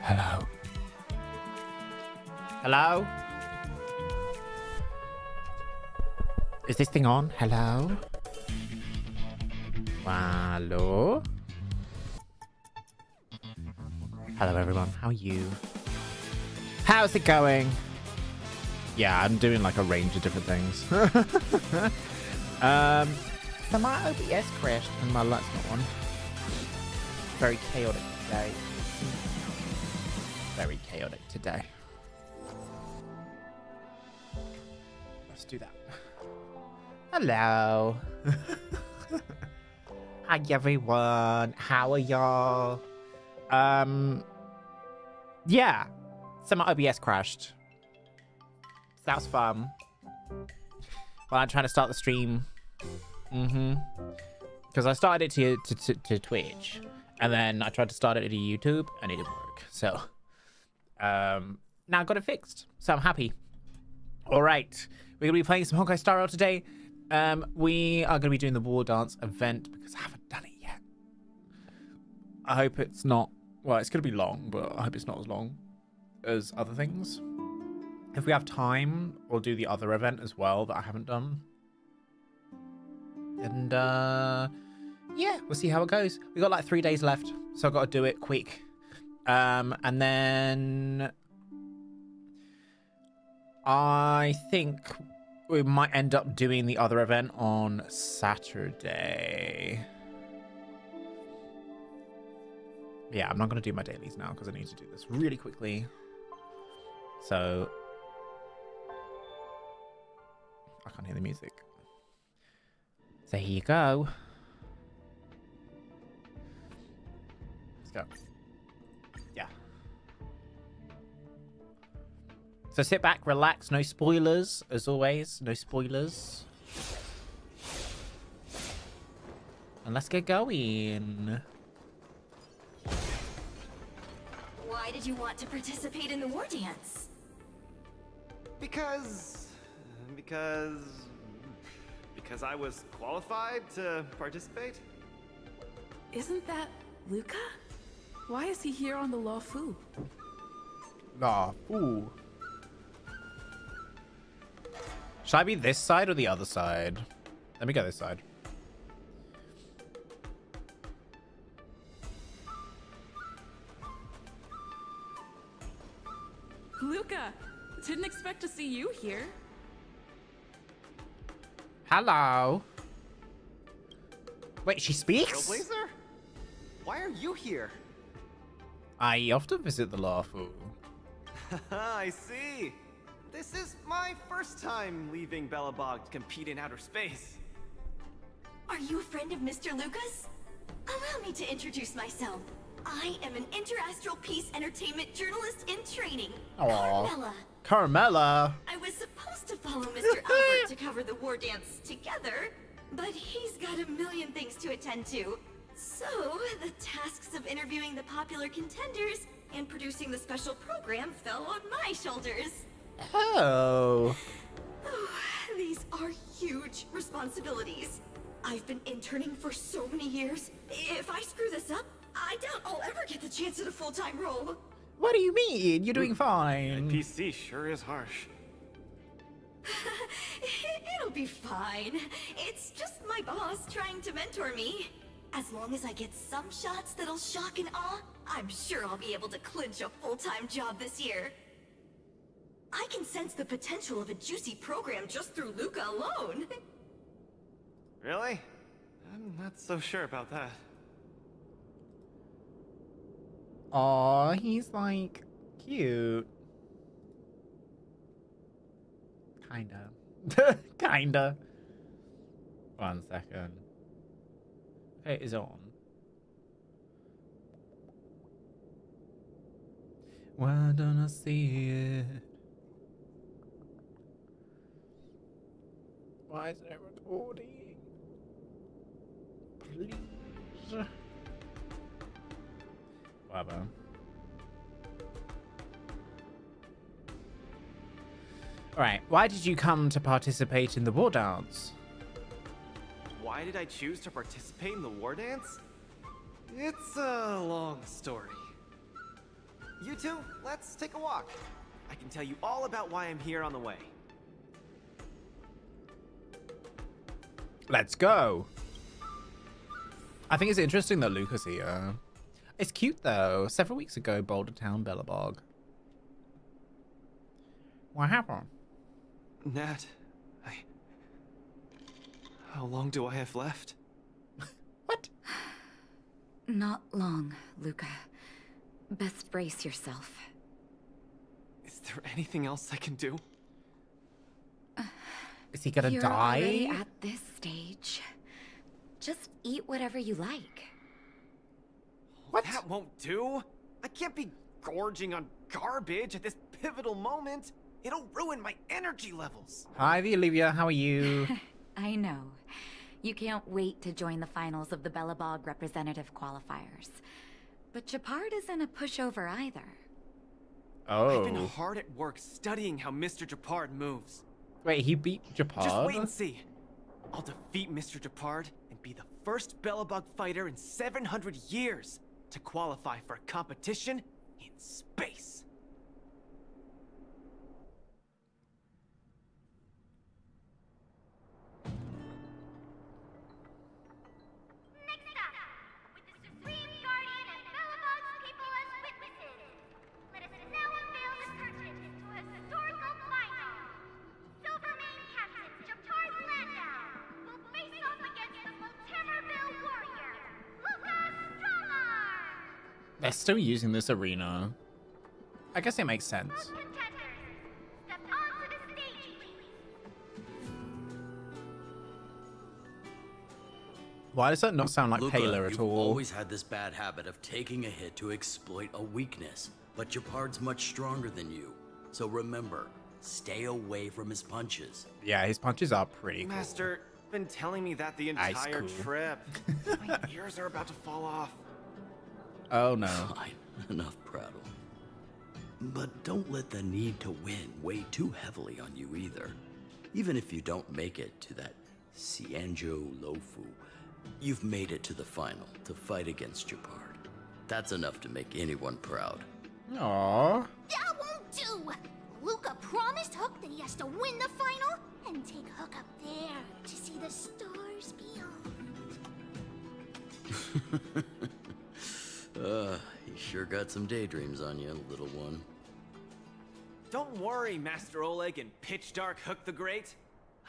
Hello. Hello? Is this thing on? Hello? Hello? Hello, everyone. How are you? How's it going? Yeah, I'm doing like a range of different things. So my OBS crashed and my light's not on. Very chaotic today. Very chaotic today. Let's do that. Hello. Hi everyone. How are y'all? Yeah. So my OBS crashed. So that was fun. While I'm trying to start the stream. Because I started it to Twitch. And then I tried to start it to YouTube and it didn't work. So now I got it fixed. So I'm happy. All right. We're going to be playing some Honkai Star Rail today. We are going to be doing the Wardance event because I haven't done it yet. I hope it's not... Well, it's going to be long, but I hope it's not as long as other things. If we have time, we'll do the other event as well that I haven't done. And, yeah, we'll see how it goes. We got like 3 days left, so I've got to do it quick. And then... I think we might end up doing the other event on Saturday. Yeah, I'm not going to do my dailies now because I need to do this really quickly. So... I can't hear the music. So here you go. Let's go. Yeah. So sit back, relax, no spoilers, as always, no spoilers. And let's get going. Why did you want to participate in the Wardance? Because I was qualified to participate? Isn't that Luca? Why is he here on the Law Fu? Nah, ooh. Should I be this side or the other side? Let me go this side. Luca! Didn't expect to see you here. Hello. Wait, she speaks? Trailblazer? Why are you here? I often visit the Law Fu. I see. This is my first time leaving Belobog to compete in outer space. Are you a friend of Mr. Lucas? Allow me to introduce myself. I am an interastral peace entertainment journalist in training, Carmela. Carmela. I was supposed to follow Mr. Albert to cover the Wardance together, but he's got a million things to attend to. So, the tasks of interviewing the popular contenders and producing the special program fell on my shoulders. Oh. These are huge responsibilities. I've been interning for so many years. If I screw this up, I doubt I'll ever get the chance at a full-time role. What do you mean? You're doing fine. PC sure is harsh. It'll be fine. It's just my boss trying to mentor me. As long as I get some shots that'll shock and awe, I'm sure I'll be able to clinch a full-time job this year. I can sense the potential of a juicy program just through Luca alone. Really? I'm not so sure about that. Aw, he's like cute. Kinda. Kinda. 1 second. Okay, it is on. Why don't I see it? Why is it recording? Please. Whatever. Alright, why did you come to participate in the Wardance? Why did I choose to participate in the Wardance? It's a long story. You two, let's take a walk. I can tell you all about why I'm here on the way. Let's go. I think it's interesting that Luca's here. It's cute though. Several weeks ago, Boulder Town, Bellabog. What happened? Nat, how long do I have left? What? Not long, Luca. Best brace yourself. Is there anything else I can do? Is he gonna You're die? already at this stage. Just eat whatever you like. What? That won't do. I can't be gorging on garbage at this pivotal moment. It'll ruin my energy levels. Hi, Olivia. How are you? I know. You can't wait to join the finals of the Bellabog representative qualifiers. But Japard isn't a pushover either. I've been Oh. hard at work studying how Mr. Japard moves. Wait, he beat Japard? Just wait and see. I'll defeat Mr. Japard and be the first Bellabog fighter in 700 years to qualify for a competition in space. Next up, with the Supreme Guardian and Bellabog's people as witnesses, let us now unveil the curtain to a historical final. Silvermane Captain Japard Landau will face off against the Multimerville warrior, Luca Strongarm. They're still using this arena. I guess it makes sense. Contenders, step onto the stage, please. Why does that not sound like Luca, Taylor at you've all? always had this bad habit of taking a hit to exploit a weakness, but Japard's much stronger than you. So remember, stay away from his punches. Yeah, his punches are pretty cool. Master, been telling me that the Ice entire cool. trip. My ears are about to fall off. Oh no. Fine, enough prattle. But don't let the need to win weigh too heavily on you either. Even if you don't make it to that Cianjo Lofu, you've made it to the final to fight against Japard. That's enough to make anyone proud. Aww. That won't do! Luca promised Hook that he has to win the final and take Hook up there to see the stars beyond. You sure got some daydreams on you, little one. Don't worry, Master Oleg and Pitch Dark Hook the Great.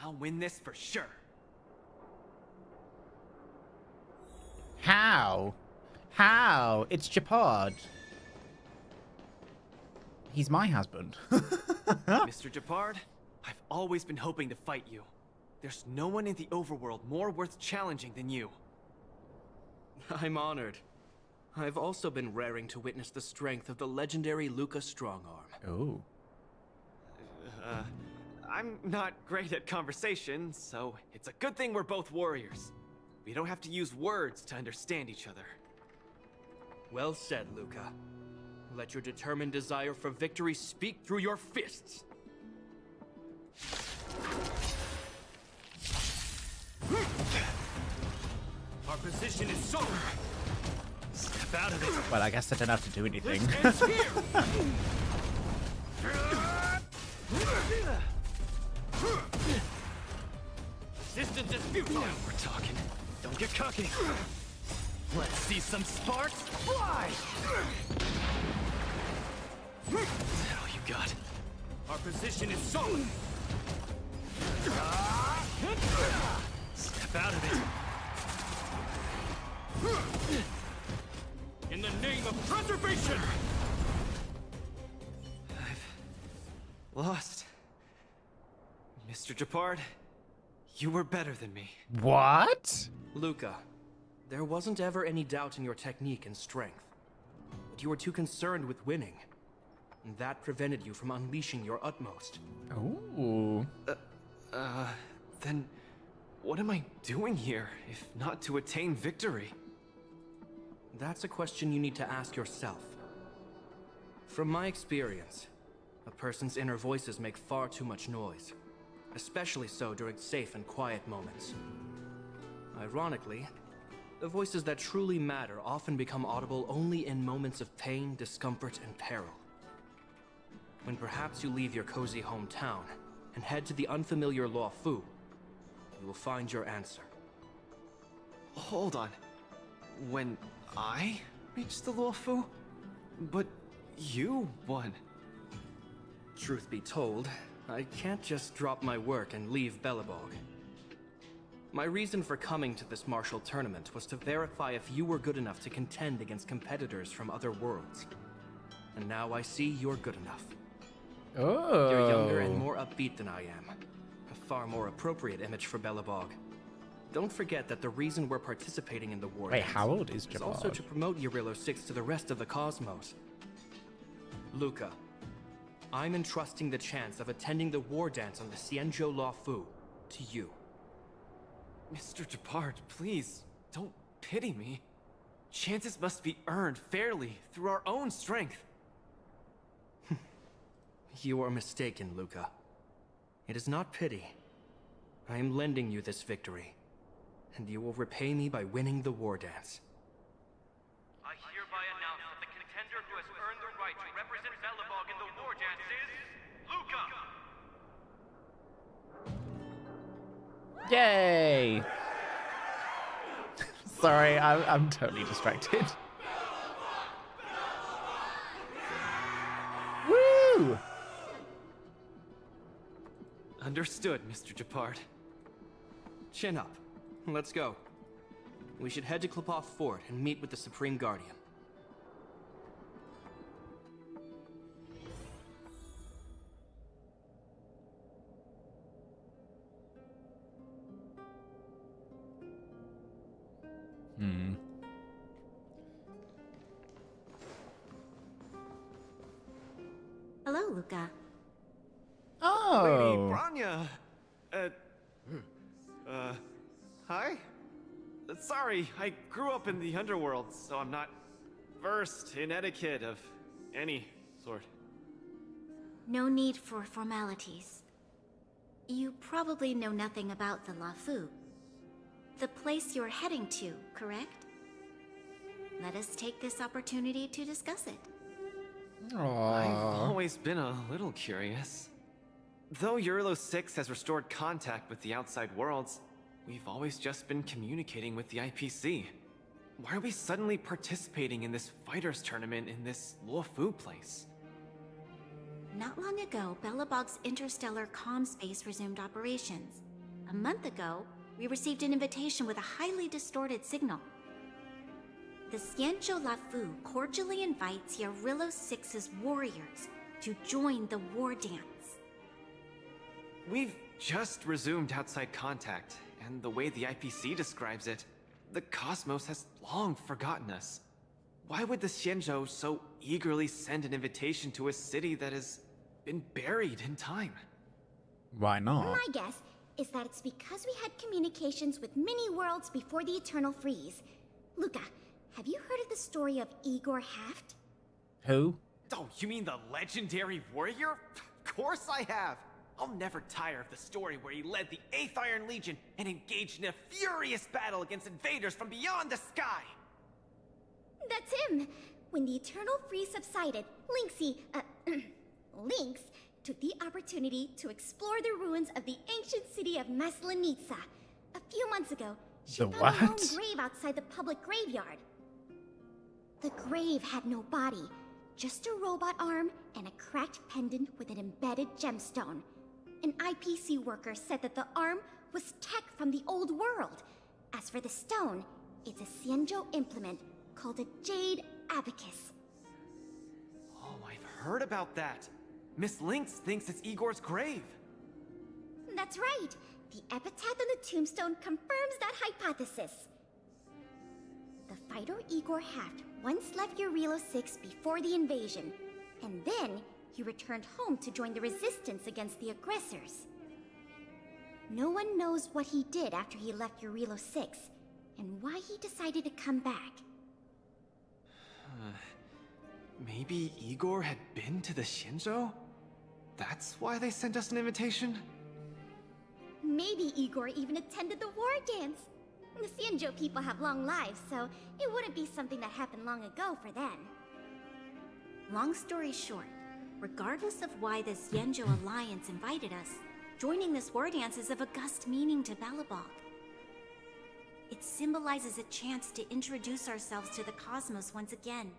I'll win this for sure. How? How? It's Japard. He's my husband. Mr. Japard, I've always been hoping to fight you. There's no one in the overworld more worth challenging than you. I'm honored. I've also been raring to witness the strength of the legendary Luca Strongarm. Oh. I'm not great at conversation, so it's a good thing we're both warriors. We don't have to use words to understand each other. Well said, Luca. Let your determined desire for victory speak through your fists. Our position is solid. Step out of it. Well, I guess I don't have to do anything. This ends here. Distance is futile. Now we're talking. Don't get cocky. Let's see some sparks fly! Is that all you got? Our position is solid. Step out of it. In the name of preservation! Lost. Mr. Japard, you were better than me. What? Luca, there wasn't ever any doubt in your technique and strength. But you were too concerned with winning. And that prevented you from unleashing your utmost. Oh. Then what am I doing here, if not to attain victory? That's a question you need to ask yourself. From my experience, a person's inner voices make far too much noise. Especially so during safe and quiet moments. Ironically, The voices that truly matter often become audible only in moments of pain, discomfort, and peril. When perhaps you leave your cozy hometown and head to the unfamiliar Law Fu, you will find your answer. Hold on. When I reached the Luofu? But you won. Truth be told, I can't just drop my work and leave Belobog. My reason for coming to this martial tournament was to verify if you were good enough to contend against competitors from other worlds. And now I see you're good enough. Oh. You're younger and more upbeat than I am. A far more appropriate image for Belobog. Don't forget that the reason we're participating in the war Wait, how old is is also Jabard? to promote Eurilo 6 to the rest of the cosmos. Luca, I'm entrusting the chance of attending the war dance on the Xianzhou Law Fu to you. Mr. Jabard, please, don't pity me. Chances must be earned fairly through our own strength. You are mistaken, Luca. It is not pity. I am lending you this victory, and you will repay me by winning the war dance. I hereby announce that the contender who has earned the right to represent Belobog in the war dance is Luca! Yay! Sorry, I'm totally distracted. Woo! Understood, Mr. Jabard. Chin up. Let's go. We should head to Klipov Fort and meet with the Supreme Guardian. Hello, Luca. Lady Oh. Branya! Hi? Sorry, I grew up in the underworld, so I'm not versed in etiquette of any sort. No need for formalities. You probably know nothing about the Luofu. The place you're heading to, correct? Let us take this opportunity to discuss it. I've Aww. always been a little curious. Though Eurilo 6 has restored contact with the outside worlds, we've always just been communicating with the IPC. Why are we suddenly participating in this fighters tournament in this Luofu place? Not long ago, Belobog's interstellar comm space resumed operations. A month ago, we received an invitation with a highly distorted signal. The Xianzhou Luofu cordially invites Eurilo 6's warriors to join the war dance. We've just resumed outside contact, and the way the IPC describes it, the cosmos has long forgotten us. Why would the Xianzhou so eagerly send an invitation to a city that has been buried in time? Why not? My guess is that it's because we had communications with many worlds before the Eternal Freeze. Luca, have you heard of the story of Igor Haft? Who? Oh, you mean the legendary warrior? Of course I have! I'll never tire of the story where he led the 8th Iron Legion and engaged in a furious battle against invaders from beyond the sky! That's him! When the Eternal Freeze subsided, Lynx took the opportunity to explore the ruins of the ancient city of Maslenitsa. A few months ago, she The found a lone what? grave outside the public graveyard. The grave had no body, just a robot arm and a cracked pendant with an embedded gemstone. An IPC worker said that the arm was tech from the old world. As for the stone, it's a Xianzhou implement called a Jade Abacus. Oh, I've heard about that. Miss Lynx thinks it's Igor's grave. That's right. The epitaph on the tombstone confirms that hypothesis. The fighter Igor Haft once left Eurilo 6 before the invasion, and then he returned home to join the resistance against the aggressors. No one knows what he did after he left Eurilo 6, and why he decided to come back. Maybe Igor had been to the Xianzhou? That's why they sent us an invitation? Maybe Igor even attended the war dance. The Xianzhou people have long lives, so it wouldn't be something that happened long ago for them. Long story short, regardless of why the Xianzhou Alliance invited us, joining this Wardance is of august meaning to Belobog. It symbolizes a chance to introduce ourselves to the cosmos once again.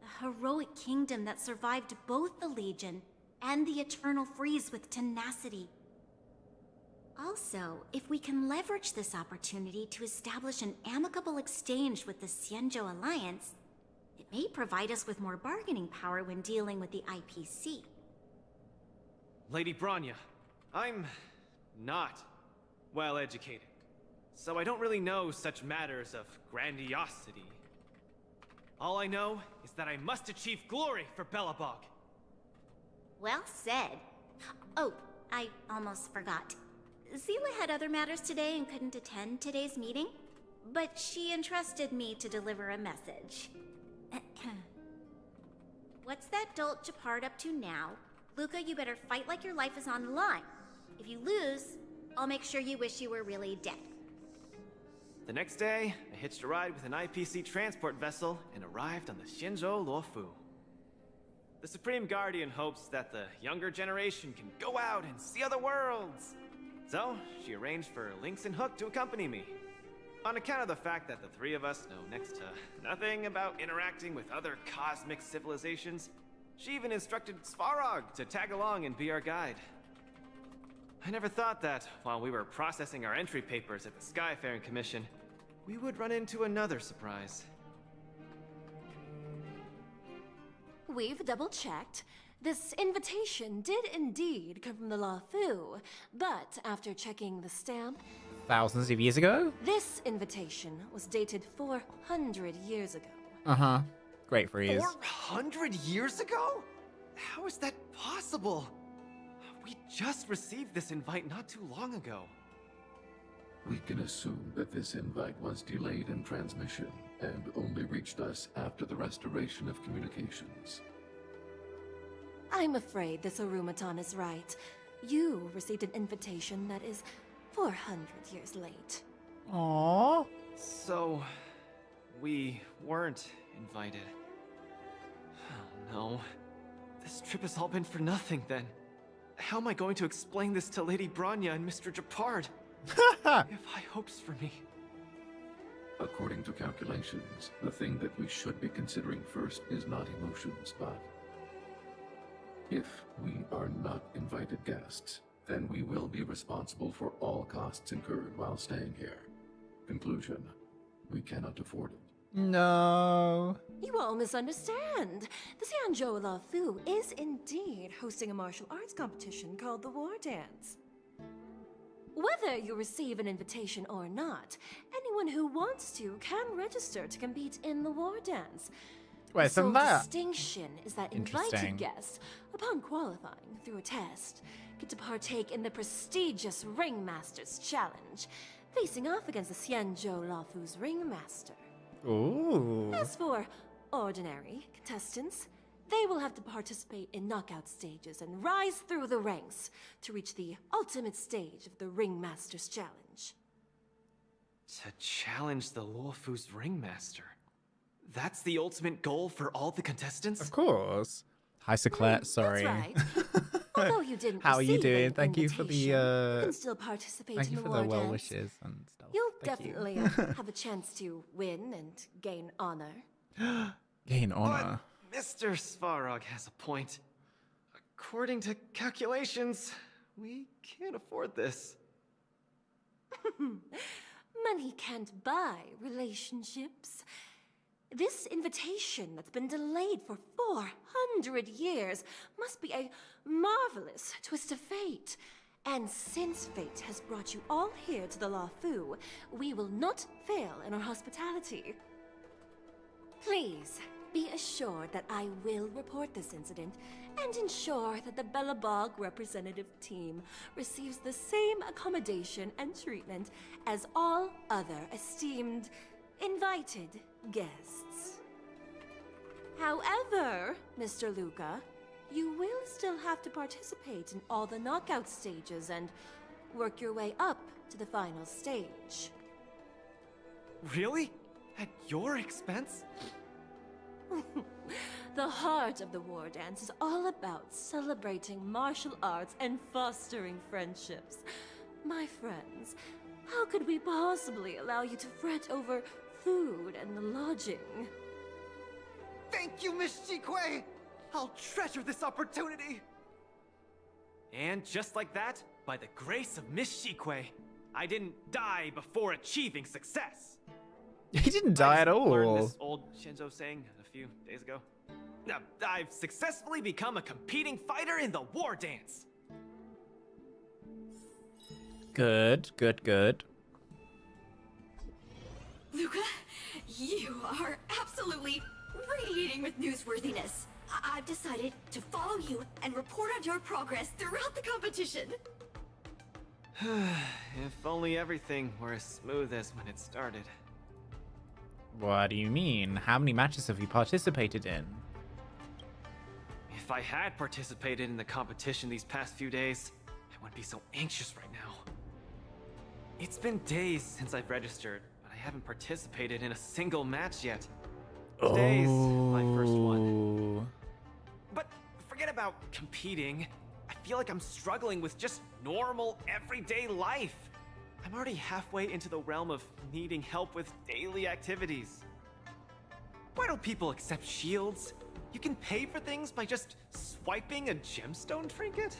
A heroic kingdom that survived both the Legion and the Eternal Freeze with tenacity. Also, if we can leverage this opportunity to establish an amicable exchange with the Xianzhou Alliance, it may provide us with more bargaining power when dealing with the IPC. Lady Bronya, I'm not well educated, so I don't really know such matters of grandiosity. All I know is that I must achieve glory for Belobog. Well said. Oh, I almost forgot. Seela had other matters today and couldn't attend today's meeting, but she entrusted me to deliver a message. What's that dolt Japard up to now? Luca, you better fight like your life is on the line. If you lose, I'll make sure you wish you were really dead. The next day, I hitched a ride with an IPC transport vessel and arrived on the Xianzhou Luofu. The Supreme Guardian hopes that the younger generation can go out and see other worlds. So, she arranged for Lynx and Hook to accompany me. On account of the fact that the three of us know next to nothing about interacting with other cosmic civilizations, she even instructed Svarog to tag along and be our guide. I never thought that, while we were processing our entry papers at the Skyfaring Commission, we would run into another surprise. We've double-checked. This invitation did indeed come from the Luofu, but after checking the stamp, Thousands of years ago? this invitation was dated 400 years ago. Uh-huh. Great phrase. 400 years ago? How is that possible? We just received this invite not too long ago. We can assume that this invite was delayed in transmission and only reached us after the restoration of communications. I'm afraid this Arumaton is right. You received an invitation that is 400 years late. Aww. So, we weren't invited. Oh no. This trip has all been for nothing then. How am I going to explain this to Lady Bronya and Mr. Japard? They have high hopes for me. According to calculations, the thing that we should be considering first is not emotions, but if we are not invited guests, then we will be responsible for all costs incurred while staying here. Conclusion, we cannot afford it. No. You all misunderstand. The Xianzhou Luofu is indeed hosting a martial arts competition called the Wardance. Whether you receive an invitation or not, anyone who wants to can register to compete in the Wardance. Wait, so the sole that distinction is that Interesting. invited guests, upon qualifying through a test, get to partake in the prestigious Ringmaster's Challenge, facing off against the Xianzhou Luofu's Ringmaster. Ooh. As for ordinary contestants, they will have to participate in knockout stages and rise through the ranks to reach the ultimate stage of the Ringmaster's Challenge. To challenge the Luofu's Ringmaster. That's the ultimate goal for all the contestants? Of course. Hi, Seclet. Sorry. That's right. Although you didn't How are you receive doing? an Thank you for the invitation, you can still participate thank in you the for the war well dance. wishes and stuff. You'll Thank you. definitely have a chance to win and gain honor. Gain honor. But Mr. Svarog has a point. According to calculations, we can't afford this. Money can't buy relationships. This invitation that's been delayed for 400 years must be a marvelous twist of fate. And since fate has brought you all here to the Luofu, we will not fail in our hospitality. Please, be assured that I will report this incident and ensure that the Belobog representative team receives the same accommodation and treatment as all other esteemed, invited guests. However, Mr. Luca, you will still have to participate in all the knockout stages and work your way up to the final stage. Really? At your expense? The heart of the Wardance is all about celebrating martial arts and fostering friendships. My friends, how could we possibly allow you to fret over food and lodging? Thank you, Miss Shikwe! I'll treasure this opportunity! And just like that, by the grace of Miss Shikwe, I didn't die before achieving success! He didn't die at I learned all. this old Shinzo saying a few days ago. Now, I've successfully become a competing fighter in the Wardance! Good, good, good. Luca, you are absolutely radiating with newsworthiness. I've decided to follow you and report on your progress throughout the competition. If only everything were as smooth as when it started. What do you mean? How many matches have you participated in? If I had participated in the competition these past few days, I wouldn't be so anxious right now. It's been days since I've registered, but I haven't participated in a single match yet. Today's my first one. But forget about competing. I feel like I'm struggling with just normal, everyday life. I'm already halfway into the realm of needing help with daily activities. Why don't people accept shields? You can pay for things by just swiping a gemstone trinket?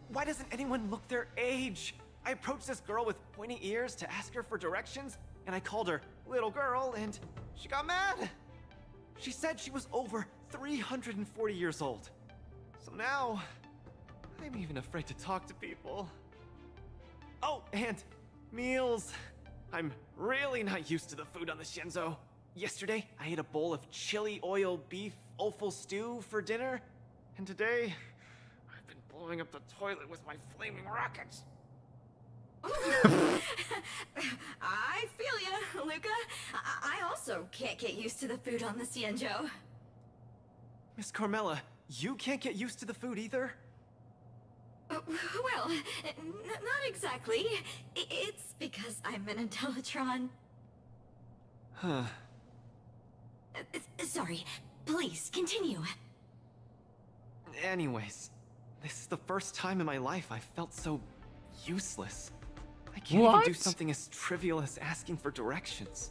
Why doesn't anyone look their age? I approached this girl with pointy ears to ask her for directions, and I called her little girl, and she got mad. She said she was over 340 years old. So now, I'm even afraid to talk to people. Oh, and meals. I'm really not used to the food on the Shinzo. Yesterday, I ate a bowl of chili oil beef offal stew for dinner, and today, I've been blowing up the toilet with my flaming rockets. I feel ya, Luca. I also can't get used to the food on the Xianzhou. Miss Carmela, you can't get used to the food either? Well, not exactly. It's because I'm an Intellitron. Huh. Sorry. Please, continue. Anyways, this is the first time in my life I've felt so useless. I can't even do something as trivial as asking for directions.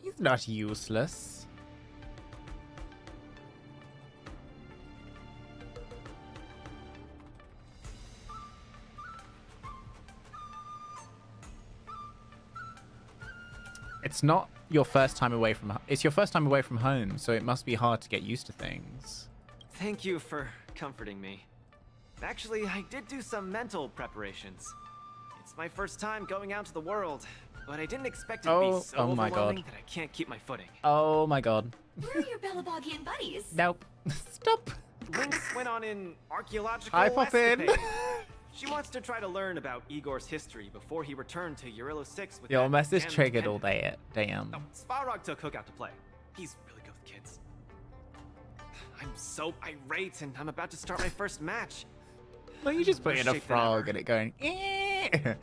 He's not useless. It's not your first time away from it's your first time away from home, so it must be hard to get used to things. Thank you for comforting me. Actually, I did do some mental preparations. It's my first time going out to the world, but I didn't expect it to be so overwhelming that I can't keep my footing. Oh my god. Where are your Belabogian buddies? Nope. Stop. Lynx went on an archaeological Hi, Poppin. escapade. She wants to try to learn about Igor's history before he returned to Urilo 6 with Your that message damn triggered pendant. all day. Damn. Oh, Svarog took Hook out to play. He's really good with kids. I'm so irate, and I'm about to start my first match. Well, you just put Worse in a shape than frog ever. and it going. Eh.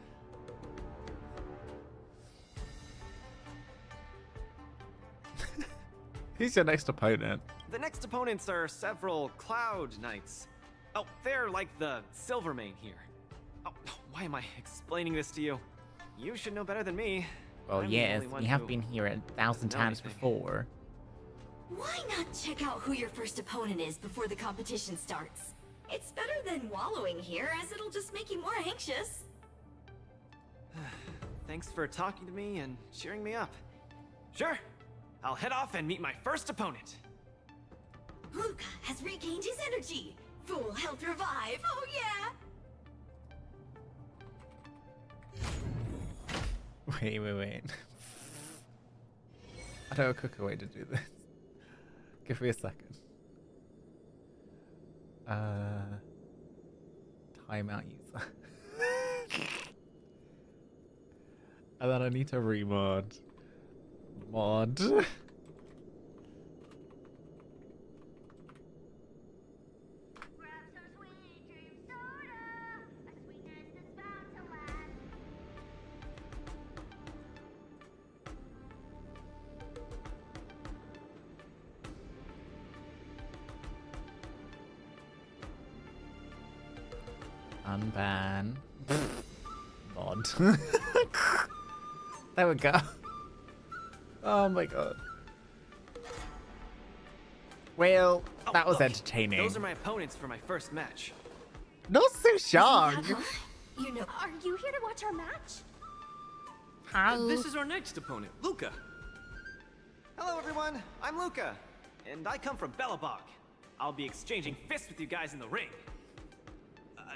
Who's your next opponent? The next opponents are several Cloud Knights. Oh, they're like the Silvermane here. Oh, why am I explaining this to you? You should know better than me. Well, I'm the yes, only one you have who been here 1,000 doesn't know times anything. before. Why not check out who your first opponent is before the competition starts? It's better than wallowing here, as it'll just make you more anxious. Thanks for talking to me and cheering me up. Sure, I'll head off and meet my first opponent. Luca has regained his energy. Full health revive, oh yeah! Wait. I know a quicker way to do this. Give me a second. Timeout user. And then I need to remod. Mod. Unban. Mod. There we go. Oh my god. Well, that was look, entertaining. Those are my opponents for my first match. Not so strong. You know, Are you here to watch our match? This is our next opponent, Luca. Hello, everyone. I'm Luca, and I come from Belobog. I'll be exchanging fists with you guys in the ring.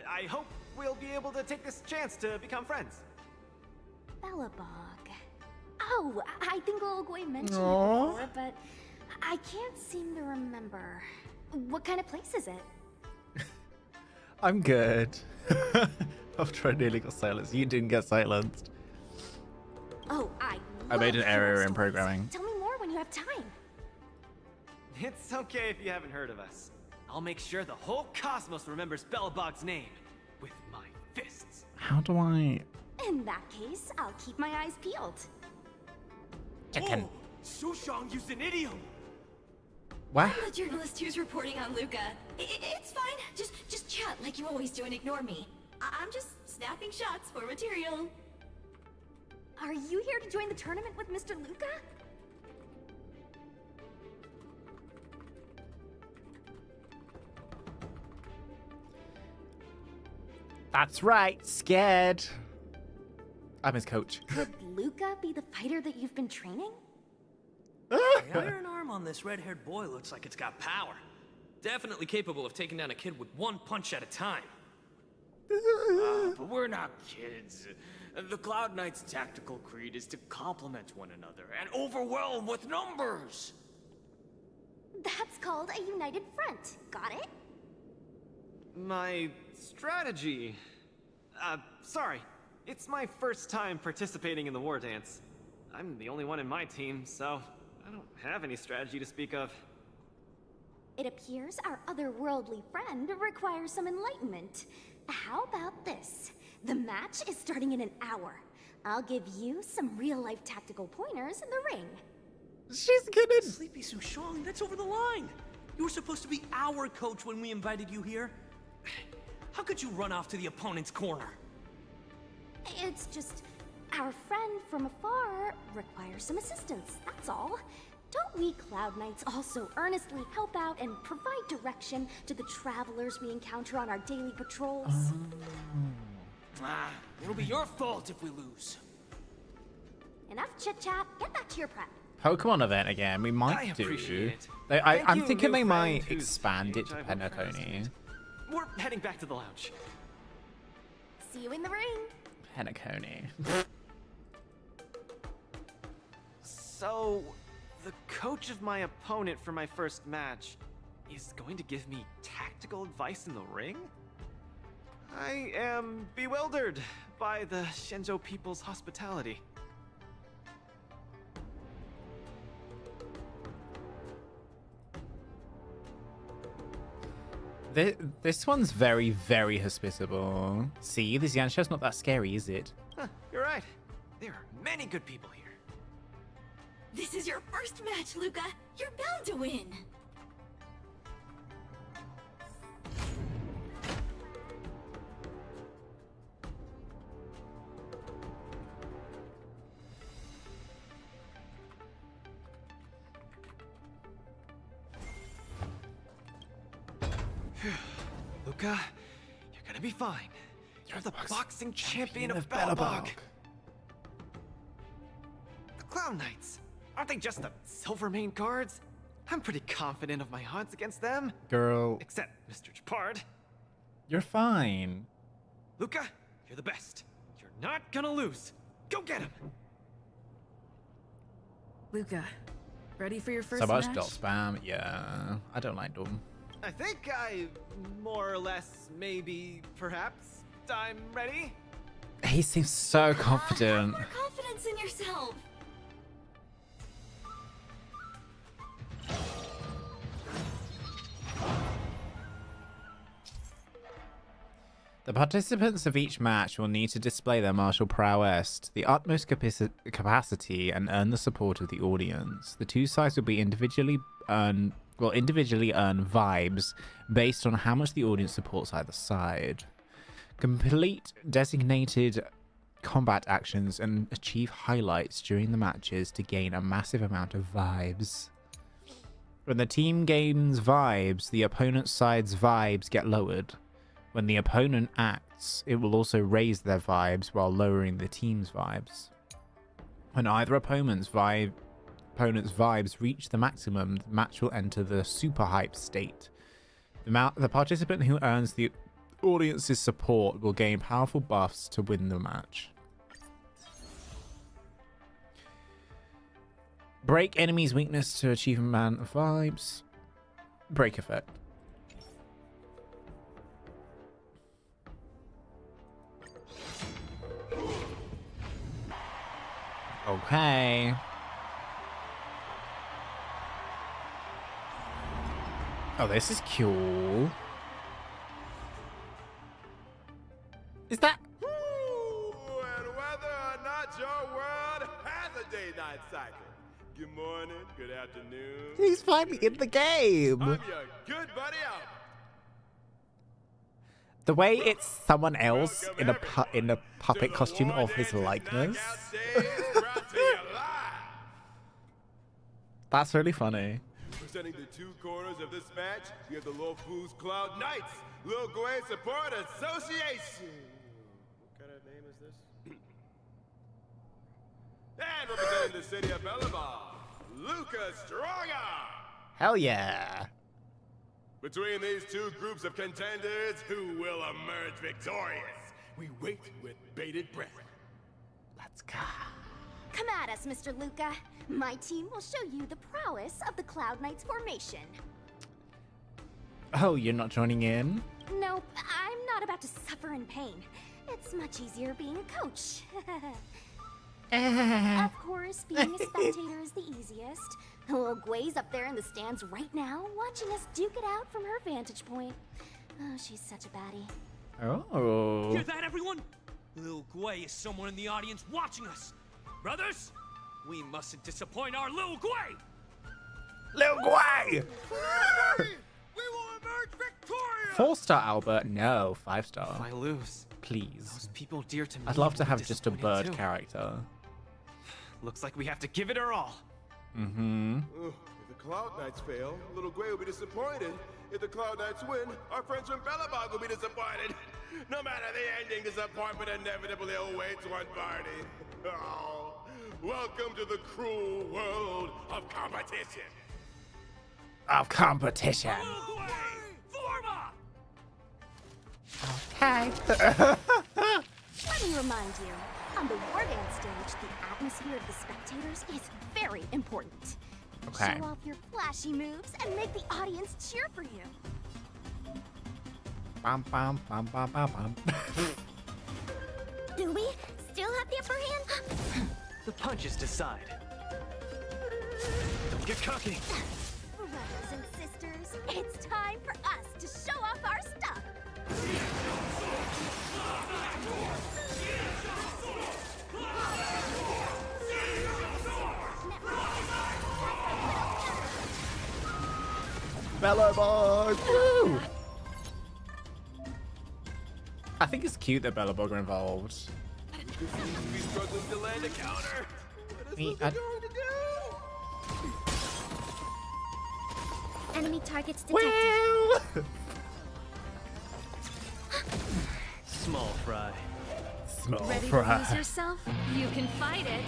I hope we'll be able to take this chance to become friends. Belobog. Oh, I think Olgoy mentioned it Aww. before, but I can't seem to remember. What kind of place is it? I'm good. After I nearly got silenced. You didn't get silenced. Oh, I made an love error hero in stories. programming. Tell me more when you have time. It's okay if you haven't heard of us. I'll make sure the whole cosmos remembers Belobog's name with my fists. How do I... In that case, I'll keep my eyes peeled. Chicken. Sushang used an idiom. What? I'm the journalist who's reporting on Luca. It's fine. Just chat like you always do and ignore me. I'm just snapping shots for material. Are you here to join the tournament with Mr. Luca? That's right. Scared. I'm his coach. Could Luca be the fighter that you've been training? The iron arm on this red-haired boy looks like it's got power. Definitely capable of taking down a kid with one punch at a time. But we're not kids. The Cloud Knight's tactical creed is to complement one another and overwhelm with numbers. That's called a united front. Got it? My strategy. Sorry. It's my first time participating in the Wardance. I'm the only one in my team, so I don't have any strategy to speak of. It appears our otherworldly friend requires some enlightenment. How about this? The match is starting in an hour. I'll give you some real-life tactical pointers in the ring. She's kidding. Sleepy Sushang, that's over the line. You were supposed to be our coach when we invited you here. How could you run off to the opponent's corner? It's just our friend from afar requires some assistance, that's all. Don't we Cloud Knights also earnestly help out and provide direction to the travelers we encounter on our daily patrols? It'll be your fault if we lose. Enough chit-chat, get back to your prep. Pokemon event again. We might do. appreciate it. I'm you, thinking new they might friend who's expand it to PH, I hope Penacony. We're heading back to the lounge. See you in the ring. Penacony. So, the coach of my opponent for my first match is going to give me tactical advice in the ring? I am bewildered by the Shenzhou people's hospitality. This one's very, very hospitable. See, this Yanshou's not that scary, is it? Huh, you're right. There are many good people here. This is your first match, Luca. You're bound to win. Luca, you're gonna be fine. You're the boxing champion of Belobog. The Clown Knights, aren't they just the Silvermane guards? I'm pretty confident of my odds against them. Girl, Except Mr. Japard. you're fine. Luca, you're the best. You're not gonna lose. Go get him. Luca, ready for your first So much match? dot spam. Yeah, I don't like them. I think I more or less, maybe, perhaps, I'm ready. He seems so confident. Have more confidence in yourself. The participants of each match will need to display their martial prowess to the utmost capacity and earn the support of the audience. The two sides will be individually earn vibes based on how much the audience supports either side. Complete designated combat actions and achieve highlights during the matches to gain a massive amount of vibes. When the team gains vibes, the opponent's side's vibes get lowered. When the opponent acts, it will also raise their vibes while lowering the team's vibes. When either opponent's vibes reach the maximum, the match will enter the super hype state. The participant who earns the audience's support will gain powerful buffs to win the match. Break enemy's weakness to achieve amount of vibes. Break effect. Okay. Oh, this is cool. Is that? And whether or not your world has a day-night cycle. Good morning, good afternoon. He's finally in the game. I'm your good buddy Albert. The way it's someone else in a puppet costume of his likeness. That's really funny. Presenting the two corners of this match, we have the Lofu's Cloud Knights, Lil Gwei Support Association. What kind of name is this? And representing the city of Bellabog, Luca Stronger. Hell yeah. Between these two groups of contenders, who will emerge victorious? We wait with bated breath. Let's go. Come at us, Mr. Luca. My team will show you the prowess of the Cloud Knights formation. Oh, you're not joining in? Nope, I'm not about to suffer in pain. It's much easier being a coach. Of course, being a spectator is the easiest. Lil Gwei's up there in the stands right now, watching us duke it out from her vantage point. Oh, she's such a baddie. Oh. Hear that, everyone? Lil Gwei is someone in the audience watching us. Brothers, we mustn't disappoint our Lil Gwei! Lil Gwei! We will emerge victorious! 4-star Albert? No, 5-star. If I lose, please. those people dear to me I'd love to will be have just a bird disappointed too. character. Looks like we have to give it our all. Mm-hmm. If the Cloud Knights fail, Little Gwei will be disappointed. If the Cloud Knights win, our friends from Bellabog will be disappointed. No matter the ending, disappointment inevitably awaits one party. Oh, welcome to the cruel world of competition. Of competition. Okay. Let me remind you, on the Wardance stage, the atmosphere of the spectators is very important. Okay. Show off your flashy moves and make the audience cheer for you. Bum, bum, bum, bum, bum, bum. Do we still have the upper hand? The punches decide. Don't get cocky. Brothers and sisters, it's time for us to show off our stuff. Bellabog! Woo! I think it's cute that Bellabog are involved. We're struggling to land a counter. What is Me, Luca going to do? Enemy targets detected. Well. Small fry. Small Ready to fry. lose yourself? You can fight it,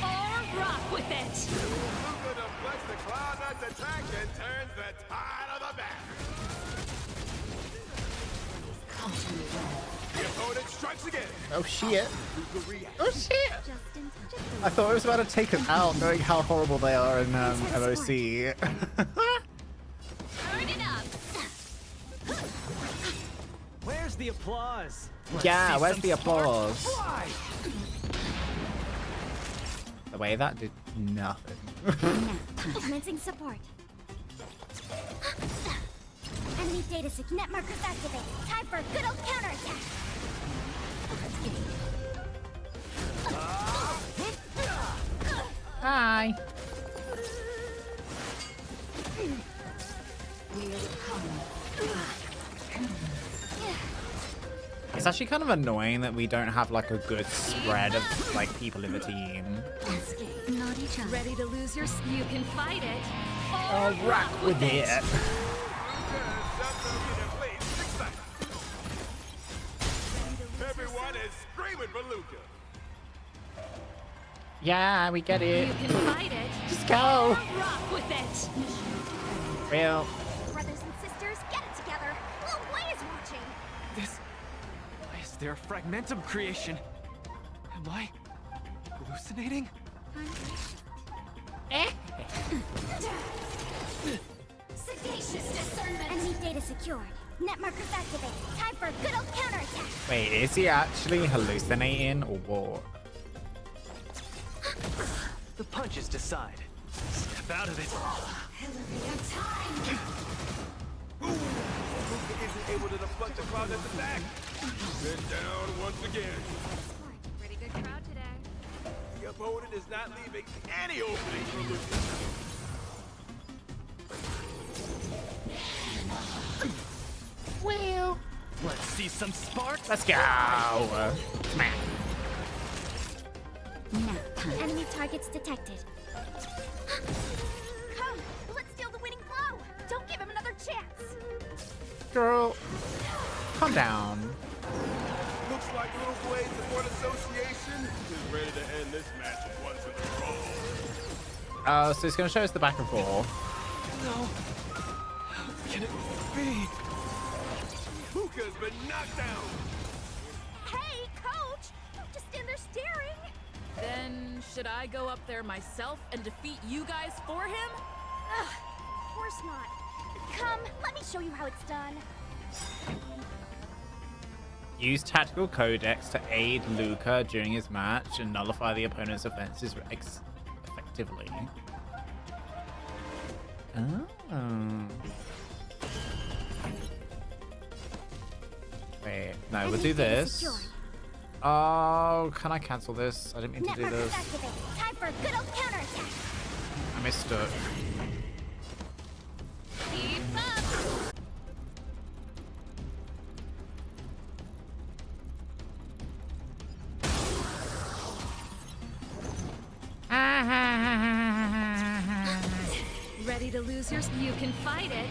or rock with it. Luca deflects the Cloud Knights attack and turns the tide of the battle. The opponent strikes again. Oh shit. Luca reacts. Oh shit. I thought it was about to take us out, knowing how horrible they are in MOC. Turn it up. Where's the applause? Yeah, where's the applause? The way that did nothing. Commencing support. Enemy data sig net markers activated. Time for a good old counterattack. Hi. It's actually kind of annoying that we don't have like a good spread of like people in the team. Naughty child. Ready to lose your... You can fight it. Or rock with it. Everyone is screaming for Luca. Yeah, we get it. You can fight it. Just go. Rock with it. Real. Brothers and sisters, get it together. Little Gwei is watching. This... Why is there a fragmentum creation? Am I hallucinating? Sagacious discernment. Enemy data secured. Net markers activate. Time for a good old counterattack. Wait, is he actually hallucinating or what? The punches decide. Step out of it. Luca isn't able to deflect the cloud at the back. Been down once again. Pretty good crowd today. The opponent is not leaving any opening for Luca. Well, let's see some sparks. Let's go. Smack. Enemy targets detected. Come, let's steal the winning blow. Don't give him another chance. Girl, calm down. Looks like Little Gwei Support Association is ready to end this match once and for all. So it's going to show us the back and forth. No. How can it be? Luca's been knocked down. Hey, coach! Don't just stand there staring. Then, should I go up there myself and defeat you guys for him? Ugh, of course not. Come, let me show you how it's done. Use tactical codex to aid Luca during his match and nullify the opponent's offenses effectively. Oh. Wait, no, we'll do this. Oh, can I cancel this? I didn't mean to do this. Time for a good old counterattack. I missed it. Keep up. Ready to lose yours? You can fight it.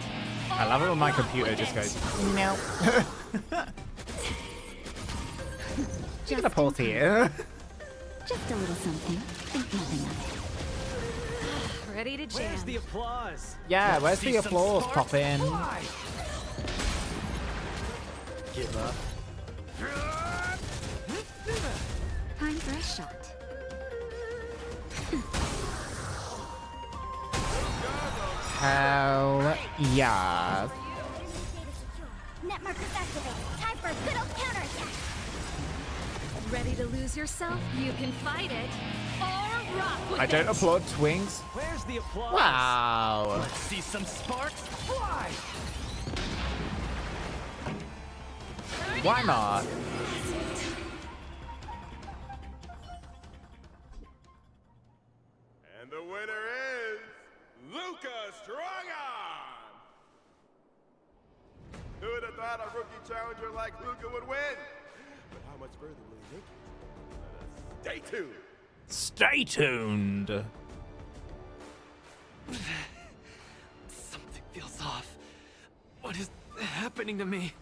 I love it when my computer just goes, no. She's gonna pause here. Just a little something. Think nothing of it. Ready to jam. Where's the applause? Yeah, where's the applause, Poppin? Give up. Time for a shot. Hell yeah. Net markers activate. Time for a good old counterattack. Ready to lose yourself? You can fight it. Or rock with I don't applaud twings. Where's the applause? Wow. Let's see some sparks fly. Why not? And the winner is Luca Strongarm. Who would have thought a rookie challenger like Luca would win? But how much further will he make it? Let us stay tuned. Stay tuned. Something feels off. What is happening to me?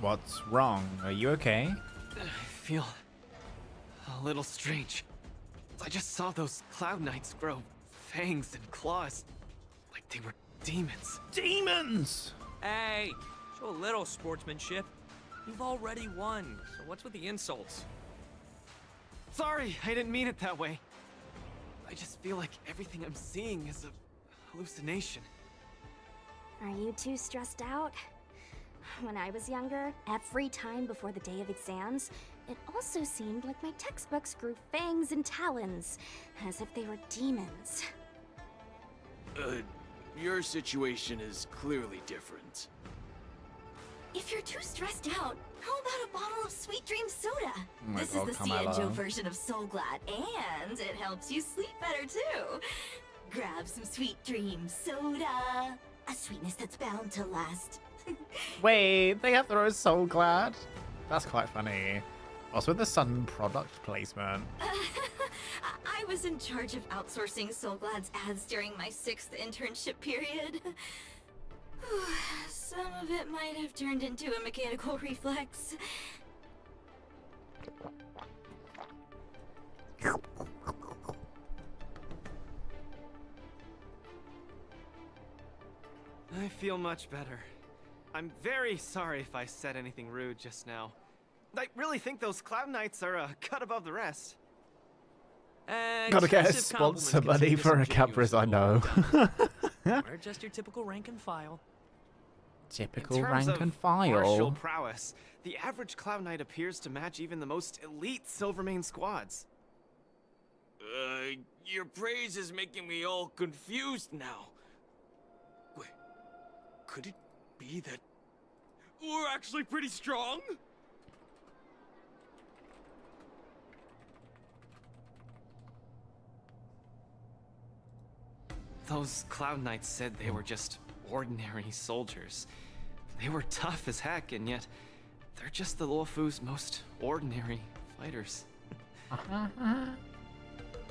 What's wrong? Are you okay? I feel a little strange. I just saw those Cloud Knights grow fangs and claws like they were demons. Demons! Hey, show a little sportsmanship. You've already won, so what's with the insults? Sorry, I didn't mean it that way. I just feel like everything I'm seeing is a hallucination. Are you too stressed out? When I was younger, every time before the day of exams, it also seemed like my textbooks grew fangs and talons, as if they were demons. Your situation is clearly different. If you're too stressed out, how about a bottle of Sweet Dream soda? my This God, is the Kamala. Cianjo version of Soul Glad, and it helps you sleep better too. Grab some Sweet Dream soda, a sweetness that's bound to last Wait, they have their own Soul Glad? That's quite funny. Also the sudden product placement. I was in charge of outsourcing Soulglad's ads during my 6th internship period. Some of it might have turned into a mechanical reflex. I feel much better. I'm very sorry if I said anything rude just now. I really think those Cloud Knights are a cut above the rest. Gotta get a sponsor money for a Capris, I know. We're just your typical rank and file. Typical In terms rank of and file. martial prowess, the average Cloud Knight appears to match even the most elite Silvermane squads. Your praise is making me all confused now. Wait, could it be that we're actually pretty strong? Those Cloud Knights said they were just ordinary soldiers. They were tough as heck, and yet they're just the Luofu's most ordinary fighters.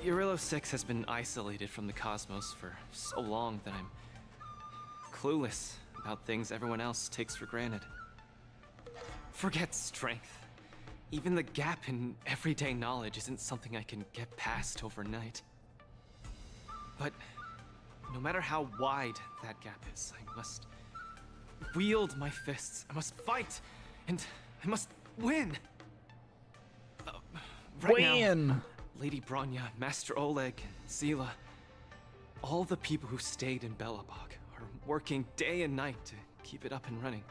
Eurilo 6 has been isolated from the cosmos for so long that I'm clueless about things everyone else takes for granted. Forget strength. Even the gap in everyday knowledge isn't something I can get past overnight. But no matter how wide that gap is, I must wield my fists. I must fight, and I must win. Now, Lady Bronya, Master Oleg, and Zila, all the people who stayed in Belobog are working day and night to keep it up and running.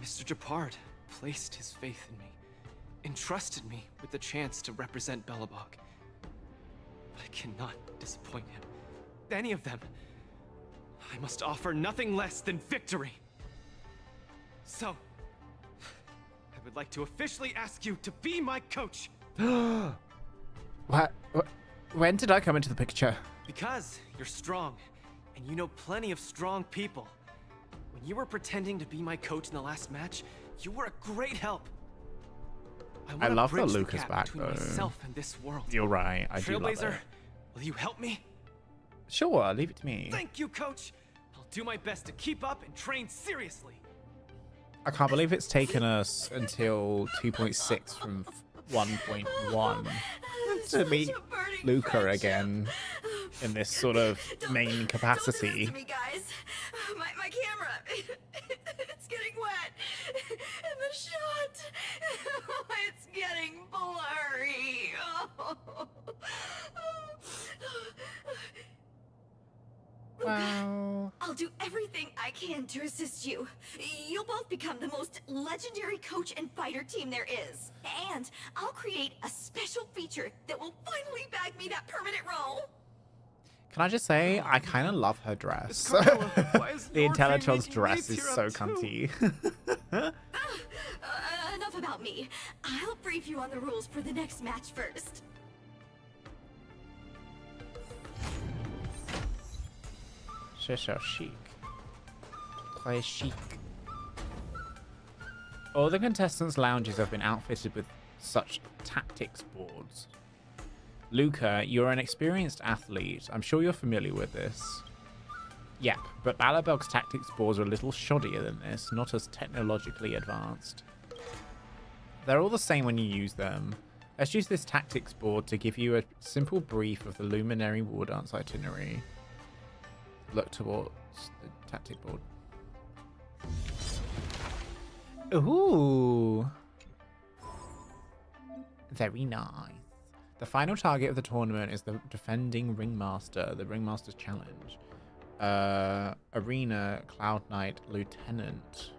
Mr. Japard placed his faith in me, entrusted me with the chance to represent Belobog. But I cannot disappoint him. Any of them. I must offer nothing less than victory. So, I would like to officially ask you to be my coach. What? When did I come into the picture? Because you're strong, and you know plenty of strong people. When you were pretending to be my coach in the last match, you were a great help. I love that bridge the Luca's gap back, between though. myself and this world. You're right, I do love Trailblazer, it. will you help me? Sure, leave it to me. Thank you, coach. I'll do my best to keep up and train seriously. I can't believe it's taken us until 2.6 from 1.1 to meet Luca again in this sort of main capacity. Don't do this to me, guys. My camera, it's getting wet. And the shot, it's getting blurry. Wow. I'll do everything I can to assist you. You'll both become the most legendary coach and fighter team there is. And I'll create a special feature that will finally bag me that permanent role. Can I just say, I kind of love her dress. The Intellichon's dress is so cunty. Enough about me. I'll brief you on the rules for the next match first. So chic. Play chic. All the contestants' lounges have been outfitted with such tactics boards. Luca, you're an experienced athlete. I'm sure you're familiar with this. Yep, but Balabog's tactics boards are a little shoddier than this, not as technologically advanced. They're all the same when you use them. Let's use this tactics board to give you a simple brief of the Luminary Wardance itinerary. Look towards the tactic board. Ooh. Very nice. The final target of the tournament is the defending Ringmaster, the Ringmaster's Challenge. Arena, Cloud Knight, Lieutenant.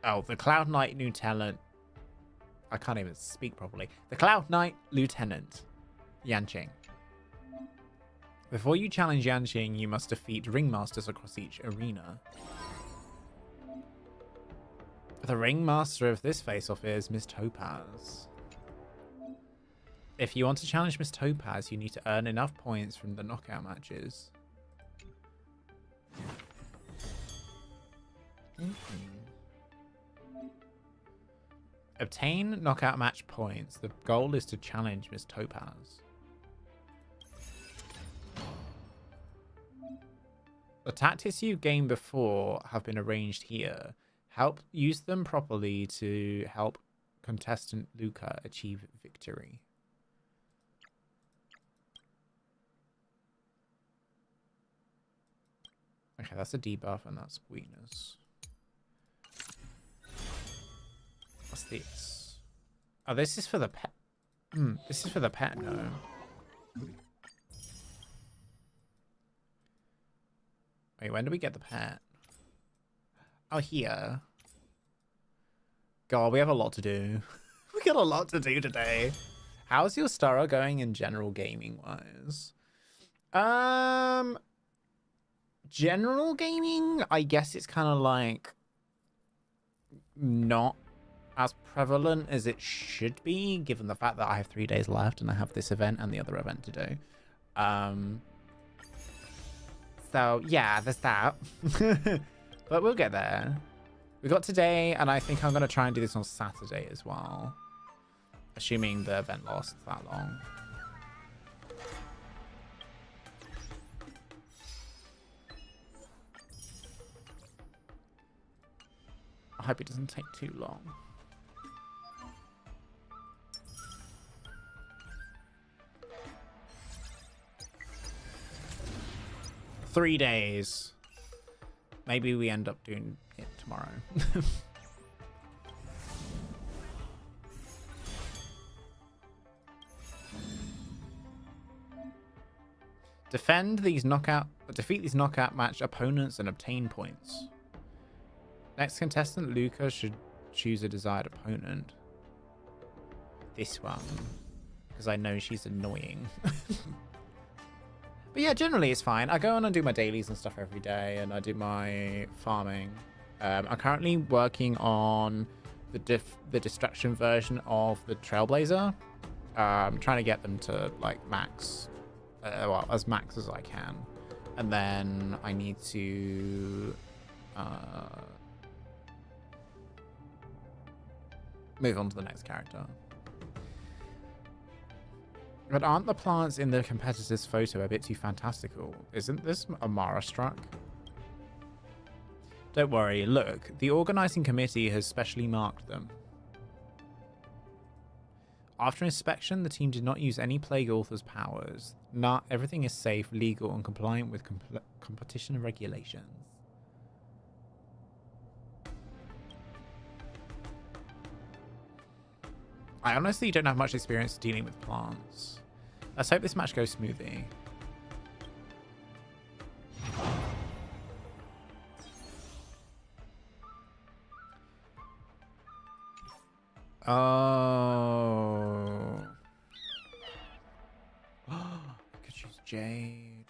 Oh, the Cloud Knight Lieutenant. I can't even speak properly. The Cloud Knight Lieutenant, Yanqing. Before you challenge Yanqing, you must defeat Ringmasters across each arena. The Ringmaster of this face-off is Miss Topaz. If you want to challenge Miss Topaz, you need to earn enough points from the knockout matches. Obtain knockout match points. The goal is to challenge Miss Topaz. The tactics you've gained before have been arranged here. Use them properly to help contestant Luca achieve victory. Okay, that's a debuff and that's weakness. What's this? Oh, this is for the pet. This is for the pet, no. Wait, when do we get the pet? Oh, here. God, we have a lot to do. We got a lot to do today. How's your Stara going in general gaming wise? General gaming, I guess it's kind of like not as prevalent as it should be, given the fact that I have 3 days left and I have this event and the other event to do. So yeah, there's that. But we'll get there. We got today, and I think I'm going to try and do this on Saturday as well. Assuming the event lasts that long. I hope it doesn't take too long. Three days. Maybe we end up doing it tomorrow. Defeat these knockout match opponents and obtain points. Next contestant, Luca, should choose a desired opponent. This one. Because I know she's annoying. But yeah, generally it's fine. I go on and do my dailies and stuff every day, and I do my farming. I'm currently working on the destruction version of the Trailblazer. I'm trying to get them to like max, well, as max as I can. And then I need to move on to the next character. But aren't the plants in the competitor's photo a bit too fantastical? Isn't this Amara struck? Don't worry, look, the organizing committee has specially marked them. After inspection, the team did not use any Plague Author's powers. Everything is safe, legal, and compliant with competition regulations. I honestly don't have much experience dealing with plants. Let's hope this match goes smoothly. Oh. Could choose Jade.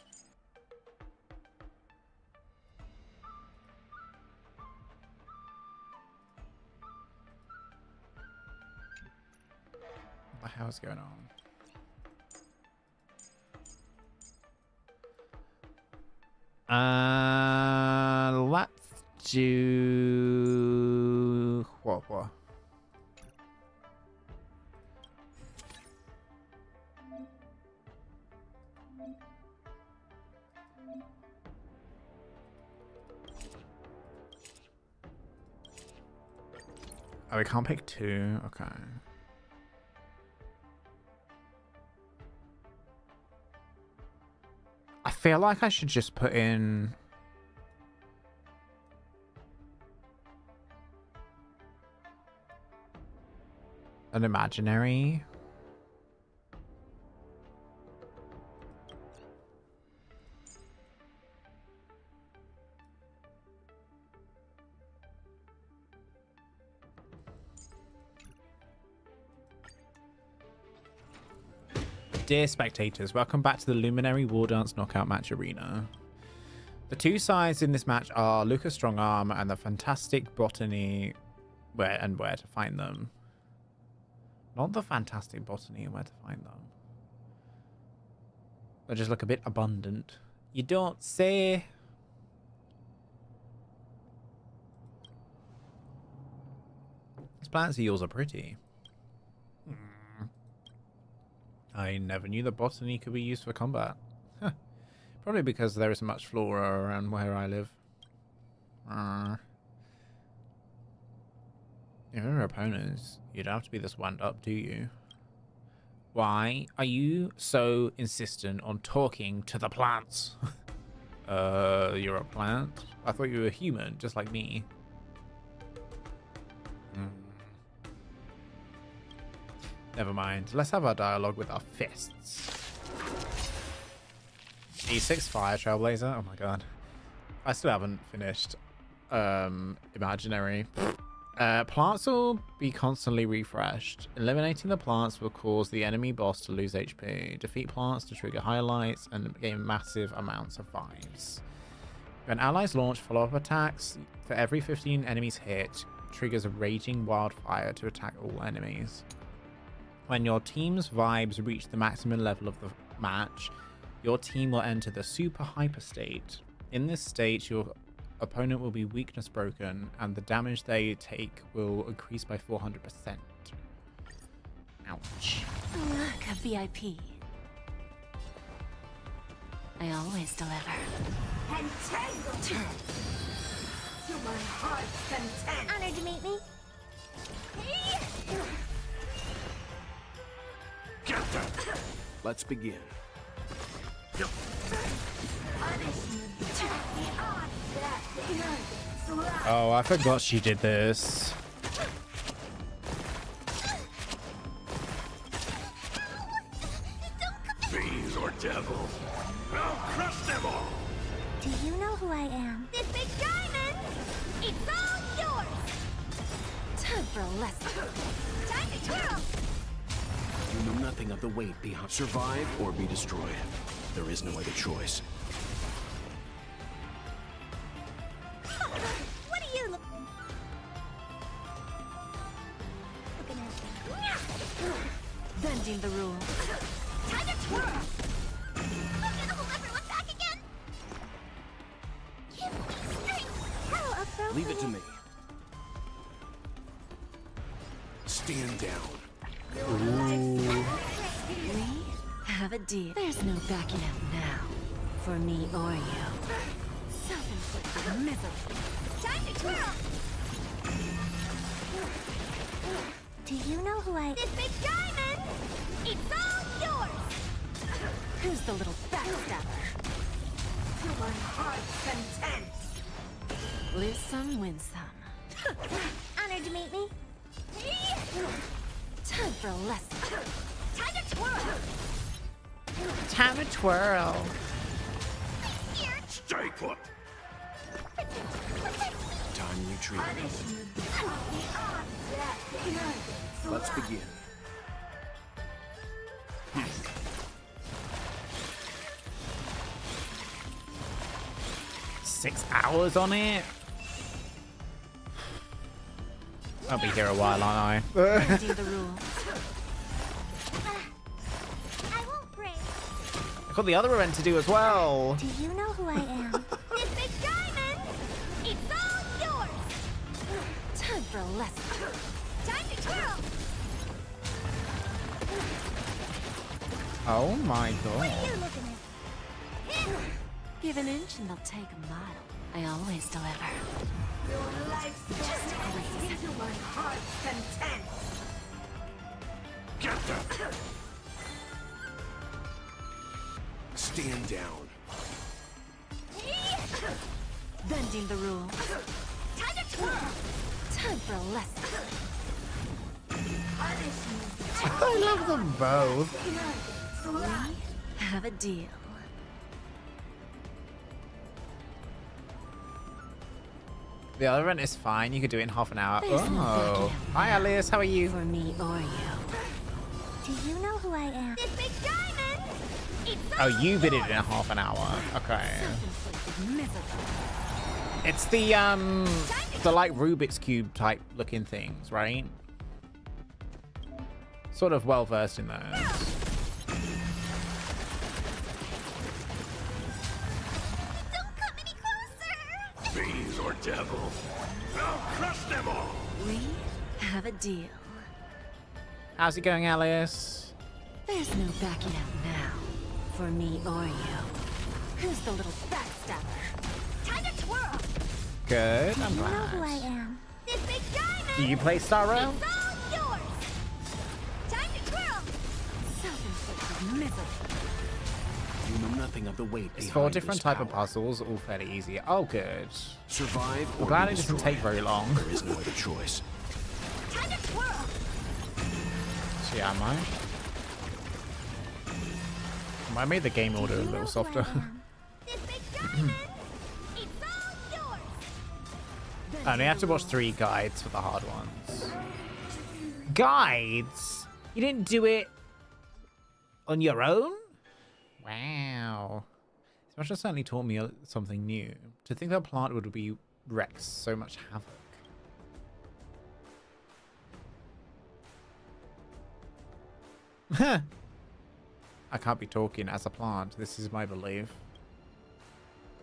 What the hell is going on? Let's do what? Oh, we can't pick two. Okay. I feel like I should just put in an imaginary. Dear spectators, welcome back to the Luminary Wardance Knockout Match Arena. The two sides in this match are Lucas Strongarm and the fantastic botany where to find them. Not the fantastic botany and where to find them. They just look a bit abundant. You don't say. These plants of yours are pretty. I never knew that botany could be used for combat. Huh. Probably because there isn't much flora around where I live. If you're opponents, you don't have to be this wound up, do you? Why are you so insistent on talking to the plants? You're a plant? I thought you were a human, just like me. Never mind. Let's have our dialogue with our fists. E6 Fire Trailblazer. Oh my god. I still haven't finished Imaginary. Plants will be constantly refreshed. Eliminating the plants will cause the enemy boss to lose HP. Defeat plants to trigger highlights and gain massive amounts of vibes. When allies launch follow-up attacks, for every 15 enemies hit, triggers a raging wildfire to attack all enemies. When your team's vibes reach the maximum level of the match, your team will enter the super hyper state. In this state, your opponent will be weakness broken, and the damage they take will increase by 400%. Ouch. Look, a VIP. I always deliver. Entangled to my heart's content. Honored to meet me. Let's begin. Oh, I forgot she did this. Fiends or devils, I'll crush them all. Do you know who I am? This big diamond! It's all yours! Time for a lesson. Time to twirl! You know nothing of the weight behind. Survive or be destroyed. There is no other choice. What are you looking at? Bending the rules. Time to twirl! Look at everyone back again! Give me strength! Hello, Upro. Leave it to me. Stand down. We have a deal. There's no backing out now. For me or you. Self-inflicted misery. Time to twirl! Do you know who I... This big diamond! It's all yours! Who's the little backstabber? To my heart's content! Lose some, win some. Honored to meet me. Time for a lesson. Time to twirl! Time to twirl. Stay put. Time you treat. Let's begin. 6 hours on it. I'll be here a while, aren't I? Do the rules. I won't break. I've got the other event to do as well. Do you know who I am? This big diamond! It's all yours! Time for a lesson. Time to twirl! Oh my What are god. you looking at? Give an inch and they'll take a mile. I always deliver. Your life's just crazy into my heart's content. Get them. Stand down. Bending the rules. Time to twirl! Time for a lesson. I love them both. We have a deal. The other event is fine. You could do it in half an hour. There's no Oh. Hi, Alice. How are you? For me or you. Do you know who I am? This big diamond! It's Oh, you did it in half an hour. Okay. It's the like Rubik's Cube type looking things, right? Sort of well versed in those. Don't come any closer! Fiends or devils, I'll crush them all. We Have a deal. How's it going, Alice? There's no backing out now. For me or you. Who's the little backstabber? Time to twirl! Good. You I'm know who I glad. am. This big diamond! Do you play Starro? It's all yours! Time to twirl! Self-inflicted misery. You know nothing of the weight It's behind 4 different this type of power. puzzles, all fairly easy. Oh, good. Survive I'm or glad be it doesn't destroyed. take very long. There is no other choice. Time to twirl! See, am I? I made the game order a little softer. This big diamond! It's all yours! I only have to watch 3 guides for the hard ones. Guides? You didn't do it on your own? Wow. This match has certainly taught me something new. To think that plant would be wreaked so much havoc. Huh. I can't be talking as a plant. This is my belief.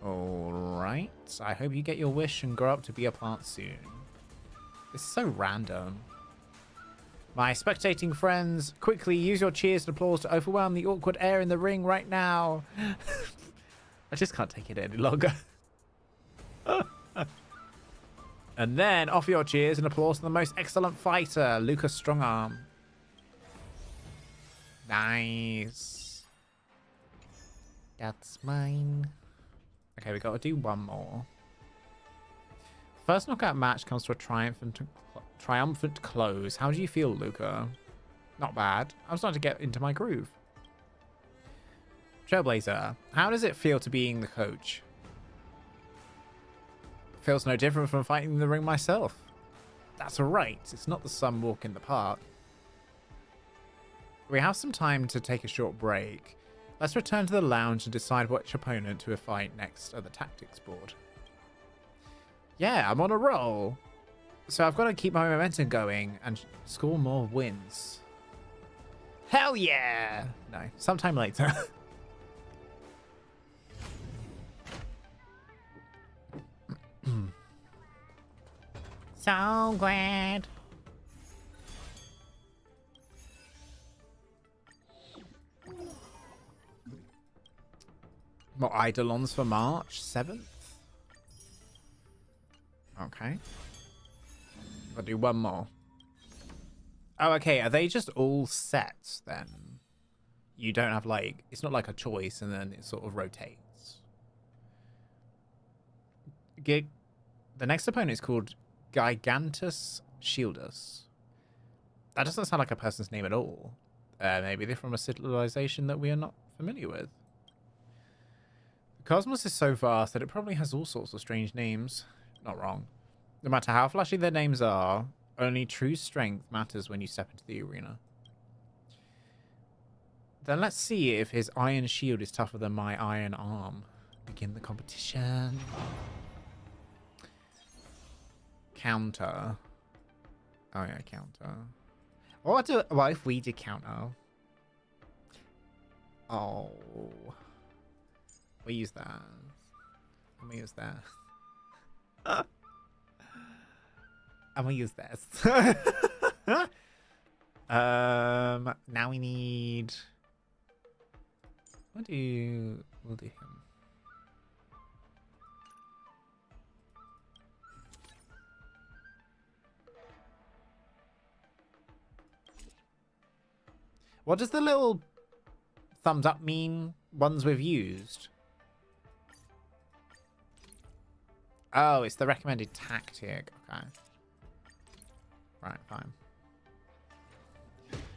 Alright. I hope you get your wish and grow up to be a plant soon. This is so random. My spectating friends, quickly use your cheers and applause to overwhelm the awkward air in the ring right now. I just can't take it any longer. And then offer your cheers and applause to the most excellent fighter, Lucas Strongarm. Nice. That's mine. Okay, we got to do one more. First knockout match comes to a triumphant close. How do you feel, Luca? Not bad. I'm starting to get into my groove. Trailblazer, how does it feel to being the coach? Feels no different from fighting in the ring myself. That's alright. It's not the sun walk in the park. We have some time to take a short break. Let's return to the lounge and decide which opponent to fight next at the tactics board. Yeah, I'm on a roll. So I've got to keep my momentum going and score more wins. Hell yeah! No, sometime later. So glad. More Eidolons for March 7th. Okay. I'll do one more. Oh, okay. Are they just all sets then? You don't have like... It's not like a choice and then it sort of rotates. The next opponent is called Gigantus Shieldus. That doesn't sound like a person's name at all. Maybe they're from a civilization that we are not familiar with. The cosmos is so vast that it probably has all sorts of strange names. Not wrong. No matter how flashy their names are, only true strength matters when you step into the arena. Then let's see if his iron shield is tougher than my iron arm. Begin the competition. Counter. Oh yeah, counter. What if we did counter? Oh. We use that. And we use that. And we use this. Now we need... We'll do him. What does the little thumbs up mean? Ones we've used. Oh, it's the recommended tactic. Okay. Right, fine.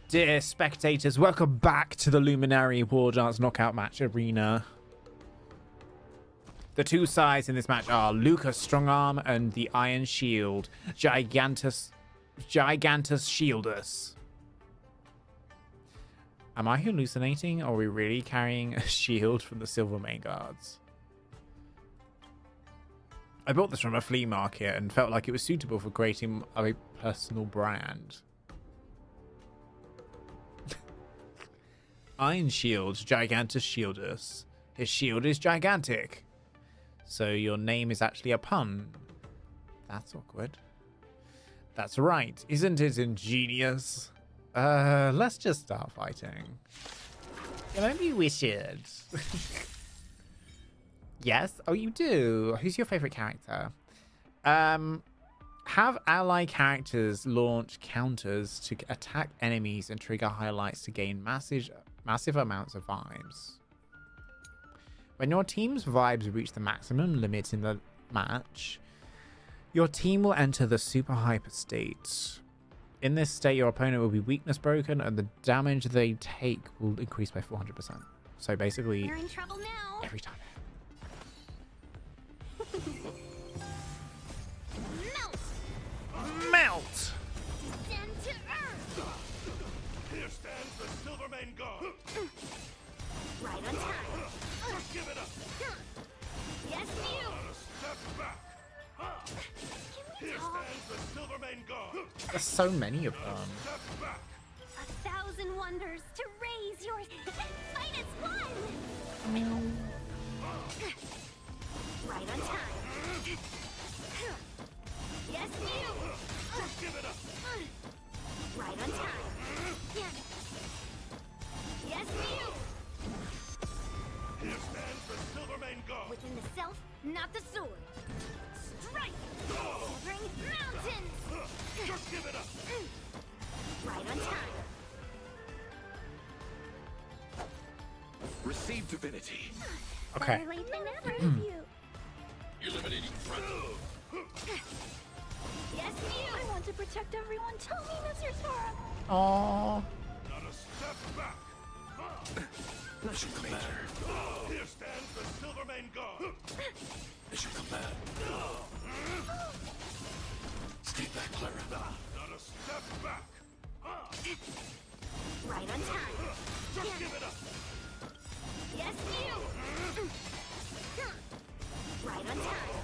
Dear spectators, welcome back to the Luminary Wardance Knockout Match Arena. The two sides in this match are Lucas Strongarm and the Iron Shield, Gigantus Shieldus. Am I hallucinating, or are we really carrying a shield from the Silver Main Guards? I bought this from a flea market and felt like it was suitable for creating a personal brand. Iron Shield, Gigantus Shieldus. His shield is gigantic. So your name is actually a pun. That's awkward. That's right. Isn't it ingenious? Let's just start fighting. Yeah, maybe we should. Yes? Oh, you do? Who's your favorite character? Have ally characters launch counters to attack enemies and trigger highlights to gain massive amounts of vibes. When your team's vibes reach the maximum limit in the match, your team will enter the super hyper state. In this state, your opponent will be weakness broken and the damage they take will increase by 400%. So basically, We're in trouble now. every time. Melt! Descend to earth. Here stands the Silvermane God. Right on time. Give it up. Yes, you. Not a step back. Here stands the Silvermane God. There's so many of them. Step back. 1,000 wonders to raise your fight as one. Right on time. Yes, you. Give it up. Right on time. Yes, you. Here stands the Silvermane God. Within the self, not the sword. Strike! Shivering mountains! Just give it up. Right on time. Receive divinity. Okay. Better late than never, you. Eliminating threat. Yes, you. I want to protect everyone. Tell me, Mr. Sora. Aww. Not a step back. Mission completed. Here stands the Silvermane God. Mission completed. Stay back, Clara. Not a step back. Right on time. Just give it up. Yes, you. Right on time.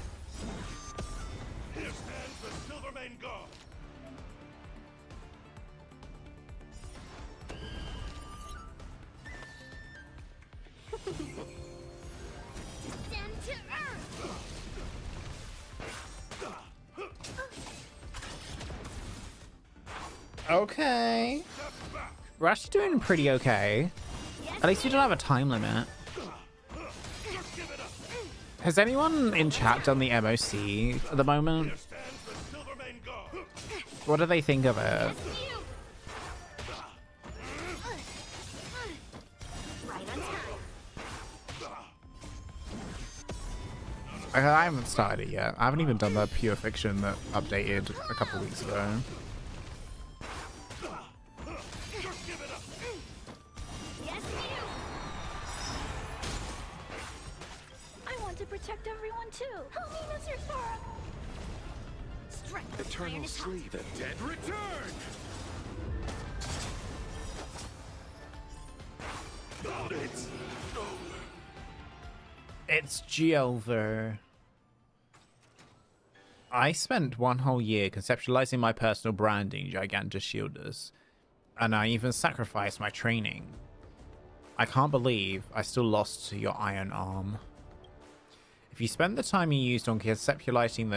Here stands the Silvermane God. Descend to earth. Okay. We're actually doing pretty okay. At least we don't have a time limit. Has anyone in chat done the MOC at the moment? What do they think of it? I haven't started it yet. I haven't even done the Pure Fiction that updated a couple weeks ago. I want to protect everyone too. Help me, Mr. Sora. Strike. Eternal sleep. The dead return. It's G-over. I spent one whole year conceptualizing my personal branding, Gigantus Shielders, and I even sacrificed my training. I can't believe I still lost to your iron arm. If you spend the time you used on conceptualizing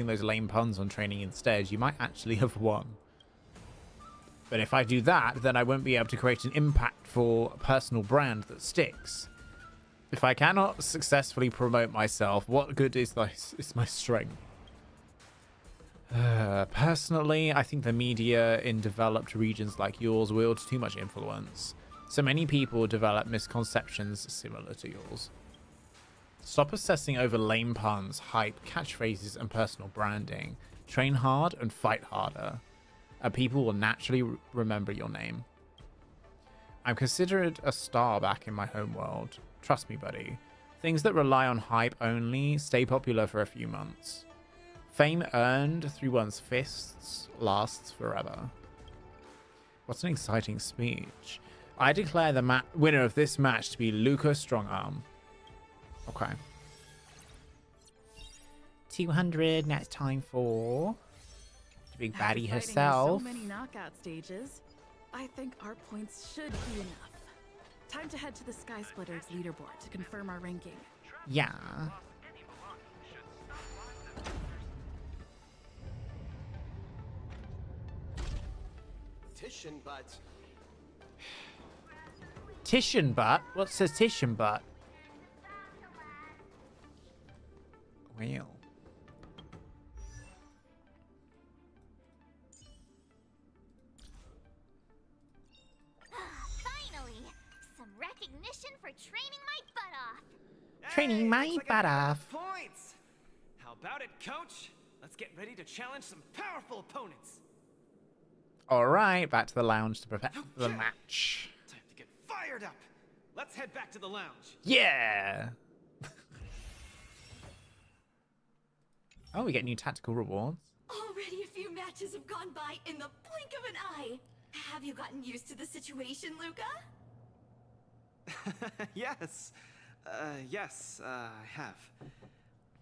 those lame puns on training instead, you might actually have won. But if I do that, then I won't be able to create an impactful personal brand that sticks. If I cannot successfully promote myself, what good is my strength? Personally, I think the media in developed regions like yours wield too much influence. So many people develop misconceptions similar to yours. Stop obsessing over lame puns, hype, catchphrases, and personal branding. Train hard and fight harder, and people will naturally remember your name. I'm considered a star back in my homeworld. Trust me, buddy. Things that rely on hype only stay popular for a few months. Fame earned through one's fists lasts forever. What an exciting speech. I declare the winner of this match to be Luca Strongarm. Okay. 200, now it's time for the big baddie herself. So many knockout stages. I think our points should be enough. Time to head to the Sky Splitters leaderboard to confirm our ranking. Yeah. competition, but Titian butt? What says Titian butt? Well. Finally, some recognition for training my butt off. Training my butt off. Points. How about it, coach? Let's get ready to challenge some powerful opponents. All right, back to the lounge to prepare for the match. Time to get fired up. Let's head back to the lounge. Yeah. Oh, we get new tactical rewards. Already a few matches have gone by in the blink of an eye. Have you gotten used to the situation, Luca? Yes. Yes, I have.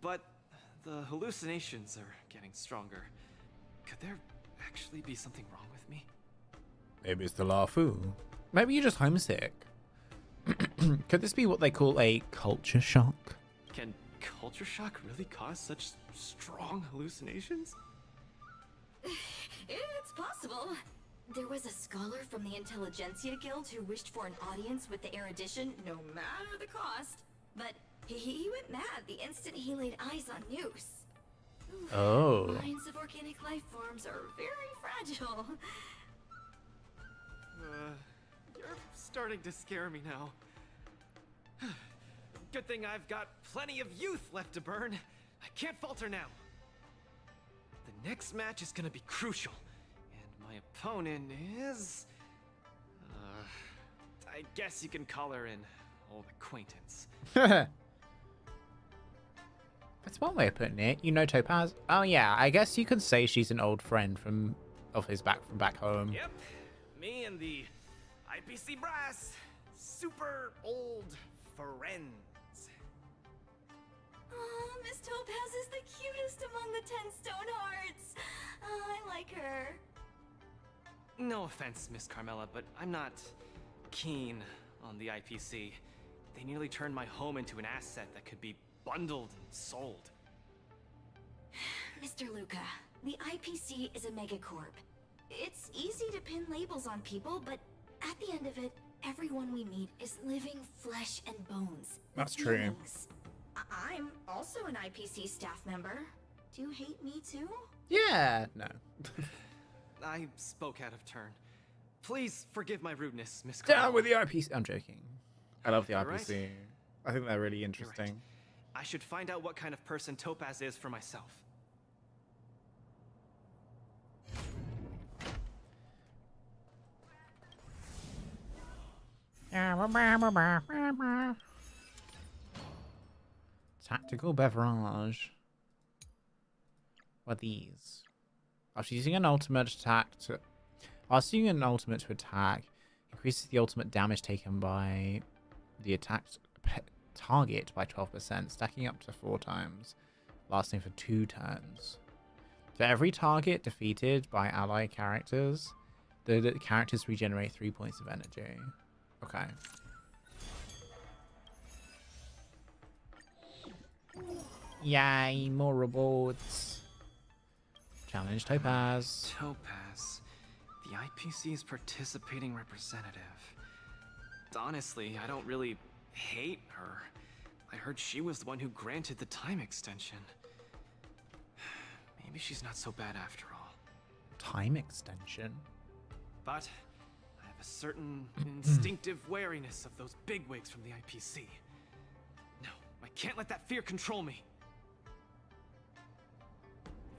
But the hallucinations are getting stronger. Could there actually be something wrong with me? Maybe it's the LaFu. Maybe you're just homesick. Could this be what they call a culture shock? Can culture shock really cause such strong hallucinations? It's possible. There was a scholar from the Intelligentsia Guild who wished for an audience with the erudition, no matter the cost. But he went mad the instant he laid eyes on Noose. Oh. Minds of organic life forms are very fragile. You're starting to scare me now. Good thing I've got plenty of youth left to burn. I can't falter now. The next match is gonna be crucial. And my opponent is... I guess you can call her an old acquaintance. That's one way of putting it. You know Topaz? Oh yeah, I guess you could say she's an old friend from back home. Yep, me and the IPC brass, super old friends. Oh, Miss Topaz is the cutest among the 10 stone hearts. Oh, I like her. No offense, Miss Carmela, but I'm not keen on the IPC. They nearly turned my home into an asset that could be bundled and sold. Mr. Luca, the IPC is a megacorp. It's easy to pin labels on people, but at the end of it, everyone we meet is living flesh and bones. That's true. Feelings. I'm also an IPC staff member. Do you hate me too? Yeah, no. I spoke out of turn. Please forgive my rudeness, Miss Down Carmela. with the IPC. I'm joking. I love the You're IPC. right. I think they're really You're right. interesting. I should find out what kind of person Topaz is for myself. Tactical beverage. What are these? After using an ultimate to attack, increases the ultimate damage taken by the attacked target by 12%, stacking up to 4 times, lasting for 2 turns. For every target defeated by ally characters, the characters regenerate 3 points of energy. Okay. Yay, more rewards. Challenge Topaz. Topaz, the IPC's participating representative. Honestly, I don't really hate her. I heard she was the one who granted the time extension. Maybe she's not so bad after all. Time extension? But I have a certain instinctive wariness of those bigwigs from the IPC. No, I can't let that fear control me.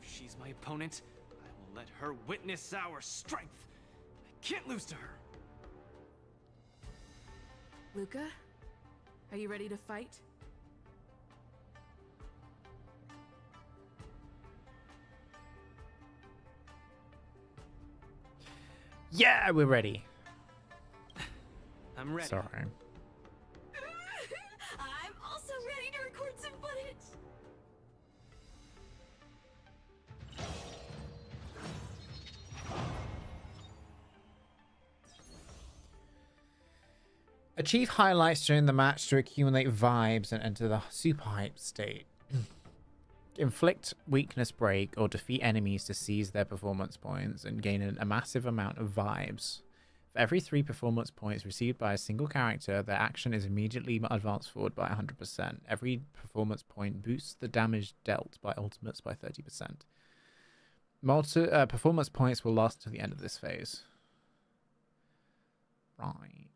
If she's my opponent, I will let her witness our strength. I can't lose to her. Luca, are you ready to fight? Yeah, we're ready. I'm ready. Sorry. I'm also ready to record some footage. Achieve highlights during the match to accumulate vibes and enter the super hype state. inflict weakness break or defeat enemies to seize their performance points and gain a massive amount of vibes. For every 3 performance points received by a single character, their action is immediately advanced forward by 100%. Every performance point boosts the damage dealt by ultimates by 30%. Performance points will last until the end of this phase. Right.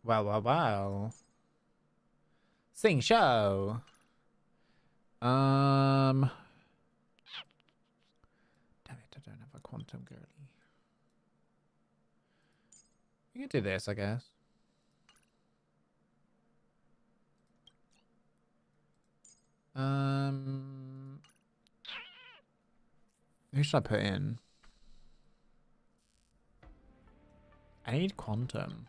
Well. Sing show. Damn it, I don't have a quantum girly. We can do this, I guess. Who should I put in? I need quantum.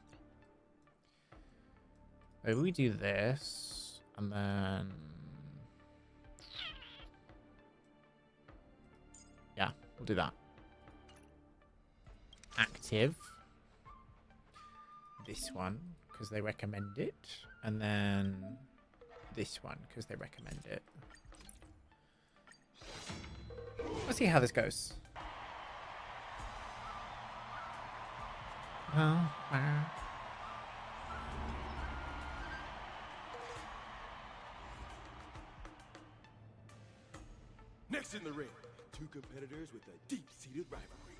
Maybe we do this, and then... yeah, we'll do that. Active. This one, because they recommend it. And then this one, because they recommend it. Let's see how this goes. Next in the ring, 2 competitors with a deep-seated rivalry.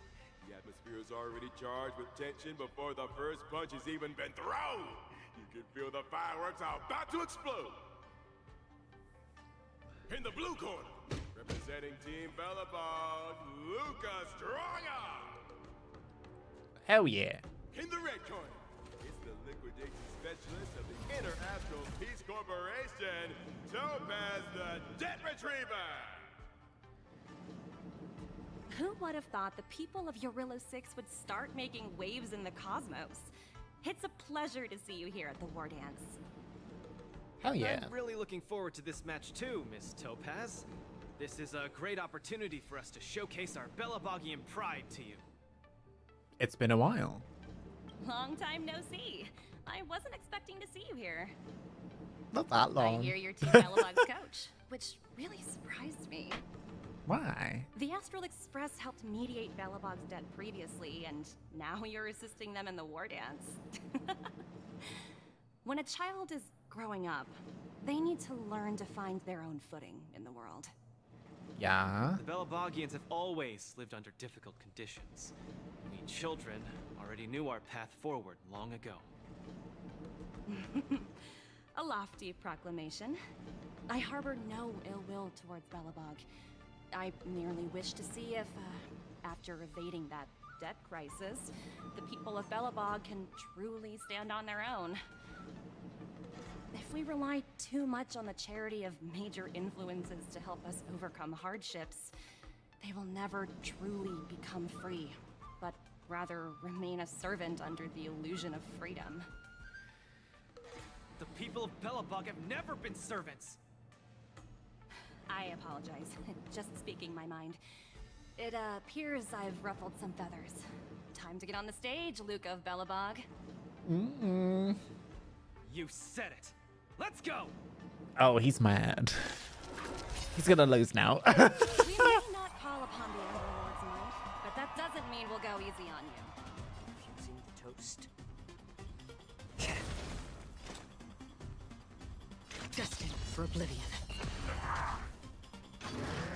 The atmosphere is already charged with tension before the first punch has even been thrown. You can feel the fireworks are about to explode. In the blue corner, representing Team Bellabog, Luca Stronga. Hell yeah. In the red corner, it's the liquidation specialist of the Inter-Astral Peace Corporation, Topaz the Debt Retriever. Who would have thought the people of Eurilo 6 would start making waves in the cosmos? It's a pleasure to see you here at the Wardance. Hell yeah. I'm really looking forward to this match too, Miss Topaz. This is a great opportunity for us to showcase our Bellabogian pride to you. It's been a while. Long time no see. I wasn't expecting to see you here. Not that long. I hear you're Team Bellabog's coach, which really surprised me. Why? The Astral Express helped mediate Bellabog's debt previously, and now you're assisting them in the Wardance. When a child is growing up, they need to learn to find their own footing in the world. Yeah. The Bellabogians have always lived under difficult conditions. We children already knew our path forward long ago. A lofty proclamation. I harbor no ill will towards Bellabog. I merely wish to see if, after evading that debt crisis, the people of Bellabog can truly stand on their own. If we rely too much on the charity of major influences to help us overcome hardships, they will never truly become free, but rather remain a servant under the illusion of freedom. The people of Bellabog have never been servants! I apologize. Just speaking my mind. It appears I've ruffled some feathers. Time to get on the stage, Luca of Bellabog. You said it! Let's go! Oh, he's mad. He's gonna lose now. We may not call upon the Underlord's might, but that doesn't mean we'll go easy on you. Fusing the toast. Destined for oblivion.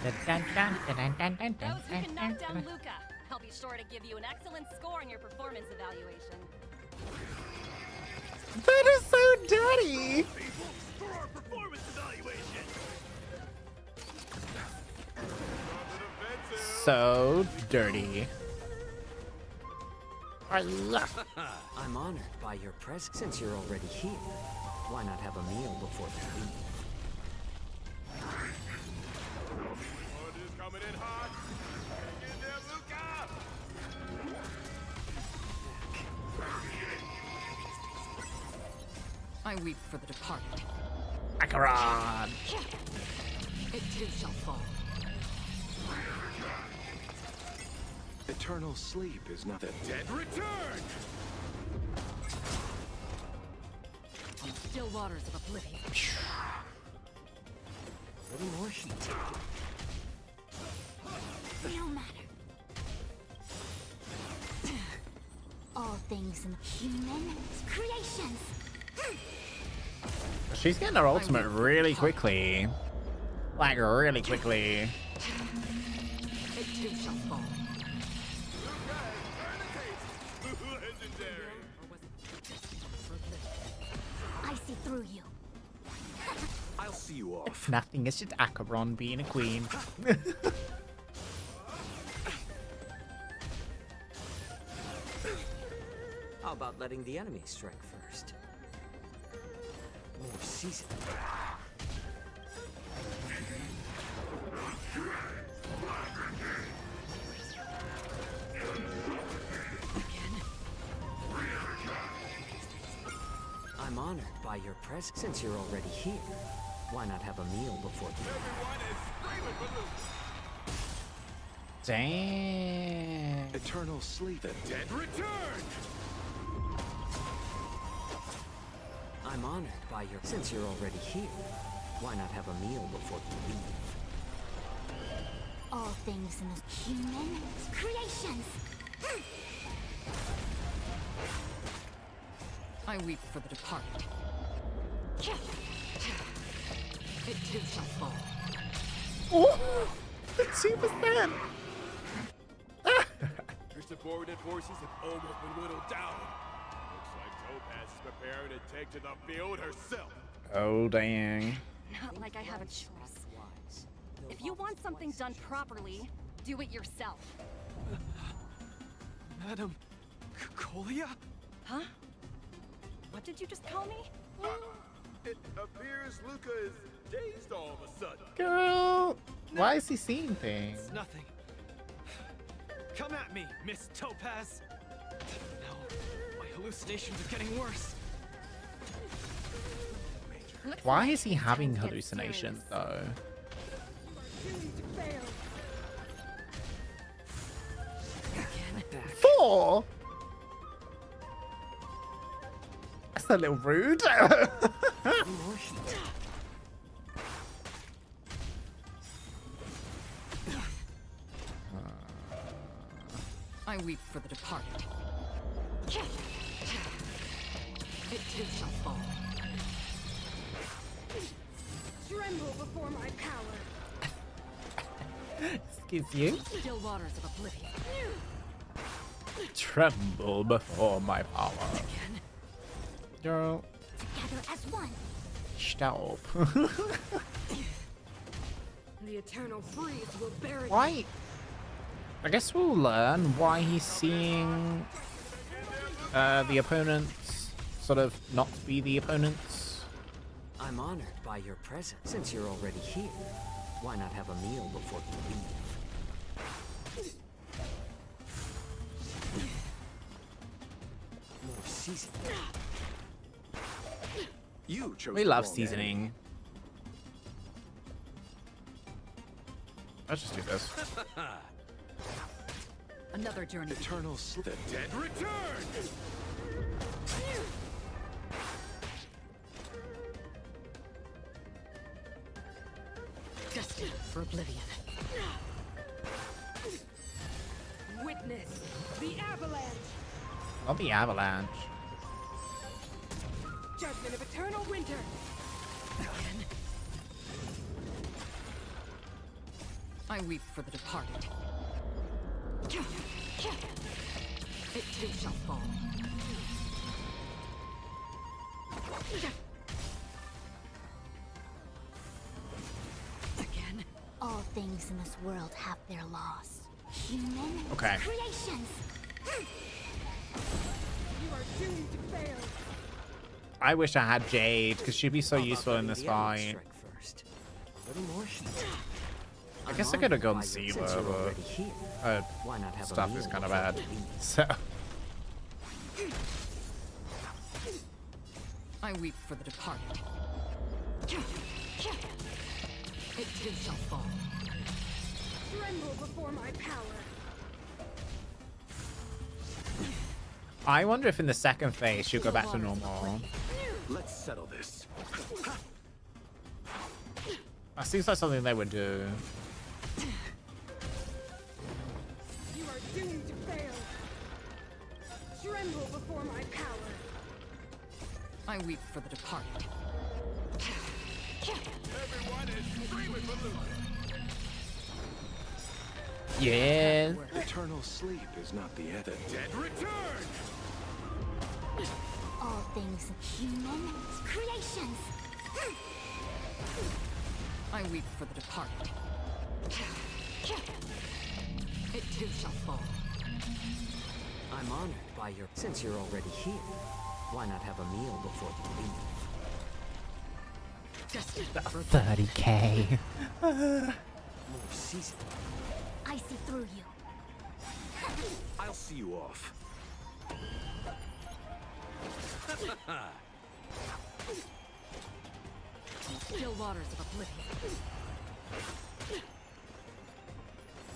Those who can knock down Luca, I'll be sure to give you an excellent score in your performance evaluation. That is so dirty. For our performance evaluation. So dirty. I love. I'm honored by your presence. Since you're already here, why not have a meal before you leave? Coming in hot. Get there, Luca! I weep for the departed. Akaran. It too shall fall. Eternal sleep is not the Dead return! Still waters of oblivion. A little more heat. No matter. All things in human creations. She's getting her ultimate really quickly. Like, really quickly. It too shall fall. I see through you. I'll see you off. If nothing, it's just Acheron being a queen. How about letting the enemy strike first? More season. I'm honored by your presence. Since you're already here, why not have a meal before the Damn. Eternal sleep. The dead return. I'm honored by your... Since you're already here, why not have a meal before you leave? All things in this human creations. I weep for the departed. It too shall fall. Oh, it's Super Saiyan. Your subordinate forces have almost been whittled down. Looks like Topaz is preparing to take to the field herself. Oh, dang. Not like I have a choice. If you want something done properly, do it yourself. Madam Colia? Huh? What did you just call me? It appears Luca is dazed all of a sudden. Girl, why is he seeing things? It's nothing. Come at me, Miss Topaz. No, my hallucinations are getting worse. Why is he having hallucinations, though? Four? That's a little rude. I weep for the departed. It too shall fall. Tremble before my power. Excuse you? Still waters of oblivion. Tremble before my power. Girl. Together as one. Stop. The eternal freeze will bury. Why? I guess we'll learn why he's seeing the opponents sort of not be the opponents. I'm honored by your presence. Since you're already here, why not have a meal before you leave? More season. You chose. We love seasoning. Let's just do this. Another journey. Eternal sleep. The dead return. Destined for oblivion. Witness the avalanche. Not the avalanche. Judgment of eternal winter. I weep for the departed. It too shall fall. Again. All things in this world have their laws. Human Okay. creations. You are doomed to fail. I wish I had Jade, because she'd be so useful in this fight. First. A little more heat. I guess I could have gone Siva, but her Why not have a stuff meal is kind of before bad. you leave? So I weep for the departed. It too shall fall. Tremble before my power. I wonder if in the second phase she'll go back to normal. Let's settle this. That seems like something they would do. You are doomed to fail. Tremble before my power. I weep for the departed. Everyone is screaming for Luke. Yeah. Eternal sleep is not the end. The dead return. All things human creations. I weep for the departed. It too shall fall. I'm honored by your... Since you're already here, why not have a meal before you leave? Destined for 30k. more season. I see through you. I'll see you off. Still waters of oblivion.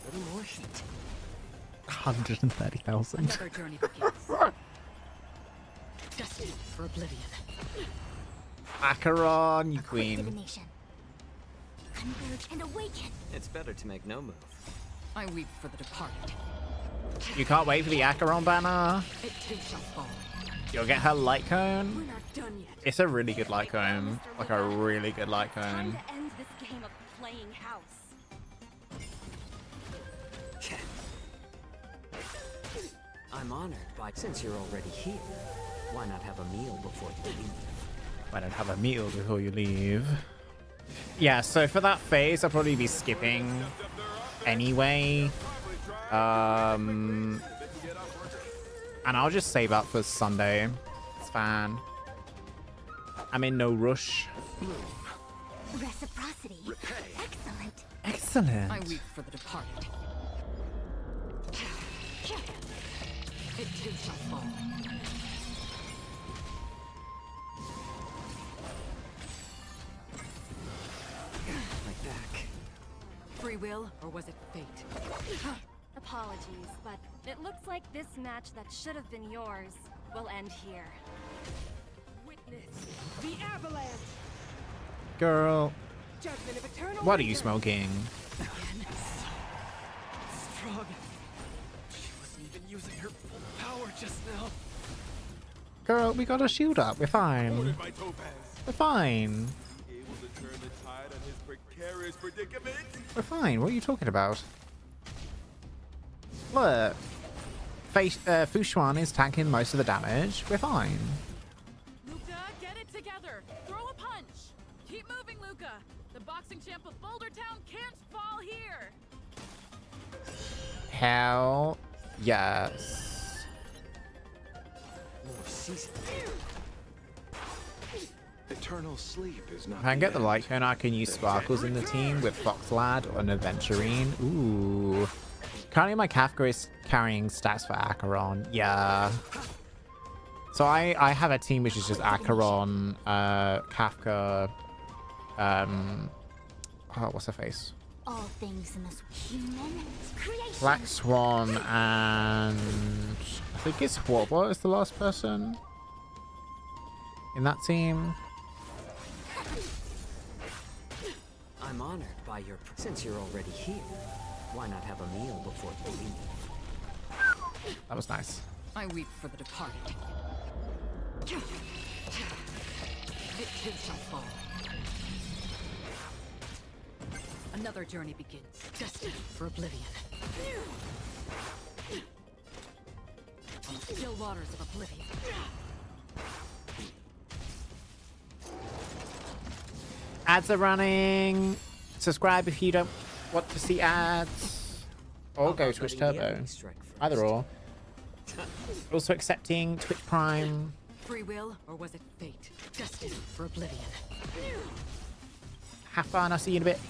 Little more heat. 130,000. Another journey begins. Destined for oblivion. Acheron, you queen. Divination. Converge and awaken. It's better to make no move. I weep for the departed. You can't wait for the Acheron banner. It too shall fall. You'll get her light We're cone. not done yet. It's a really good light cone. Like a really good light Time cone. to end this game of playing house. I'm honored by... Since you're already here, why not have a meal before you leave? Why not have a meal before you leave? Yeah, so for that phase, I'll probably be skipping anyway. And I'll just save up for Sunday. It's fine. I'm in no rush. Reciprocity. Excellent. Excellent. I weep for the departed. It too shall fall. My back. Free will, or was it fate? Apologies, but it looks like this match that should have been yours will end here. Witness the avalanche. Girl, Judgment of eternal what are you return. smoking? Strong. She wasn't even using her full power just now. Girl, we got a shield up. We're fine. Ordered by Topaz. We're fine. Able to turn the tide on his precarious predicament. We're fine. What are you talking about? Look. Fushuan is tanking most of the damage. We're fine. Luca, get it together. Throw a punch. Keep moving, Luca. The boxing champ of Boulder Town can't fall here. Hell yes. More season. Eternal sleep is not If I can get the end. light cone, I can use Sparkles in the team with Fox Lad or an Aventurine. Ooh. Currently my Kafka is carrying stats for Acheron. Yeah. So I have a team which is just Acheron, Kafka, oh, what's her face? All things in this human creation. Black Swan and I think it's What is the last person in that team? I'm honored by your... Since you're already here, why not have a meal before you leave? That was nice. I weep for the departed. It too shall fall. Another journey begins. Destined for oblivion. Still waters of oblivion. Ads are running. Subscribe if you don't want to see ads. Or go Twitch Turbo. Either or. Also accepting Twitch Prime. Free will, or was it fate? Destined for oblivion. Have fun. I'll see you in a bit.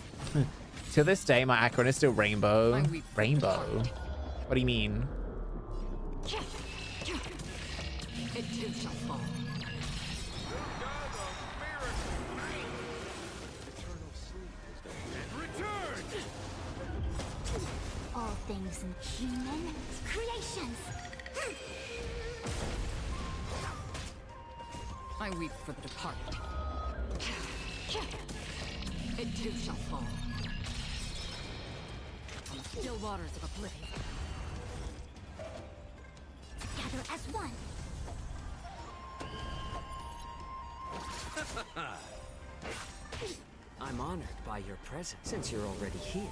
To this day, my Acheron is still Rainbow. Rainbow? What do you mean? It too shall fall. All things in human creations. I I weep for the departed. It too shall fall. On the still waters of oblivion. Together as one. I'm honored by your presence. Since you're already here,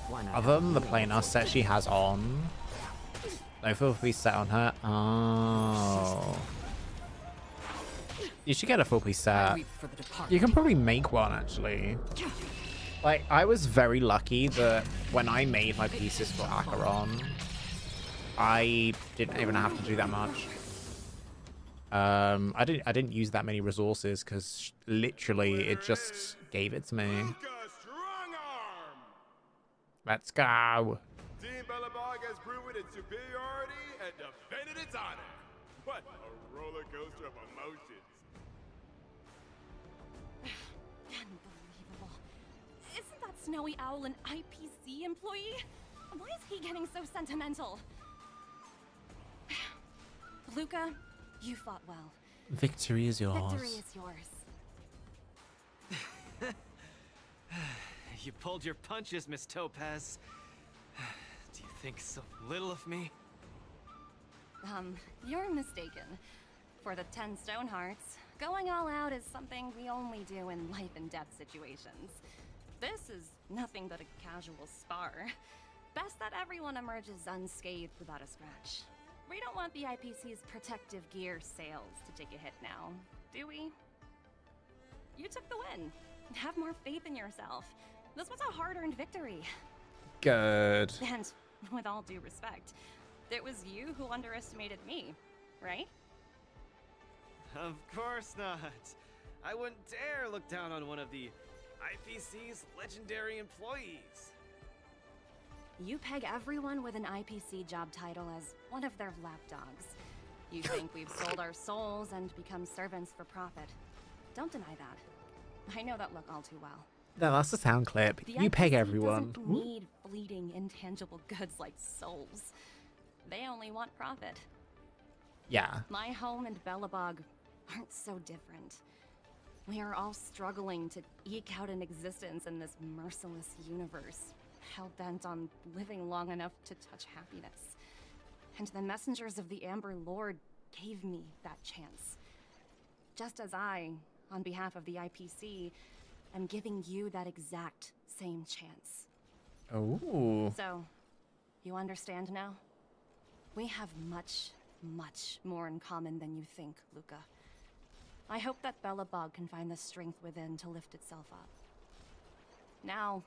why not? Other than the planar set she has on, no full piece set on her. Oh. You should get a full piece set. You can probably make one actually. Like, I was very lucky that when I made my pieces for Acheron, I didn't even have to do that much. I didn't use that many resources because literally it just gave it to me. Let's go. Team Belobog has proven its superiority and defended its honor. What a roller coaster of emotions. Unbelievable. Isn't that Snowy Owl an IPC employee? Why is he getting so sentimental? Luca, you fought well. Victory is yours. Victory is yours. You pulled your punches, Miss Topaz. Do you think so little of me? You're mistaken. For the 10 stone hearts, going all out is something we only do in life and death situations. This is nothing but a casual spar. Best that everyone emerges unscathed without a scratch. We don't want the IPC's protective gear sales to take a hit now, do we? You took the win. Have more faith in yourself. This was a hard-earned victory. Good. And with all due respect, it was you who underestimated me, right? Of course not. I wouldn't dare look down on one of the IPC's legendary employees. You peg everyone with an IPC job title as one of their lapdogs. You think we've sold our souls and become servants for profit. Don't deny that. I know that look all too well. No, that's a sound clip. The You peg IPC everyone. doesn't need fleeting, intangible goods like souls. They only want profit. Yeah. My home and Belobog aren't so different. We are all struggling to eke out an existence in this merciless universe, hell-bent on living long enough to touch happiness. And the messengers of the Amber Lord gave me that chance. Just as I, on behalf of the IPC, am giving you that exact same chance. Oh. So, you understand now? We have much, much more in common than you think, Luca. I hope that Belobog can find the strength within to lift itself up. Now,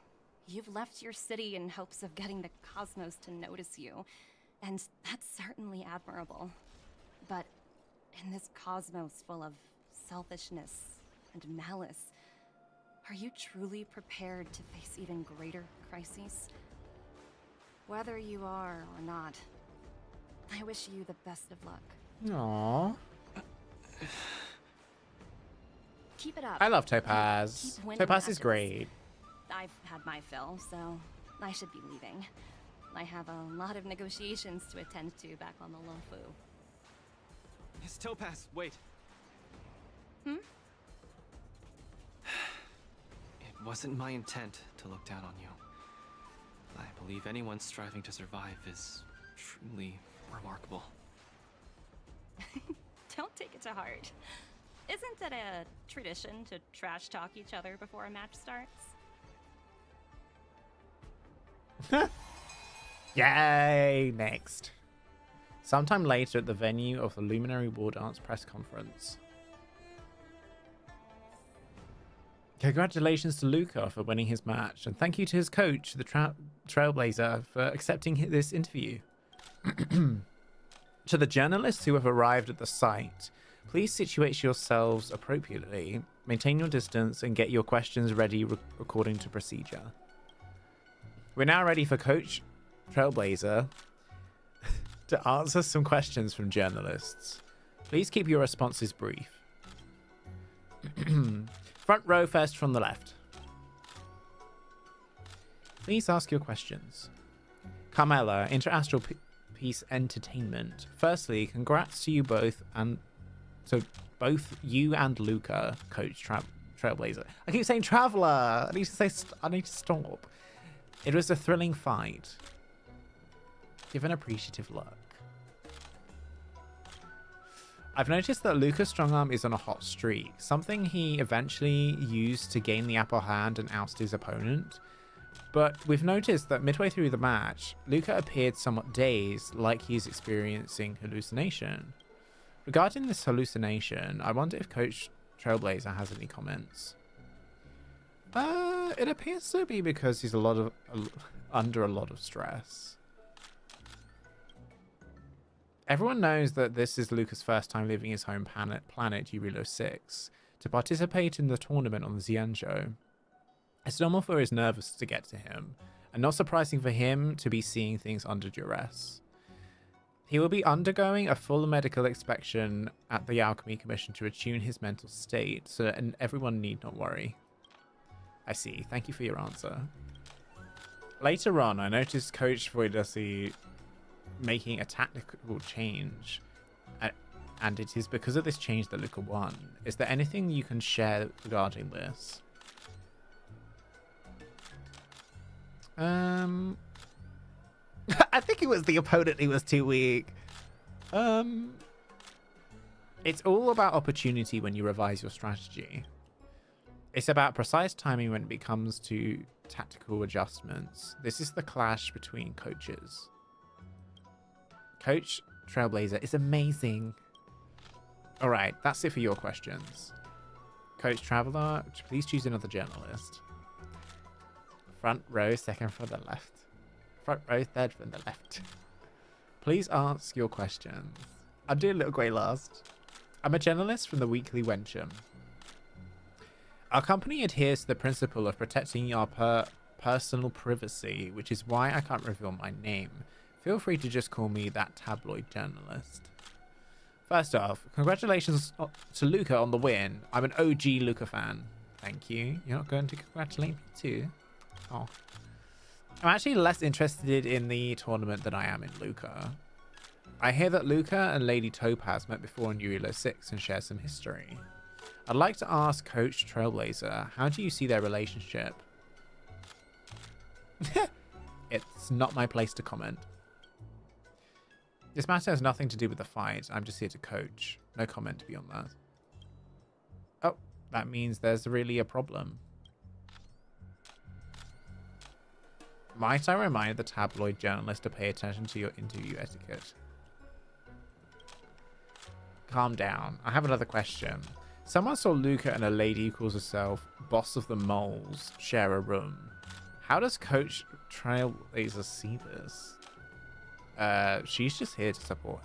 you've left your city in hopes of getting the cosmos to notice you, and that's certainly admirable. But in this cosmos full of selfishness and malice, are you truly prepared to face even greater crises? Whether you are or not, I wish you the best of luck. Aww. Keep it up. I love Topaz. Keep winning Topaz is matches. great. I've had my fill, so I should be leaving. I have a lot of negotiations to attend to back on the Lofu. Miss Topaz, wait. Hmm? It wasn't my intent to look down on you. I believe anyone striving to survive is truly remarkable. Don't take it to heart. Isn't it a tradition to trash talk each other before a match starts? Yay! Next. Sometime later at the venue of the Luminary Wardance press conference. Congratulations to Luca for winning his match, and thank you to his coach, the Trailblazer, for accepting this interview. To the journalists who have arrived at the site, please situate yourselves appropriately, maintain your distance, and get your questions ready according to procedure. We're now ready for Coach Trailblazer to answer some questions from journalists. Please keep your responses brief. Front row first from the left. Please ask your questions. Carmela, Interastral Peace Entertainment. Firstly, congrats to you both and So both you and Luca, Coach Trailblazer. I keep saying Traveler. I need to stop. It was a thrilling fight. Give an appreciative look. I've noticed that Luca's strongarm is on a hot streak, something he eventually used to gain the upper hand and oust his opponent. But we've noticed that midway through the match, Luca appeared somewhat dazed, like he's experiencing hallucination. Regarding this hallucination, I wonder if Coach Trailblazer has any comments. It appears to be because he's under a lot of stress. Everyone knows that this is Luca's first time leaving his home planet Eurilo 6 to participate in the tournament on the Xianzhou. It's normal for his nerves to get to him, and not surprising for him to be seeing things under duress. He will be undergoing a full medical inspection at the Alchemy Commission to attune his mental state, and everyone need not worry. I see. Thank you for your answer. Later on, I noticed Coach Voydec making a tactical change, and it is because of this change that Luca won. Is there anything you can share regarding this? I think it was the opponent who was too weak. It's all about opportunity when you revise your strategy. It's about precise timing when it comes to tactical adjustments. This is the clash between coaches. Coach Trailblazer is amazing. Alright, that's it for your questions. Coach Traveler, please choose another journalist. Front row, second from the left. Front row, third from the left. Please ask your questions. I'll do a little grey last. I'm a journalist from the Weekly Wencham. Our company adheres to the principle of protecting our personal privacy, which is why I can't reveal my name. Feel free to just call me that tabloid journalist. First off, congratulations to Luca on the win. I'm an OG Luca fan. Thank you. You're not going to congratulate me too? Oh. I'm actually less interested in the tournament than I am in Luca. I hear that Luca and Lady Topaz met before in Eurilo 6 and share some history. I'd like to ask Coach Trailblazer, how do you see their relationship? It's not my place to comment. This matter has nothing to do with the fight. I'm just here to coach. No comment beyond that. Oh, that means there's really a problem. Might I remind the tabloid journalist to pay attention to your interview etiquette? Calm down. I have another question. Someone saw Luca and a lady who calls herself Boss of the Moles share a room. How does Coach Trailblazer see this? She's just here to support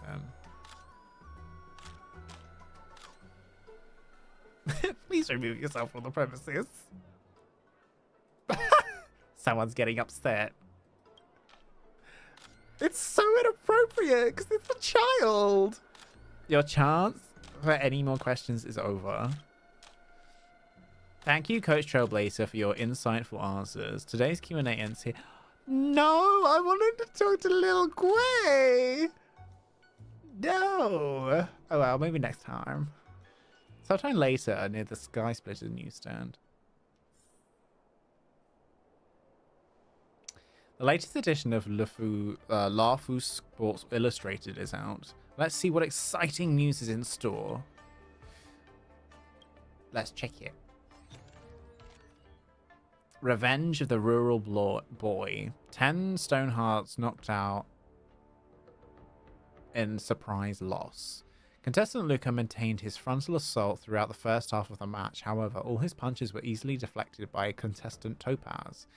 him. Please remove yourself from the premises. Someone's getting upset. It's so inappropriate because it's a child. Your chance for any more questions is over. Thank you, Coach Trailblazer, for your insightful answers. Today's Q&A ends here. No, I wanted to talk to Lil Gwei. No. Oh well, maybe next time. Sometime later, near the Sky Splitter newsstand. The latest edition of LaFu Sports Illustrated is out. Let's see what exciting news is in store. Let's check it. Revenge of the Rural Boy. 10 stone hearts knocked out in surprise loss. Contestant Luca maintained his frontal assault throughout the first half of the match. However, all his punches were easily deflected by contestant Topaz.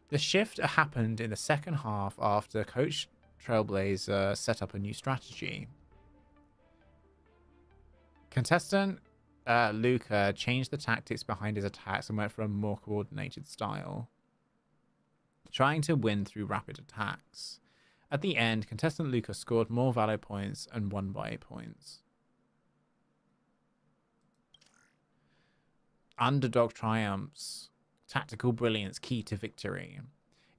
The shift happened in the second half after Coach Trailblazer set up a new strategy. Contestant Luca changed the tactics behind his attacks and went for a more coordinated style, trying to win through rapid attacks. At the end, contestant Luca scored more valor points and won by 8 points. Underdog triumphs. Tactical brilliance key to victory.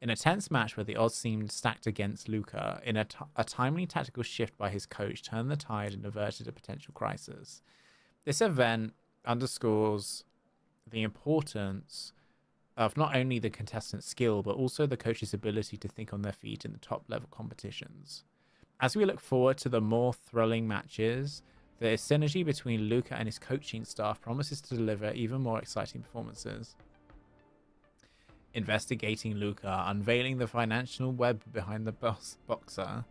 In a tense match where the odds seemed stacked against Luca, in a timely tactical shift by his coach turned the tide and averted a potential crisis. This event underscores the importance of not only the contestant's skill, but also the coach's ability to think on their feet in the top-level competitions. As we look forward to the more thrilling matches, the synergy between Luca and his coaching staff promises to deliver even more exciting performances. Investigating Luca, unveiling the financial web behind the boxer.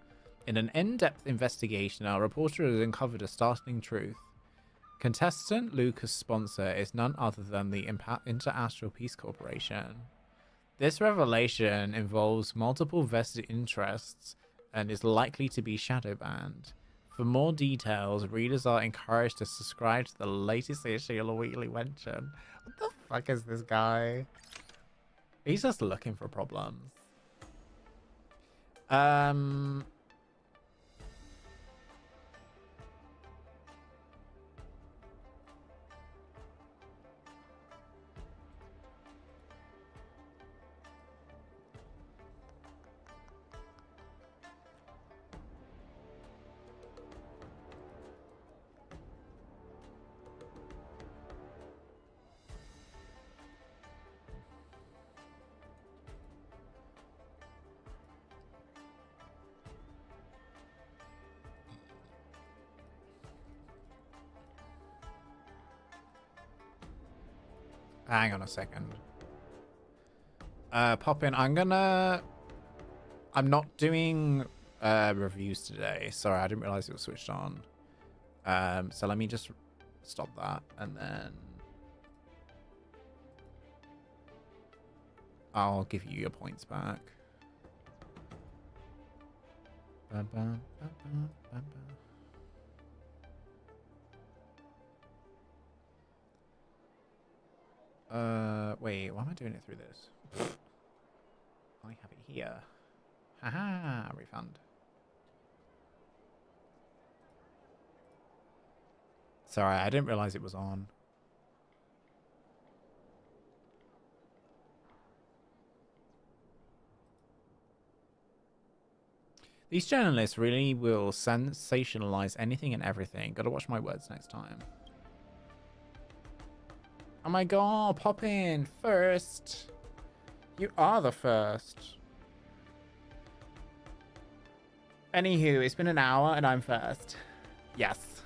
In an in-depth investigation, our reporter has uncovered a startling truth. Contestant Luca's sponsor is none other than the Inter-Astral Peace Corporation. This revelation involves multiple vested interests and is likely to be shadow banned. For more details, readers are encouraged to subscribe to the latest issue of the Weekly Mention. What the fuck is this guy? He's just looking for problems. Hang on a second. Pop in. I'm not doing reviews today. Sorry, I didn't realize it was switched on. So let me just stop that and then I'll give you your points back. Wait, why am I doing it through this? I have it here. Haha, refund. Sorry, I didn't realize it was on. These journalists really will sensationalize anything and everything. Gotta watch my words next time. Oh my god, pop in first. You are the first. Anywho, it's been an hour and I'm first. Yes.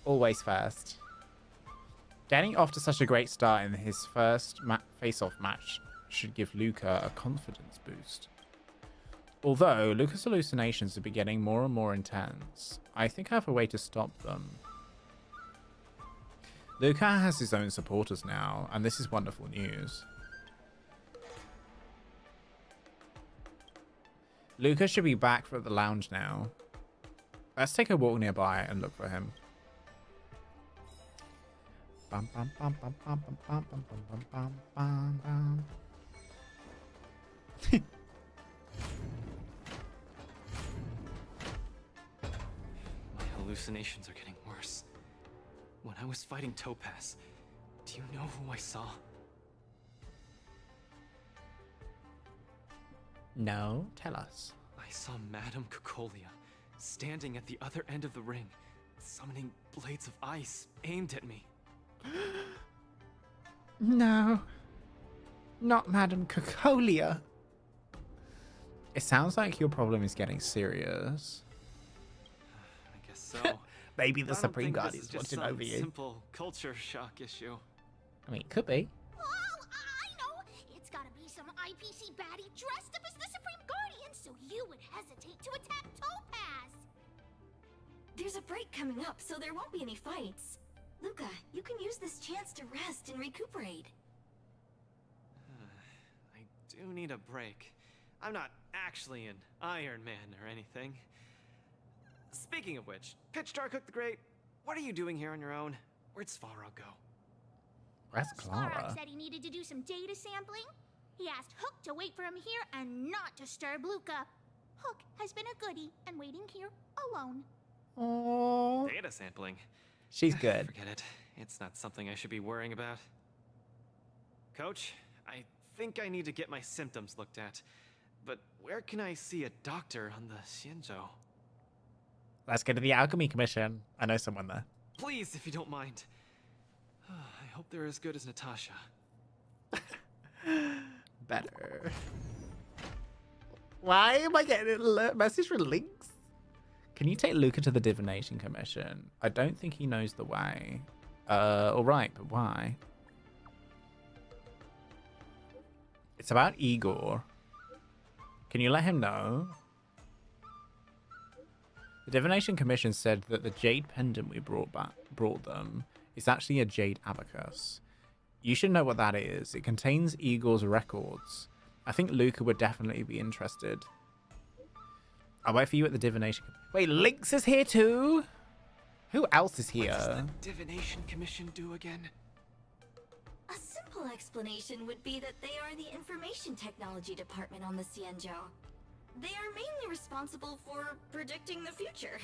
Always first. Getting off to such a great start in his first face-off match should give Luca a confidence boost. Although Luca's hallucinations are getting more and more intense, I think I have a way to stop them. Luca has his own supporters now, and this is wonderful news. Luca should be back at the lounge now. Let's take a walk nearby and look for him. Bum, bum, bum, bum, bum, bum, bum, bum, bum, bum, bum, bum. My hallucinations are getting worse. When I was fighting Topaz, do you know who I saw? No, tell us. I saw Madame Cocolia standing at the other end of the ring, summoning blades of ice aimed at me. No. Not Madame Cocolia. It sounds like your problem is getting serious. I guess so. Maybe the Supreme God Guardian's watching over you. Simple culture shock issue. I mean, it could be. Oh, I know! It's gotta be some IPC baddie dressed up as the Supreme Guardian so you would hesitate to attack Topaz! There's a break coming up, so there won't be any fights. Luca, you can use this chance to rest and recuperate. I do need a break. I'm not actually an Iron Man or anything. Speaking of which, Pitchtar Cook the Great, what are you doing here on your own? Where'd Svarog go? Where's Svarog Clara? said he needed to do some data sampling. He asked Hook to wait for him here and not disturb Luca. Hook has been a goodie and waiting here alone. Oh, Data sampling. she's good. Forget it. It's not something I should be worrying about. Coach, I think I need to get my symptoms looked at. But where can I see a doctor on the Xianzhou? Let's go to the Alchemy Commission. I know someone there. Please, if you don't mind. I hope they're as good as Natasha. Better. Why am I getting a message from Links? Can you take Luca to the Divination Commission? I don't think he knows the way. Alright, but why? It's about Igor. Can you let him know? The Divination Commission said that the jade pendant we brought them is actually a jade abacus. You should know what that is. It contains Igor's records. I think Luca would definitely be interested. I'll wait for you at the Divination. Wait, Lynx is here too? Who else is here? What does the Divination Commission do again? A simple explanation would be that they are the Information Technology Department on the Xianzhou. They are mainly responsible for predicting the future.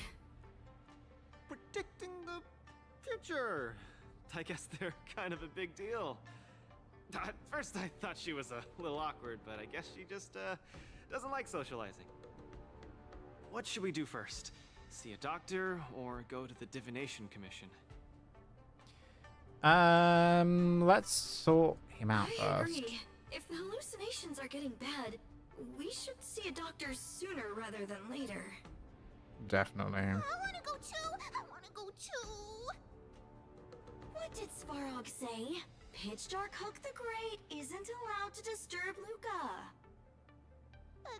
Predicting the future? I guess they're kind of a big deal. At first I thought she was a little awkward, but I guess she just doesn't like socializing. What should we do first? See a doctor or go to the Divination Commission? Let's sort him out I first. agree. If the hallucinations are getting bad, we should see a doctor sooner rather than later. Definitely. I wanna go too! I wanna go too! What did Svarog say? Pitch Dark Hook the Great isn't allowed to disturb Luca.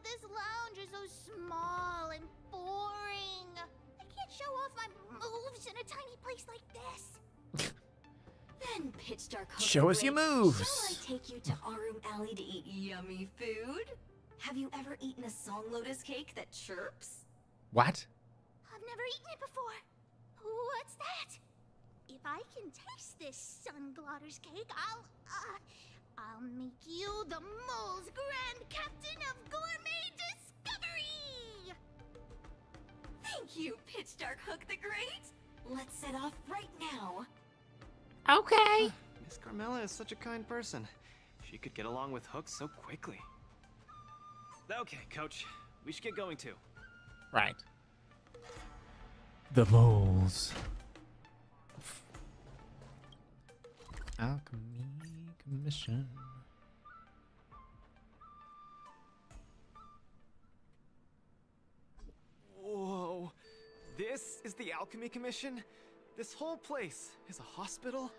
This lounge is so small and boring. I can't show off my moves in a tiny place like this. Then Pitch Dark Hook Show the us your Great, moves. Shall I take you to Arum Alley to eat yummy food? Have you ever eaten a song lotus cake that chirps? What? I've never eaten it before. What's that? If I can taste this sun glotter's cake, I'll make you the mole's grand captain of gourmet discovery! Thank you, Pitch Dark Hook the Great. Let's set off right now. Okay. Miss Carmela is such a kind person. She could get along with Hook so quickly. Okay, Coach. We should get going too. Right. The moles. Alchemy Commission. Whoa. This is the Alchemy Commission? This whole place is a hospital?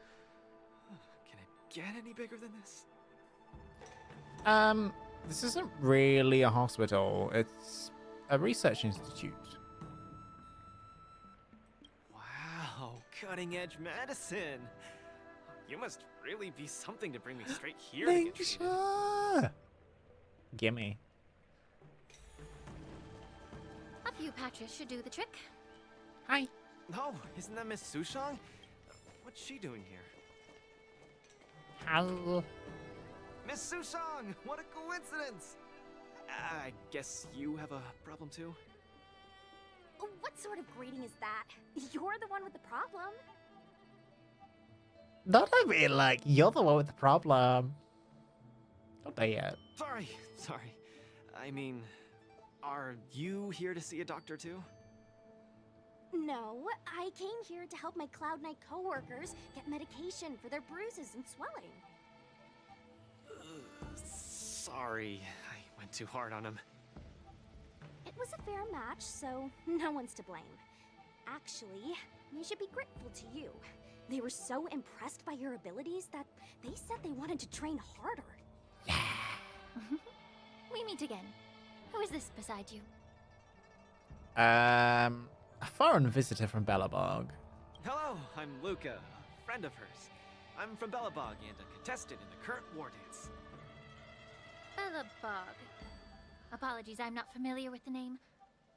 Can it get any bigger than this? This isn't really a hospital. It's a research institute. Wow, cutting edge medicine. You must really be something to bring me straight here to get treated. Gimme. A few patches should do the trick. Hi. Oh, isn't that Miss Sushang? What's she doing here? Hello. Miss Sushang, what a coincidence! I guess you have a problem too? What sort of greeting is that? You're the one with the problem. Not I mean, like, you're the one with the problem. Not there yet. Sorry. I mean, are you here to see a doctor too? No, I came here to help my Cloud Knight coworkers get medication for their bruises and swelling. Sorry, I went too hard on him. It was a fair match, so no one's to blame. Actually, we should be grateful to you. They were so impressed by your abilities that they said they wanted to train harder. We meet again. Who is this beside you? A foreign visitor from Belobog. Hello, I'm Luca, a friend of hers. I'm from Belobog and a contestant in the current Wardance. Belobog. Apologies, I'm not familiar with the name.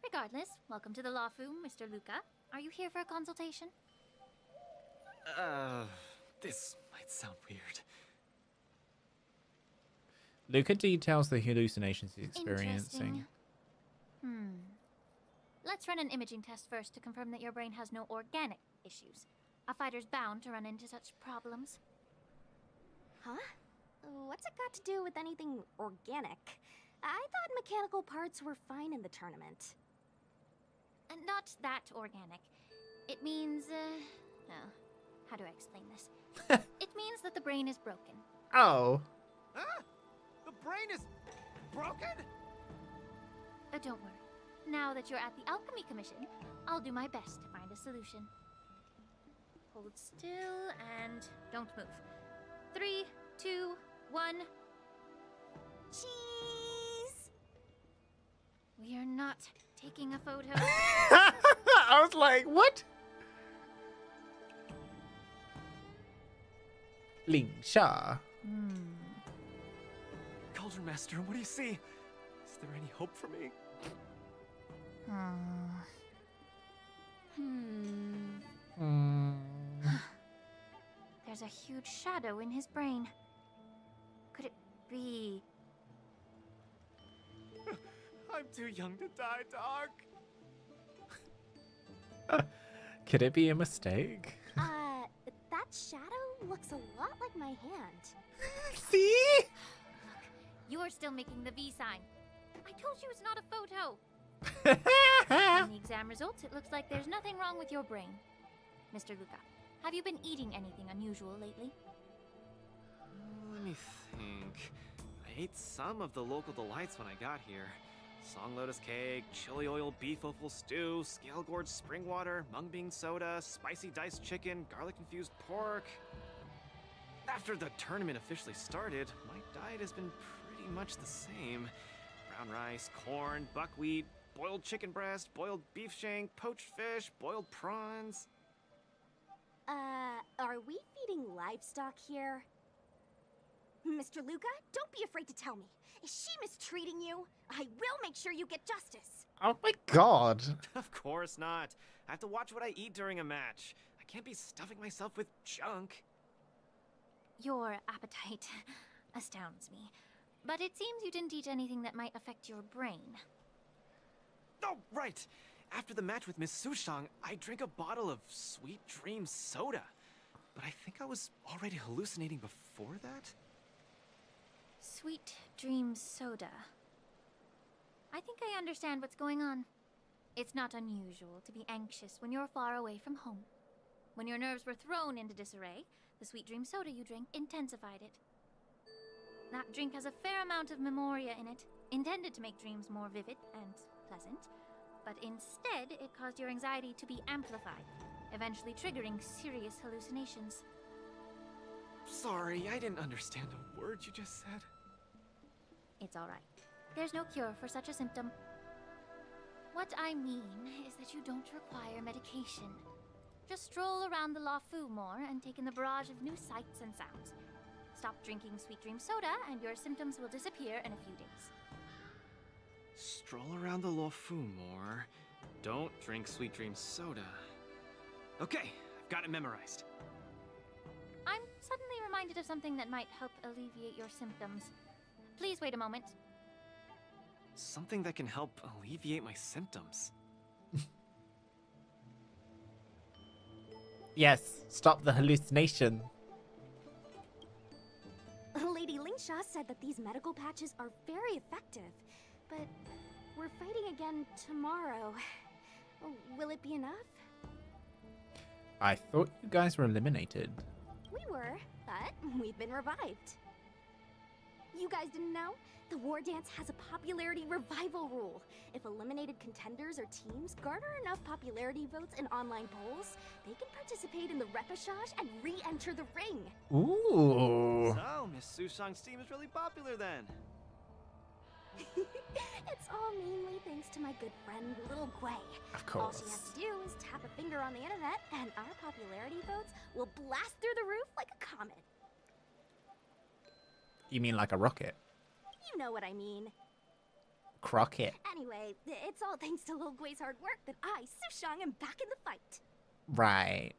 Regardless, welcome to the Lawfu, Mr. Luca. Are you here for a consultation? This might sound weird. Luca details the hallucinations he's experiencing. Interesting. Let's run an imaging test first to confirm that your brain has no organic issues. A fighter's bound to run into such problems. Huh? what's it got to do with anything organic? I thought mechanical parts were fine in the tournament. Not that organic. It means, oh, how do I explain this? It means that the brain is broken. Oh. Ah! The brain is broken? Don't worry. Now that you're at the Alchemy Commission, I'll do my best to find a solution. Hold still and don't move. 3, 2, 1. Cheese! We are not taking a photo. I was like, what? Ling Sha. Cauldron Master, what do you see? Is there any hope for me? There's a huge shadow in his brain. Could it be? I'm too young to die, Doc. Could it be a mistake? That shadow looks a lot like my hand. See? You're still making the V sign. I told you it's not a photo. On the exam results, it looks like there's nothing wrong with your brain. Mr. Luca, have you been eating anything unusual lately? Let me think. I ate some of the local delights when I got here. Song lotus cake, chili oil beef offal stew, scale gorge spring water, mung bean soda, spicy diced chicken, garlic infused pork. After the tournament officially started, my diet has been pretty much the same. Brown rice, corn, buckwheat, boiled chicken breast, boiled beef shank, poached fish, boiled prawns. Are we feeding livestock here? Mr. Luca, don't be afraid to tell me. Is she mistreating you? I will make sure you get justice. Oh my god. Of course not. I have to watch what I eat during a match. I can't be stuffing myself with junk. Your appetite astounds me. But it seems you didn't eat anything that might affect your brain. Oh, right. After the match with Miss Sushang, I drank a bottle of Sweet Dream soda. But I think I was already hallucinating before that? Sweet Dream soda. I think I understand what's going on. It's not unusual to be anxious when you're far away from home. When your nerves were thrown into disarray, the Sweet Dream soda you drank intensified it. That drink has a fair amount of memoria in it, intended to make dreams more vivid and pleasant, but instead it caused your anxiety to be amplified, eventually triggering serious hallucinations. Sorry, I didn't understand a word you just said. It's all right. There's no cure for such a symptom. What I mean is that you don't require medication. Just stroll around the La Fu more and take in the barrage of new sights and sounds. Stop drinking Sweet Dream soda and your symptoms will disappear in a few days. Stroll around the Lo Fu more. Don't drink Sweet Dream soda. Okay, I've got it memorized. I'm suddenly reminded of something that might help alleviate your symptoms. Please wait a moment. Something that can help alleviate my symptoms. Yes, stop the hallucination. Lady Lingsha said that these medical patches are very effective, but we're fighting again tomorrow. Will it be enough? I thought you guys were eliminated. We were, but we've been revived. You guys didn't know? The Wardance has a popularity revival rule. If eliminated contenders or teams garner enough popularity votes in online polls, they can participate in the repechage and re-enter the ring. Ooh. So, Miss Sushang's team is really popular then. It's all mainly thanks to my good friend, Little Gwei. Of course. All she has to do is tap a finger on the internet, and our popularity votes will blast through the roof like a comet. You mean like a rocket? You know what I mean. Crockett. Anyway, it's all thanks to Lil Gwei's hard work that I, Sushang, am back in the fight. Right.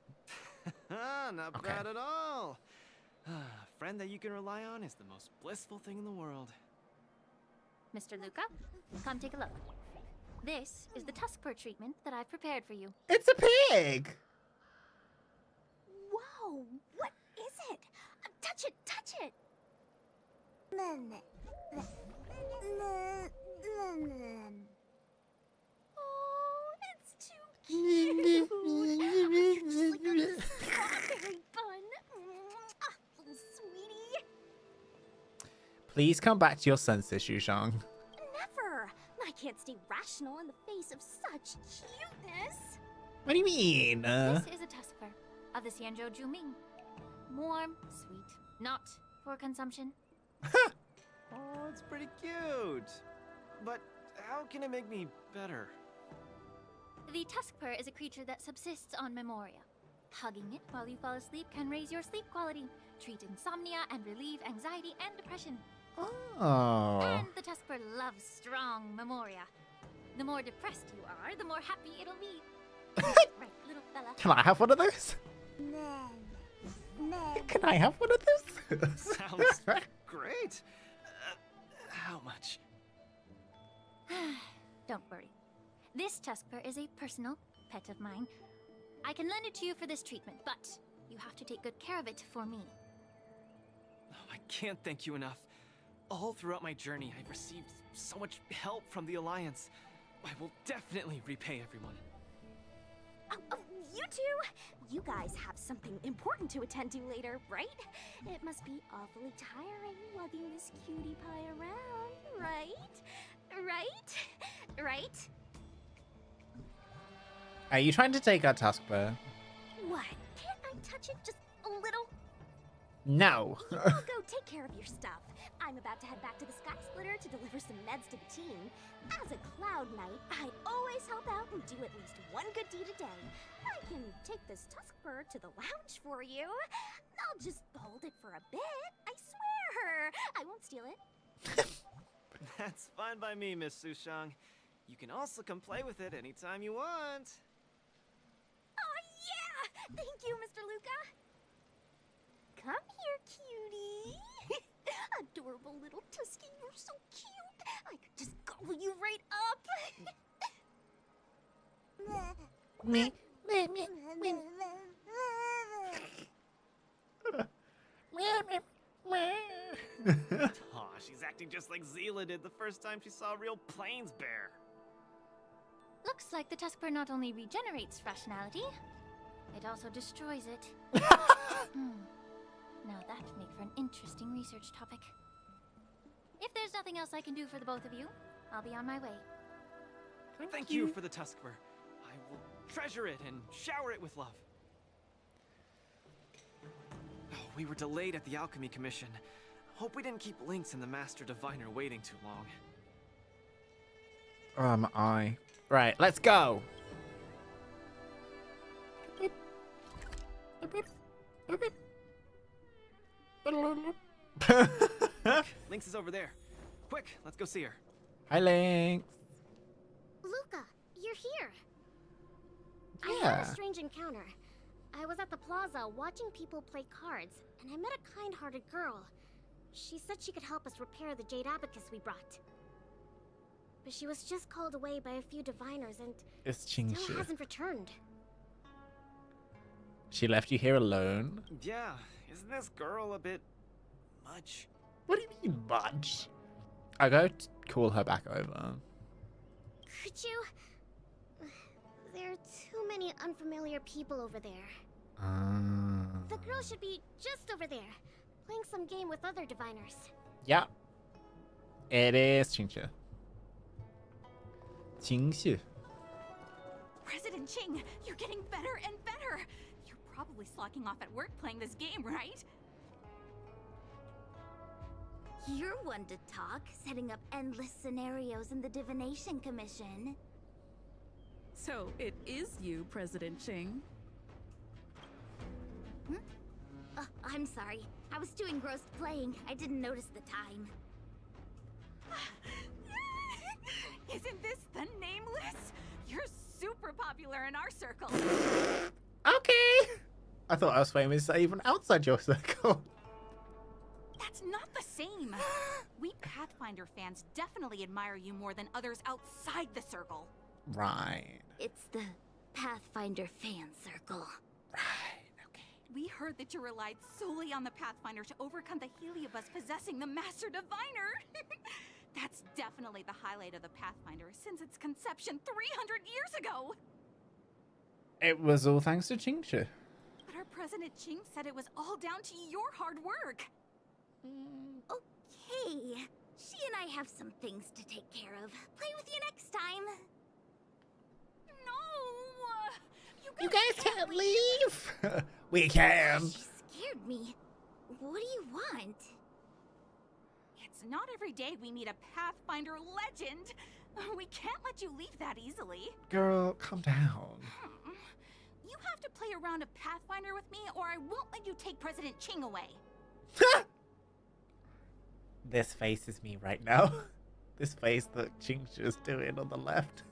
Not bad at all. A friend that you can rely on is the most blissful thing in the world. Mr. Luca, come take a look. This is the tusk fur treatment that I've prepared for you. It's a pig! Whoa, what is it? Touch it, touch it! Oh, it's too cute. You're just like a strawberry bun. Little sweetie. Please come back to your senses, Shushan. Never. I can't stay rational in the face of such cuteness. What do you mean? This is a tusker of the Xianzhou Juming. Warm, sweet, not for consumption. Oh, it's pretty cute. But how can it make me better? The tuskper is a creature that subsists on memoria. Hugging it while you fall asleep can raise your sleep quality, treat insomnia, and relieve anxiety and depression. Oh. And the tuskper loves strong memoria. The more depressed you are, the more happy it'll be. Right, little fella. Can I have one of those? Can I have one of those? Sounds great. How much? Don't worry. This tuskper is a personal pet of mine. I can lend it to you for this treatment, but you have to take good care of it for me. Oh, I can't thank you enough. All throughout my journey, I've received so much help from the Alliance. I will definitely repay everyone. Oh, you two! You guys have something important to attend to later, right? It must be awfully tiring lugging this cutie pie around, right? Right? Are you trying to take our tuskper? What? Can't I touch it just a little? No. Go take care of your stuff. I'm about to head back to the Sky Splitter to deliver some meds to the team. As a Cloud Knight, I always help out and do at least one good deed a day. I can take this tuskper to the lounge for you. I'll just hold it for a bit. I swear. I won't steal it. That's fine by me, Miss Sushang. You can also come play with it anytime you want. Oh, yeah! Thank you, Mr. Luca. Come here, cutie. Adorable little Tusky, you're so cute. I could just gobble you right up. Me. Aw, she's acting just like Zila did the first time she saw a real plains bear. Looks like the tuskper not only regenerates rationality, it also destroys it. Now that would make for an interesting research topic. If there's nothing else I can do for the both of you, I'll be on my way. Thank you for the tuskper. I will treasure it and shower it with love. Oh, we were delayed at the Alchemy Commission. Hope we didn't keep Lynx and the Master Diviner waiting too long. Right, let's go. Lynx is over there. Quick, let's go see her. Hi, Lynx. Luca, you're here. I Yeah. had a strange encounter. I was at the plaza watching people play cards, and I met a kind-hearted girl. She said she could help us repair the Jade Abacus we brought. But she was just called away by a few diviners and It's still Qingshi. hasn't returned. She left you here alone? Yeah, isn't this girl a bit much? What do you mean much? I go to call her back over. Could you? There are too many unfamiliar people over there. The girl should be just over there, playing some game with other diviners. Yeah. It is Qingshi. Qingshi. President Ching, you're getting better and better. You're probably slacking off at work playing this game, right? You're one to talk, setting up endless scenarios in the Divination Commission. So, it is you, President Ching. I'm sorry. I was too engrossed playing. I didn't notice the time. Isn't this the Nameless? You're super popular in our circle. Okay. I thought I was famous even outside your circle. That's not the same. We Pathfinder fans definitely admire you more than others outside the circle. Right. It's the Pathfinder fan circle. We heard that you relied solely on the Pathfinder to overcome the Heliobus possessing the Master Diviner. That's definitely the highlight of the Pathfinder since its conception 300 years ago. It was all thanks to Qingshi. But our President Qing said it was all down to your hard work. Okay. She and I have some things to take care of. Play with you next time. No! You guys can't leave! We can! She scared me. What do you want? It's not every day we meet a Pathfinder legend. We can't let you leave that easily. Girl, calm down. You have to play a round of Pathfinder with me, or I won't let you take President Qing away. This face is me right now. This face that Qingshi is doing on the left.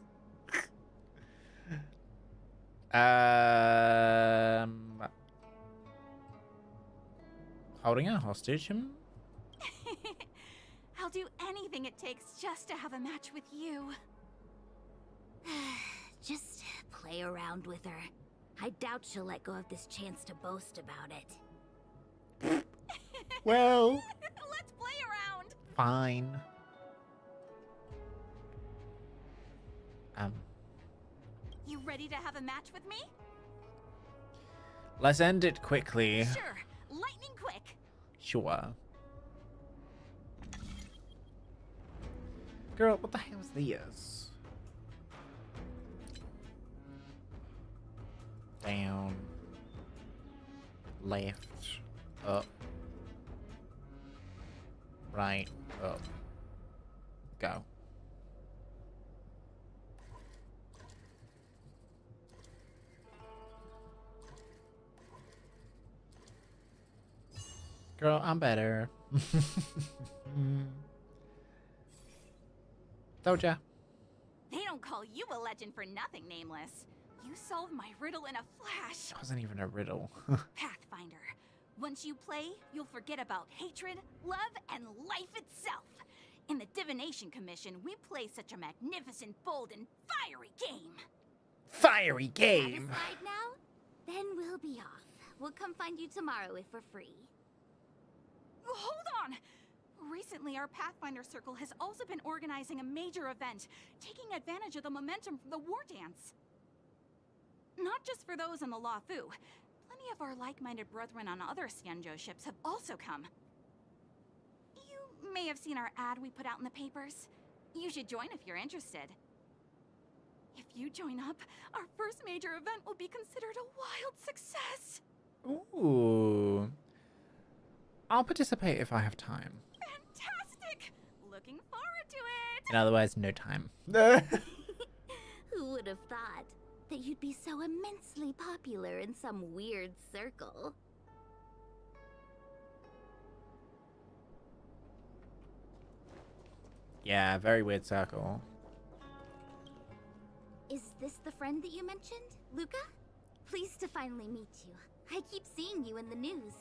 Holding a hostage? I'll do anything it takes just to have a match with you. Just play around with her. I doubt she'll let go of this chance to boast about it. Well, let's play around. Fine. You ready to have a match with me? Let's end it quickly. Sure. Lightning quick. Sure. Girl, what the hell is this? Down. Left. Up. Right. Up. Go. Girl, I'm better. Told ya. They don't call you a legend for nothing, Nameless. You solved my riddle in a flash. It wasn't even a riddle. Pathfinder. Once you play, you'll forget about hatred, love, and life itself. In the Divination Commission, we play such a magnificent, bold, and fiery game. Fiery game. Satisfied now? Then we'll be off. We'll come find you tomorrow if we're free. Hold on! Recently, our Pathfinder Circle has also been organizing a major event, taking advantage of the momentum from the Wardance. Not just for those on the Luofu. Plenty of our like-minded brethren on other Xianzhou ships have also come. You may have seen our ad we put out in the papers. You should join if you're interested. If you join up, our first major event will be considered a wild success. Ooh. I'll participate if I have time. Fantastic! Looking forward to it! In other words, no time. Who would have thought that you'd be so immensely popular in some weird circle? Yeah, very weird circle. Is this the friend that you mentioned, Luca? Pleased to finally meet you. I keep seeing you in the news.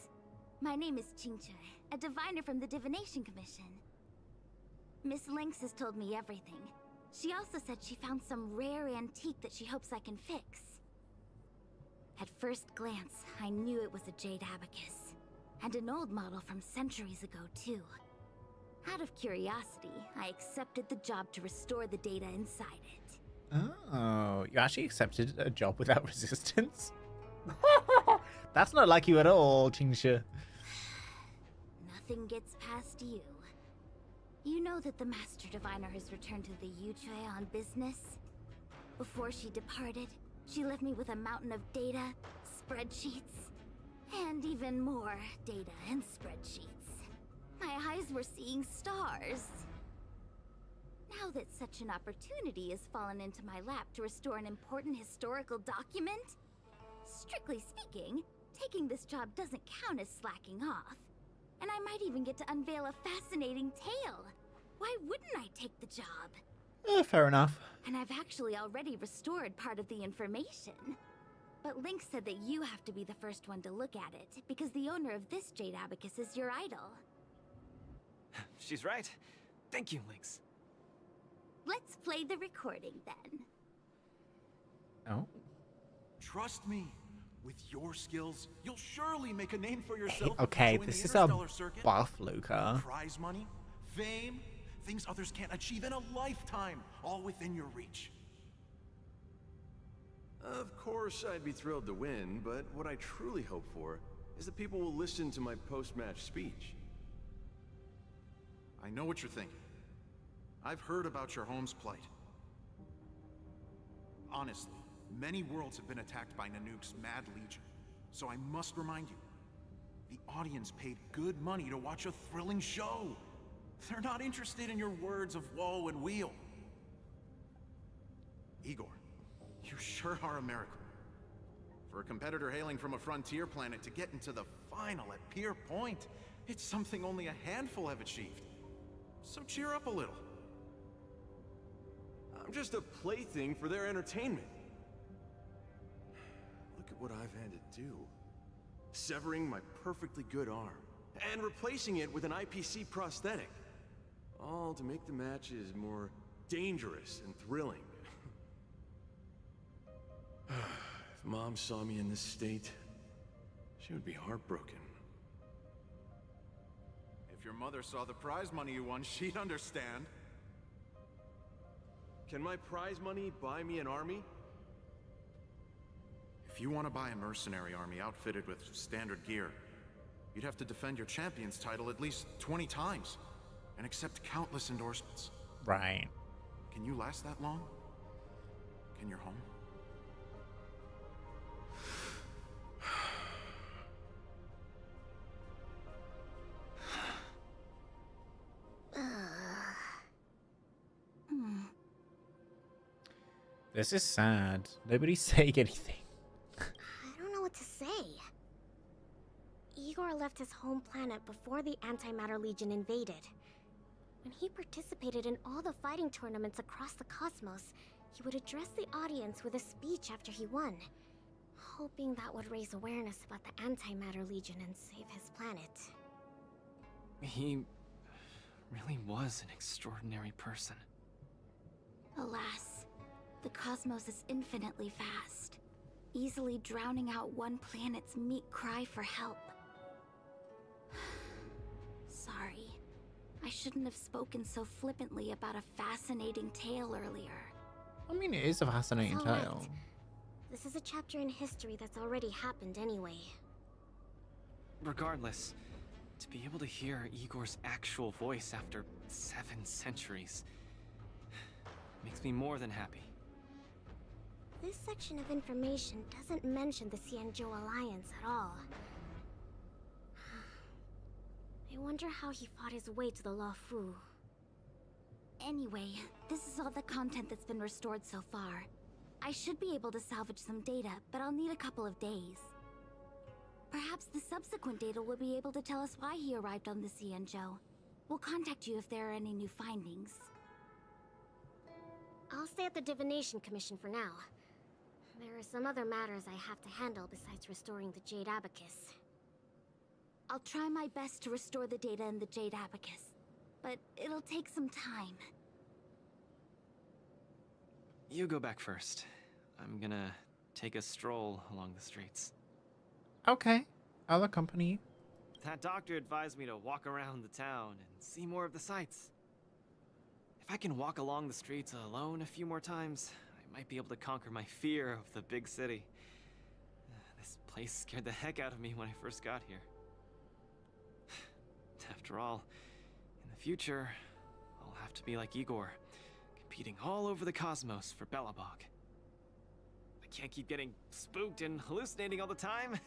My name is Qingche, a diviner from the Divination Commission. Miss Lynx has told me everything. She also said she found some rare antique that she hopes I can fix. At first glance, I knew it was a jade abacus, and an old model from centuries ago, too. Out of curiosity, I accepted the job to restore the data inside it. Oh, you actually accepted a job without resistance? That's not like you at all, Qingshi. Nothing gets past you. You know that the Master Diviner has returned to the Yuchui on business? Before she departed, she left me with a mountain of data, spreadsheets, and even more data and spreadsheets. My eyes were seeing stars. Now that such an opportunity has fallen into my lap to restore an important historical document, strictly speaking, taking this job doesn't count as slacking off. And I might even get to unveil a fascinating tale. Why wouldn't I take the job? Fair enough. And I've actually already restored part of the information. But Link said that you have to be the first one to look at it, because the owner of this jade abacus is your idol. She's right. Thank you, Lynx. Let's play the recording then. Oh. Trust me, With your skills, you'll surely make a name for yourself. Okay, join this the is a Interstellar Circuit. buff, Luca. Prize money, fame, things others can't achieve in a lifetime, all within your reach. Of course, I'd be thrilled to win, but what I truly hope for is that people will listen to my post-match speech. I know what you're thinking. I've heard about your home's plight. Honestly, many worlds have been attacked by Nanook's Mad Legion, so I must remind you, the audience paid good money to watch a thrilling show. They're not interested in your words of woe and weal. Igor, you sure are a miracle. For a competitor hailing from a frontier planet to get into the final at Pier Point, it's something only a handful have achieved. So cheer up a little. I'm just a plaything for their entertainment. Look at what I've had to do. Severing my perfectly good arm, and replacing it with an IPC prosthetic. All to make the matches more dangerous and thrilling. If Mom saw me in this state, she would be heartbroken. If your mother saw the prize money you won, she'd understand. Can my prize money buy me an army? If you want to buy a mercenary army outfitted with standard gear, you'd have to defend your champion's title at least 20 times, and accept countless endorsements. Right. Can you last that long? Can your home? This is sad. Nobody's saying anything. I don't know what to say. Igor left his home planet before the Antimatter Legion invaded. When he participated in all the fighting tournaments across the cosmos, he would address the audience with a speech after he won, hoping that would raise awareness about the Antimatter Legion and save his planet. He really was an extraordinary person. Alas, the cosmos is infinitely vast, easily drowning out one planet's meek cry for help. Sorry. I shouldn't have spoken so flippantly about a fascinating tale earlier. I mean, it is a fascinating It's all right. tale. This is a chapter in history that's already happened anyway. Regardless, to be able to hear Igor's actual voice after 7 centuries makes me more than happy. This section of information doesn't mention the Xianzhou Alliance at all. I wonder how he fought his way to the Luofu. Anyway, this is all the content that's been restored so far. I should be able to salvage some data, but I'll need a couple of days. Perhaps the subsequent data will be able to tell us why he arrived on the Xianzhou. We'll contact you if there are any new findings. I'll stay at the Divination Commission for now. There are some other matters I have to handle besides restoring the Jade Abacus. I'll try my best to restore the data in the Jade Abacus, but it'll take some time. You go back first. I'm gonna take a stroll along the streets. Okay, I'll accompany you. That doctor advised me to walk around the town and see more of the sights. If I can walk along the streets alone a few more times, I might be able to conquer my fear of the big city. This place scared the heck out of me when I first got here. After all, in the future, I'll have to be like Igor, competing all over the cosmos for Belobog. I can't keep getting spooked and hallucinating all the time.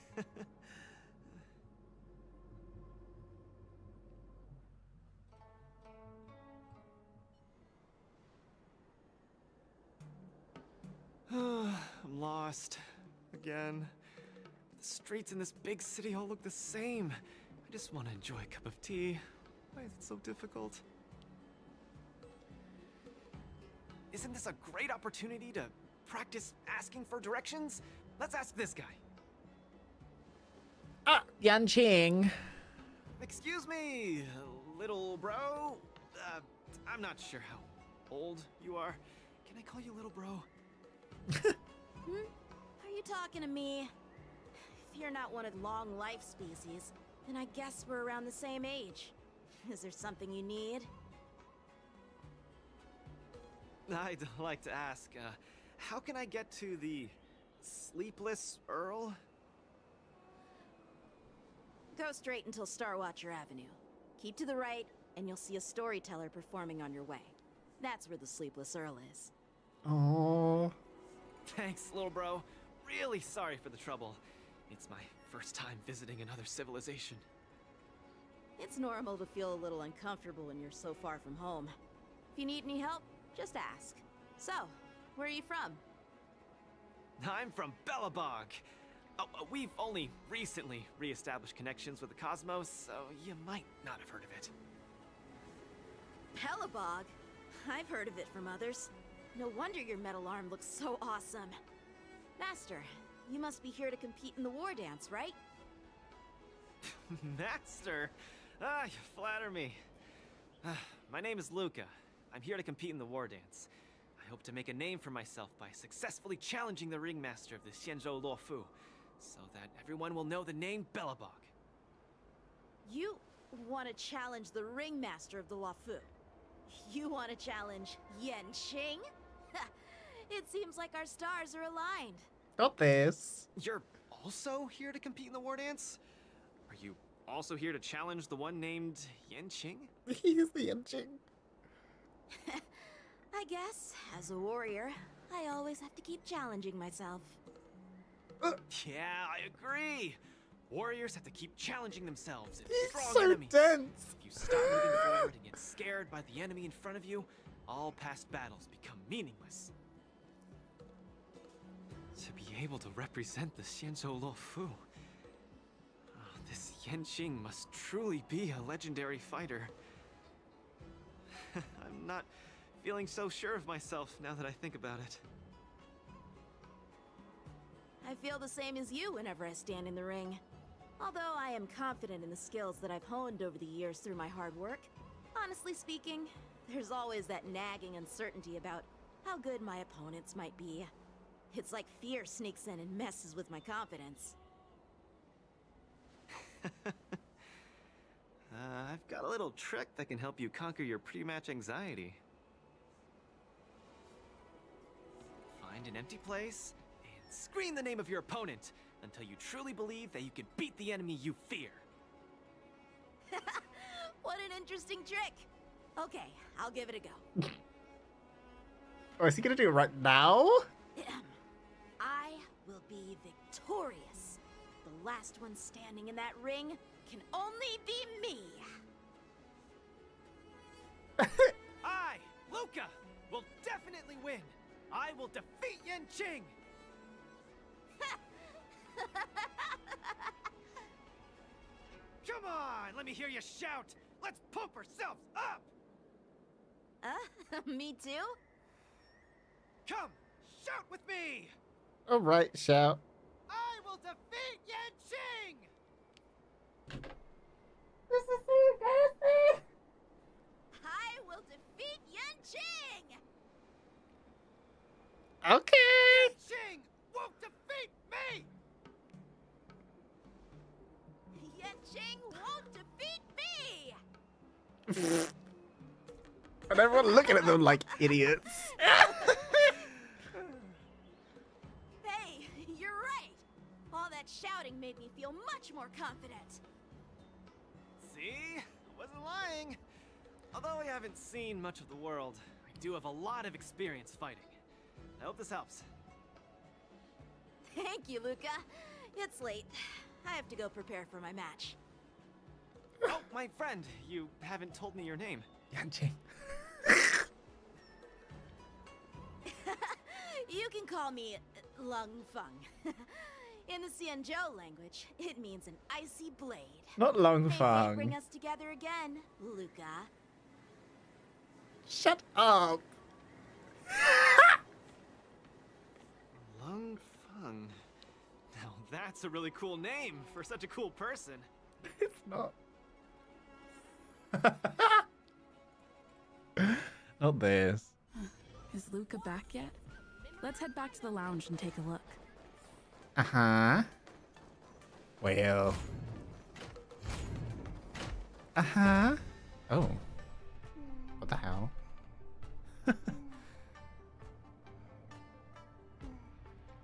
I'm lost. Again. The streets in this big city all look the same. I just want to enjoy a cup of tea. Why is it so difficult? Isn't this a great opportunity to practice asking for directions? Let's ask this guy. Ah, Yanqing. Excuse me, little bro. I'm not sure how old you are. Can I call you little bro? Are you talking to me? you're not one of long life species, then I guess we're around the same age. Is there something you need? I'd like to ask, how can I get to the Sleepless Earl? Go straight until Starwatcher Avenue. Keep to the right, and you'll see a storyteller performing on your way. That's where the Sleepless Earl is. Oh. Thanks, little bro. Really sorry for the trouble. It's my first time visiting another civilization. It's normal to feel a little uncomfortable when you're so far from home. If you need any help, just ask. So, where are you from? I'm from Belobog. We've only recently re-established connections with the cosmos, so you might not have heard of it. Belobog? I've heard of it from others. No wonder your metal arm looks so awesome. Master, you must be here to compete in the Wardance, right? Master? Ah, you flatter me. My name is Luca. I'm here to compete in the Wardance. I hope to make a name for myself by successfully challenging the ringmaster of the Xianzhou Luofu, so that everyone will know the name Belobog. You want to challenge the ringmaster of the Luofu? You want to challenge Yanqing? It seems like our stars are aligned. Got this. You're also here to compete in the Wardance? Are you also here to challenge the one named Yanqing? He's the Yanqing. I guess, as a warrior, I always have to keep challenging myself. Yeah, I agree. Warriors have to keep challenging themselves. He's Strong so enemies. dense. If you stop moving forward and get scared by the enemy in front of you, all past battles become meaningless. To be able to represent the Xianzhou Luofu, this Yanqing must truly be a legendary fighter. I'm not feeling so sure of myself now that I think about it. I feel the same as you whenever I stand in the ring. Although I am confident in the skills that I've honed over the years through my hard work, honestly speaking, there's always that nagging uncertainty about how good my opponents might be. It's like fear sneaks in and messes with my confidence. I've got a little trick that can help you conquer your pre-match anxiety. Find an empty place and scream the name of your opponent until you truly believe that you can beat the enemy you fear. What an interesting trick! Okay, I'll give it a go. Oh, is he gonna do it right now? I will be victorious. The last one standing in that ring can only be me. I, Luca, will definitely win. I will defeat Yanqing. Come on, let me hear you shout. Let's pump ourselves up. Me too? Come, shout with me. All right, shout. I will defeat Yanqing. This is so embarrassing. I will defeat Yanqing! Okay. Yanqing won't defeat me. Yanqing won't defeat me! And everyone looking at them like idiots. Hey, you're right! All that shouting made me feel much more confident. See? I wasn't lying. Although I haven't seen much of the world, I do have a lot of experience fighting. I hope this helps. Thank you, Luca. It's late. I have to go prepare for my match. Oh, my friend, you haven't told me your name. Yanqing. You can call me Lung Feng. In the Xianzhou language, it means an icy blade. Not Long May fate Fang. bring us together again, Luca. Shut up. Lung Feng. Now that's a really cool name for such a cool person. It's not. Not this. Is Luca back yet? Let's head back to the lounge and take a look. Uh-huh. Well. Uh-huh. Oh. What the hell?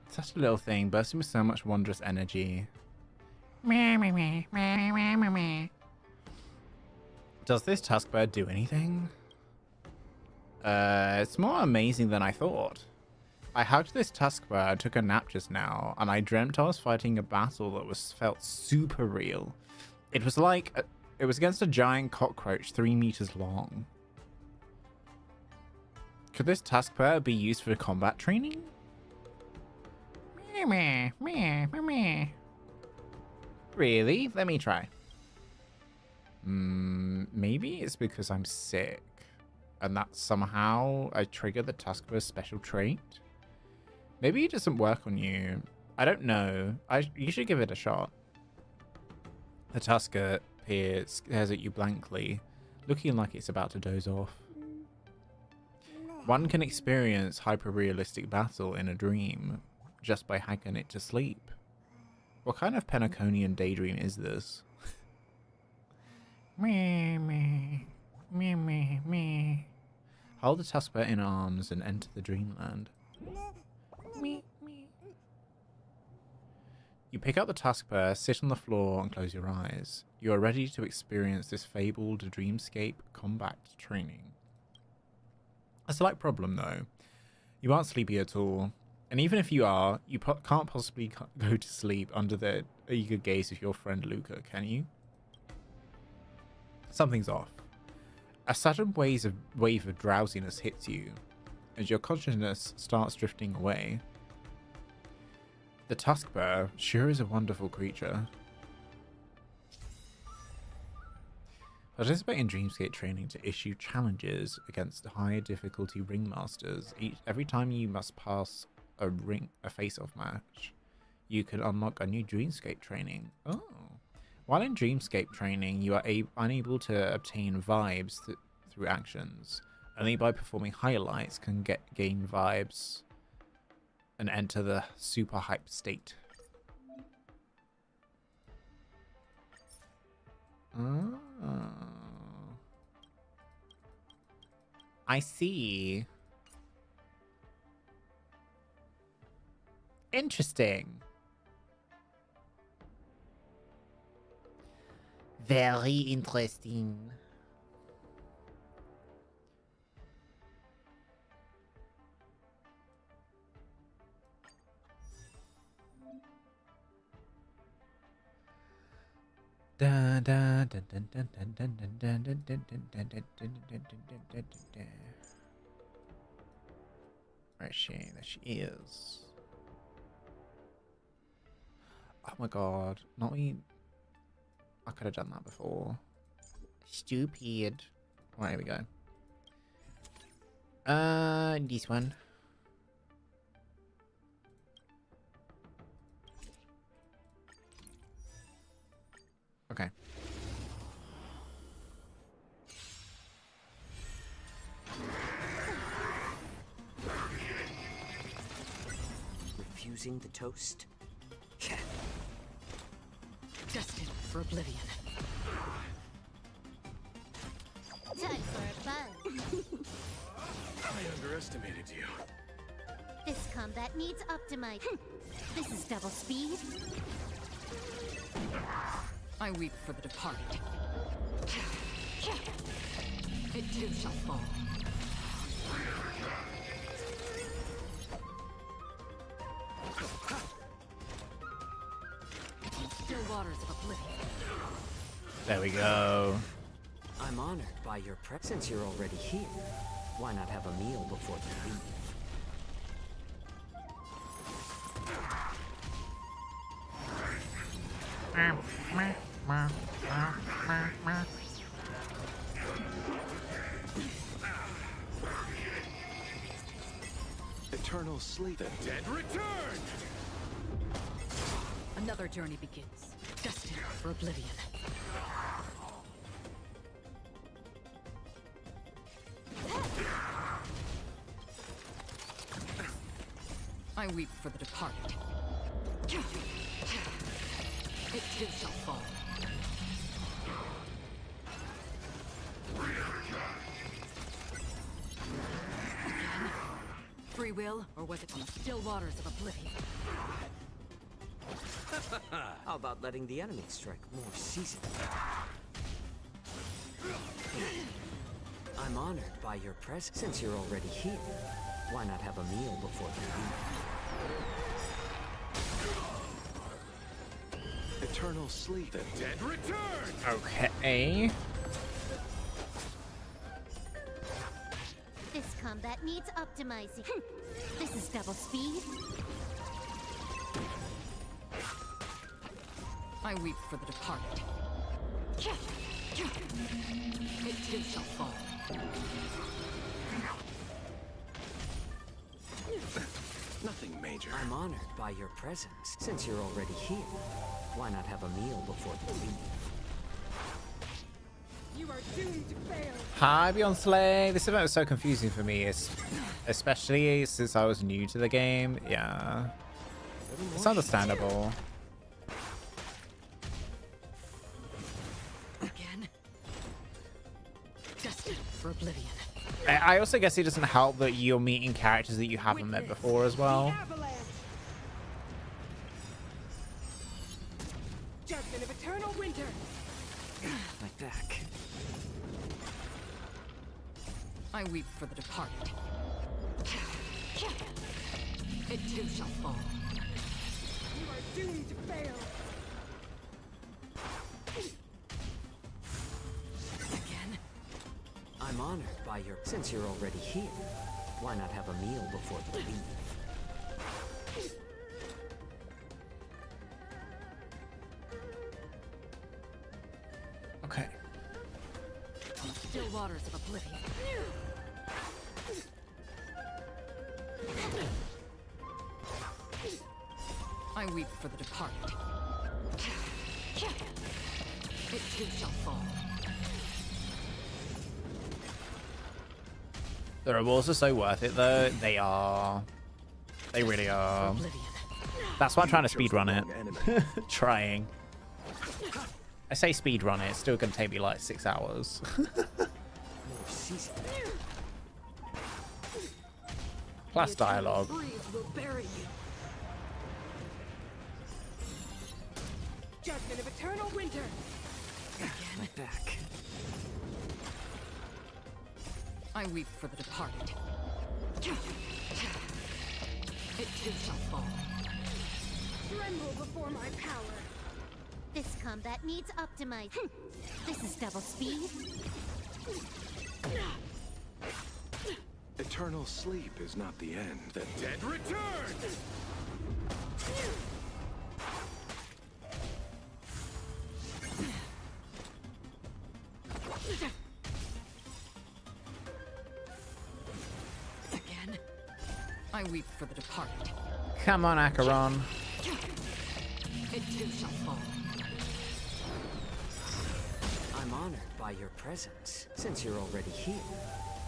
Such a little thing, bursting with so much wondrous energy. Does this Tuskbird do anything? It's more amazing than I thought. I hugged this Tuskbird, took a nap just now, and I dreamt I was fighting a battle that felt super real. It was like, it was against a giant cockroach 3 meters long. Could this Tuskbird be used for combat training? Really? Let me try. Maybe it's because I'm sick, and that somehow I trigger the Tuskbird's special trait. Maybe it doesn't work on you. I don't know. You should give it a shot. The Tusker stares at you blankly, looking like it's about to doze off. One can experience hyper-realistic battle in a dream just by hacking it to sleep. What kind of Penaconian daydream is this? Hold the Tuskbird in arms and enter the dreamland. You pick up the Tuskbird, sit on the floor, and close your eyes. You are ready to experience this fabled dreamscape combat training. A slight problem, though. You aren't sleepy at all. And even if you are, you can't possibly go to sleep under the eager gaze of your friend Luca, can you? Something's off. A sudden wave of drowsiness hits you, as your consciousness starts drifting away. The Tuskbird sure is a wonderful creature. Participate in Dreamscape training to issue challenges against higher difficulty ringmasters. Every time you must pass a face-off match, you can unlock a new Dreamscape training. Oh. While in Dreamscape training, you are unable to obtain vibes through actions. Only by performing highlights can gain vibes and enter the super hype state. Oh. I see. Interesting. Very interesting. Where is she? There she is. Oh my god. Not me. I could have done that before. Stupid. Right, here we go. This one. Okay. Refusing the toast? Destined for oblivion. Time for a bun. I underestimated you. This combat needs optimizing. This is double speed. I weep for the departed. It too shall fall. Still waters of oblivion. There we go. I'm honored by your presence. Since you're already here, why not have a meal before you leave? Eternal sleep. The dead return! Another journey begins. Destined for oblivion. I weep for the departed. It too shall fall. Again? Free will, or was it on the still waters of oblivion? How about letting the enemy strike more seasoned? I'm honored by your presence. Since you're already here, why not have a meal before you leave? Eternal sleep. The dead return! Okay. This combat needs optimizing. This is double speed. I weep for the departed. It too shall fall. Nothing major. I'm honored by your presence. Since you're already here, why not have a meal before you leave? You are doomed to fail. Hi, Beyond Slay. This event was so confusing for me, especially since I was new to the game. Yeah. It's understandable. Again? Destined for oblivion. I also guess it doesn't help that you're meeting characters that you haven't met before as well. Judgment of eternal winter. My back. I weep for the departed. It too shall fall. You are doomed to fail. Again? I'm honored by your... Since you're already here, why not have a meal before you leave? Okay. On the still waters of oblivion. I weep for the departed. It too shall fall. The rewards are so worth it, though. They are. They really are. That's why I'm trying to speedrun it. Trying. I say speedrun it, it's still going to take me like 6 hours. Plus dialogue. Judgment of eternal winter. My back. I weep for the departed. It too shall fall. Tremble before my power. This combat needs optimizing. This is double speed. Eternal sleep is not the end. The dead return! Again? I weep for the departed. Come on, Acheron. It too shall fall. I'm honored by your presence. Since you're already here,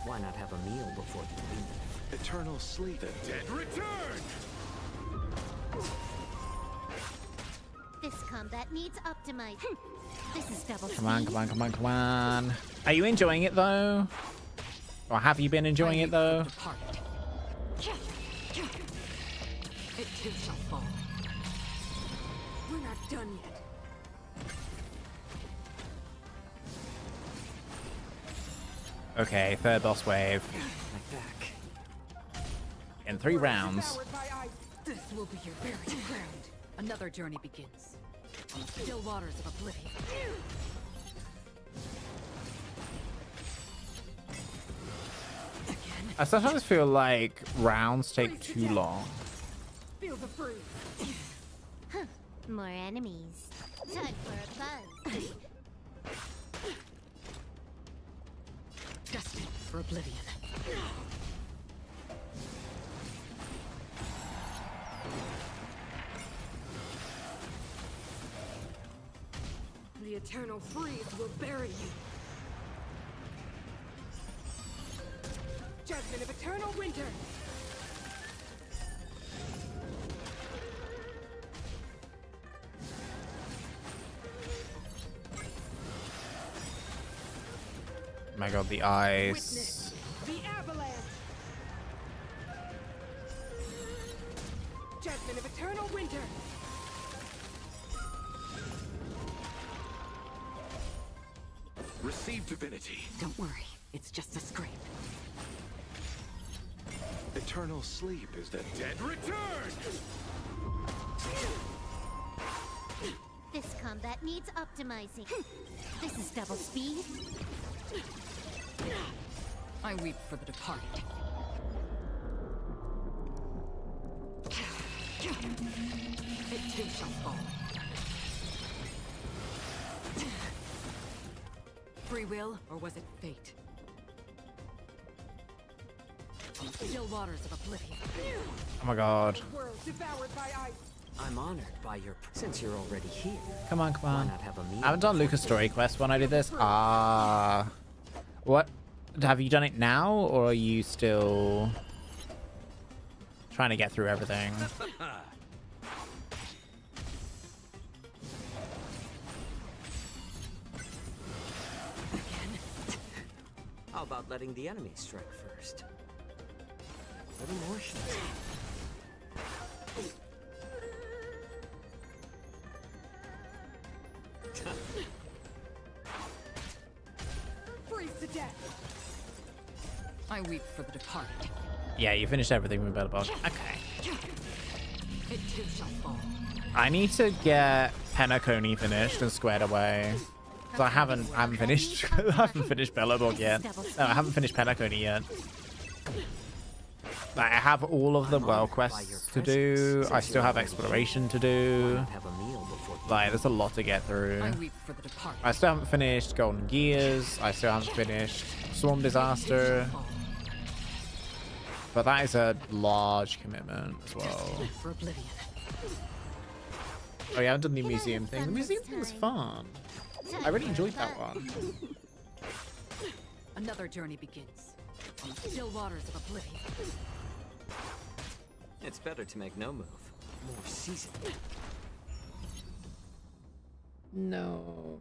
why not have a meal before you leave? Eternal sleep. The dead return! This combat needs optimizing. This is double speed. Come on, come on, come on, come on. Are you enjoying it, though? Or have you been enjoying it, though? It too shall fall. We're not done yet. Okay, third boss wave. My back. In 3 rounds. Devoured by ice. This will be your very ground. Another journey begins. On the still waters of oblivion. Again? I sometimes feel like rounds take too long. Feel the freeze. More enemies. Time for a buzz. Destined for oblivion. The eternal freeze will bury you. Judgment of eternal winter. god, the ice. The avalanche. Judgment of eternal winter. Receive divinity. Don't worry, it's just a scrape. Eternal sleep is the dead return. This combat needs optimizing. This is double speed. I weep for the departed. It too shall fall. Free will, or was it fate? Still waters of oblivion. Oh my god. World devoured by ice. I'm honored by your... Since you're already here. Come on, come on. Why not have a meal? I haven't done Lucas story quest when I did this. Ah. What? Have you done it now, or are you still trying to get through everything? How about letting the enemy strike first? A little more shit. Freeze to death. I weep for the departed. Yeah, you finished everything with Belobog. Okay. It too shall fall. I need to get Penacony finished and squared away. Because I haven't finished I haven't finished Belobog yet. No, I haven't finished Penacony yet. Like, I have all of the world quests to do. I still have exploration to do. Like, there's a lot to get through. I still haven't finished Golden Gears. I still haven't finished Swarm Disaster. But that is a large commitment as well. Oh, yeah, I haven't done the museum thing. The museum thing was fun. I really enjoyed that one. Another journey begins. Still waters of oblivion. It's better to make no move. More seasoned. No.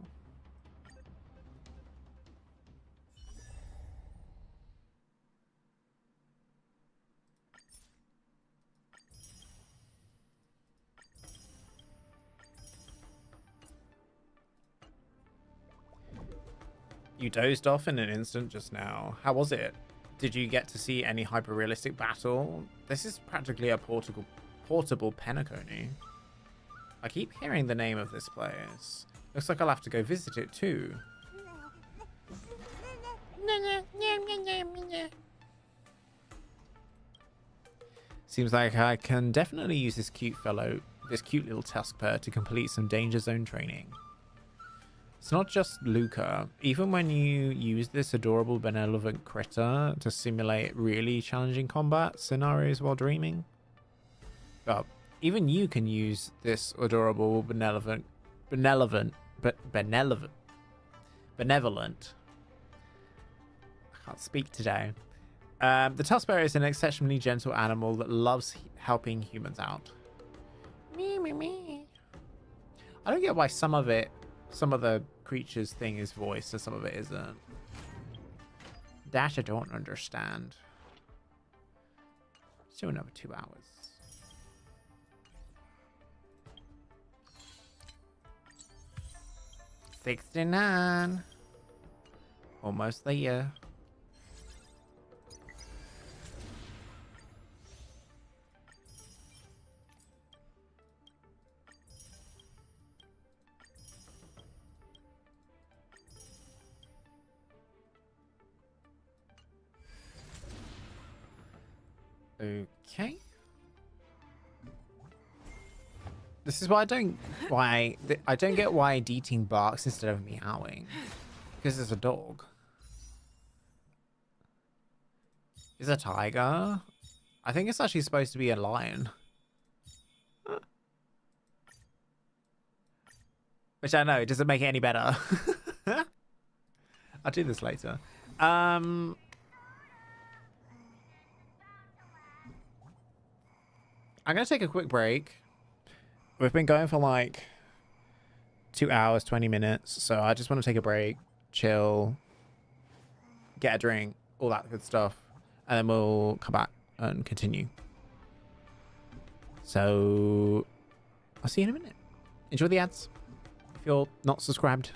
You dozed off in an instant just now. How was it? Did you get to see any hyper-realistic battle? This is practically a portable Penacony. I keep hearing the name of this place. Looks like I'll have to go visit it too. Seems like I can definitely use this cute little Tuskper to complete some danger zone training. It's not just Luca. Even when you use this adorable benevolent critter to simulate really challenging combat scenarios while dreaming, even you can use this adorable benevolent. I can't speak today. The Tuskper is an exceptionally gentle animal that loves helping humans out. Me, me, me. I don't get why some of the creature's thing is voiced and some of it isn't. Dash, I don't understand. Still another 2 hours. 69. Almost there. Okay. This is why I don't get why Deeting barks instead of meowing. Because it's a dog. It's a tiger. I think it's actually supposed to be a lion. Which I know, it doesn't make it any better. I'll do this later. I'm going to take a quick break. We've been going for like 2 hours, 20 minutes. So I just want to take a break, chill, get a drink, all that good stuff, and then we'll come back and continue. So I'll see you in a minute. Enjoy the ads if you're not subscribed.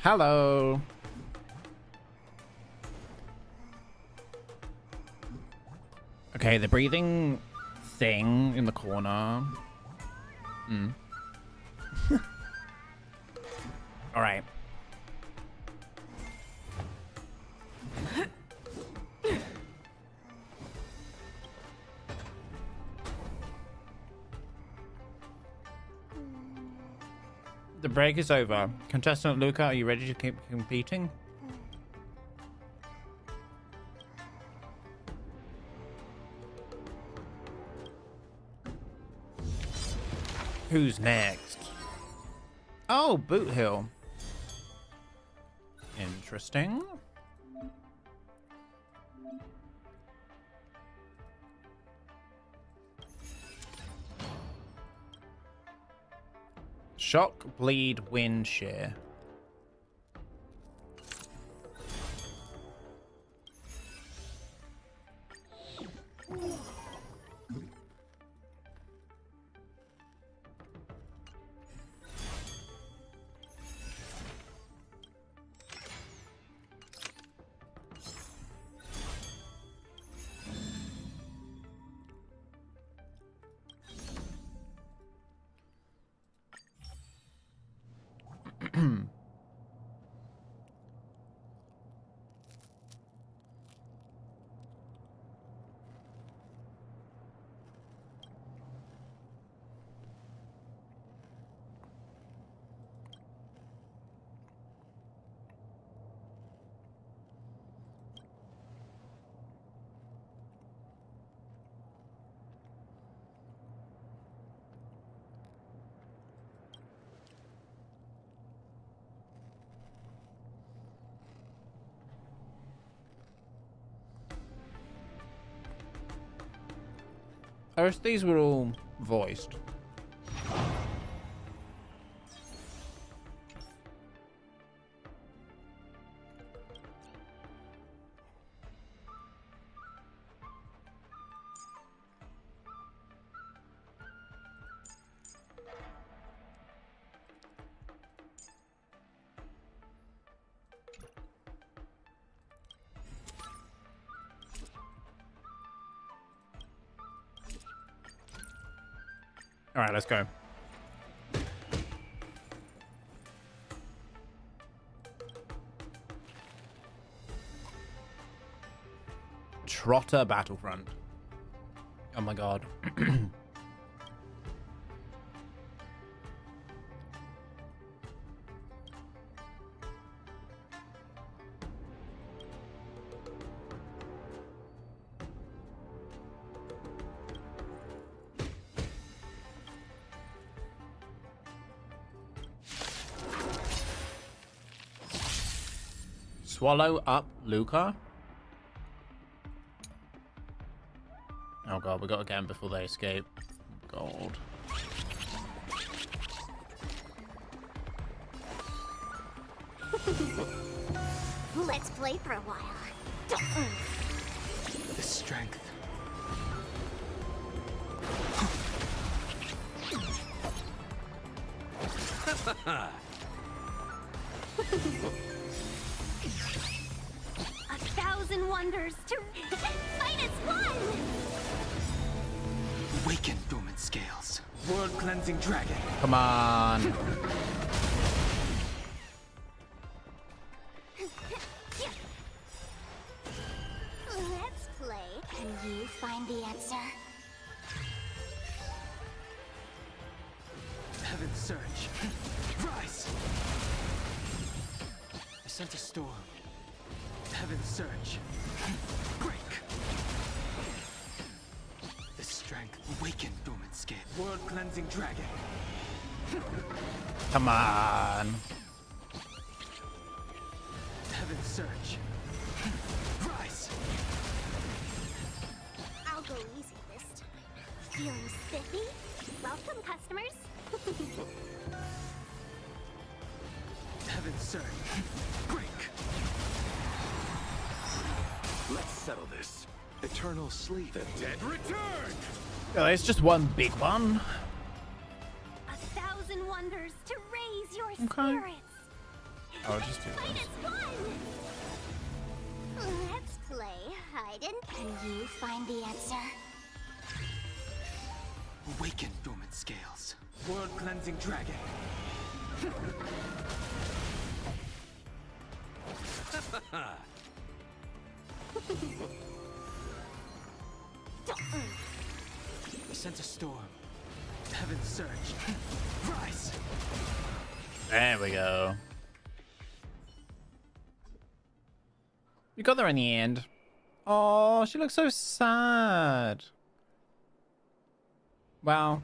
Hello. Okay, the breathing thing in the corner. All right. The break is over. Contestant Luca, are you ready to keep competing? Who's next? Oh, Boot Hill. Interesting. Shock, bleed, wind, shear. I wish these were all voiced. All right, let's go. Trotter Battlefront. Oh my god. Swallow up Luca. Oh god, we got to get him before they escape. God. Let's play for a while. The strength. A thousand wonders to fight as one! Awaken dormant scales. World cleansing dragon. Come on. Let's play. Can you find the answer? Heaven surge. Rise! I sent a storm. Heaven surge. Break! The strength. Awaken dormant scale. World cleansing dragon. Come on. Heaven surge. Rise! I'll go easy this time. Feeling spiffy? Welcome, customers. Heaven surge. Break! Let's settle this. Eternal sleep. The dead return! Oh, it's just one big one. A thousand wonders to raise your spirits. I'll just do this. Let's play hide and can you find the answer? Awaken, dormant scales. World cleansing dragon. We sent a storm. Heaven surge. Rise. There we go. You got there in the end. Oh, she looks so sad. Wow.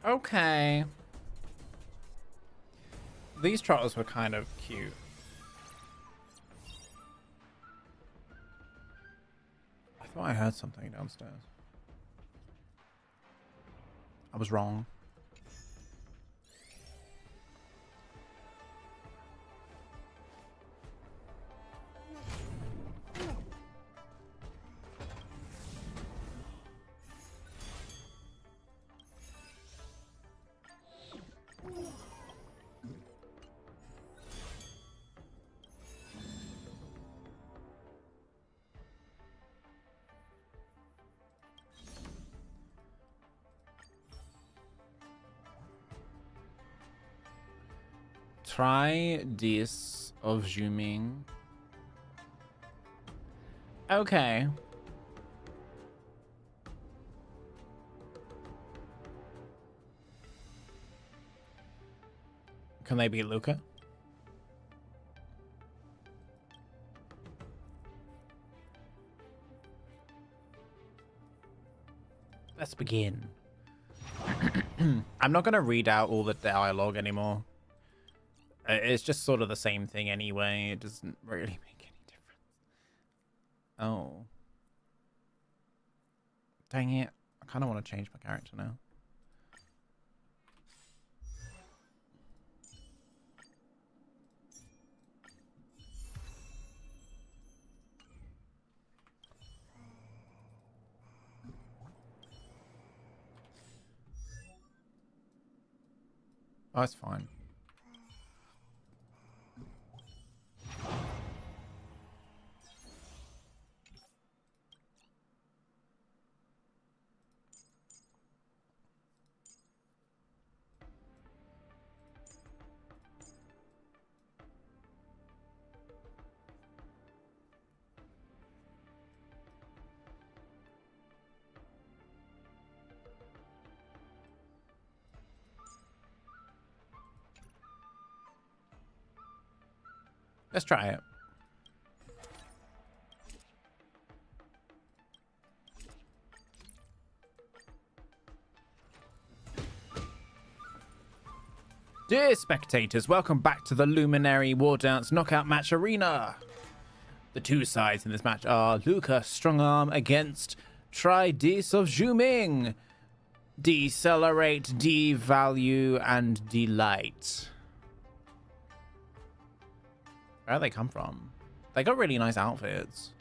Okay. These trotters were kind of cute. I thought I heard something downstairs. I was wrong. Try this of zooming. Okay. Can they beat Luca? Let's begin. I'm not going to read out all the dialogue anymore. It's just sort of the same thing anyway. It doesn't really make any difference. Oh. Dang it. I kind of want to change my character now. Oh, it's fine. Let's try it. Dear spectators, welcome back to the Luminary Wardance Knockout Match Arena. The two sides in this match are Luca Strongarm against Try This of Zooming. Decelerate, devalue, and delight. Where do they come from? They got really nice outfits.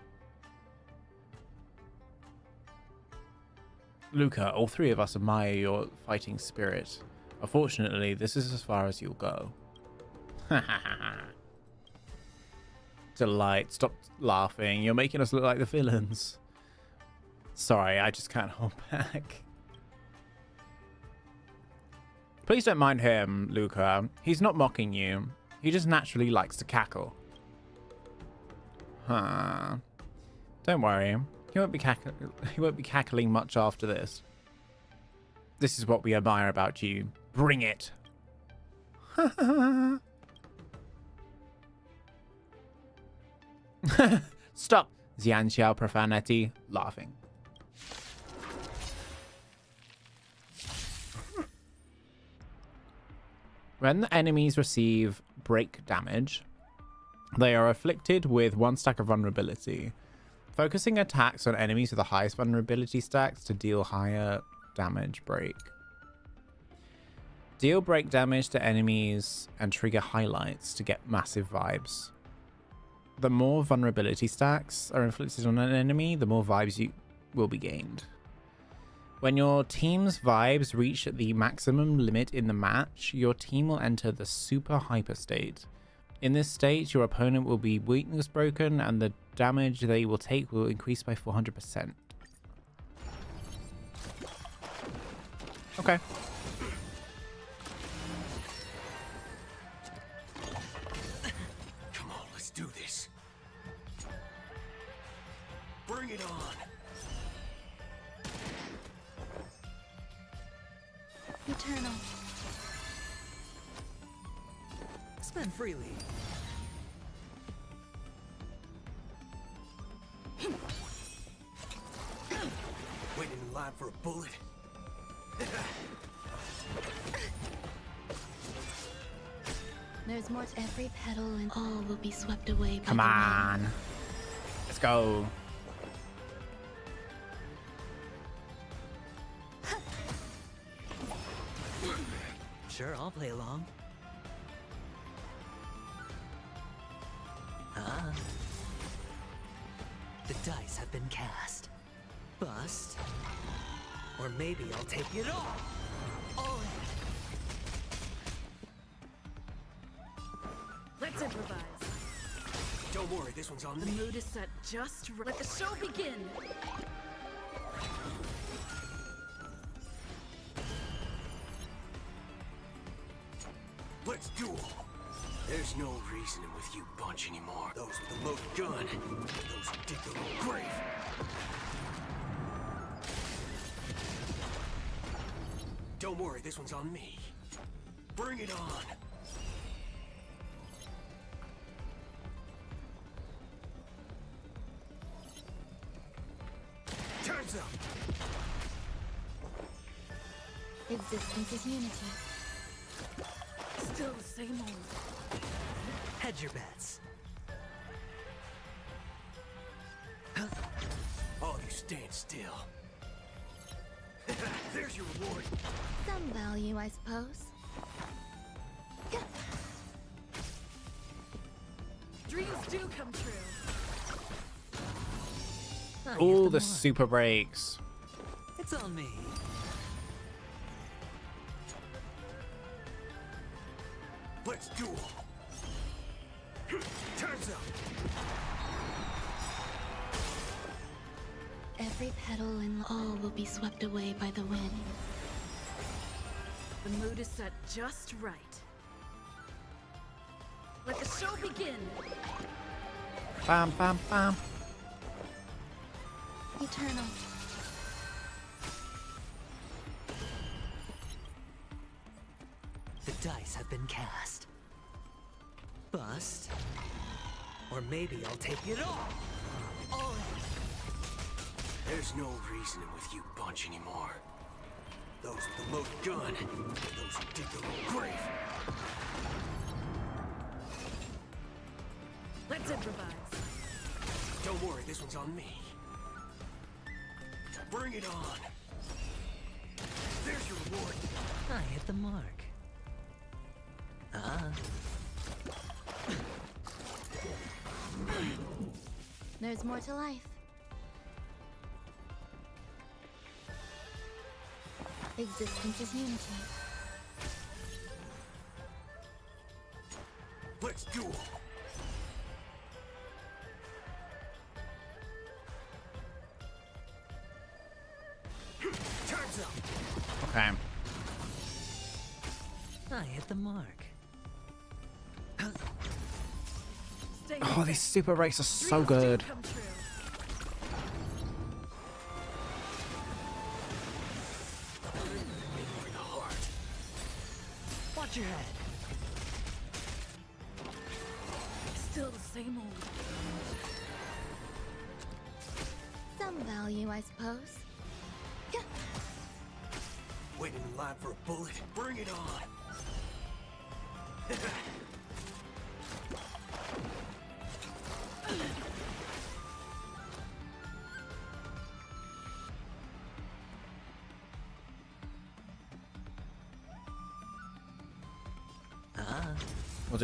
Luca, all three of us admire your fighting spirit. Unfortunately, this is as far as you'll go. Delight, stop laughing. You're making us look like the villains. Sorry, I just can't hold back. Please don't mind him, Luca. He's not mocking you. He just naturally likes to cackle. Huh. Don't worry. He won't be cackling much after this. This is what we admire about you. Bring it. Stop. Xianxiao profanity. Laughing. When the enemies receive break damage, they are afflicted with 1 stack of vulnerability. Focusing attacks on enemies with the highest vulnerability stacks to deal higher damage break. Deal break damage to enemies and trigger highlights to get massive vibes. The more vulnerability stacks are inflicted on an enemy, the more vibes you will be gained. When your team's vibes reach the maximum limit in the match, your team will enter the super hyper state. In this state, your opponent will be weakness broken and the damage they will take will increase by 400%. Okay. Come on, let's do this. Bring it on. Eternal. Spend freely. Waiting in line for a bullet. There's more to every petal and all will be swept away by Come the on. wind. Let's go. Sure, I'll play along. Ah. The dice have been cast. Bust. Or maybe I'll take it all. All in. Let's improvise. Don't worry, this one's on The me. mood is set just right. Let the show begin. Let's duel. There's no reasoning with you bunch anymore. Those with a loaded gun, those who dig their own grave. Don't worry, this one's on me. Bring it on. Time's up. Existence is unity. Still the same old. Hedge your bets. All you stand still. There's your reward. Some value, I suppose. Dreams do come true. All the super breaks. It's on me. Let's duel. Time's up. Every petal and all will be swept away by the wind. The mood is set just right. Let the show begin. Bam, bam, bam. Eternal. The dice have been cast. Bust. Or maybe I'll take it all. All in. There's no reasoning with you bunch anymore. Those with a loaded gun, those who dig their own grave. Let's improvise. Don't worry, this one's on me. Bring it on. There's your reward. I hit the mark. Ah. There's more to life. Existence is unity. Let's duel. Time's up. Okay. I hit the mark. Oh, these super breaks are so good. Watch your head. Still the same old. Some value, I suppose. Waiting in line for a bullet. Bring it on.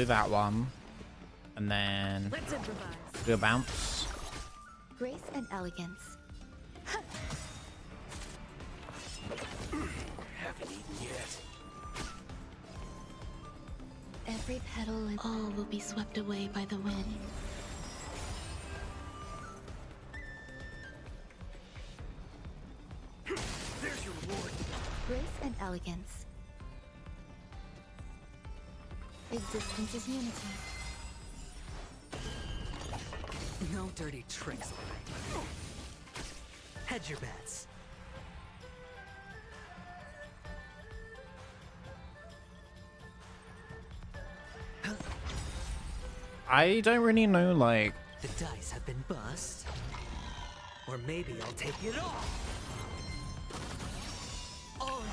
do that one. And then Let's improvise. do a bounce. Grace and elegance. Haven't eaten yet. Every petal and all will be swept away by the wind. There's your reward. Grace and elegance. Existence is unity. No dirty tricks. Hedge your bets. I don't really know, like... The dice have been bust. Or maybe I'll take it all. Oh.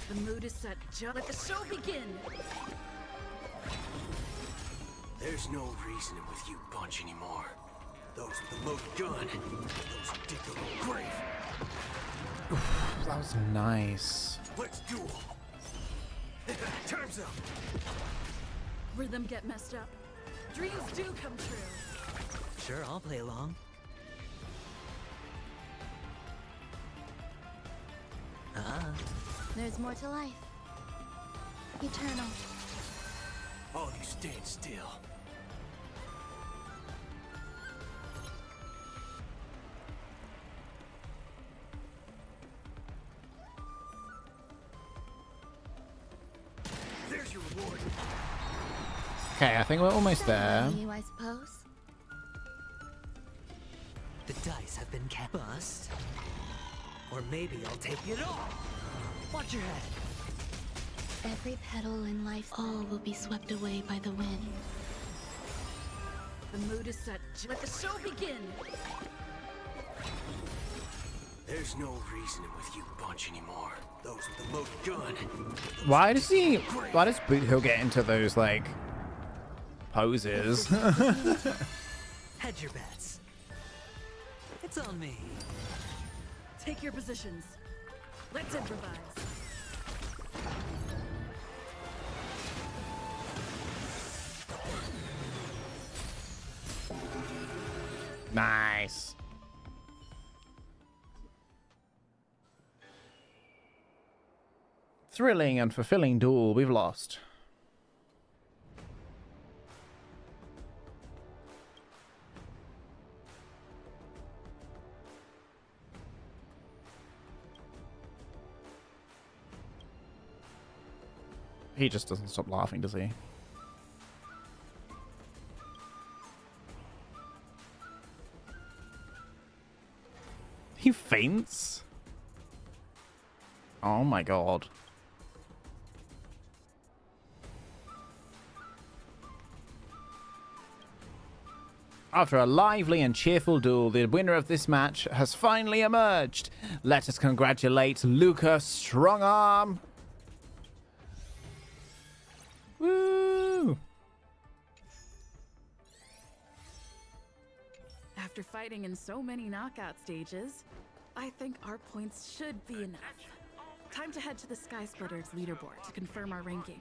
The mood is set. Let the show begin. There's no reasoning with you bunch anymore. Those with the loaded gun, those who dig their own grave. That was nice. Let's duel. Time's up. Rhythm get messed up. Dreams do come true. Sure, I'll play along. There's more to life. Eternal. All you stand still. There's your reward. Okay, I think we're almost there. You, I suppose. The dice have been bust. Or maybe I'll take it all. Watch your head. Every petal in life, all will be swept away by the wind. The mood is set. Let the show begin. There's no reasoning with you bunch anymore. Those with the loaded gun. Why does Boot Hill get into those, like, poses? Hedge your bets. It's on me. Take your positions. Let's improvise. Nice. Thrilling and fulfilling duel we've lost. He just doesn't stop laughing, does he? He faints? Oh my god. After a lively and cheerful duel, the winner of this match has finally emerged. Let us congratulate Luca Strongarm. Woo! After fighting in so many knockout stages, I think our points should be enough. Time to head to the Sky Splitters leaderboard to confirm our ranking.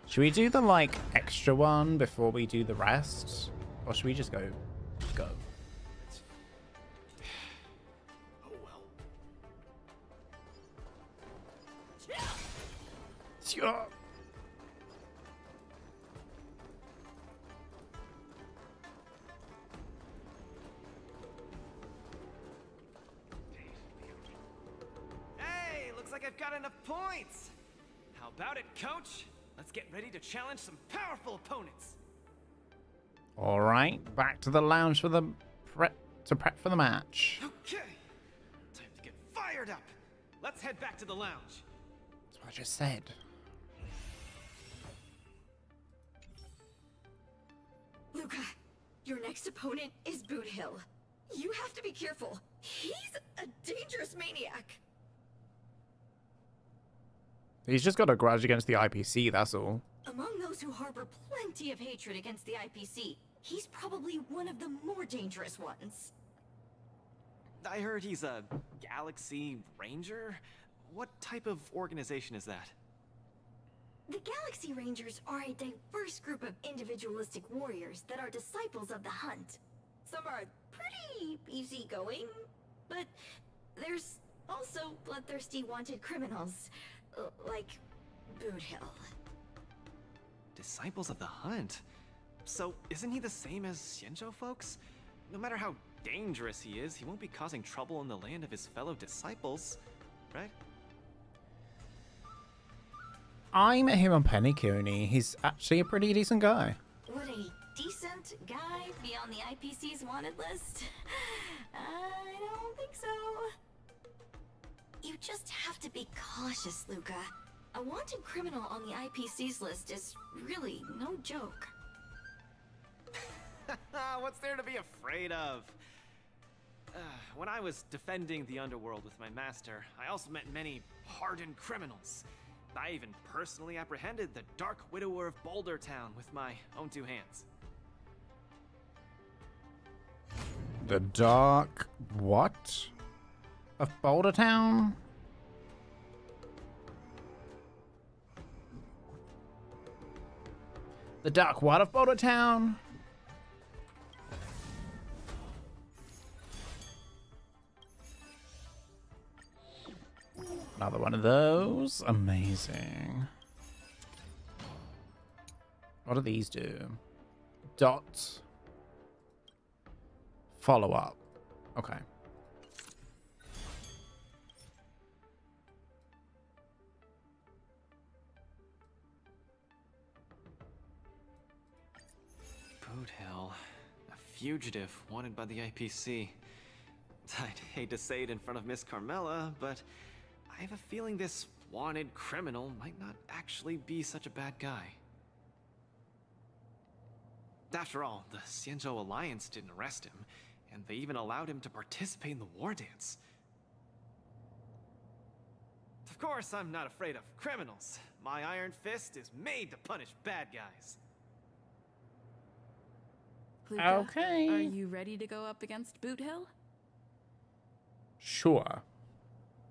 Should we do the, like, extra one before we do the rest? Or should we just go? Go. Oh well. Yeah. Hey, looks like I've got enough points. How about it, coach? Let's get ready to challenge some powerful opponents. All right, back to the lounge for the prep for the match. Okay, time to get fired up. Let's head back to the lounge. That's what I just said. Luca, your next opponent is Boot Hill. You have to be careful. He's a dangerous maniac. He's just got a grudge against the IPC, that's all. Among those who harbor plenty of hatred against the IPC, he's probably one of the more dangerous ones. I heard he's a Galaxy Ranger? What type of organization is that? The Galaxy Rangers are a diverse group of individualistic warriors that are disciples of the hunt. Some are pretty easygoing, but there's also bloodthirsty wanted criminals, like Boot Hill. Disciples of the hunt? So, isn't he the same as Xianzhou folks? No matter how dangerous he is, he won't be causing trouble in the land of his fellow disciples, right? I met him on Penny Cooney. He's actually a pretty decent guy. Would a decent guy be on the IPC's wanted list? I don't think so. You just have to be cautious, Luca. A wanted criminal on the IPC's list is really no joke. What's there to be afraid of? When I was defending the underworld with my master, I also met many hardened criminals. I even personally apprehended the Dark Widower of Boulder Town with my own 2 hands. The Dark what? Of Boulder Town? The Dark what of Boulder Town? Another one of those. Amazing. What do these do? Dot. Follow up. Okay. Boot Hill. A fugitive wanted by the IPC. I'd hate to say it in front of Miss Carmela, but I have a feeling this wanted criminal might not actually be such a bad guy. After all, the Xianzhou Alliance didn't arrest him, and they even allowed him to participate in the Wardance. Of course, I'm not afraid of criminals. My iron fist is made to punish bad guys. Luca, Okay. Are you ready to go up against Boot Hill? Sure.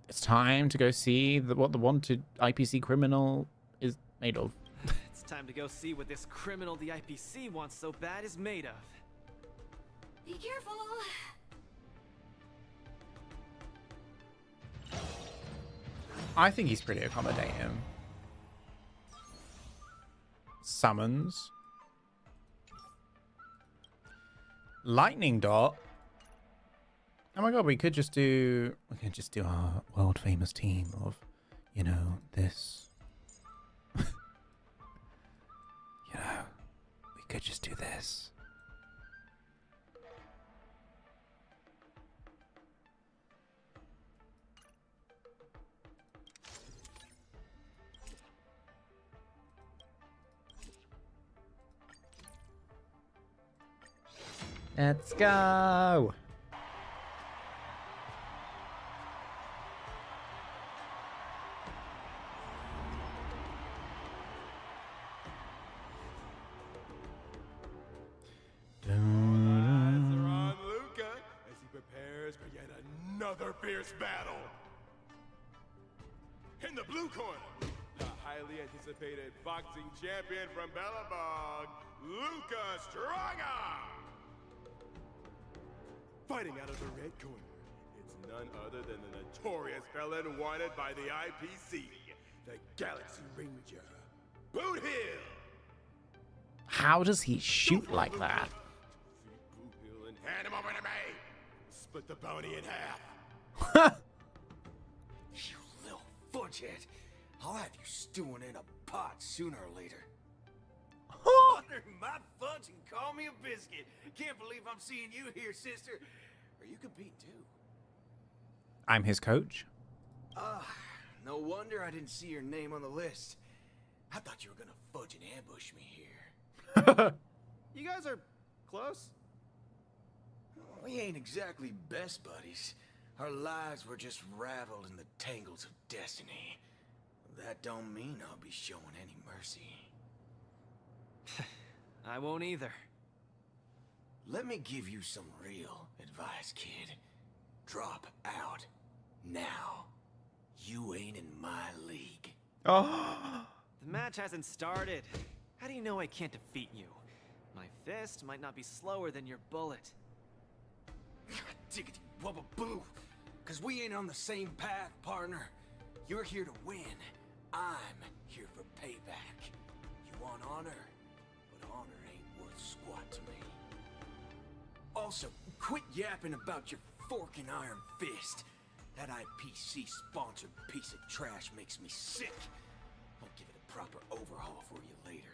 It's time to go see what the wanted IPC criminal is made of. It's time to go see what this criminal the IPC wants so bad is made of. Be careful. I think he's pretty accommodating. Summons. Lightning dot. Oh my god, we could just do our world famous team of, you know, this. You know, we could just do this. Let's go. Another fierce battle. In the blue corner, the highly anticipated boxing champion from Belobog, Luca Stronga. Fighting out of the red corner, it's none other than the notorious felon wanted by the IPC, the Galaxy Ranger, Boot Hill. How does he shoot like that? Boot Hill and hand him over to me. Split the bounty in half. You little fudgehead. I'll have you stewing in a pot sooner or later. Butter my fudge and call me a biscuit. Can't believe I'm seeing you here, sister. Or you compete too. I'm his coach. No wonder I didn't see your name on the list. I thought you were gonna fudge and ambush me here. You guys are close? We ain't exactly best buddies. Our lives were just raveled in the tangles of destiny. That don't mean I'll be showing any mercy. I won't either. Let me give you some real advice, kid. Drop out. Now. You ain't in my league. Oh. The match hasn't started. How do you know I can't defeat you? My fist might not be slower than your bullet. Diggity wubba boo! Cause we ain't on the same path, partner. You're here to win. I'm here for payback. You want honor? But honor ain't worth squat to me. Also, quit yapping about your forking iron fist. That IPC-sponsored piece of trash makes me sick. I'll give it a proper overhaul for you later.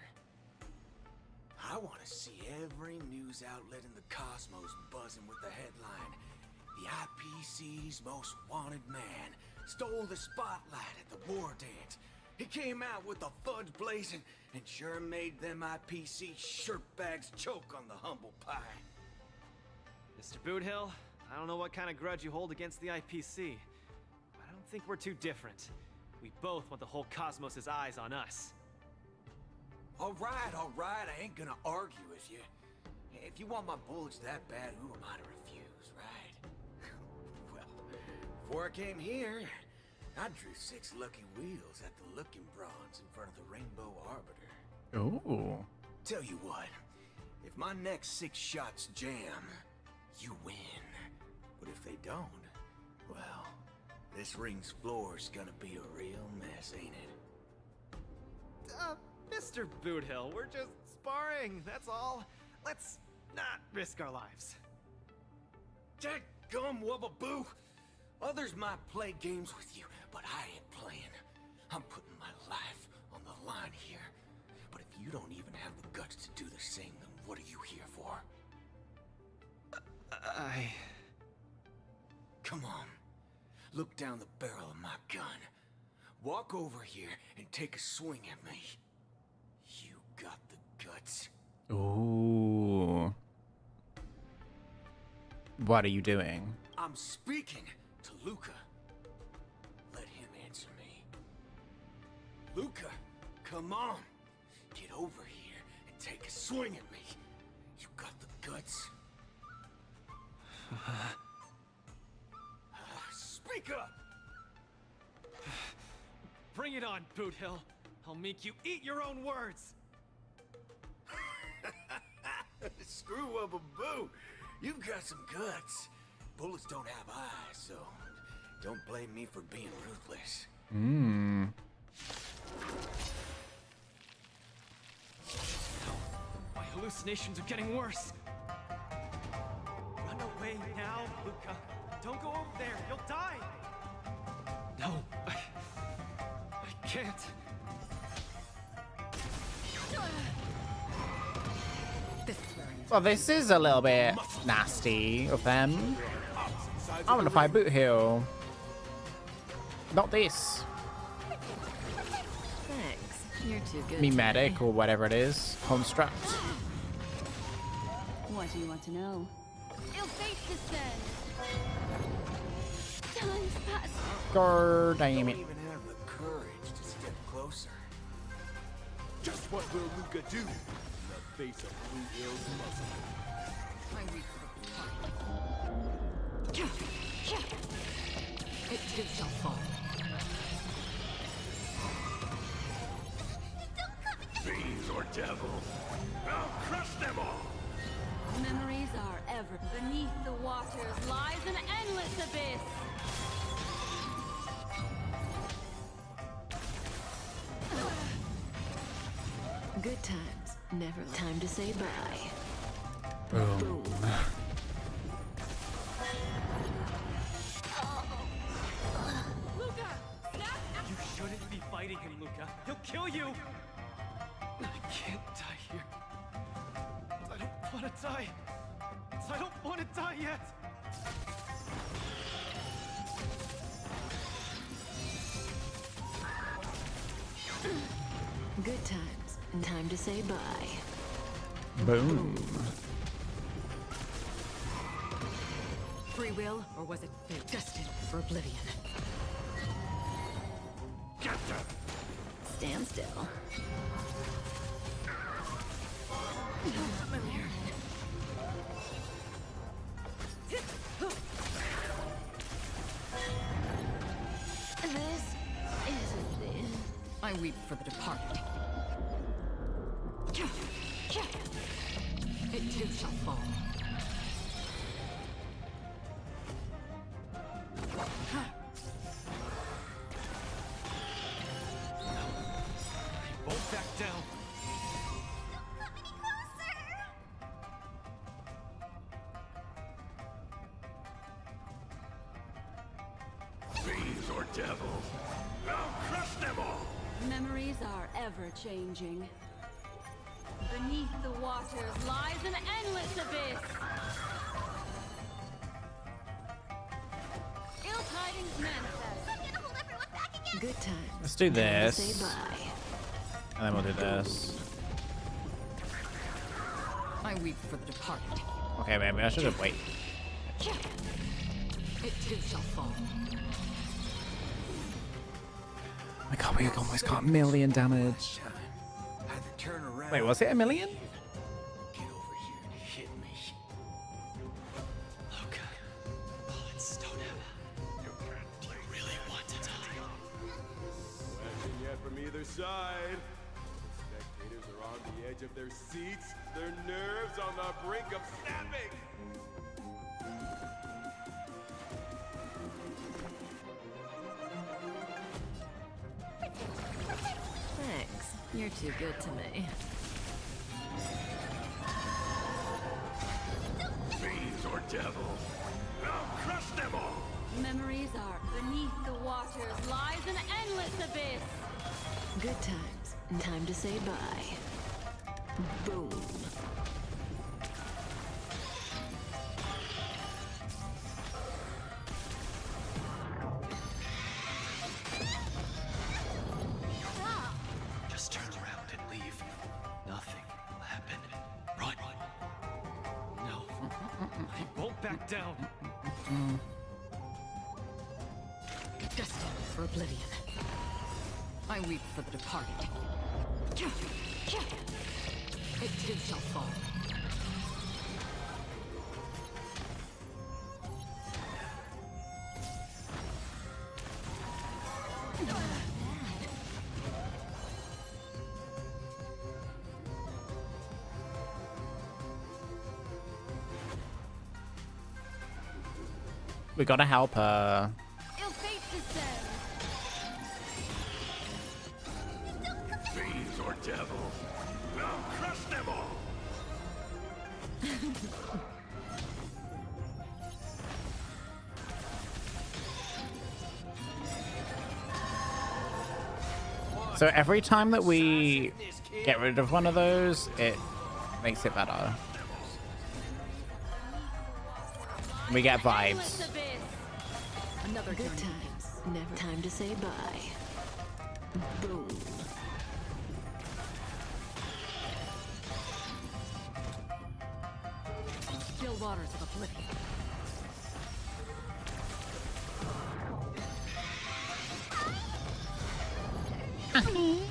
I want to see every news outlet in the cosmos buzzing with the headline, "The IPC's most wanted man stole the spotlight at the Wardance. He came out with the fudge blazing and sure made them IPC shirtbags choke on the humble pie." Mr. Boothill, I don't know what kind of grudge you hold against the IPC, but I don't think we're too different. We both want the whole cosmos' eyes on us. All right, I ain't gonna argue with you. If you want my bullets that bad, who am I to refuse, right? Well, before I came here, I drew 6 lucky wheels at the Looking Bronze in front of the Rainbow Arbiter. Ooh. Tell you what, if my next 6 shots jam, you win. But if they don't, well, this ring's floor's gonna be a real mess, ain't it? Mr. Boothill, we're just sparring, that's all. Let's not risk our lives. Dadgum wubba boo! Others might play games with you, but I ain't playing. I'm putting my life on the line here. But if you don't even have the guts to do the same, then what are you here for? Come on. Look down the barrel of my gun. Walk over here and take a swing at me. You got the guts. Ooh. What are you doing? I'm speaking to Luca. Let him answer me. Luca, come on. Get over here and take a swing at me. You got the guts. Speak up! Bring it on, Boothill. I'll make you eat your own words. Screw wubba boo! You've got some guts. Bullets don't have eyes, so don't blame me for being ruthless. Mmm. My hallucinations are getting worse. Run away now, Luca. Don't go over there. You'll die. No, I can't. Well, this is a little bit nasty of them. I want to fight Boothill. Not this. Thanks. You're too good. Me medic or whatever it is. Construct. What do you want to know? Ill fate descends. Time's passed. God damn it. Don't even have the courage to step closer. Just what will Luca do in the face of Blue Hill's muscle? It too shall fall. Fiends or devils, I'll crush them all! Memories are ever. Beneath the waters lies an endless abyss. Good times, never time to say bye. Boom. You shouldn't be fighting him, Luca. He'll kill you. I can't die here. I don't want to die. I don't want to die yet. Good times, and time to say bye. Boom. Free will, or was it fate? Destined for oblivion. Stand still. This isn't it. I weep for the departed. It too shall fall. Won't back down. Fiends or devils, I'll crush them all! Memories are ever changing. Beneath the waters lies an endless abyss. Ill tidings manifest. I'm gonna hold everyone back again. Good times. Let's do this. Say bye. And then we'll do this. I weep for the departed. Okay, maybe I should have waited. It too shall fall. Oh my god, we almost got 1 million damage. Had to turn around. Wait, was it 1 million? Get over here and hit me. Look, bullets don't have. Do you really want to die? Question yet from either side. The spectators are on the edge of their seats, their nerves on the brink of snapping. Thanks. You're too good to me. Fiends or devils, I'll crush them all! Memories are beneath the waters lies an endless abyss. Good times. Time to say bye. Boom. Just turn around and leave. Nothing will happen. Run. No. I won't back down. Destined for oblivion. I weep for the departed. It too shall fall. We gotta help her. Ill fate descends. Fiends or devils, I'll crush them all! So every time that we get rid of one of those, it makes it better. We get vibes. Another good times. Never time to say bye. Boom. Still waters of oblivion. Familiar.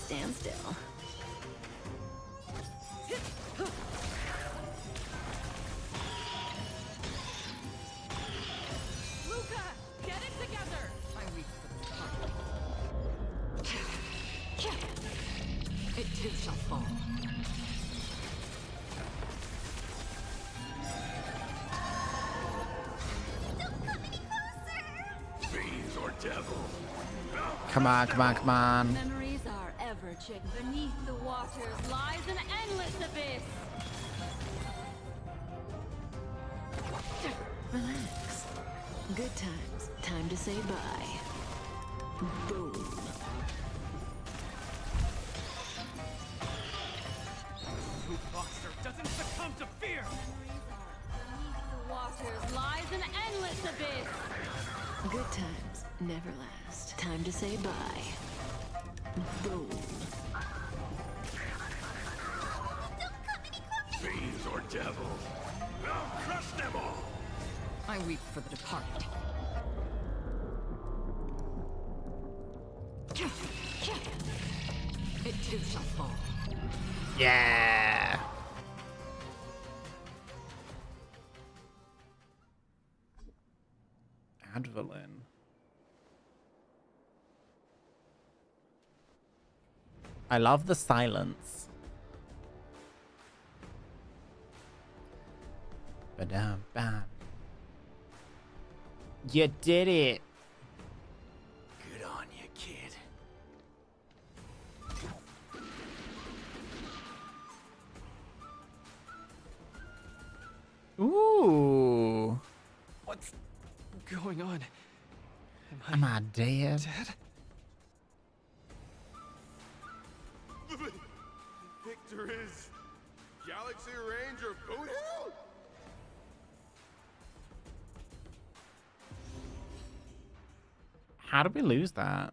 Stand still. Luca, get it together. I weep for the departed. It too shall fall. Fiends or devils, Come on, come on, come on. Memories are ever chick. Beneath the waters lies an endless abyss. Relax. Good times. Time to say bye. Boom. Who boxer doesn't succumb to fear? Beneath the waters lies an endless abyss. Good times never last. Time to say bye. Boom. fiends or devils, I'll crush them all! I weep for the departed. It too shall fall. Yeah. Advalin. I love the silence. Ba-dum, bam. You did it. Good on you, kid. Ooh. What's going on? Am I dead? Victor is Galaxy Ranger Boot Hill? How did we lose that?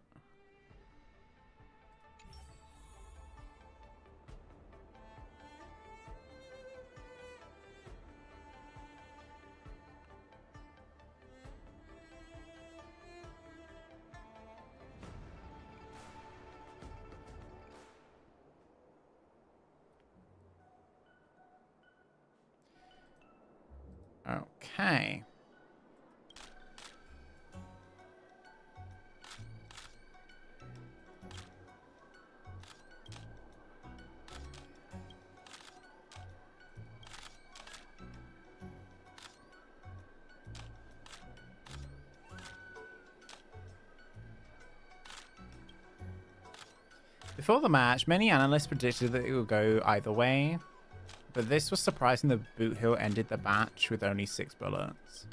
Okay. Before the match, many analysts predicted that it would go either way, but this was surprising that Boot Hill ended the match with only 6 bullets.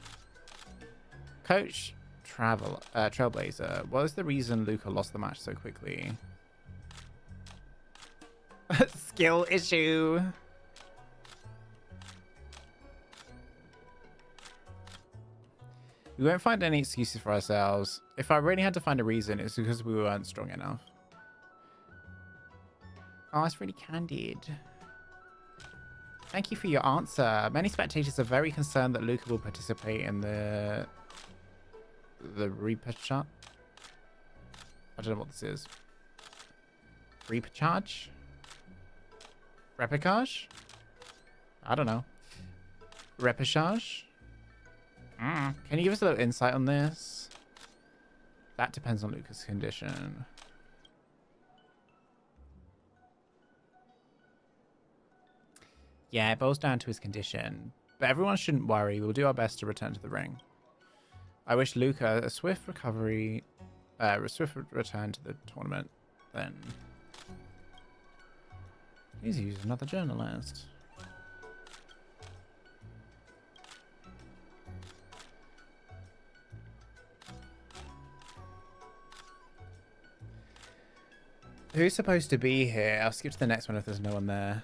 Coach Trailblazer, what is the reason Luca lost the match so quickly? Skill issue. We won't find any excuses for ourselves. If I really had to find a reason, it's because we weren't strong enough. Oh, it's really candid. Thank you for your answer. Many spectators are very concerned that Luca will participate in the Reaper shot. I don't know what this is. Reaper charge? Replicage? I don't know. Repechage? Can you give us a little insight on this? That depends on Luca's condition. Yeah, it boils down to his condition. But everyone shouldn't worry. We'll do our best to return to the ring. I wish Luca a swift recovery, a swift return to the tournament. Then please use another journalist. Who's supposed to be here? I'll skip to the next one if there's no one there.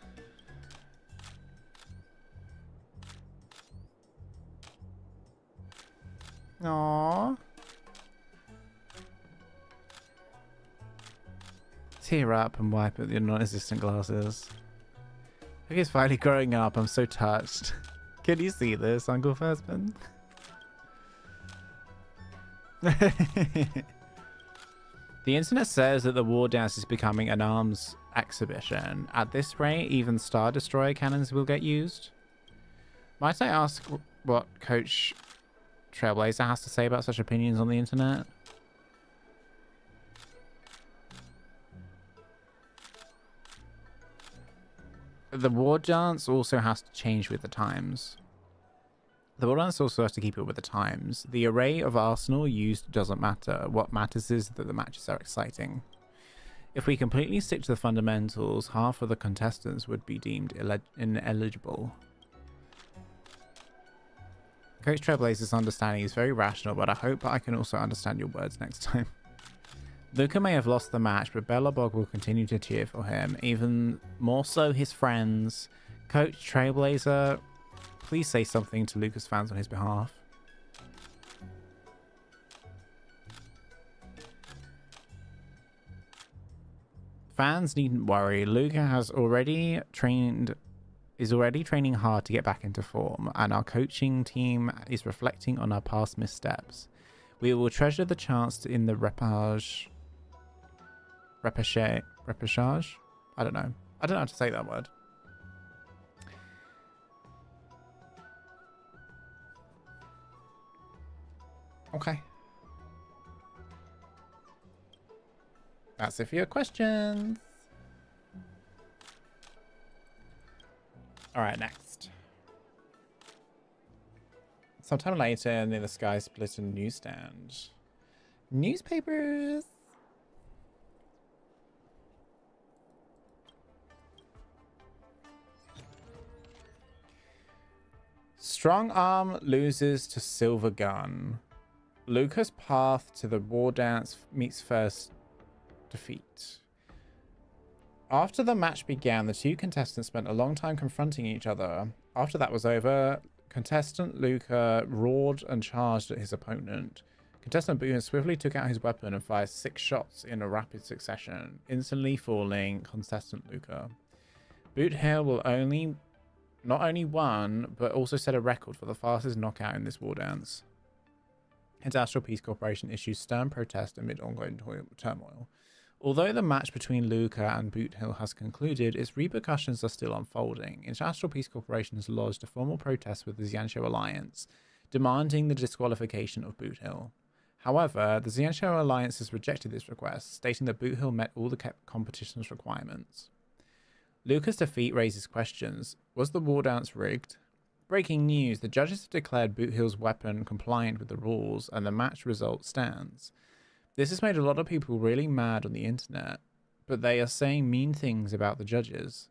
Aww. Tear up and wipe at your non-existent glasses. Look, he's finally growing up. I'm so touched. Can you see this, Uncle Fursman? The internet says that the Wardance is becoming an arms exhibition. At this rate, even Star Destroyer cannons will get used. Might I ask what Coach Trailblazer has to say about such opinions on the internet? The Wardance also has to change with the times. The Wardance also has to keep up with the times. The array of arsenal used doesn't matter. What matters is that the matches are exciting. If we completely stick to the fundamentals, half of the contestants would be deemed ineligible. Coach Trailblazer's understanding is very rational, but I hope I can also understand your words next time. Luca may have lost the match, but Belobog will continue to cheer for him, even more so his friends. Coach Trailblazer, please say something to Luca's fans on his behalf. Fans needn't worry. Luca is already training hard to get back into form, and our coaching team is reflecting on our past missteps. We will treasure the chance in the repechage? I don't know. I don't know how to say that word. Okay. That's it for your questions. All right, next. Sometime later, near the Sky Splitter newsstand. Newspapers. Strong Arm loses to Silver Gun. Luca's path to the Wardance meets first defeat. After the match began, the two contestants spent a long time confronting each other. After that was over, contestant Luca roared and charged at his opponent. Contestant Boone swiftly took out his weapon and fired 6 shots in a rapid succession, instantly falling contestant Luca. Boot Hill will not only won, but also set a record for the fastest knockout in this war dance. Industrial Peace Corporation issues stern protest amid ongoing turmoil. Although the match between Luca and Boot Hill has concluded, its repercussions are still unfolding. International Peace Corporation has lodged a formal protest with the Xianzhou Alliance, demanding the disqualification of Boot Hill. However, the Xianzhou Alliance has rejected this request, stating that Boot Hill met all the competition's requirements. Luca's defeat raises questions. Was the war dance rigged? Breaking news, the judges have declared Boot Hill's weapon compliant with the rules, and the match result stands. This has made a lot of people really mad on the internet, but they are saying mean things about the judges.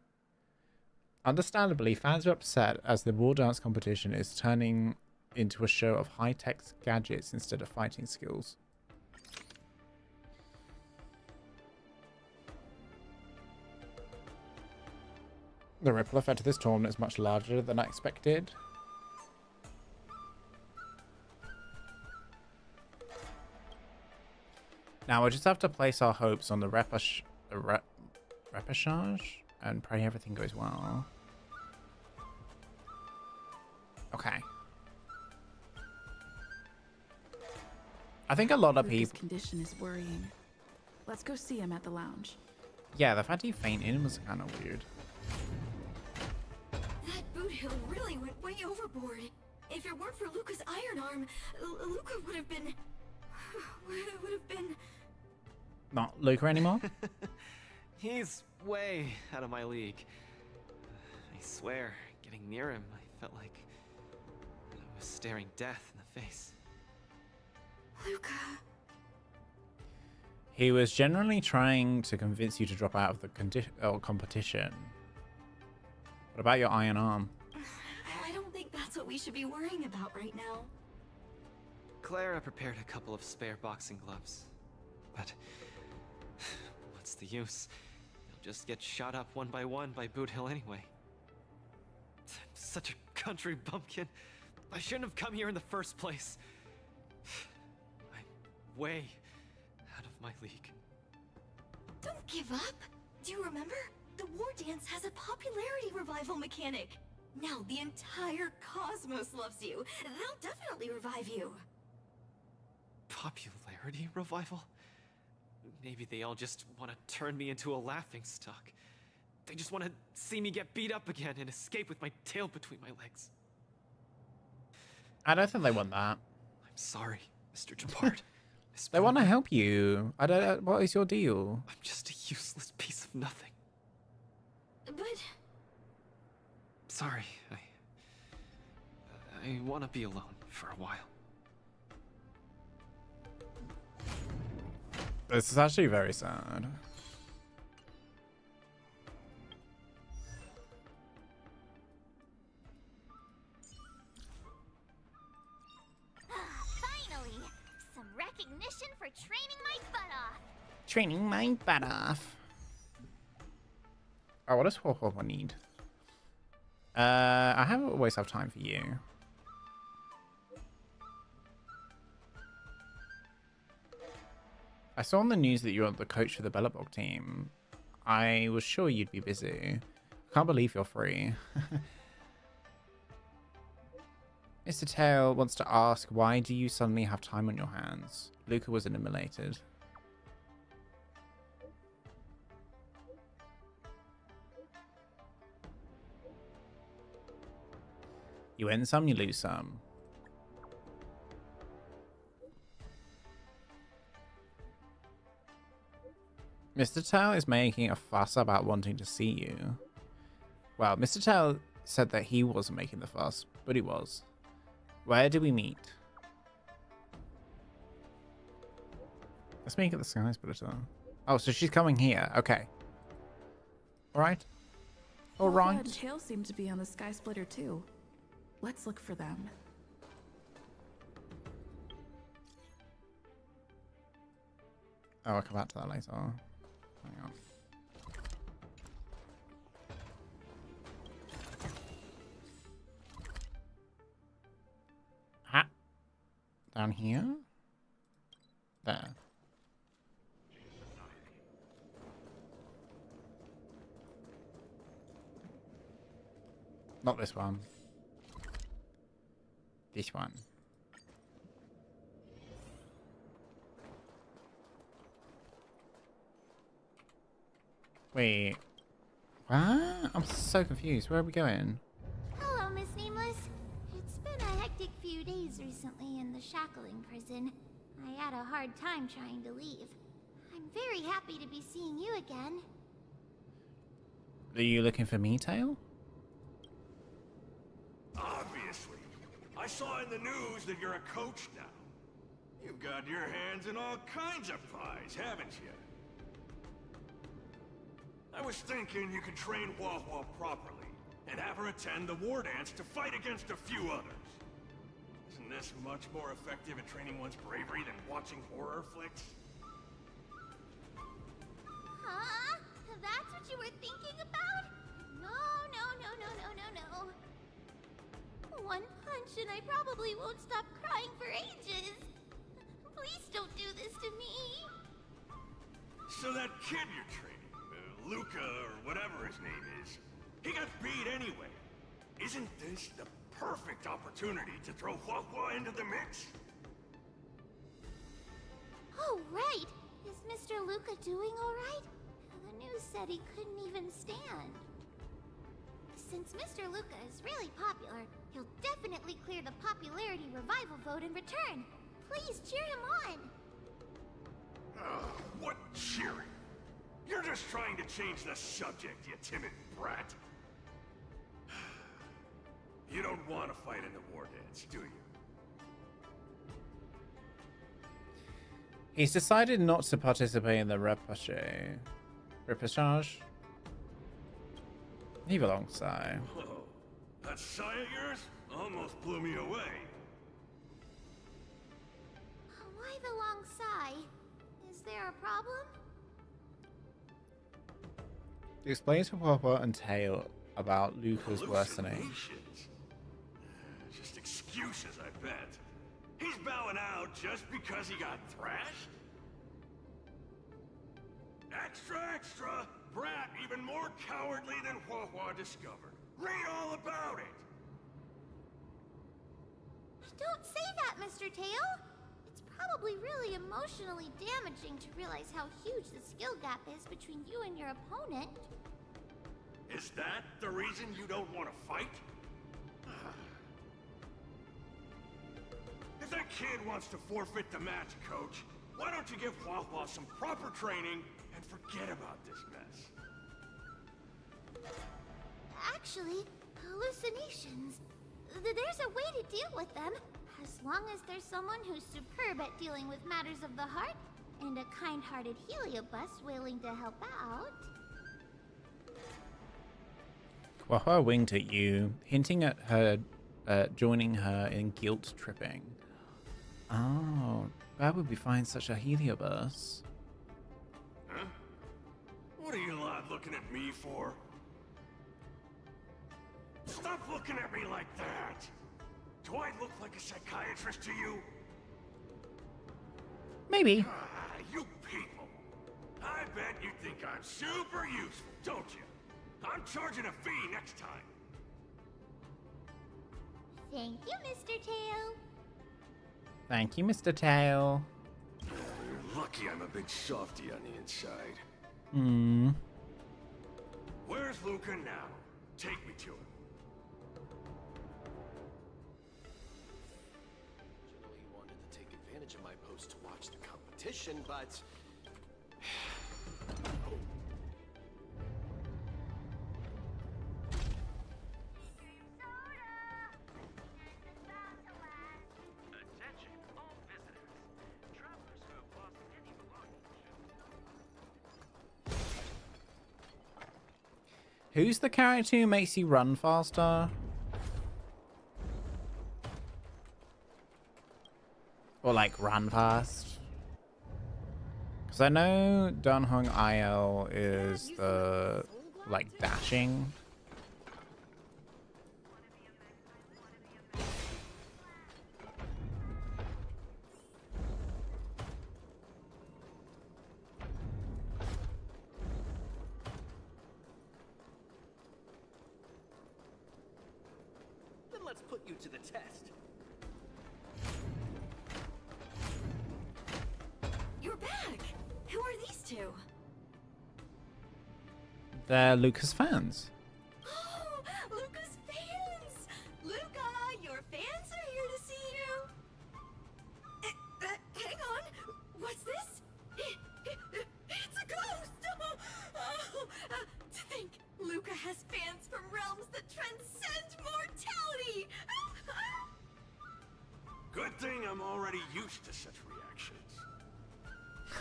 Understandably, fans are upset as the war dance competition is turning into a show of high-tech gadgets instead of fighting skills. The ripple effect of this tournament is much larger than I expected. Now we just have to place our hopes on the repechage and pray everything goes well. Okay. I think a lot of people. His condition is worrying. Let's go see him at the lounge. Yeah, the fact he fainted was kind of weird. That Boot Hill really went way overboard. If it weren't for Luca's iron arm, Luca would have been... Not Luca anymore? He's way out of my league. I swear, getting near him, I felt like I was staring death in the face. Luca. He was generally trying to convince you to drop out of the competition. What about your iron arm? I don't think that's what we should be worrying about right now. Clara prepared a couple of spare boxing gloves, but what's the use? They'll just get shot up one by Boot Hill anyway. I'm such a country bumpkin. I shouldn't have come here in the first place. I'm way out of my league. Don't give up. Do you remember? The war dance has a popularity revival mechanic. Now the entire cosmos loves you. They'll definitely revive you. Popularity revival? Maybe they all just want to turn me into a laughingstock. They just want to see me get beat up again and escape with my tail between my legs. I don't think they want that. I'm sorry, Mr. Jabard. They want to help you. I don't. What is your deal? I'm just a useless piece of nothing. But... Sorry, I want to be alone for a while. This is actually very sad. Finally! Some recognition for training my butt off! Training my butt off. Oh, what does Hoyoverse need? I haven't always have time for you. I saw on the news that you're the coach for the Belobog team. I was sure you'd be busy. Can't believe you're free. Mr. Tail wants to ask, why do you suddenly have time on your hands? Luca was eliminated. You win some, you lose some. Mr. Tail is making a fuss about wanting to see you. Well, Mr. Tail said that he wasn't making the fuss, but he was. Where do we meet? Let's make it the Sky Splitter. Oh, so she's coming here. Okay. Alright. Alright. And Tail seem to be on the Sky Splitter too. Let's look for them. Oh, I'll come back to that later. Hang on. Ha! Down here? There. Not this one. This one. Wait. What? I'm so confused. Where are we going? Hello, Miss Nameless. It's been a hectic few days recently in the shackling prison. I had a hard time trying to leave. I'm very happy to be seeing you again. Are you looking for me, Tail? Obviously. I saw in the news that you're a coach now. You've got your hands in all kinds of pies, haven't you? I was thinking you could train Hua properly, and have her attend the Wardance to fight against a few others. Isn't this much more effective at training one's bravery than watching horror flicks? Huh? That's what you were thinking about? No. One punch and I probably won't stop crying for ages. Please don't do this to me. So that kid you're training, Luca or whatever his name is, he got beat anyway. Isn't this the perfect opportunity to throw Hua into the mix? Oh, right. Is Mr. Luca doing all right? The news said he couldn't even stand. Since Mr. Luca is really popular, he'll definitely clear the popularity revival vote in return. Please cheer him on. What cheering? You're just trying to change the subject, you timid brat. You don't want to fight in the Wardance, do you? He's decided not to participate in the repechage. He belongs, Si. Whoa, that sigh of yours almost blew me away. Why the long sigh? Is there a problem? Explain to Papa and Tail about Luca's worsening. Hallucinations? Just excuses, I bet. He's bowing out just because he got thrashed? Extra! Brat even more cowardly than Hua discovered. Read all about it! Don't say that, Mr. Tail. It's probably really emotionally damaging to realize how huge the skill gap is between you and your opponent. Is that the reason you don't want to fight? If that kid wants to forfeit the match, Coach, why don't you give Hua some proper training and forget about this mess? Actually, hallucinations. There's a way to deal with them, as long as there's someone who's superb at dealing with matters of the heart, and a kind-hearted Heliobus willing to help out. Quahua winked at you, hinting at her joining her in guilt tripping. Oh, where would we find such a Heliobus? Huh? What are you lot looking at me for? Stop looking at me like that! Do I look like a psychiatrist to you? Maybe. You people! I bet you think I'm super useful, don't you? I'm charging a fee next time. Thank you, Mr. Tail. Thank you, Mr. Tail. You're lucky I'm a big softy on the inside. Where's Luca now? Take me to him. crowds to watch the competition, but... Attention, all visitors. Travelers who have lost any belongings. Who's the character who makes you run faster? Or like run fast? Because I know Dunhung IL is the like dashing. Then let's put you to the test. You're back! Who are these two? They're Lucas fans. Oh, Luca's fans! Luca, your fans are here to see you! Hang on! What's this? It's a ghost! To think, Luca has fans from realms that transcend mortality! Good thing I'm already used to such reactions.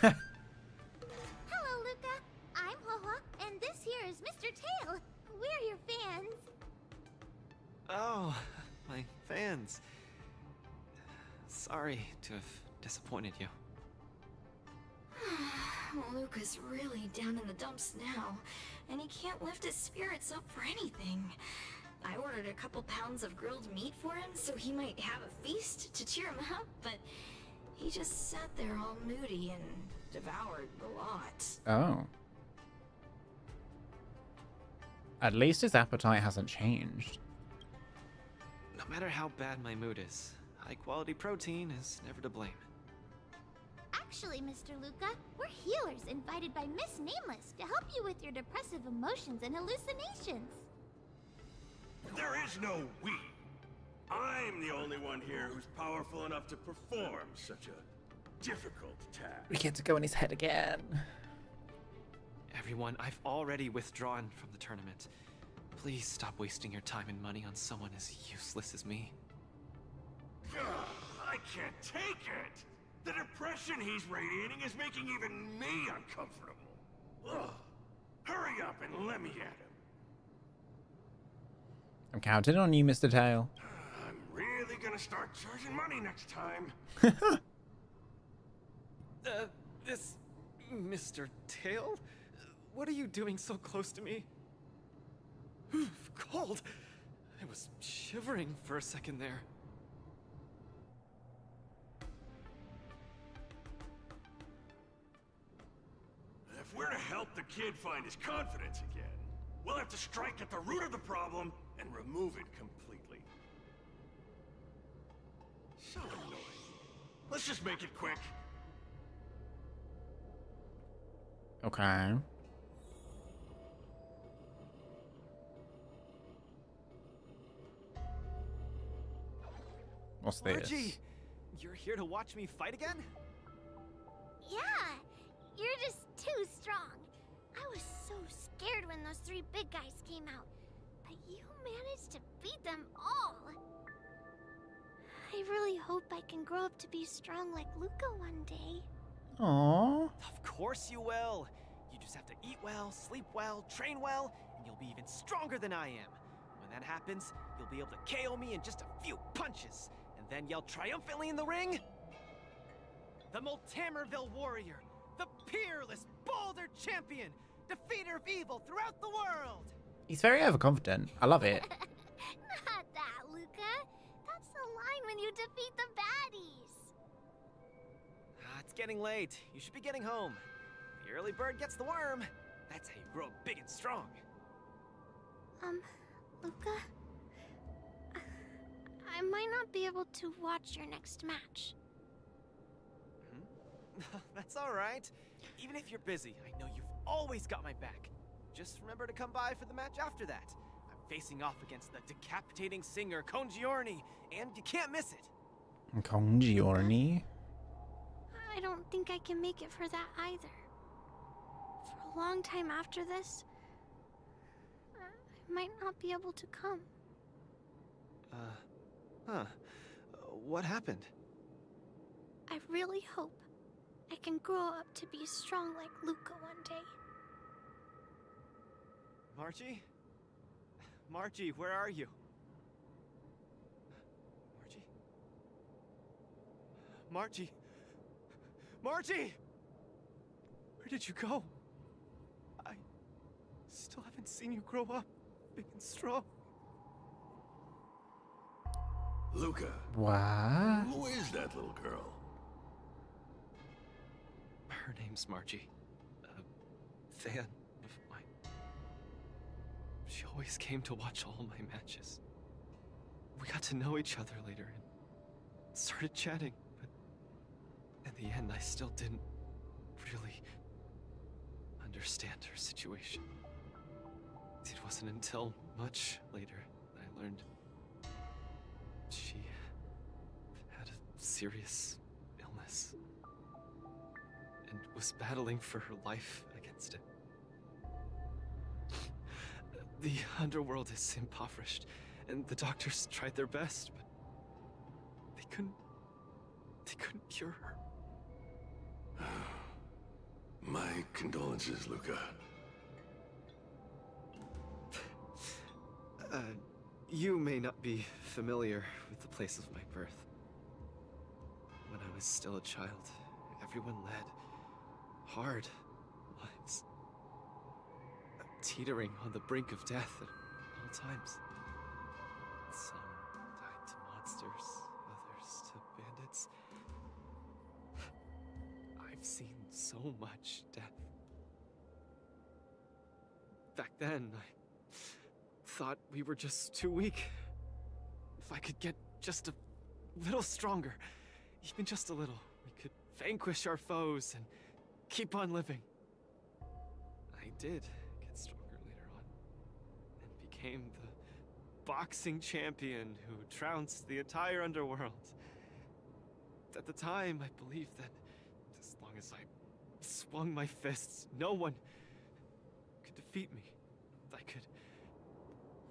Hello, Luca. I'm Haha, and this here is Mr. Tail. We're your fans. Oh, my fans. Sorry to have disappointed you. Luca's really down in the dumps now, and he can't lift his spirits up for anything. I ordered a couple pounds of grilled meat for him so he might have a feast to cheer him up, but he just sat there all moody and devoured a lot. Oh. At least his appetite hasn't changed. No matter how bad my mood is, high-quality protein is never to blame. Actually, Mr. Luca, we're healers invited by Miss Nameless to help you with your depressive emotions and hallucinations. There is no we. I'm the only one here who's powerful enough to perform such a difficult task. We get to go in his head again. Everyone, I've already withdrawn from the tournament. Please stop wasting your time and money on someone as useless as me. I can't take it! The depression he's radiating is making even me uncomfortable. Ugh. Hurry up and let me at him. I'm counting on you, Mr. Tail. I'm really gonna start charging money next time. This... Mr. Tail? What are you doing so close to me? Cold! I was shivering for a second there. If we're to help the kid find his confidence again, we'll have to strike at the root of the problem and remove it completely. So annoying. Let's just make it quick. Okay. What's this? Archie, you're here to watch me fight again? Yeah, you're just too strong. I was so scared when those three big guys came out, but you managed to beat them all. I really hope I can grow up to be strong like Luca one day. Aww. Of course you will. You just have to eat well, sleep well, train well, and you'll be even stronger than I am. When that happens, you'll be able to KO me in just a few punches, and then yell triumphantly in the ring. The Multamerville warrior, the peerless Boulder champion, defeater of evil throughout the world. He's very overconfident. I love it. Not that, Luca. That's the line when you defeat the baddies. It's getting late. You should be getting home. The early bird gets the worm. That's how you grow up big and strong. Luca? I might not be able to watch your next match. That's all right. Even if you're busy, I know you've always got my back. Just remember to come by for the match after that. I'm facing off against the decapitating singer Kongiorni, and you can't miss it. Kongiorni? think I can make it for that either. For a long time after this, I might not be able to come. What happened? I really hope I can grow up to be strong like Luca one day. Margie? Margie, where are you? Margie? Margie! Where did you go? I still haven't seen you grow up big and strong. Luca. What? Who is that little girl? Her name's Margie. A fan of mine. She always came to watch all my matches. We got to know each other later and started chatting, but in the end I still didn't really understand her situation. It wasn't until much later that I learned she had a serious illness and was battling for her life against it. The underworld is impoverished, and the doctors tried their best, but they couldn't cure her. My condolences, Luca. You may not be familiar with the place of my birth. When I was still a child, everyone led hard lives, teetering on the brink of death at all times. Some died to monsters, others to bandits. I've seen so much death. Back then, I thought we were just too weak. If I could get just a little stronger, even just a little, we could vanquish our foes and keep on living. I did get stronger later on, and became the boxing champion who trounced the entire underworld. At the time, I believed that as long as I swung my fists, no one could defeat me. I could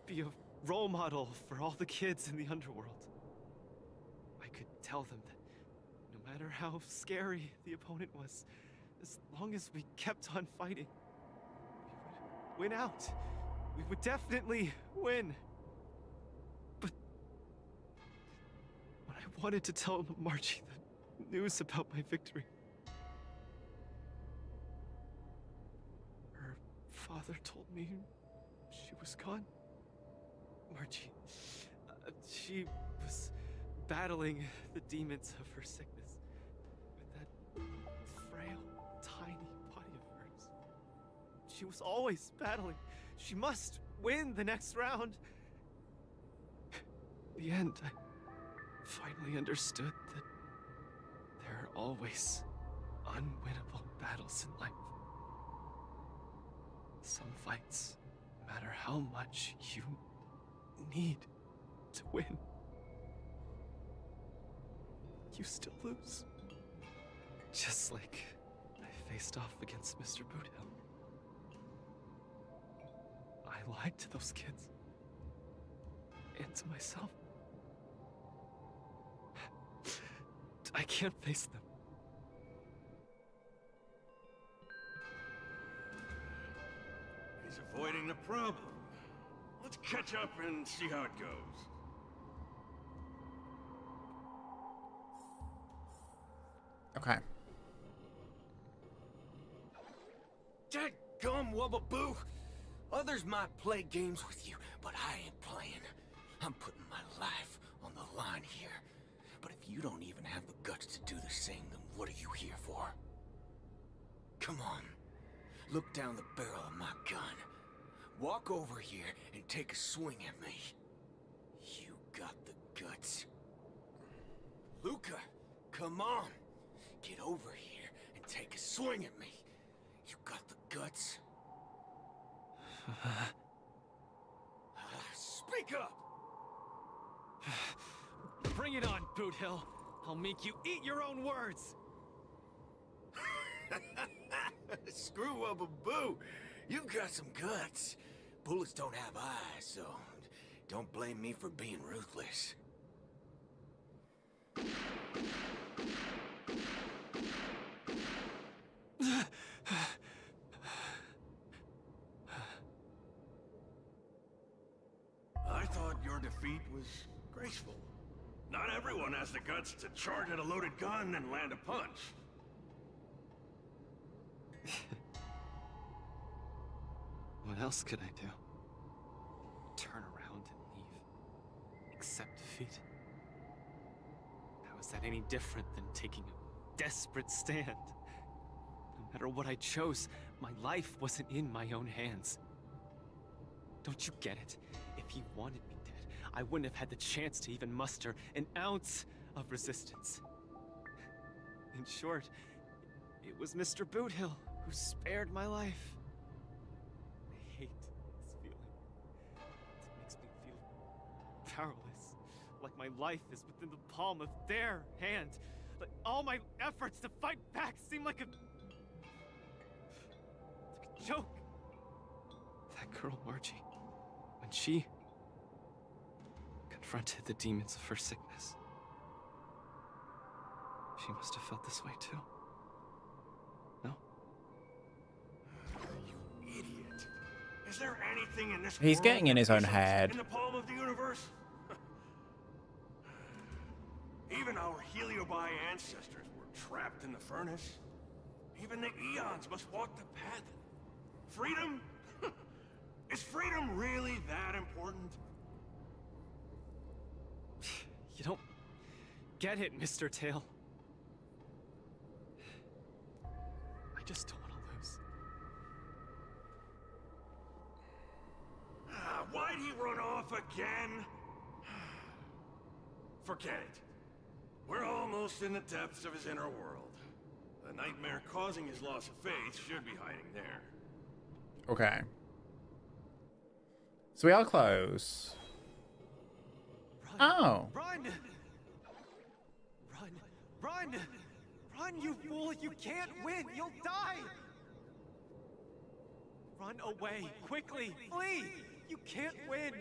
be a role model for all the kids in the underworld. I could tell them that no matter how scary the opponent was, as long as we kept on fighting, we would win out. We would definitely win. But when I wanted to tell Margie the news about my victory, her father told me she was gone. Margie, she was battling the demons of her sickness with that frail, tiny body of hers. She was always battling. She must win the next round. In the end, I finally understood that there are always unwinnable battles in life. Some fights, no matter how much you need to win, you still lose. Just like I faced off against Mr. Boothill. I lied to those kids. And to myself. I can't face them. He's avoiding the problem. Let's catch up and see how it goes. Okay. Dadgum wubbaboo! Others might play games with you, but I ain't playing. I'm putting my life on the line here. But if you don't even have the guts to do the same, then what are you here for? Come on. Look down the barrel of my gun. Walk over here and take a swing at me. You got the guts. Luca, come on. Get over here and take a swing at me. You got the guts. Speak up! Bring it on, Boothill. I'll make you eat your own words. Screw up a boo. You've got some guts. Bullets don't have eyes, so don't blame me for being ruthless. I thought your defeat was graceful. Not everyone has the guts to charge at a loaded gun and land a punch. What else could I do? Turn around and leave? Accept defeat? How is that any different than taking a desperate stand? No matter what I chose, my life wasn't in my own hands. Don't you get it? If he wanted me dead, I wouldn't have had the chance to even muster an ounce of resistance. In short, it was Mr. Boothill who spared my life. I hate this feeling. It makes me feel powerless, like my life is within the palm of their hand. Like all my efforts to fight back seem like a joke. That girl, Margie, when she confronted the demons of her sickness, she must have felt this way too. No? You idiot. Is there anything in this He's world getting in his that own isn't head. in the palm of the universe? Even our Heliobi ancestors were trapped in the furnace. Even the eons must walk the path. Freedom? Is freedom really that important? You don't get it, Mr. Tail. I just don't want to lose. Why'd he run off again? Forget it. We're almost in the depths of his inner world. The nightmare causing his loss of faith should be hiding there. Okay. So we are close. Oh. Run! Run! Run! Run, you fool! You can't win! You'll die! Run away! Quickly! Flee! You can't win!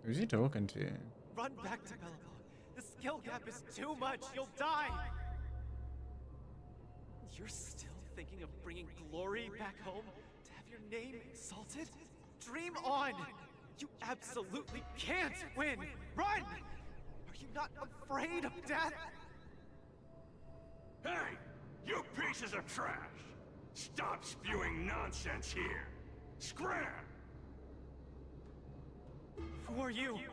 Who's he talking to? Run back to Belobog. The skill gap is too much! You'll die! You're still thinking of bringing glory back home? To have your name exalted? Dream on! You absolutely can't win! Run! Are you not afraid of death? Hey! You pieces of trash! Stop spewing nonsense here! Scram! Who are you? You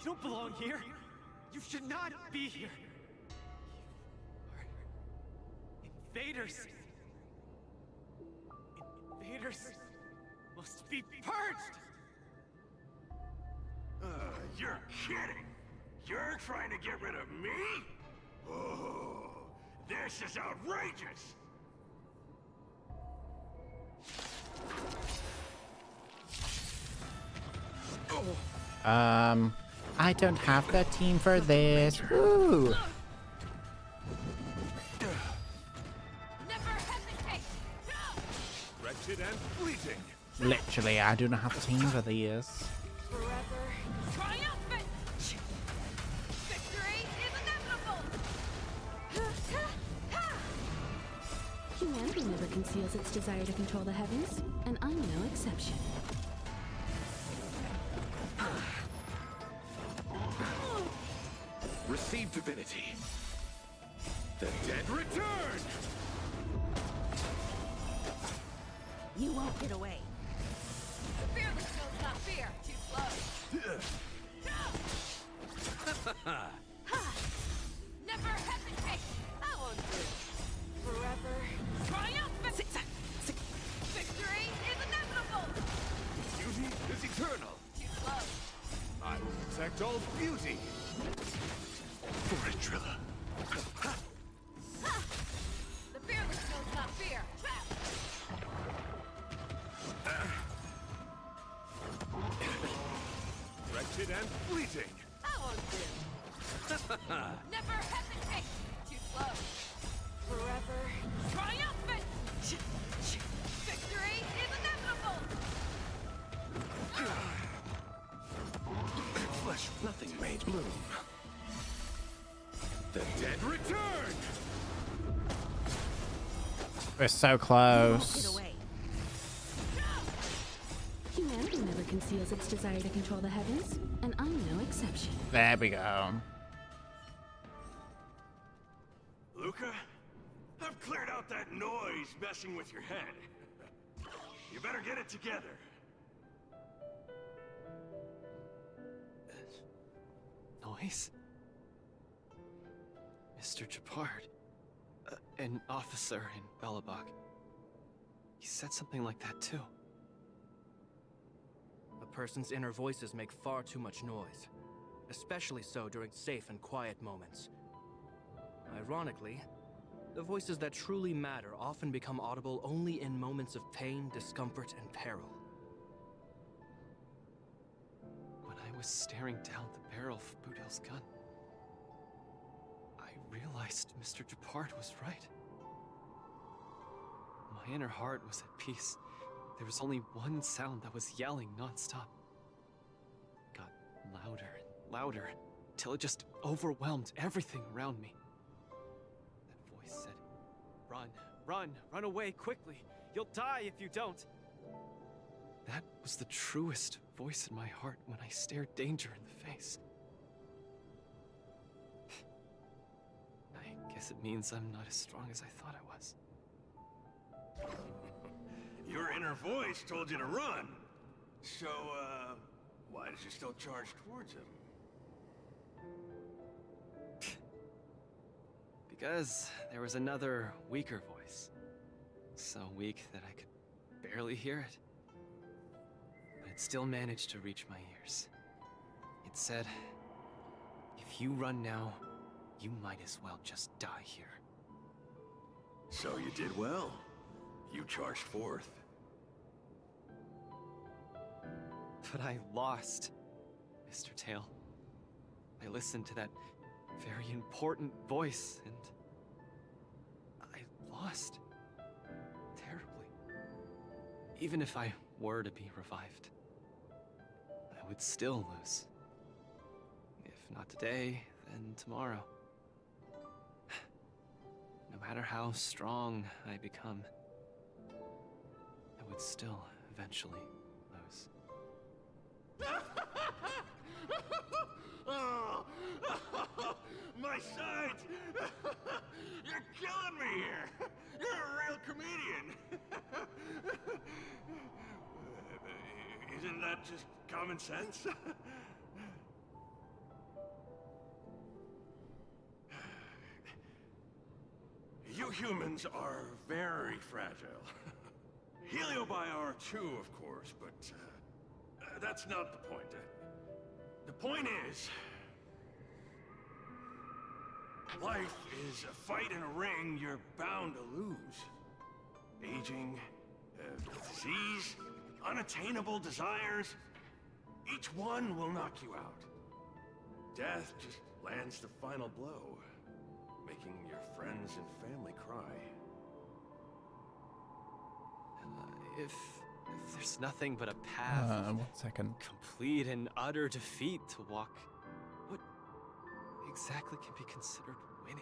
don't belong here. You should not be here. You are invaders. Invaders must be purged! You're kidding! You're trying to get rid of me? Oh, this is outrageous! I don't have the team for this. Woo! Wretched and fleeting. Literally, I do not have the team for this. Forever triumphant! Victory is inevitable! Humanity never conceals its desire to control the heavens, and I'm no exception. Receive divinity. The dead return! You won't get away. The fearless knows not fear. Too slow. Never hesitate! I won't do it. Forever triumphant! Victory is inevitable! Beauty is eternal. Too slow. I will protect all beauty. For a driller. The fearless knows not fear. Wretched and fleeting. I won't do. Never hesitate. Too slow. Forever triumphant. The dead return! We're so close. Humanity never conceals its desire to control the heavens, and I'm no exception. There we go. Luca, I've cleared out that noise messing with your head. You better get it together. Noise? Mr. Japard. An officer in Belobog. He said something like that too. A person's inner voices make far too much noise, especially so during safe and quiet moments. Ironically, the voices that truly matter often become audible only in moments of pain, discomfort, and peril. When I was staring down the barrel of Boudil's gun, I realized Mr. Japard was right. My inner heart was at peace. There was only one sound that was yelling nonstop. It got louder and louder, till it just overwhelmed everything around me. That voice said, "Run, run, run away quickly. You'll die if you don't." That was the truest voice in my heart when I stared danger in the face. I guess it means I'm not as strong as I thought I was. Your inner voice told you to run. So, why did you still charge towards him? Because there was another, weaker voice. So weak that I could barely hear it. But it still managed to reach my ears. It said, "If you run now, you might as well just die here." So you did well. You charged forth. But I lost, Mr. Tail. I listened to that very important voice, and I lost. Terribly. Even if I were to be revived, I would still lose. If not today, then tomorrow. No matter how strong I become, I would still eventually lose. Oh, my sight! You're killing me here! You're a real comedian! Isn't that just common sense? You humans are very fragile. Heliobi are too, of course, but that's not the point. The point is, life is a fight in a ring you're bound to lose. Aging, disease, unattainable desires, each one will knock you out. Death just lands the final blow, making your friends and family cry. If there's nothing but a path of 1 second. complete and utter defeat to walk, what exactly can be considered winning?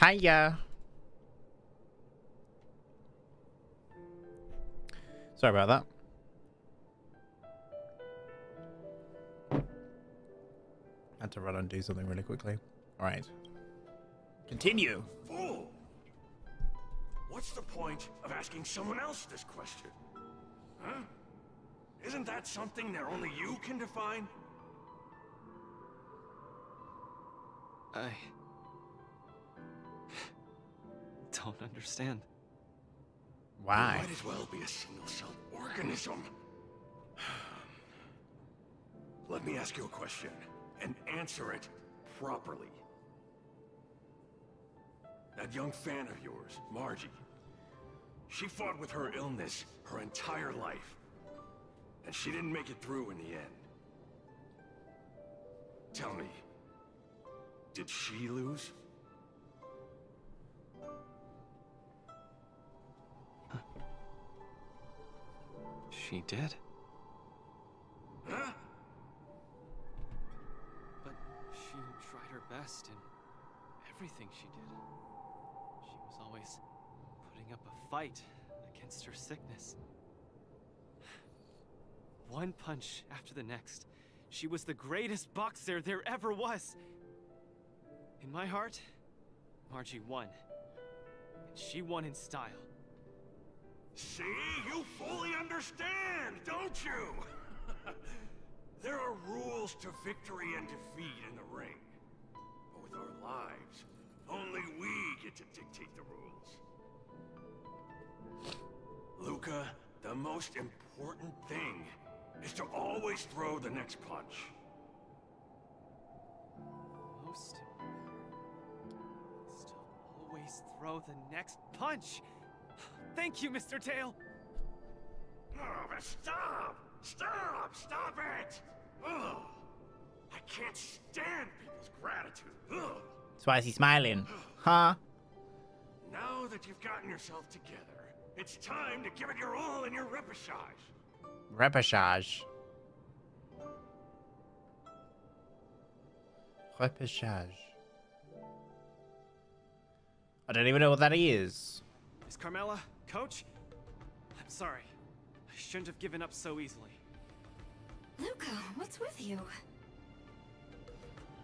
Hiya. Sorry about that. Had to run and do something really quickly. All right. Continue. Fool! What's the point of asking someone else this question? Huh? Isn't that something that only you can define? I don't understand. Why? You might as well be a single-celled organism. Let me ask you a question, and answer it properly. That young fan of yours, Margie, she fought with her illness her entire life, and she didn't make it through in the end. Tell me, did she lose? She did? Huh? But she tried her best in everything she did. She was always putting up a fight against her sickness. One punch after the next. She was the greatest boxer there ever was. In my heart, Margie won. And she won in style. See? You fully understand, don't you? There are rules to victory and defeat in the ring. But with our lives, only we get to dictate the rules. Luca, the most important thing is to always throw the next punch. Most is to always throw the next punch. Thank you, Mr. Tail. Oh, but stop! Stop! Stop it! Ugh. I can't stand people's gratitude. Ugh. That's why is he smiling? Huh? Now that you've gotten yourself together, it's time to give it your all in your repechage. Repechage. Repechage. I don't even know what that is. Miss Carmela, Coach? I'm sorry. I shouldn't have given up so easily. Luca, what's with you?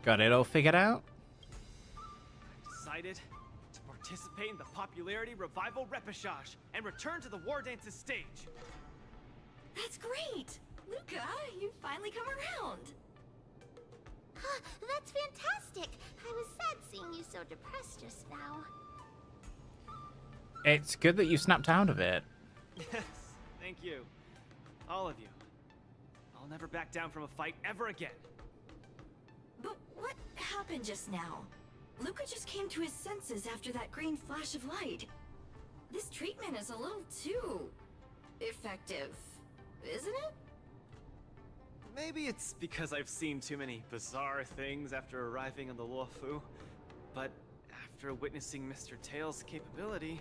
Got it all figured out? I decided to participate in the Popularity Revival Repechage and return to the Wardance's stage. That's great! Luca, you've finally come around. That's fantastic. I was sad seeing you so depressed just now. It's good that you snapped out of it. Yes, thank you. All of you. I'll never back down from a fight ever again. But what happened just now? Luca just came to his senses after that green flash of light. This treatment is a little too effective, isn't it? Maybe it's because I've seen too many bizarre things after arriving on the Luofu, but after witnessing Mr. Tail's capability,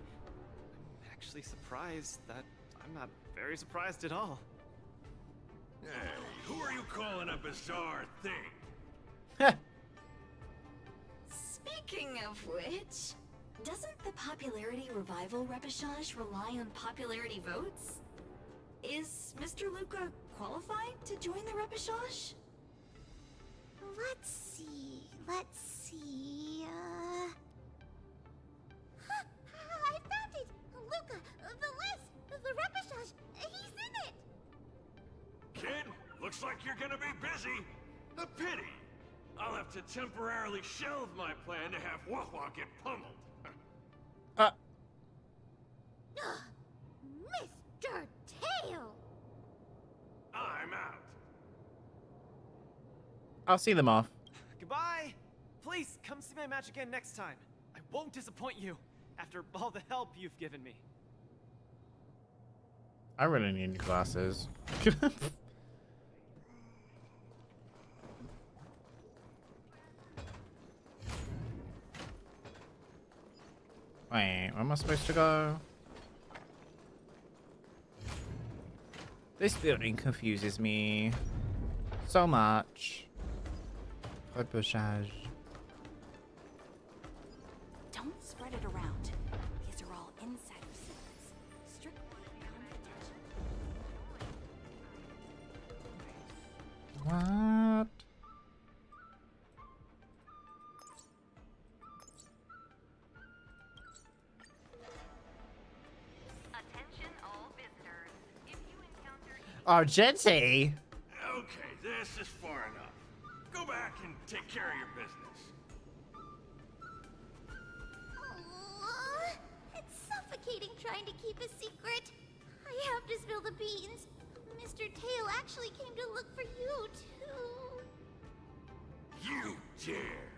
I'm actually surprised that I'm not very surprised at all. Hey, who are you calling a bizarre thing? Speaking of which, doesn't the Popularity Revival Repechage rely on popularity votes? Is Mr. Luca qualified to join the Repechage? Let's see. I found it! Luca, the list! The repechage! He's in it! Kid, looks like you're gonna be busy. A pity. I'll have to temporarily shelve my plan to have Wawa get pummeled. Mr. Tail! I'm out. I'll see them off. Goodbye! Please, come see my match again next time. I won't disappoint you, after all the help you've given me. I really need new glasses. Wait, where am I supposed to go? This building confuses me so much. Don't spread it around. These are all insider secrets. Strictly confidential. What? Attention all visitors. If you encounter Argenti? Okay, this is far enough. Go back and take care of your business. It's suffocating trying to keep a secret. I have to spill the beans. Mr. Tail actually came to look for you, too. You dare!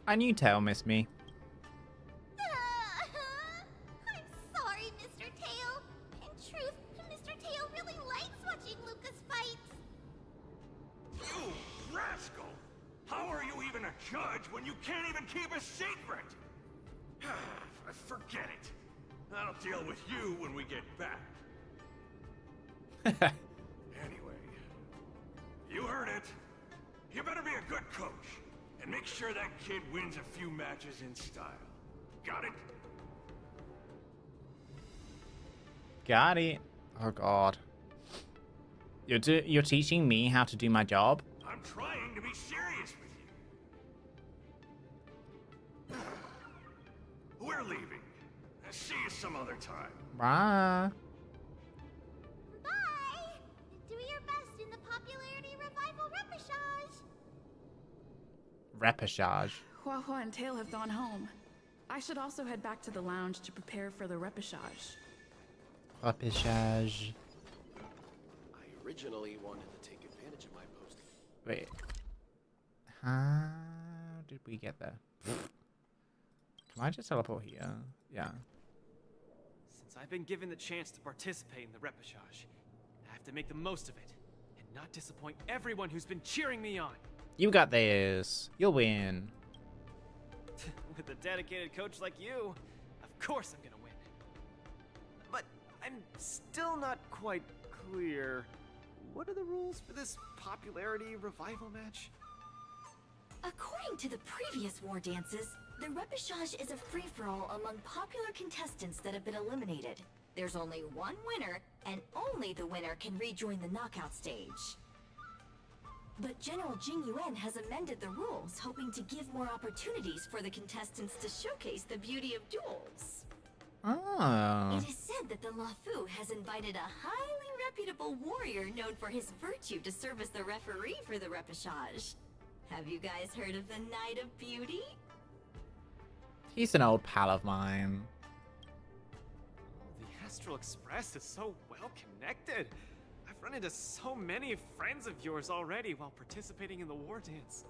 I knew Tail missed me. I'm sorry, Mr. Tail. In truth, Mr. Tail really likes watching Lucas fight. You rascal! How are you even a judge when you can't even keep a secret? Forget it. I'll deal with you when we get back. Anyway, you heard it. You better be a good coach and make sure that kid wins a few matches in style. Got it? Got it. Oh god. You're teaching me how to do my job? I'm trying to be serious with you. We're leaving. See you some other time. Bye. Bye! Do your best in the popularity revival repechage. Repechage. Hua Hua and Tail have gone home. I should also head back to the lounge to prepare for the repechage. Repechage. I originally wanted to take advantage of my posting. Wait. How did we get there? Can I just teleport here? Yeah. Since I've been given the chance to participate in the repechage, I have to make the most of it and not disappoint everyone who's been cheering me on. You got this. You'll win. With a dedicated coach like you, of course I'm gonna win. But I'm still not quite clear. What are the rules for this popularity revival match? According to the previous war dances, the repechage is a free-for-all among popular contestants that have been eliminated. There's only one winner, and only the winner can rejoin the knockout stage. But General Jing Yuan has amended the rules, hoping to give more opportunities for the contestants to showcase the beauty of duels. Oh. It is said that the Lafu has invited a highly reputable warrior known for his virtue to serve as the referee for the repechage. Have you guys heard of the Knight of Beauty? He's an old pal of mine. The Astral Express is so well connected. I've run into so many friends of yours already while participating in the war dance.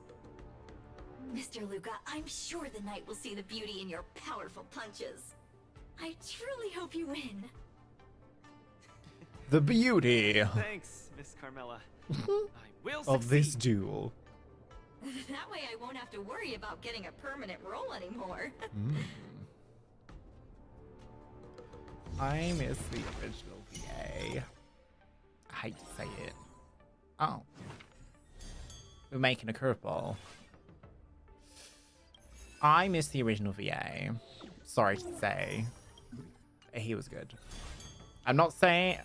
Mr. Luca, I'm sure the knight will see the beauty in your powerful punches. I truly hope you win. The beauty Thanks, Miss Carmela. I will of this succeed. duel. That way I won't have to worry about getting a permanent role anymore. I miss the original VA. I hate to say it. Oh. We're making a curveball. I miss the original VA. Sorry to say. He was good. I'm not saying...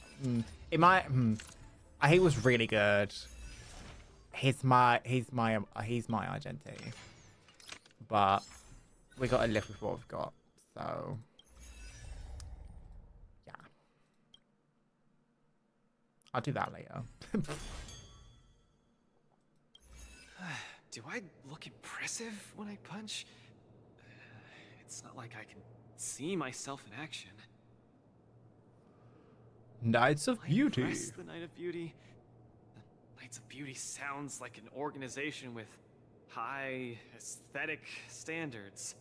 he was really good. He's my Argenti. But we gotta live with what we've got. So... yeah. I'll do that later. Do I look impressive when I punch? It's not like I can see myself in action. Knights of Beauty. Impress the Knight of Beauty. The Knights of Beauty sounds like an organization with high aesthetic standards.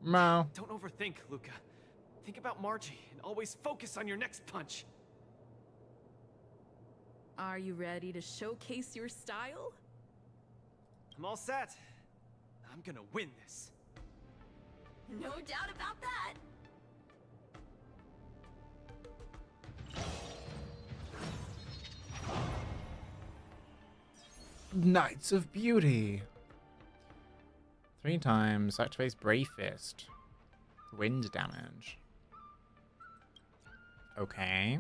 No. Don't overthink, Luca. Think about Margie and always focus on your next punch. Are you ready to showcase your style? I'm all set. I'm gonna win this. No doubt about that. Knights of Beauty. 3 times. Activates Brave Fist. Wind damage. Okay.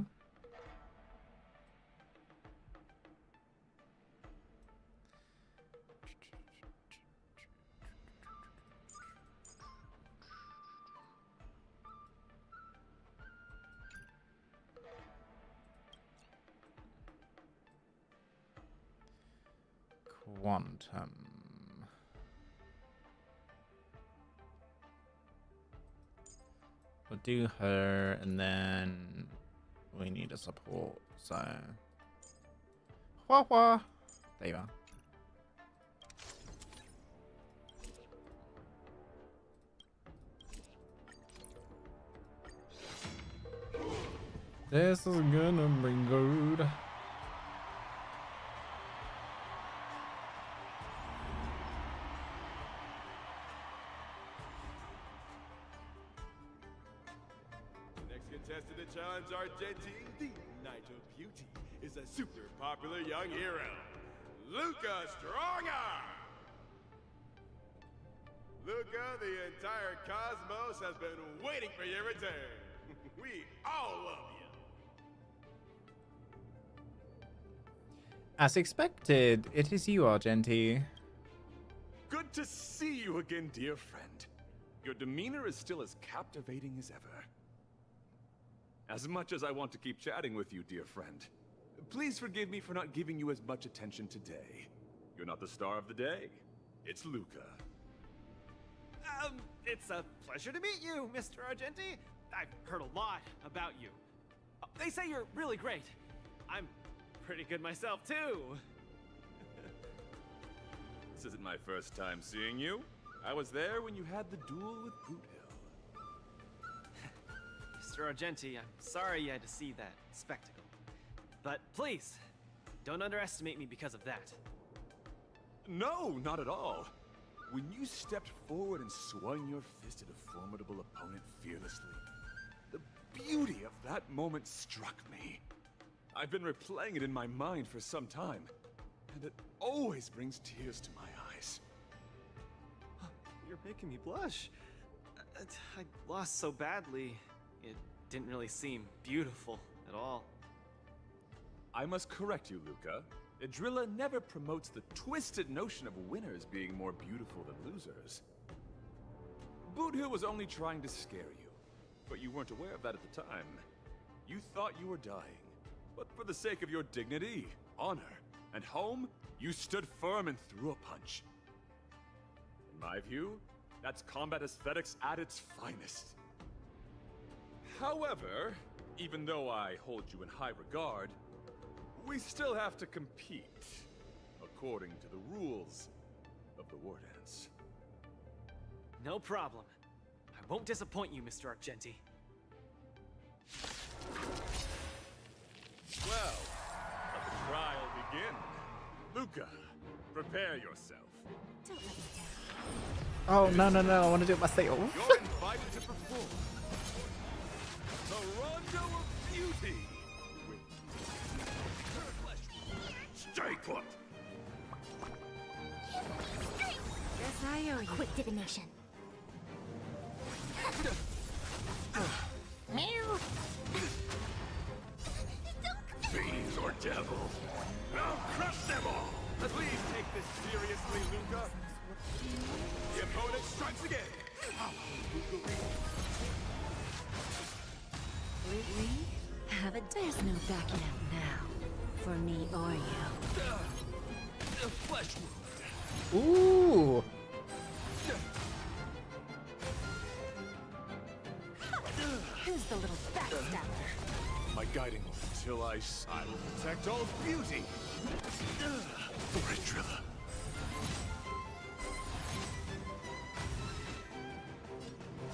Quantum. We'll do her, and then we need a support, so... Wah wah! There you are. This is gonna be good. Contestant to challenge Argentine, the Knight of Beauty, is a super popular young hero, Luca Strongarm. Luca, the entire cosmos has been waiting for your return. We all love you. As expected, it is you, Argenti. Good to see you again, dear friend. Your demeanor is still as captivating as ever. As much as I want to keep chatting with you, dear friend, please forgive me for not giving you as much attention today. You're not the star of the day. It's Luca. It's a pleasure to meet you, Mr. Argenti. I've heard a lot about you. They say you're really great. I'm pretty good myself, too. This isn't my first time seeing you. I was there when you had the duel with Boot Hill. Mr. Argenti, I'm sorry you had to see that spectacle. But please, don't underestimate me because of that. No, not at all. When you stepped forward and swung your fist at a formidable opponent fearlessly, the beauty of that moment struck me. I've been replaying it in my mind for some time, and it always brings tears to my eyes. You're making me blush. I lost so badly, it didn't really seem beautiful at all. I must correct you, Luca. Idrilla never promotes the twisted notion of winners being more beautiful than losers. Boot Hill was only trying to scare you, but you weren't aware of that at the time. You thought you were dying, but for the sake of your dignity, honor, and home, you stood firm and threw a punch. In my view, that's combat aesthetics at its finest. However, even though I hold you in high regard, we still have to compete, according to the rules of the Wardance. No problem. I won't disappoint you, Mr. Argenti. Well, let the trial begin. Luca, prepare yourself. Don't let me down. Oh, no, no, no, I want to do it myself. You're invited to perform the Rondo of Beauty. Stay put. Guess I owe you. Quick divination. Fiends or devils, I'll crush them all. Please take this seriously, Luca. The opponent strikes again. Lately, have it. There's no backing out now. For me or you. A flesh wound. Ooh. Who's the little backstabber? My guiding light till I will protect all beauty. For Idrilla.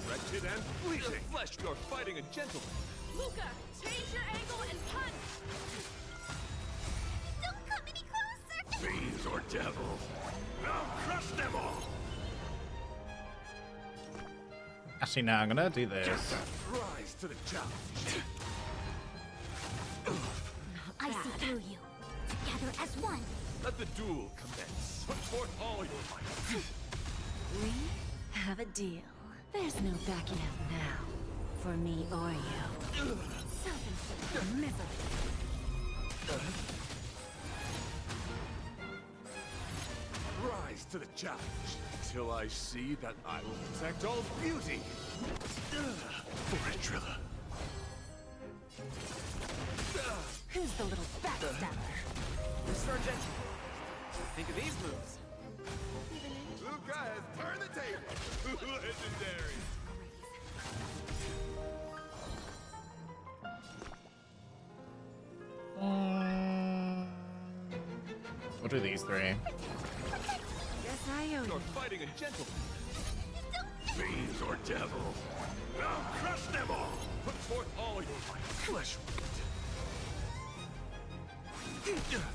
Wretched and fleeting. The flesh, you're fighting a gentleman. Luca, change your angle and punch! Don't come any closer! Fiends or devils, I'll crush them all. Actually, no, I'm gonna do this. Just rise to the challenge. I see through you. Together as one. Let the duel commence. Put forth all your might. We have a deal. There's no backing out now. For me or you. Self-inflicted misery. Rise to the challenge, till I see that I will protect all beauty. For it, Trilla. Who's the little backstabber? Sergeant, think of these moves. Luca has turned the table. Legendary. We'll do these three. Yes, I owe you. You're fighting a gentleman. Fiends or devil. I'll crush them all. Put forth all your might. Flesh wound.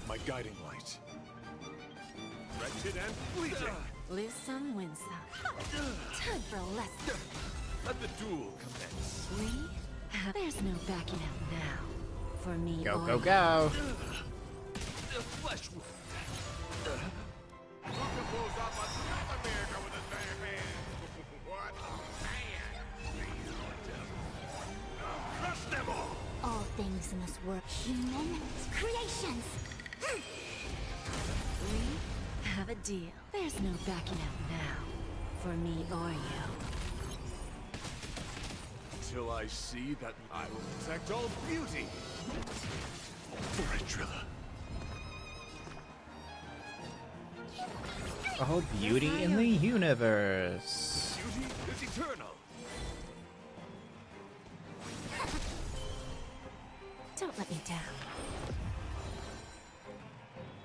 My guiding light. Wretched and fleeting. Lose some, win some. Time for a lesson. Let the duel commence. We have... There's no backing out now. For me Go, or go, you. go. Flesh wound. Luca pulls off another miracle with his bare hands. What a man. Fiends or devil. I'll crush them all. All things in this world, human creations. We have a deal. There's no backing out now. For me or you. Till I see that I will protect all beauty. For it, Trilla. All beauty in the universe. Beauty is eternal. Don't let me down.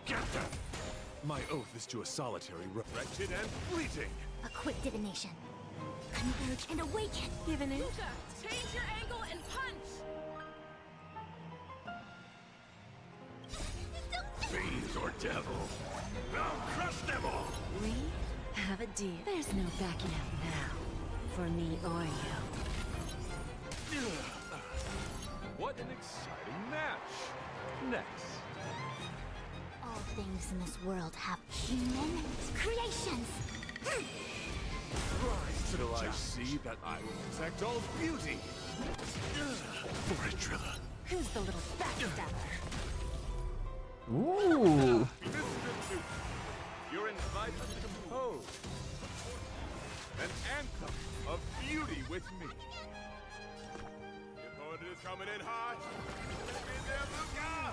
Get them! My oath is to a solitary, wretched and fleeting. A quick divination. Converge and awaken. Given it. Luca, change your angle and punch! Fiends or devil. I'll crush them all. We have a deal. There's no backing out now. For me or you. What an exciting match. Next. All things in this world have human creations. Rise till I see that I will protect all beauty. For it, Trilla. Who's the little backstabber? Ooh. You're invited to compose an anthem of beauty with me. Your opponent is coming in hot. Be there, Luca.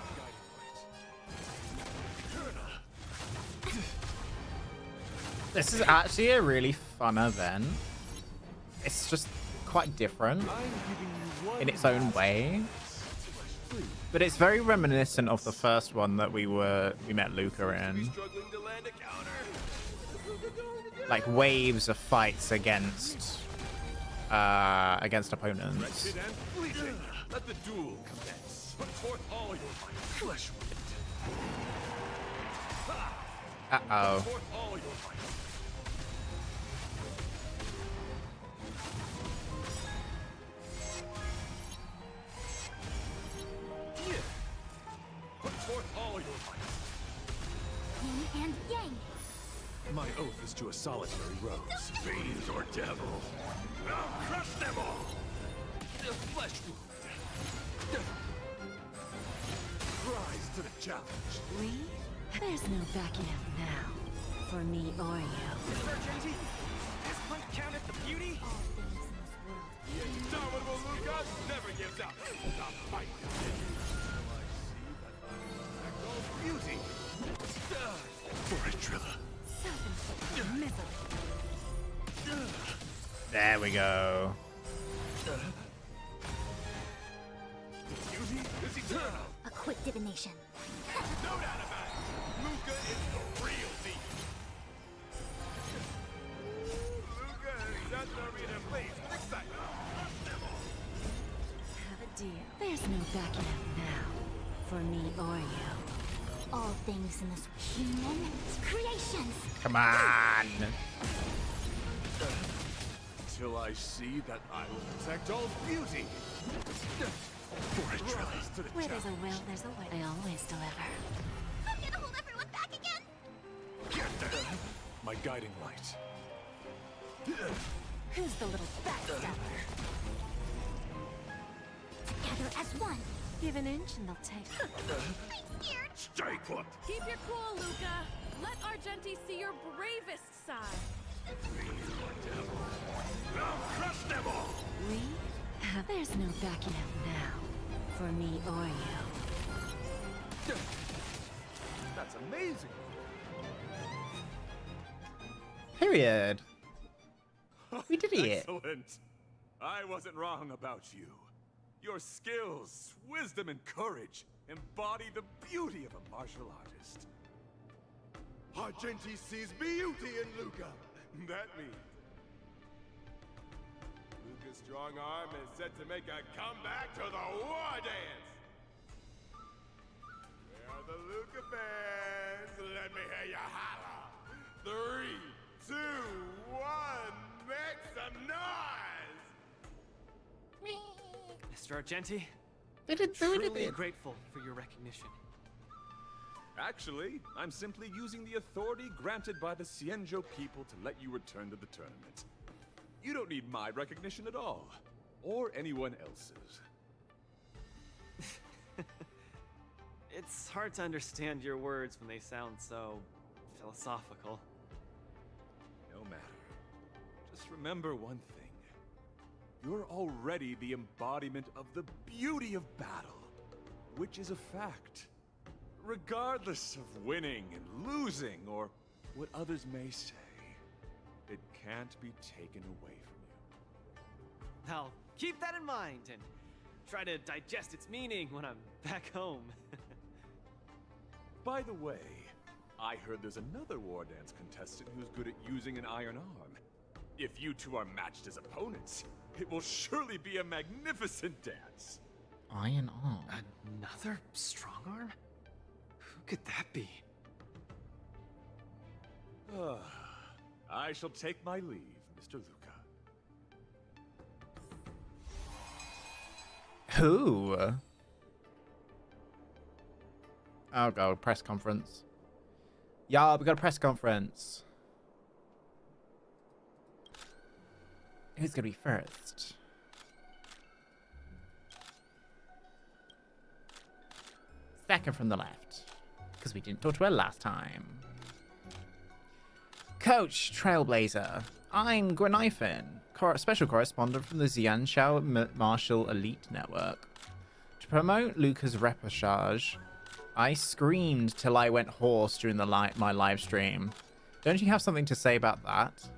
This is actually a really fun event. It's just quite different in its own way. But it's very reminiscent of the first one that we met Luca in. Like waves of fights against opponents. Wretched and fleeting. Let the duel commence. Put forth all your might. Flesh wound. Uh-oh. Put forth all your might. Put forth all your might. Yin and yang. My oath is to a solitary rose. Fiends or devil. I'll crush them all. The flesh wound. Rise to the challenge. We? There's no backing out now. For me or you. Sergeant, this punch counted the beauty? All things in this world. Indomitable Luca never gives up. The fight Beauty. For it, Trilla. Self-inflicted misery. There we go. Beauty is eternal. A quick divination. No doubt about it. Luca is the real deal. Luca has done the arena blaze with excitement. Have a deal. There's no backing out now. For me or you. All things in this human creations. Come on. Till I see that I will protect all beauty. For it, Trilla. To the Where there's a challenge. will, there's a way. I always deliver. I'm gonna hold everyone back again. my guiding light. Who's the little backstabber? Together as one. Give an inch and they'll take. Stay put! Keep your cool, Luca. Let Argenti see your bravest side. Now crush them all! We have. There's no backing out now. For me or you. That's amazing! Period. We did it. Excellent! I wasn't wrong about you. Your skills, wisdom, and courage embody the beauty of a martial artist. Argenti sees beauty in Luca. That means Luca's strong arm is set to make a comeback to the Wardance. Where are the Luca fans? Let me hear you holler. 3, 2, 1, make some noise! Mr. Argenti, They did truly grateful for your recognition. Actually, I'm simply using the authority granted by the Cienjo people to let you return to the tournament. You don't need my recognition at all, or anyone else's. It's hard to understand your words when they sound so philosophical. No matter. Just remember one thing. You're already the embodiment of the beauty of battle, which is a fact. Regardless of winning and losing, or what others may say, it can't be taken away from you. I'll keep that in mind and try to digest its meaning when I'm back home. By the way, I heard there's another Wardance contestant who's good at using an iron arm. If you two are matched as opponents, it will surely be a magnificent dance. Iron arm. Another strong arm? Who could that be? I shall take my leave, Mr. Luca. Who? Oh god, press conference. Yeah, we got a press conference. Who's gonna be first? Second from the left, because we didn't talk to her last time. Coach Trailblazer, I'm Grenifin, special correspondent from the Xianshao Martial Elite Network. To promote Luca's repechage, I screamed till I went hoarse during my live stream. Don't you have something to say about that?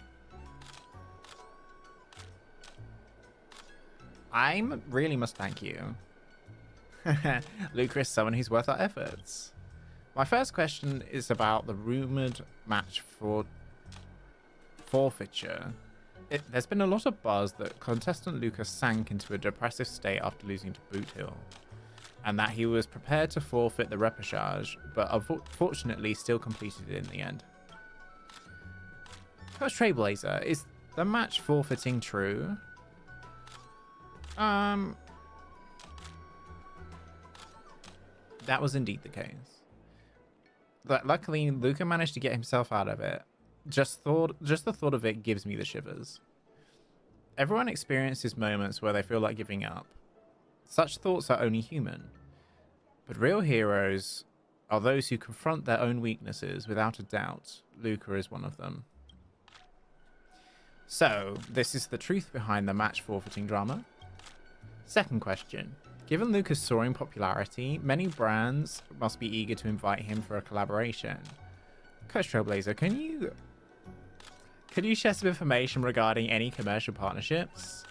I really must thank you. Luca is someone who's worth our efforts. My first question is about the rumored match for forfeiture. There's been a lot of buzz that contestant Luca sank into a depressive state after losing to Boot Hill, and that he was prepared to forfeit the repechage, but unfortunately still completed it in the end. Coach Trailblazer, is the match forfeiting true? That was indeed the case. But luckily, Luca managed to get himself out of it. Just the thought of it gives me the shivers. Everyone experiences moments where they feel like giving up. Such thoughts are only human. But real heroes are those who confront their own weaknesses without a doubt. Luca is one of them. So, this is the truth behind the match forfeiting drama? Second question. Given Luca's soaring popularity, many brands must be eager to invite him for a collaboration. Coach Trailblazer, can you share some information regarding any commercial partnerships?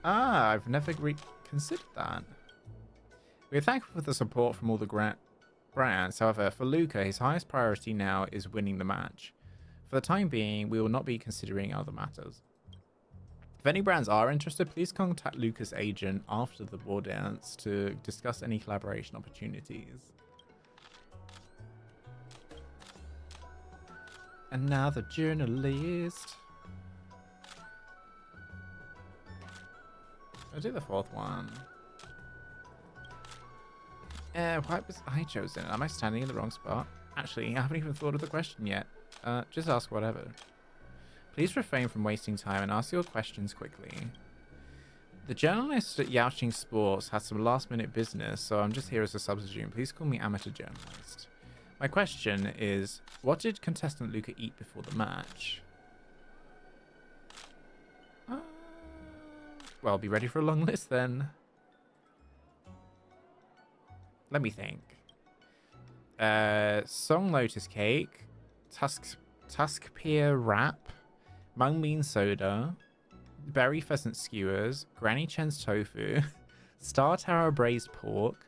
I've never considered that. We're thankful for the support from all the brands. However, for Luca, his highest priority now is winning the match. For the time being, we will not be considering other matters. If any brands are interested, please contact Luca's agent after the Wardance to discuss any collaboration opportunities. Another journalist. I'll do the fourth one. Why was I chosen? Am I standing in the wrong spot? Actually, I haven't even thought of the question yet. Just ask whatever. Please refrain from wasting time and ask your questions quickly. The journalist at Yaoqing Sports has some last-minute business, so I'm just here as a substitute. Please call me amateur journalist. My question is, what did contestant Luca eat before the match? Well, be ready for a long list then. Let me think. Song Lotus Cake, Tusk Pear Wrap, Mung Bean Soda, Berry Pheasant Skewers, Granny Chen's Tofu, Star Tower Braised Pork,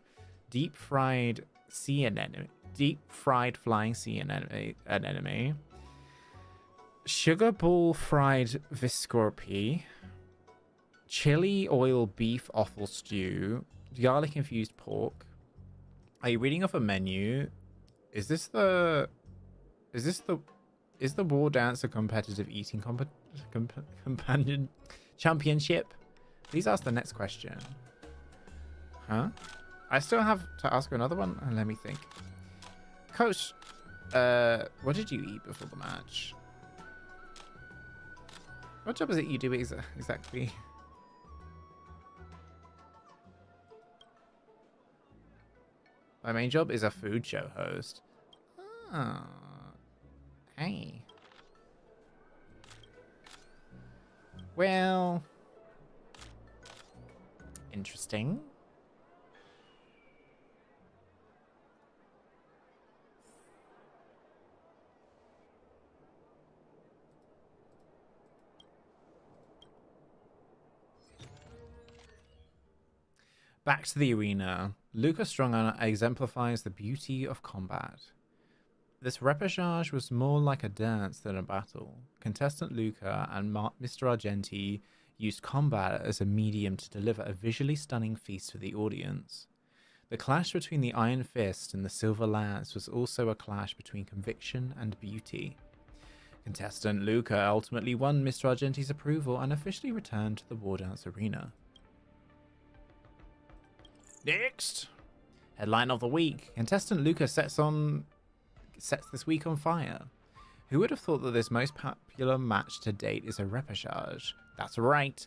Deep Fried Flying Sea Anemone, Sugar Ball Fried Viscorpi, Chili Oil Beef Offal Stew, Garlic Infused Pork. Are you reading off a menu? Is the Wardance a competitive eating companion championship? Please ask the next question. Huh? I still have to ask another one. Let me think. Coach, what did you eat before the match? What job is it you do exactly? My main job is a food show host. Oh. Hey. Well. Interesting. Back to the arena. Luca Strongarm exemplifies the beauty of combat. This repechage was more like a dance than a battle. Contestant Luca and Mr. Argenti used combat as a medium to deliver a visually stunning feast for the audience. The clash between the Iron Fist and the Silver Lance was also a clash between conviction and beauty. Contestant Luca ultimately won Mr. Argenti's approval and officially returned to the Wardance arena. Next! Headline of the week. Contestant Luca sets this week on fire. Who would have thought that this most popular match to date is a repechage? That's right.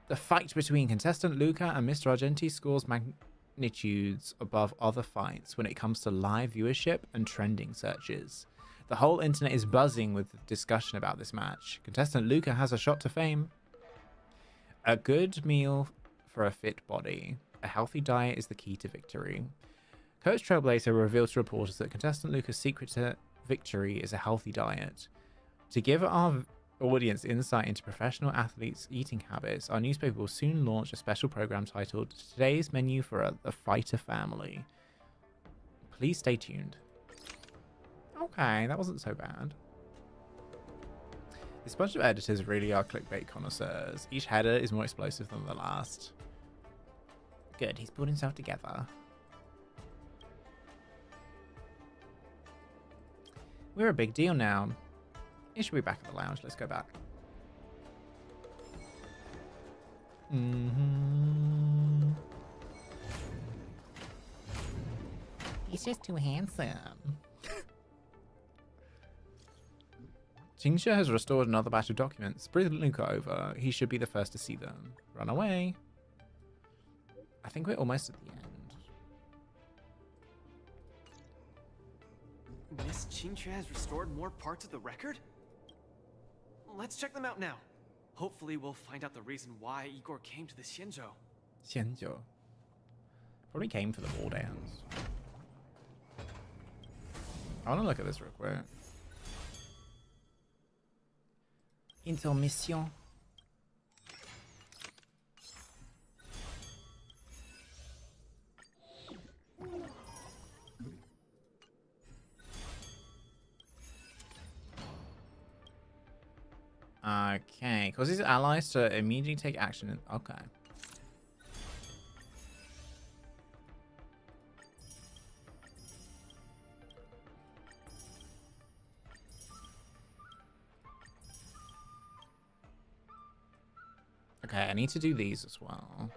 The fight between contestant Luca and Mr. Argenti scores magnitudes above other fights when it comes to live viewership and trending searches. The whole internet is buzzing with discussion about this match. Contestant Luca has a shot to fame. A good meal for a fit body. A healthy diet is the key to victory. Coach Trailblazer revealed to reporters that contestant Luca's secret to victory is a healthy diet. To give our audience insight into professional athletes' eating habits, our newspaper will soon launch a special program titled Today's Menu for the Fighter Family. Please stay tuned. Okay, that wasn't so bad. This bunch of editors really are clickbait connoisseurs. Each header is more explosive than the last. Good, he's pulled himself together. We're a big deal now. He should be back at the lounge. Let's go back. He's just too handsome. Jingsha has restored another batch of documents. Bring Luca over. He should be the first to see them. Run away. I think we're almost at the end. Miss Qingxue has restored more parts of the record? Let's check them out now. Hopefully we'll find out the reason why Igor came to the Xianzhou. Xianzhou. Probably came for the Wardance. I want to look at this real quick. Intermission. Okay, cause his allies to immediately take action. Okay. Okay, I need to do these as well.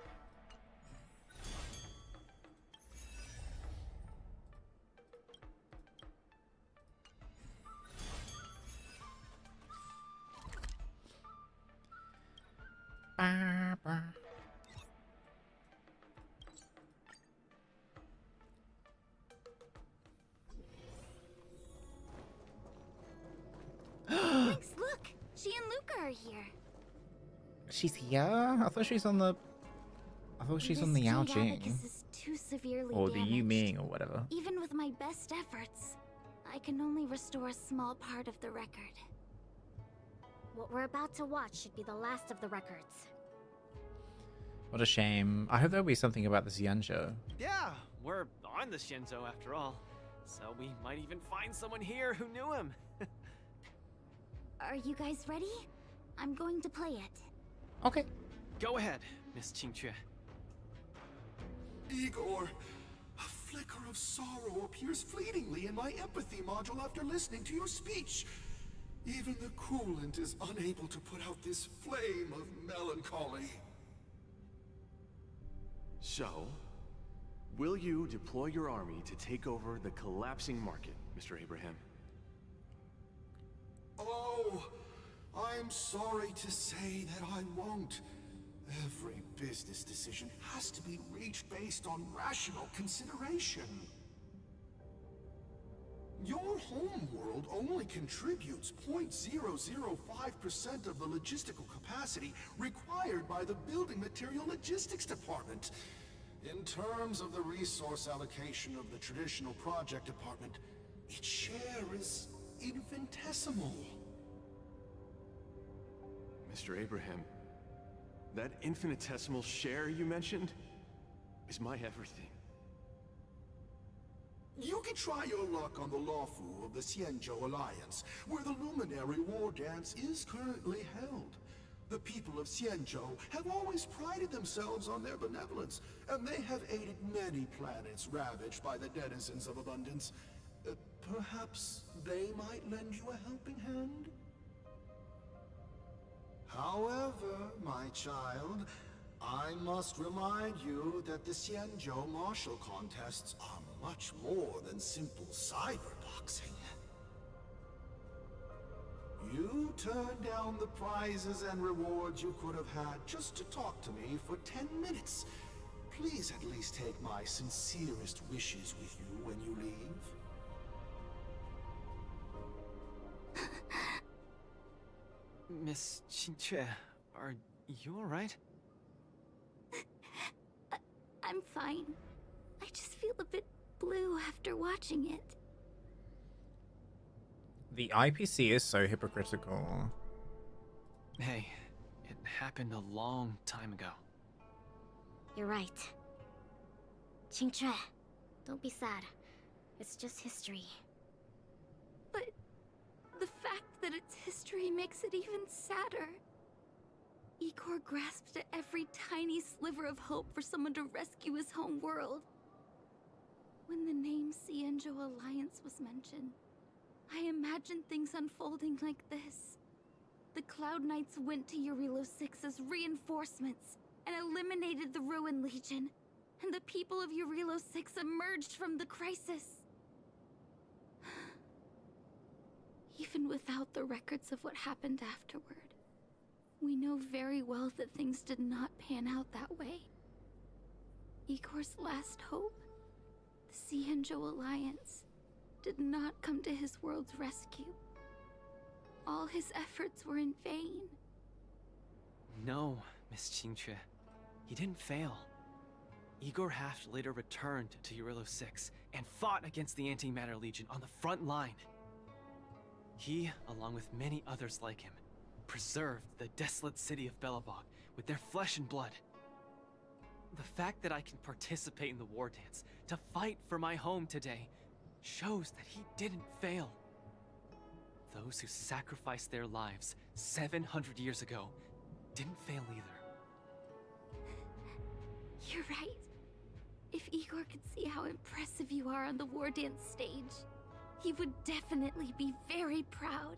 Lynx, look! She and Luca are here. She's here? I thought she's on the... I thought she's on the Yao This Jing. Abacus is too severely Or the damaged. Yu Ming or whatever. Even with my best efforts, I can only restore a small part of the record. What we're about to watch should be the last of the records. What a shame. I hope there'll be something about this Yanzhou. Yeah, we're on the Shinzo after all. So we might even find someone here who knew him. Are you guys ready? I'm going to play it. Okay. Go ahead, Miss Qingque. Igor, a flicker of sorrow appears fleetingly in my empathy module after listening to your speech. Even the coolant is unable to put out this flame of melancholy. So, will you deploy your army to take over the collapsing market, Mr. Abraham? Oh, I'm sorry to say that I won't. Every business decision has to be reached based on rational consideration. Your homeworld only contributes 0.005% of the logistical capacity required by the Building Material Logistics Department. In terms of the resource allocation of the traditional project department, its share is infinitesimal. Mr. Abraham, that infinitesimal share you mentioned is my everything. You can try your luck on the Lawfu of the Xianzhou Alliance, where the luminary Wardance is currently held. The people of Xianzhou have always prided themselves on their benevolence, and they have aided many planets ravaged by the denizens of abundance. Perhaps they might lend you a helping hand? However, my child, I must remind you that the Xianzhou martial contests are much more than simple cyberboxing. You turned down the prizes and rewards you could have had just to talk to me for 10 minutes. Please at least take my sincerest wishes with you when you leave. Miss Qingque, are you alright? I'm fine. I just feel a bit blue after watching it. The IPC is so hypocritical. Hey, it happened a long time ago. You're right. Qingque, don't be sad. It's just history. But the fact that it's history makes it even sadder. Igor grasped at every tiny sliver of hope for someone to rescue his home world. When the name Xianzhou Alliance was mentioned, I imagined things unfolding like this. The Cloud Knights went to Eurilo 6 as reinforcements and eliminated the Ruin Legion, and the people of Eurilo 6 emerged from the crisis. Even without the records of what happened afterward, we know very well that things did not pan out that way. Igor's last hope, the Xianzhou Alliance, did not come to his world's rescue. All his efforts were in vain. No, Miss Qingque. He didn't fail. Igor Haft later returned to Eurilo 6 and fought against the Antimatter Legion on the front line. He, along with many others like him, preserved the desolate city of Belobog with their flesh and blood. The fact that I can participate in the war dance to fight for my home today shows that he didn't fail. Those who sacrificed their lives 700 years ago didn't fail either. You're right. If Igor could see how impressive you are on the war dance stage, he would definitely be very proud.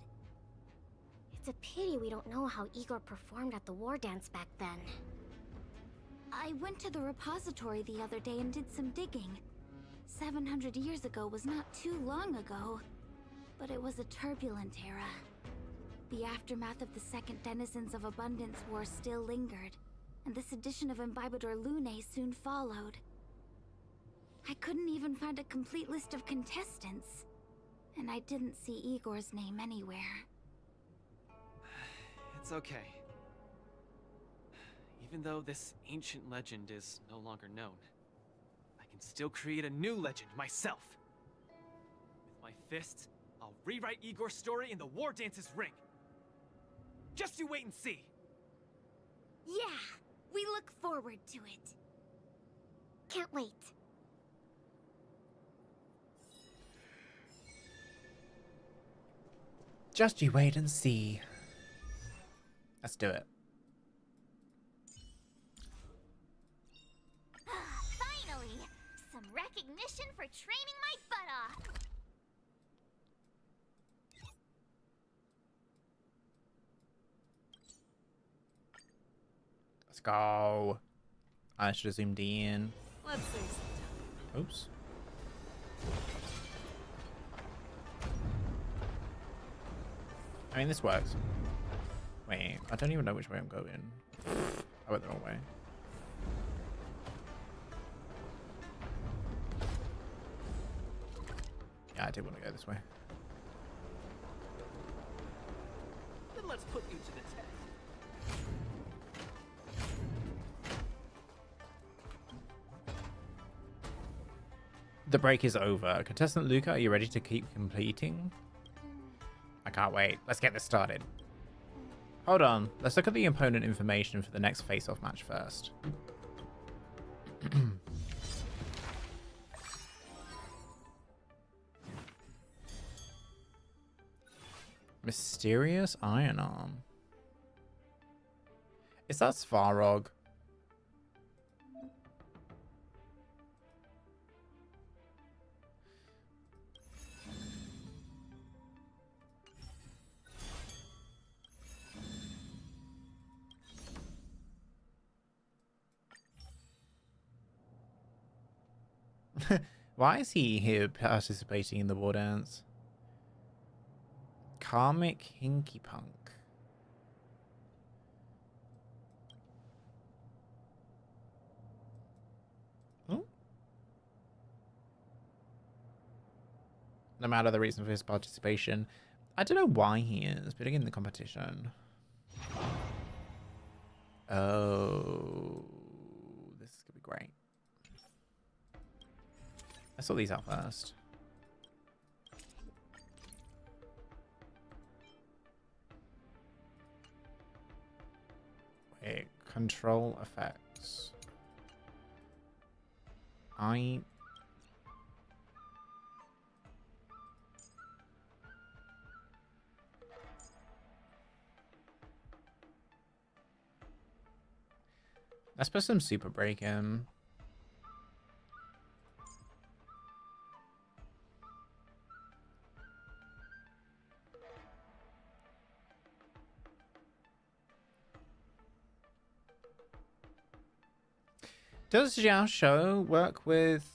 It's a pity we don't know how Igor performed at the war dance back then. I went to the repository the other day and did some digging. 700 years ago was not too long ago, but it was a turbulent era. The aftermath of the Second Denizens of Abundance War still lingered, and this edition of Imbibador Lunae soon followed. I couldn't even find a complete list of contestants, and I didn't see Igor's name anywhere. It's okay. Even though this ancient legend is no longer known, I can still create a new legend myself. With my fists, I'll rewrite Igor's story in the Wardance's ring. Just you wait and see. Yeah, we look forward to it. Can't wait. Just you wait and see. Let's do it. Finally! Some recognition for training my butt off! Let's go. I should have zoomed in. Let's say something. Oops. I mean, this works. Wait, I don't even know which way I'm going. I went the wrong way. Yeah, I did want to go this way. Then let's put you to the test. The break is over. Contestant Luca, are you ready to keep completing? I can't wait. Let's get this started. Hold on. Let's look at the opponent information for the next face-off match first. Mysterious Iron Arm. Is that Svarog? Why is he here participating in the Wardance? Karmic Hinky Punk. Hmm? No matter the reason for his participation, I don't know why he is putting in the competition. Oh, this is gonna be great. Let's sort these out first. Wait, control effects. Let's put some super break in. Does Xiao Shou work with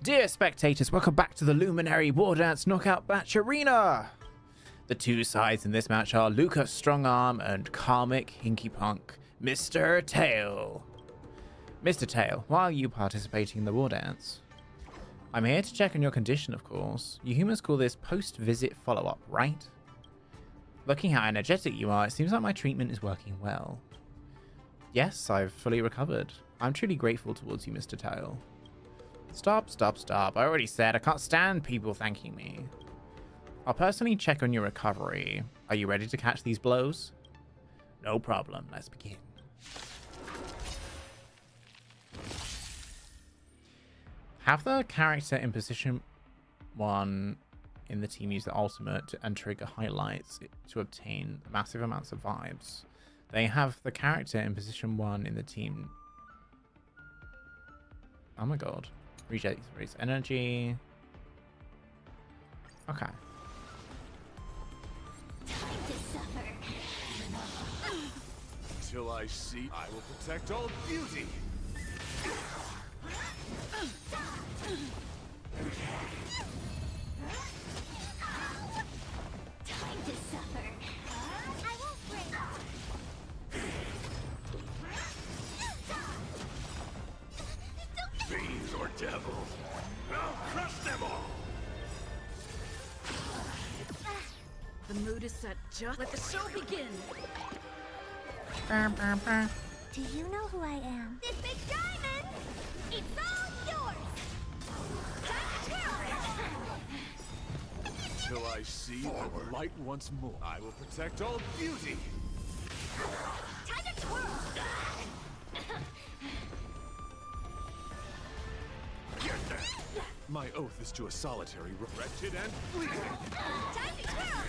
Dear spectators, welcome back to the Luminary Wardance Knockout Match Arena. The two sides in this match are Luca Strongarm and Karmic Hinky Punk, Mr. Tail. Mr. Tail, why are you participating in the Wardance? I'm here to check on your condition, of course. You humans call this post-visit follow-up, right? Looking how energetic you are, it seems like my treatment is working well. Yes, I've fully recovered. I'm truly grateful towards you, Mr. Tail. Stop. I already said I can't stand people thanking me. I'll personally check on your recovery. Are you ready to catch these blows? No problem. Let's begin. Have the character in position 1 in the team use the ultimate and trigger highlights to obtain massive amounts of vibes. They have the character in position 1 in the team. Oh my god. Raise energy. Okay. Till I see, I will protect all beauty. Time to suffer. I won't break. Fiends or devils, I'll crush them all! The mood is set. Just let the show begin. Do you know who I am? This big diamond! It's all yours! Time to twirl! Till I see that light once more, I will protect all beauty. Time to twirl! My oath is to a solitary, wretched and bleeding. Time to twirl!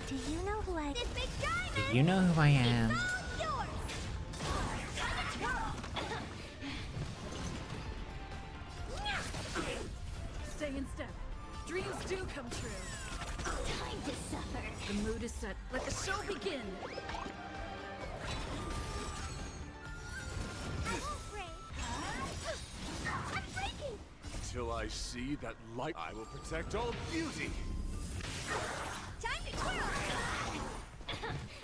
Do you know who I am? This big diamond! Do you know who I am? It's all yours! Time to twirl! Stay in step. Dreams do come true. Time to suffer. The mood is set. Let the show begin. I won't break. I'm breaking! Till I see that light, I will protect all beauty. Time to twirl!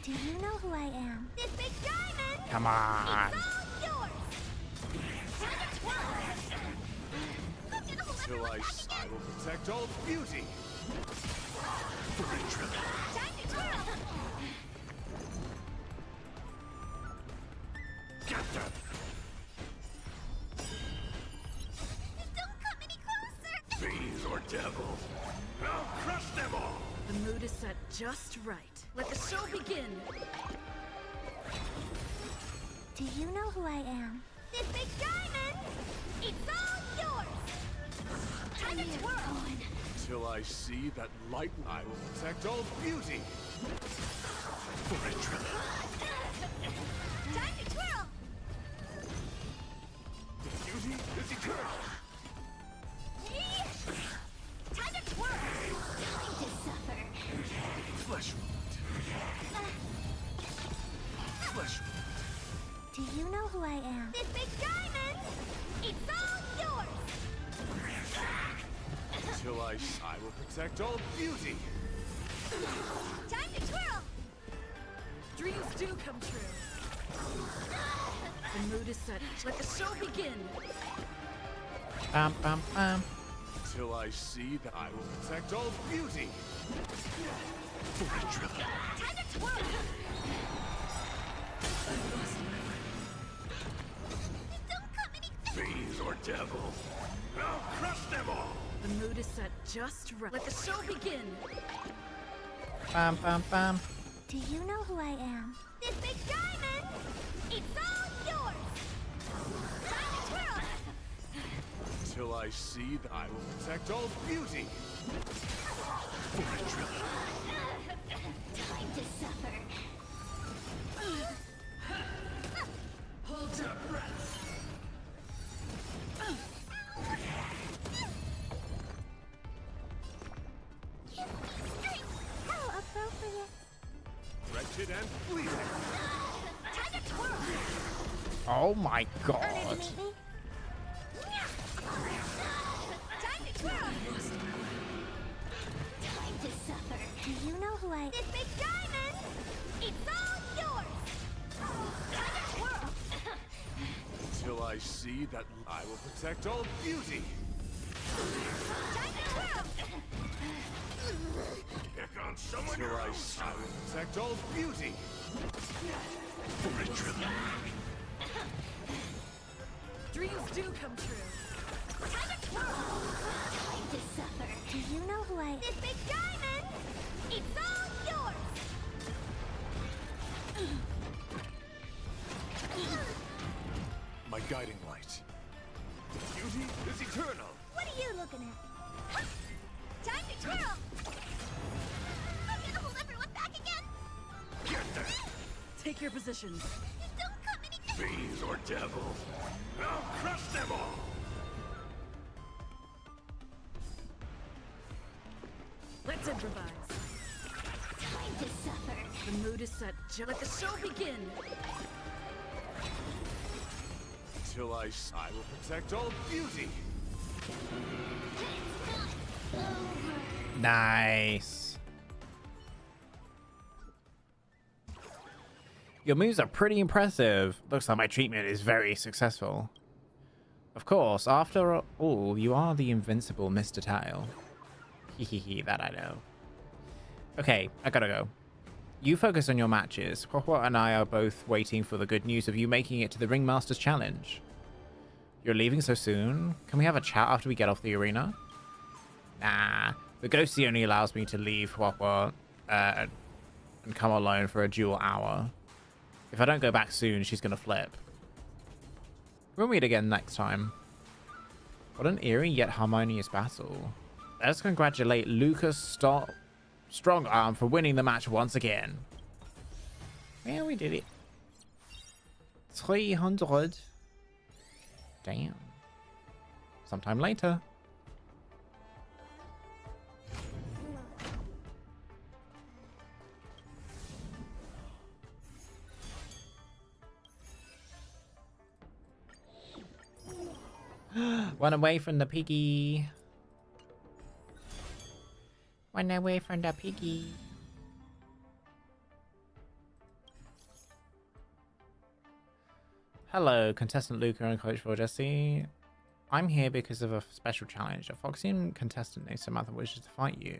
Do you know who I am? This big diamond! Come on. It's all yours! Time to twirl! I'm gonna hold Till I will protect all beauty. Time to twirl! Get them! Don't come any closer! Fiends or devils, I'll crush them all! The mood is set just right. Let the show begin. Do you know who I am? This big diamond! It's all yours! Time to twirl! Till I see that light, I will protect all beauty. Time to twirl! Beauty is eternal. Time to twirl! Time to suffer! Flesh wound. Flesh wound. Do you know who I am? This big diamond! It's all yours! Till I will protect all beauty. Time to twirl! Dreams do come true. The mood is set. Let the show begin. Till I see that I will protect all beauty. Time to twirl! Don't come any Fiends or devils, I'll crush them all! The mood is set just right. Let the show begin. Do you know who I am? This big diamond! It's all yours! Time to twirl! Till I see that I will protect all beauty. Time to suffer! Hold your breath! How appropriate. Wretched and bleeding. Time to twirl! Oh my Earn it god. to meet me? Time to twirl! Time to suffer! Do you know who I am? This big diamond! It's all yours! Time to twirl! Till I see that I will protect all beauty. Time to twirl! Pick on someone Till I else! will protect all beauty. Dreams do come true. Time to twirl! Time to suffer! Do you know who I am? This big diamond! It's all yours! My guiding light. Beauty is eternal. What are you looking at? Time to twirl! I'm gonna hold everyone back again! Get them! Take your positions. Don't come any Fiends or devils, I'll crush them all! Let's improvise. Time to suffer! The mood is set. Let the show begin. Till I will protect all beauty. Nice. Your moves are pretty impressive. Looks like my treatment is very successful. Of course, after all, you are the invincible Mr. Tile. Hehehe, that I know. Okay, I gotta go. You focus on your matches. Hua and I are both waiting for the good news of you making it to the Ringmasters Challenge. You're leaving so soon? Can we have a chat after we get off the arena? Nah, the ghostie only allows me to leave Hua and come alone for a dual hour. If I don't go back soon, she's gonna flip. We'll meet again next time. What an eerie yet harmonious battle. Let's congratulate Lucas Strongarm for winning the match once again. Yeah, we did it. 300. Damn. Sometime later. One away from the piggy. One away from the piggy. Hello, contestant Luca and Coach Voydec. I'm here because of a special challenge. A Foxian contestant named Samantha wishes to fight you.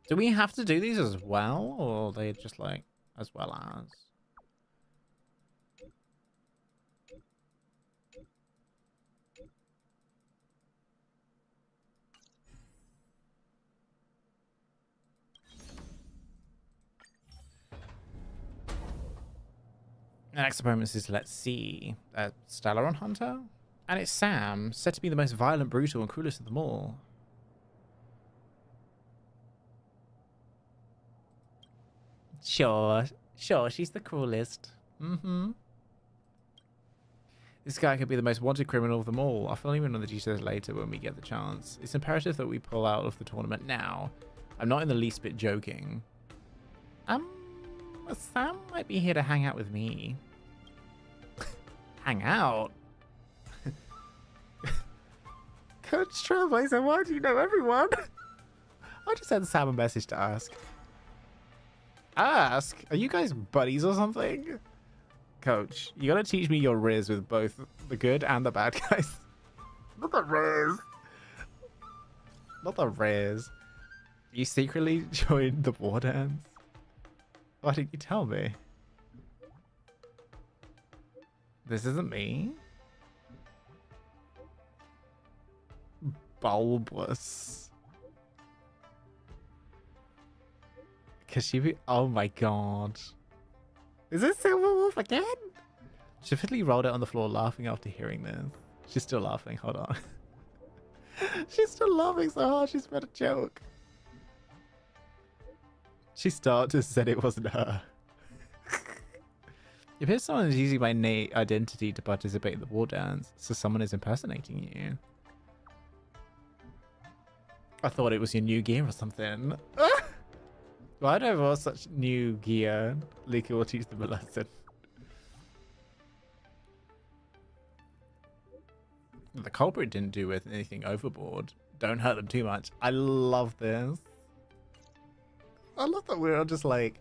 Do we have to do these as well, or are they just like as well as? The next opponent is, let's see, Stellaron Hunter? And it's Sam, said to be the most violent, brutal, and cruelest of them all. Sure, she's the cruelest. This guy could be the most wanted criminal of them all. I'll fill you in on the details later when we get the chance. It's imperative that we pull out of the tournament now. I'm not in the least bit joking. Sam might be here to hang out with me. Hang out? Coach Trailblazer, why do you know everyone? I just sent Sam a message to ask. Ask? Are you guys buddies or something? Coach, you gotta teach me your riz with both the good and the bad guys. Not the riz. Not the riz. You secretly joined the Wardance? Why didn't you tell me? This isn't me? Bulbous. Cause she be— oh my god. Is this Silver Wolf again? She fitly rolled it on the floor laughing after hearing this. She's still laughing, hold on. She's still laughing so hard she's made a joke. She started to said it wasn't her. It appears someone is using my identity to participate in the war dance, so someone is impersonating you. I thought it was your new gear or something. Why do I have all such new gear? Lika will teach them a lesson. The culprit didn't do with anything overboard. Don't hurt them too much. I love this. I love that we're all just like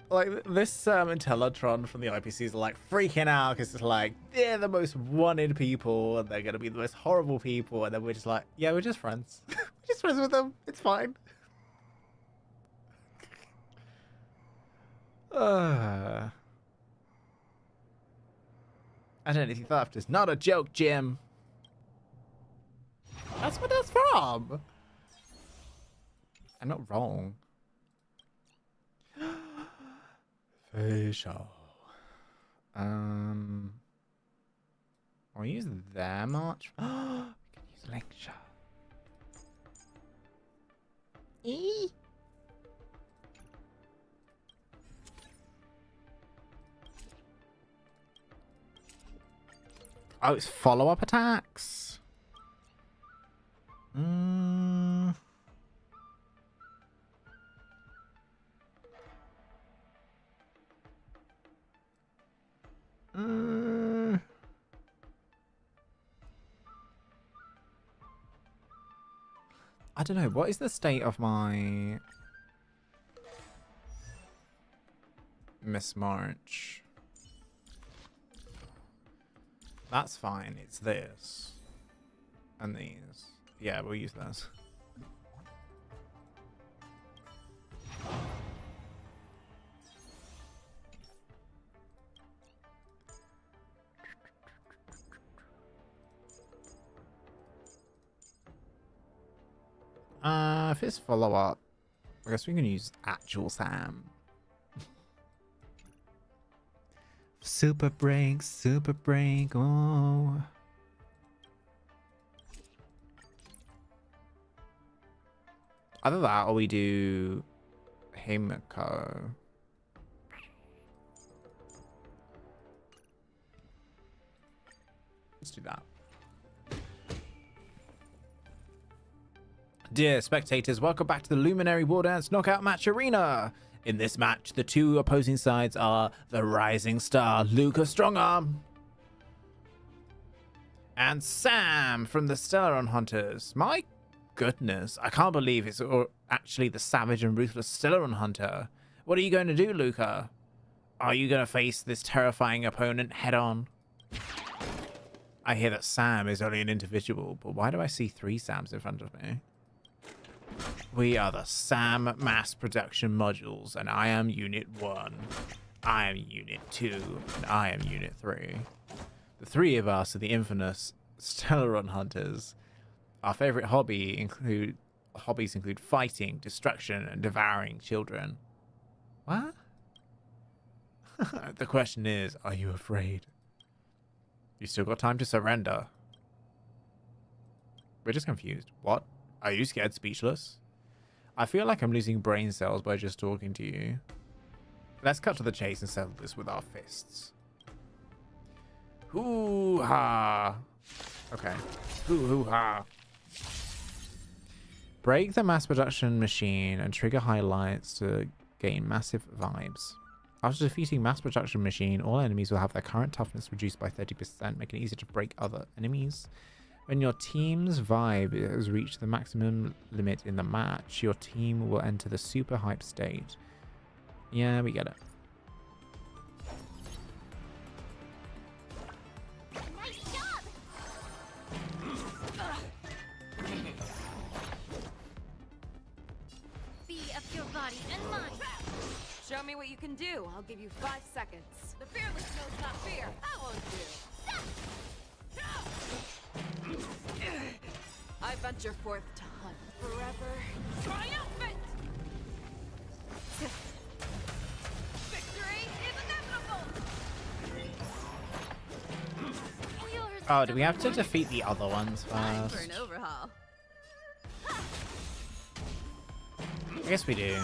this Intellitron from the IPCs are like freaking out because it's like they're the most wanted people and they're gonna be the most horrible people, and then we're just like, yeah, we're just friends. We're just friends with them. It's fine. Identity theft is not a joke, Jim. That's what that's from. I'm not wrong. Facial. I'll use that much. We can use lecture. Oh, it's follow-up attacks. I don't know. What is the state of my Miss March? That's fine. It's this. And these. Yeah, we'll use those. If it's follow-up, I guess we can use actual Sam. Super break, oh. Either that or we do Himiko. Let's do that. Dear spectators, welcome back to the Luminary Wardance Knockout Match Arena. In this match, the two opposing sides are the rising star Luca Strongarm and Sam from the Stellaron Hunters. My goodness, I can't believe it's actually the savage and ruthless Stellaron Hunter. What are you going to do, Luca? Are you going to face this terrifying opponent head on? I hear that Sam is only an individual, but why do I see 3 Sams in front of me? We are the Sam mass production modules, and I am Unit 1. I am Unit 2, and I am Unit 3. The 3 of us are the infamous Stellaron Hunters. Our favorite hobbies include fighting, destruction, and devouring children. What? The question is, are you afraid? You still got time to surrender. We're just confused. What? Are you scared speechless? I feel like I'm losing brain cells by just talking to you. Let's cut to the chase and settle this with our fists. Hoo-ha! Okay. Hoo-ha! Break the mass production machine and trigger highlights to gain massive vibes. After defeating mass production machine, all enemies will have their current toughness reduced by 30%, making it easier to break other enemies. When your team's vibe has reached the maximum limit in the match, your team will enter the super hype state. Yeah, we get it. Nice job! Be of your body and mind. Show me what you can do. I'll give you 5 seconds. The fearless knows not fear. I won't do. I venture forth to hunt forever. Triumphant! Victory is inevitable! Oh, do we have to defeat the other ones first? For an overhaul. I guess we do.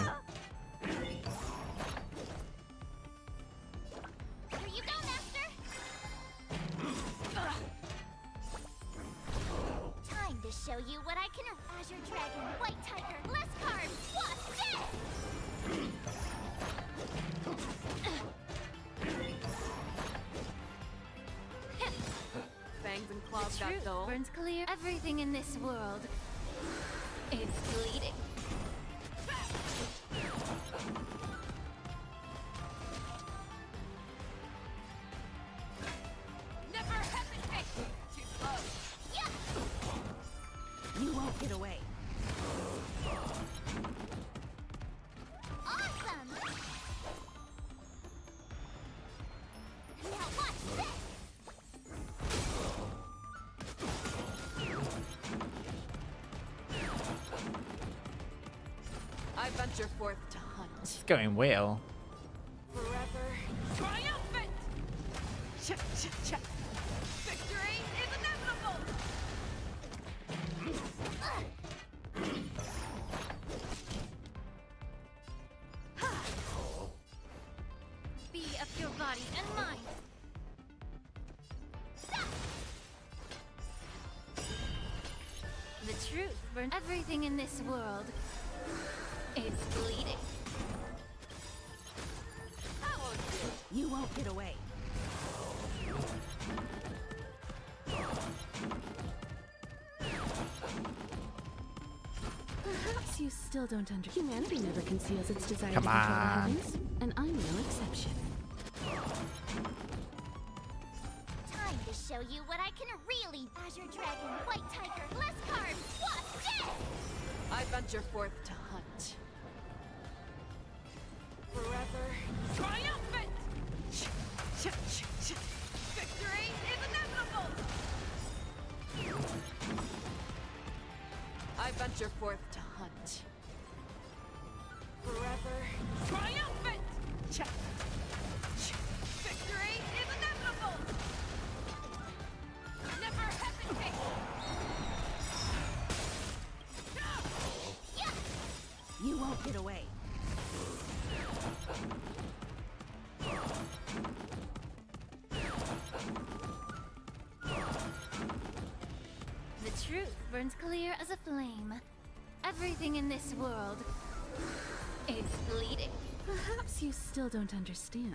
Show you what I can. Azure Dragon, White Tiger, less cards. What's this? Fangs and claws got dull. Burns clear. Everything in this world is bleeding. Never hesitate. Too close. You won't get away. Awesome! Now watch this! I venture forth to hunt. It's going well. Forever triumphant! Cha-cha-cha! Victory is inevitable! Be of your body and mind. truth for everything in this world is bleeding. You won't get away. Perhaps you still don't understand. Humanity never conceals its desire Come to control the on. heavens, and I'm no exception. Time to show you what I can really. Azure Dragon, White Tiger, less carbs, what's dead? I venture forth to hunt. Forever triumphant! Victory is inevitable! I venture forth to hunt. Forever triumphant! Victory is inevitable! Never hesitate! You won't get away. The truth burns clear as a flame. Everything in this world is bleeding. Perhaps you still don't understand.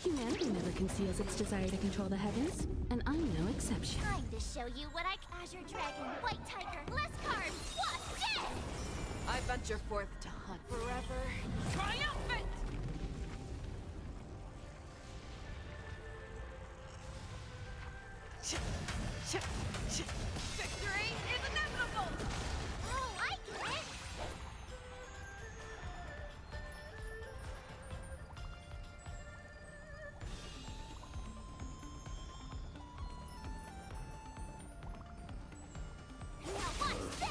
Humanity never conceals its desire to control the heavens, and I'm no exception. Time to show you what I. Azure Dragon, White Tiger, less carbs, what's dead? I venture forth to hunt. Forever triumphant! Victory is inevitable! Oh, I get it! Now watch this!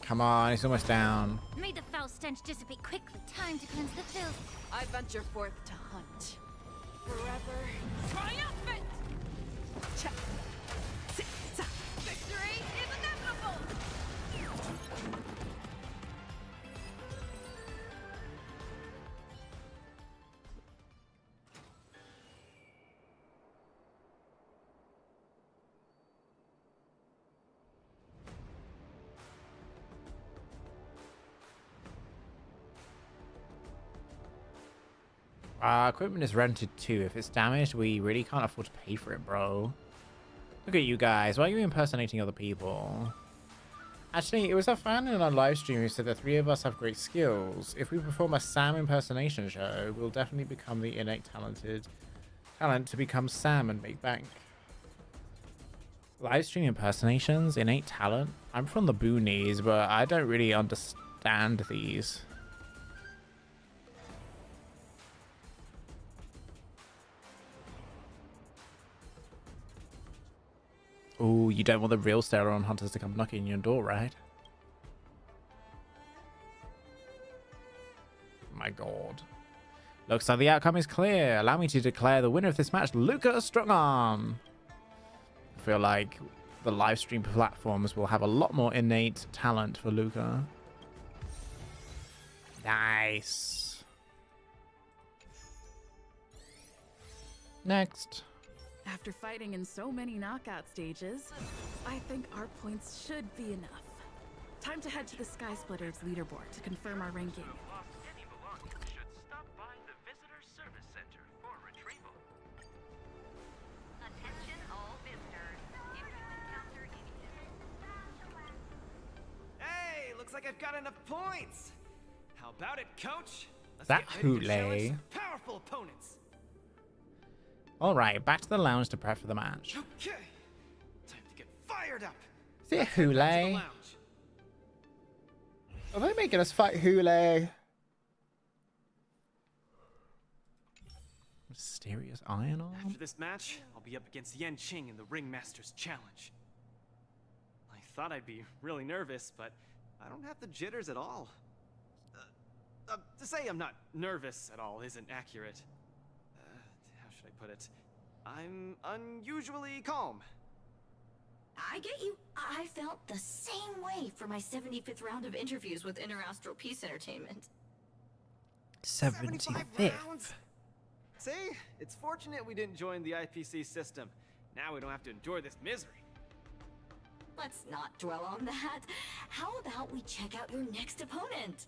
Come on, it's almost down. May the foul stench dissipate quickly. Time to cleanse the filth. I venture forth to hunt. Forever triumphant! Victory is inevitable! Equipment is rented too. If it's damaged, we really can't afford to pay for it, bro. Look at you guys. Why are you impersonating other people? Actually, it was a fan in our live stream who said the three of us have great skills. If we perform a Sam impersonation show, we'll definitely become the innate talent to become Sam and make bank. Live stream impersonations, innate talent. I'm from the boonies, but I don't really understand these. Oh, you don't want the real Steron hunters to come knocking on your door, right? My god. Looks like the outcome is clear. Allow me to declare the winner of this match, Luca Strongarm. I feel like the live stream platforms will have a lot more innate talent for Luca. Nice. Next. After fighting in so many knockout stages, I think our points should be enough. Time to head to the Sky Splitters leaderboard to confirm our ranking. Attention all visitors. If you encounter any Hey, looks like I've got enough points. How about it, coach? Let's That get ready to challenge Hule. some powerful opponents. All right, back to the lounge to prep for the match. Okay, time to get fired up. Is it Hule? Lounge. Are they making us fight Hule? Mysterious Iron Arm? After this match, I'll be up against Yan Qing in the Ringmasters Challenge. I thought I'd be really nervous, but I don't have the jitters at all. To say I'm not nervous at all isn't accurate. How should I put it? I'm unusually calm. I get you. I felt the same way for my 75th round of interviews with Interastral Peace Entertainment. 75th. rounds? See? It's fortunate we didn't join the IPC system. Now we don't have to endure this misery. Let's not dwell on that. How about we check out your next opponent?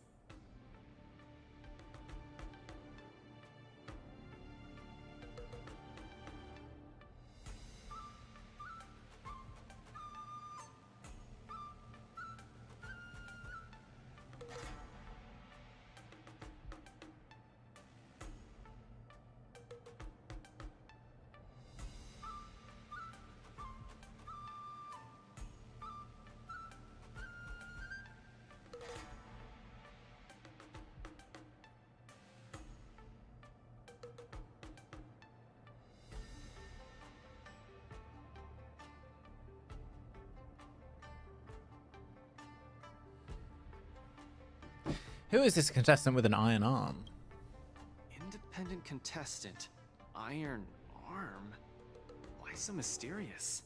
Who is this contestant with an iron arm? Independent contestant. Iron arm? Why so mysterious?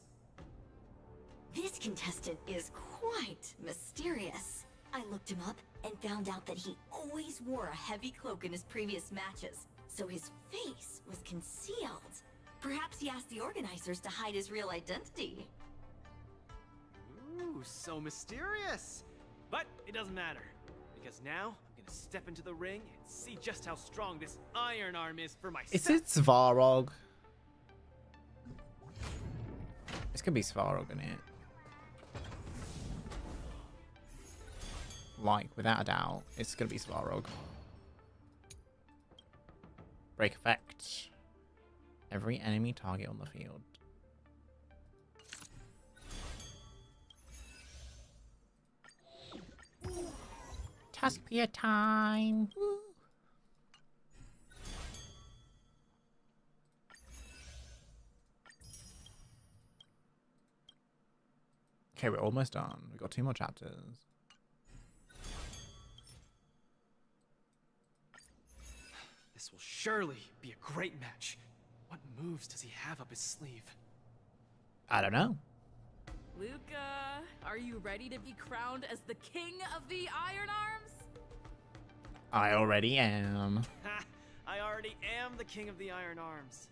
This contestant is quite mysterious. I looked him up and found out that he always wore a heavy cloak in his previous matches, so his face was concealed. Perhaps he asked the organizers to hide his real identity. Ooh, so mysterious. But it doesn't matter, because now I'm gonna step into the ring and see just how strong this iron arm is for myself. Is it Svarog? It's gonna be Svarog, isn't it? Like, without a doubt, it's gonna be Svarog. Break effect. Every enemy target on the field. Tuskpier time. Woo. Okay, we're almost done. We've got 2 more chapters. This will surely be a great match. What moves does he have up his sleeve? I don't know. Luca, are you ready to be crowned as the king of the Iron Arms? I already am. Ha! I already am the king of the Iron Arms.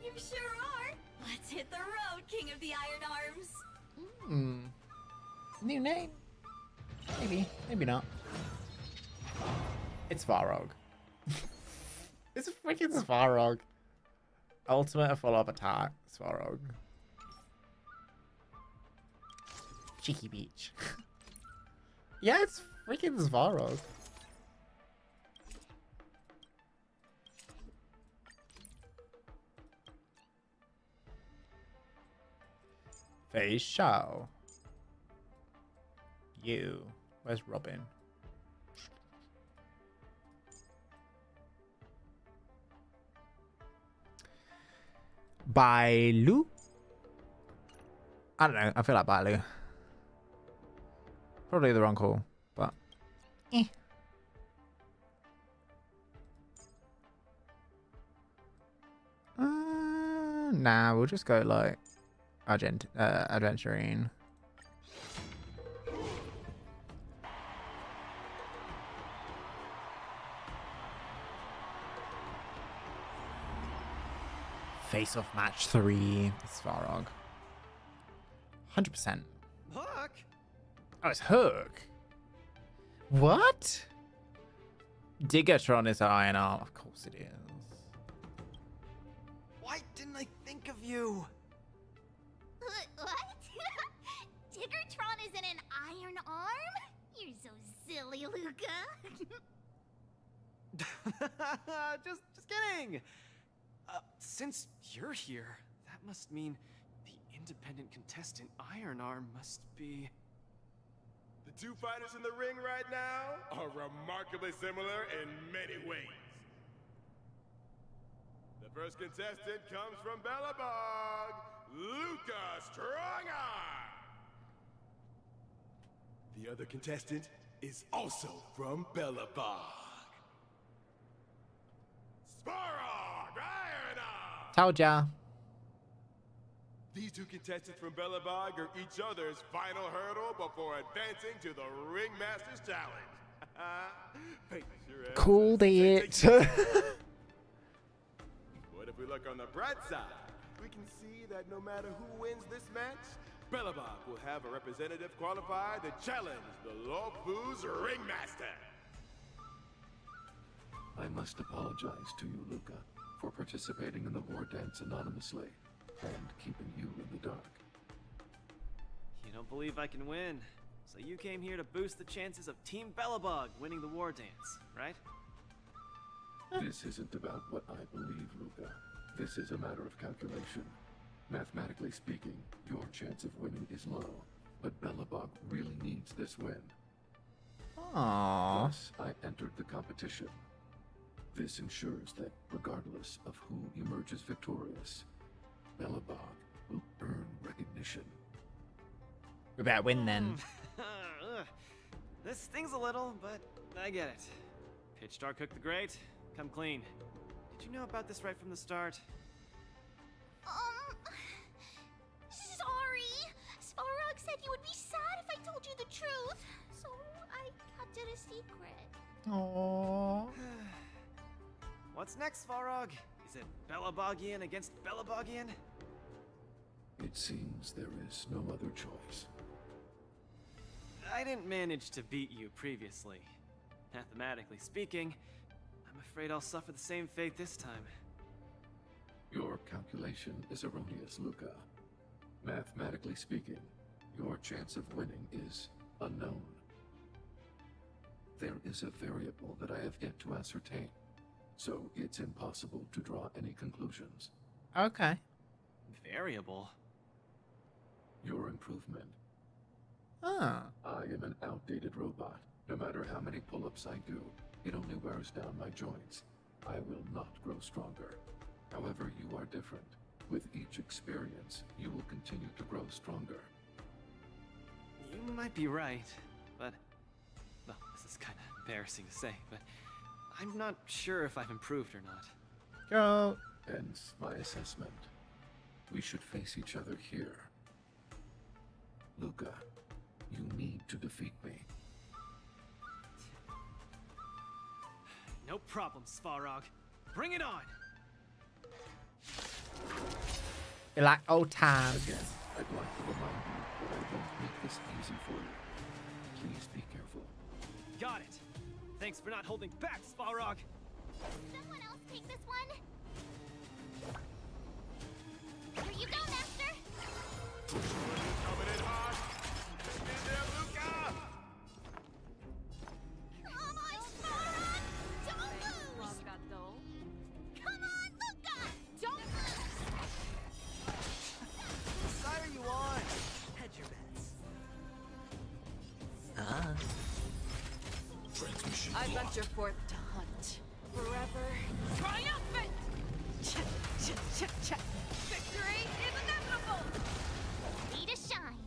You sure are. Let's hit the road, King of the Iron Arms. New name? Maybe. Maybe not. It's Svarog. It's freaking Svarog. Ultimate follow-up attack. Svarog. Cheeky Beach. Yeah, it's freaking Svarog. Face show. You. Where's Robin? Bailu? I don't know. I feel like Bailu. Probably the wrong call, but nah, we'll just go like adventuring. Face-off match 3. Svarog. 100%. Look! Oh, it's Hook. What? Diggertron is iron arm. Of course it is. Why didn't I think of you? What? Diggertron isn't an iron arm? You're so silly, Luca. just kidding. Since you're here, that must mean the independent contestant Iron Arm must be... The 2 fighters in the ring right now are remarkably similar in many ways. The first contestant comes from Belobog, Luca Strongarm. The other contestant is also from Belobog. Svarog Iron Arm. Told ya. These 2 contestants from Belobog are each other's final hurdle before advancing to the Ringmaster's Challenge. Called it. What if we look on the bright side? we can see that no matter who wins this match, Belobog will have a representative qualified to challenge the Lawfoo's Ringmaster. I must apologize to you, Luca, for participating in the Wardance anonymously and keeping you in the dark. You don't believe I can win, so you came here to boost the chances of Team Belobog winning the Wardance, right? This isn't about what I believe, Luca. This is a matter of calculation. Mathematically speaking, your chance of winning is low, but Belobog really needs this win. Aww. Thus, I entered the competition. This ensures that, regardless of who emerges victorious, Belobog will earn recognition. We better win then. This stings a little, but I get it. Pitchstar Cook the Great, come clean. Did you know about this right from the start? Sorry. Svarog said you would be sad if I told you the truth, so I kept it a secret. Aww. What's next, Svarog? Is it Belobogian against Belobogian? It seems there is no other choice. I didn't manage to beat you previously. Mathematically speaking, I'm afraid I'll suffer the same fate this time. Your calculation is erroneous, Luca. Mathematically speaking, your chance of winning is unknown. There is a variable that I have yet to ascertain, so it's impossible to draw any conclusions. Okay. Variable? Your improvement. Ah. I am an outdated robot. No matter how many pull-ups I do, it only wears down my joints. I will not grow stronger. However, you are different. With each experience, you will continue to grow stronger. You might be right, but... Well, this is kind of embarrassing to say, but... I'm not sure if I've improved or not. Go. Hence my assessment. We should face each other here. Luca, you need to defeat me. No problem, Svarog. Bring it on! You're like old times. Again, I'd like to remind you that I won't make this easy for you. Please be careful. Got it! Thanks for not holding back, Svarog! Someone else take this one? Here you go, Master! Coming in hot! Get in there, Luca! Come on, Svarog! Don't lose! Come on, Luca! Don't lose! What side are you on? Hedge your bets. Transmission I blocked. venture forth to hunt. Forever triumphant! Victory is inevitable! Ready to shine!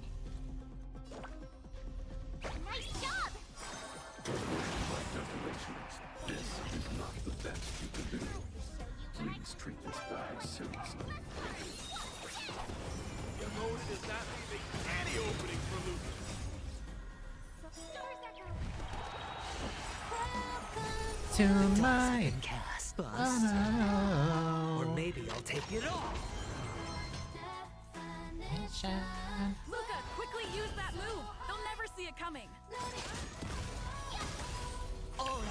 Nice job! My calculations. This is not the best you can do. Please treat this guy seriously. Your motive is not leaving any opening for Luca. To my cast, bust. Oh. Or maybe I'll take it all. Luca, quickly use that move. They'll never see it coming. Oh.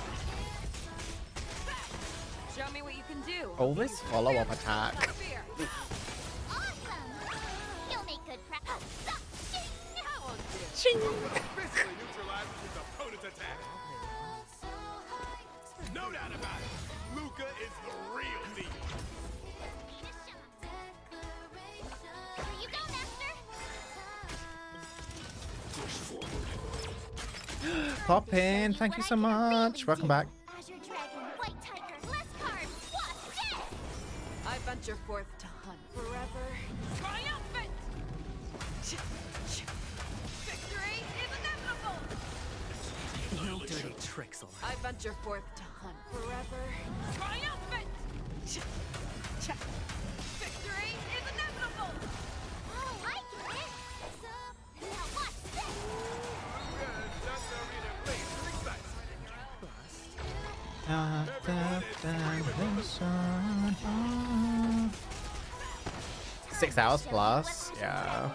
Show me what you can do. Always follow-up attack. Awesome! You'll make good practice. Basically neutralizes his opponent's attack. No doubt about it. Luca is the real deal. Here you go, Master! Pop in. Thank you so much. Welcome back. Azure Dragon, White Tiger, less cards, what's dead? I venture forth to hunt. Forever triumphant! Victory is inevitable! No dirty tricks, all right. I venture forth to hunt. Forever triumphant! Victory is inevitable! Oh, I get it! Now what's this? 6 hours plus. Yeah.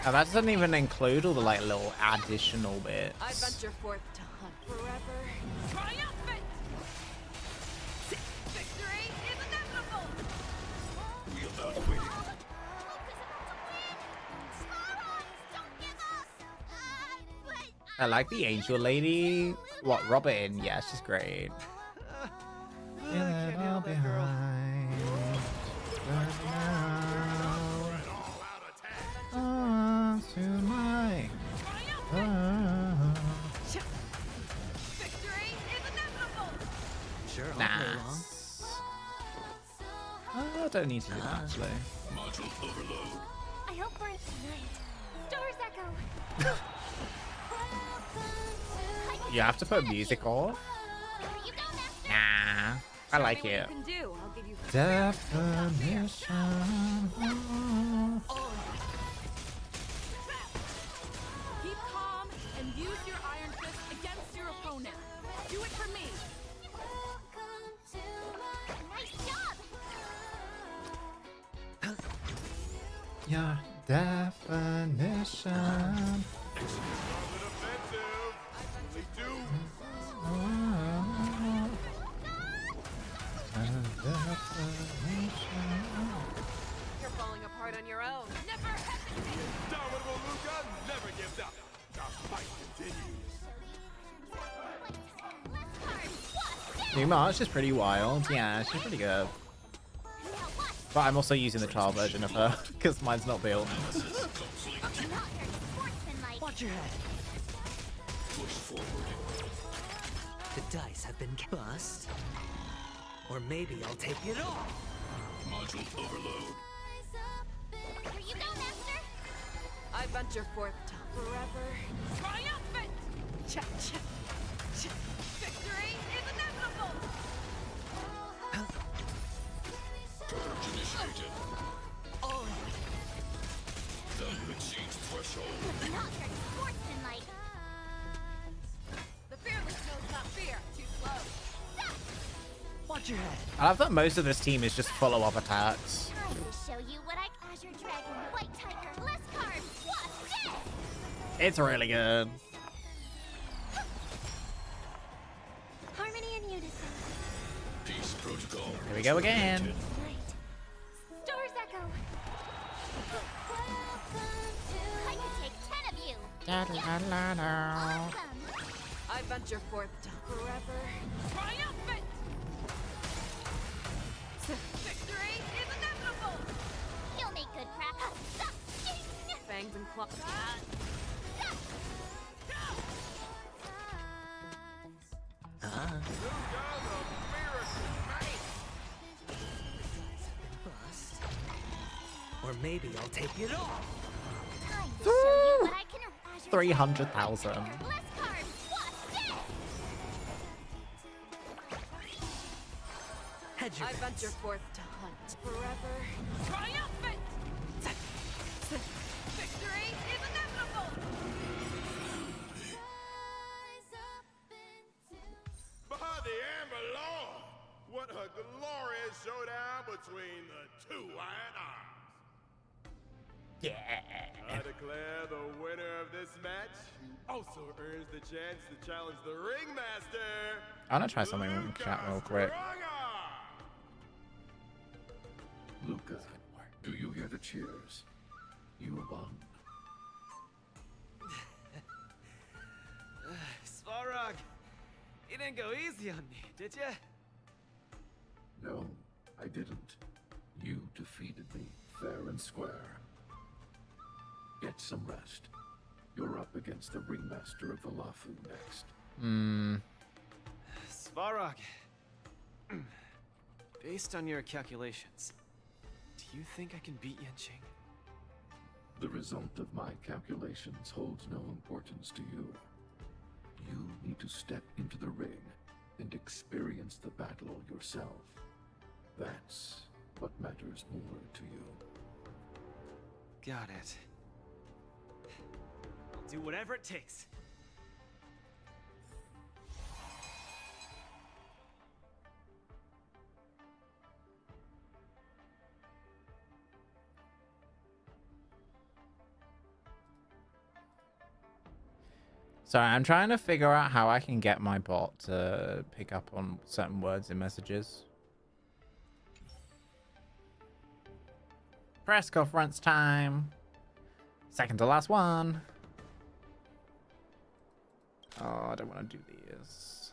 And that doesn't even include all the like little additional bits. I venture forth to hunt forever. Triumphant! Victory is inevitable! I like the angel lady. What, Robin? Yeah, she's great. I'll be behind. To my Victory is inevitable! Sure, I'll Nah. play along. I don't need to do that actually. Module overload. I hope we're tonight. Stars echo. You have to put music off. Nah, I like it. Definition. Keep calm and use your iron fist against your opponent. Do it for me. Nice job. Your definition. You're falling apart on your own. Never hesitate! Dominable Luca never gives up. The fight continues. New March is pretty wild. Yeah, she's pretty good. But I'm also using the trial version of her because mine's not built. Watch your head. Push forward. The dice have been bust. Or maybe I'll take it off. Module overload. Here you go, Master. I venture forth to forever. Triumphant! Victory is inevitable! Purge initiated. Oh. The exceeds threshold. Not very sportsmanlike. The fearless knows not fear. Too slow. Watch your head. I love that most of this team is just follow-up attacks. I will show you what I Azure Dragon, White Tiger, less cards. What? It's really good. Harmony and unison. Peace protocol. Here we go again. Stars echo. I could take 10 of you. Awesome. I venture forth to forever. Triumphant! Victory is inevitable! You'll make good practice. Fangs and claws. Bust. Or maybe I'll take it off. Time to show you what I can Azure 300,000. Less cards. What? Hedge your I bets. venture forth to hunt forever. Triumphant! Victory is inevitable! By the Amber Law! What a glorious showdown between the two iron arms! Yeah. I declare the winner of this match, who also earns the chance to challenge the ringmaster. I'm gonna try something in chat real quick. Luca, do you hear the cheers? You won. Svarog, you didn't go easy on me, did ya? No, I didn't. You defeated me fair and square. Get some rest. You're up against the ringmaster of Valafu next. Svarog, based on your calculations, do you think I can beat Yenching? The result of my calculations holds no importance to you. You need to step into the ring and experience the battle yourself. That's what matters more to you. Got it. I'll do whatever it takes. So I'm trying to figure out how I can get my bot to pick up on certain words in messages. Press conference time. Second to last one. Oh, I don't want to do these.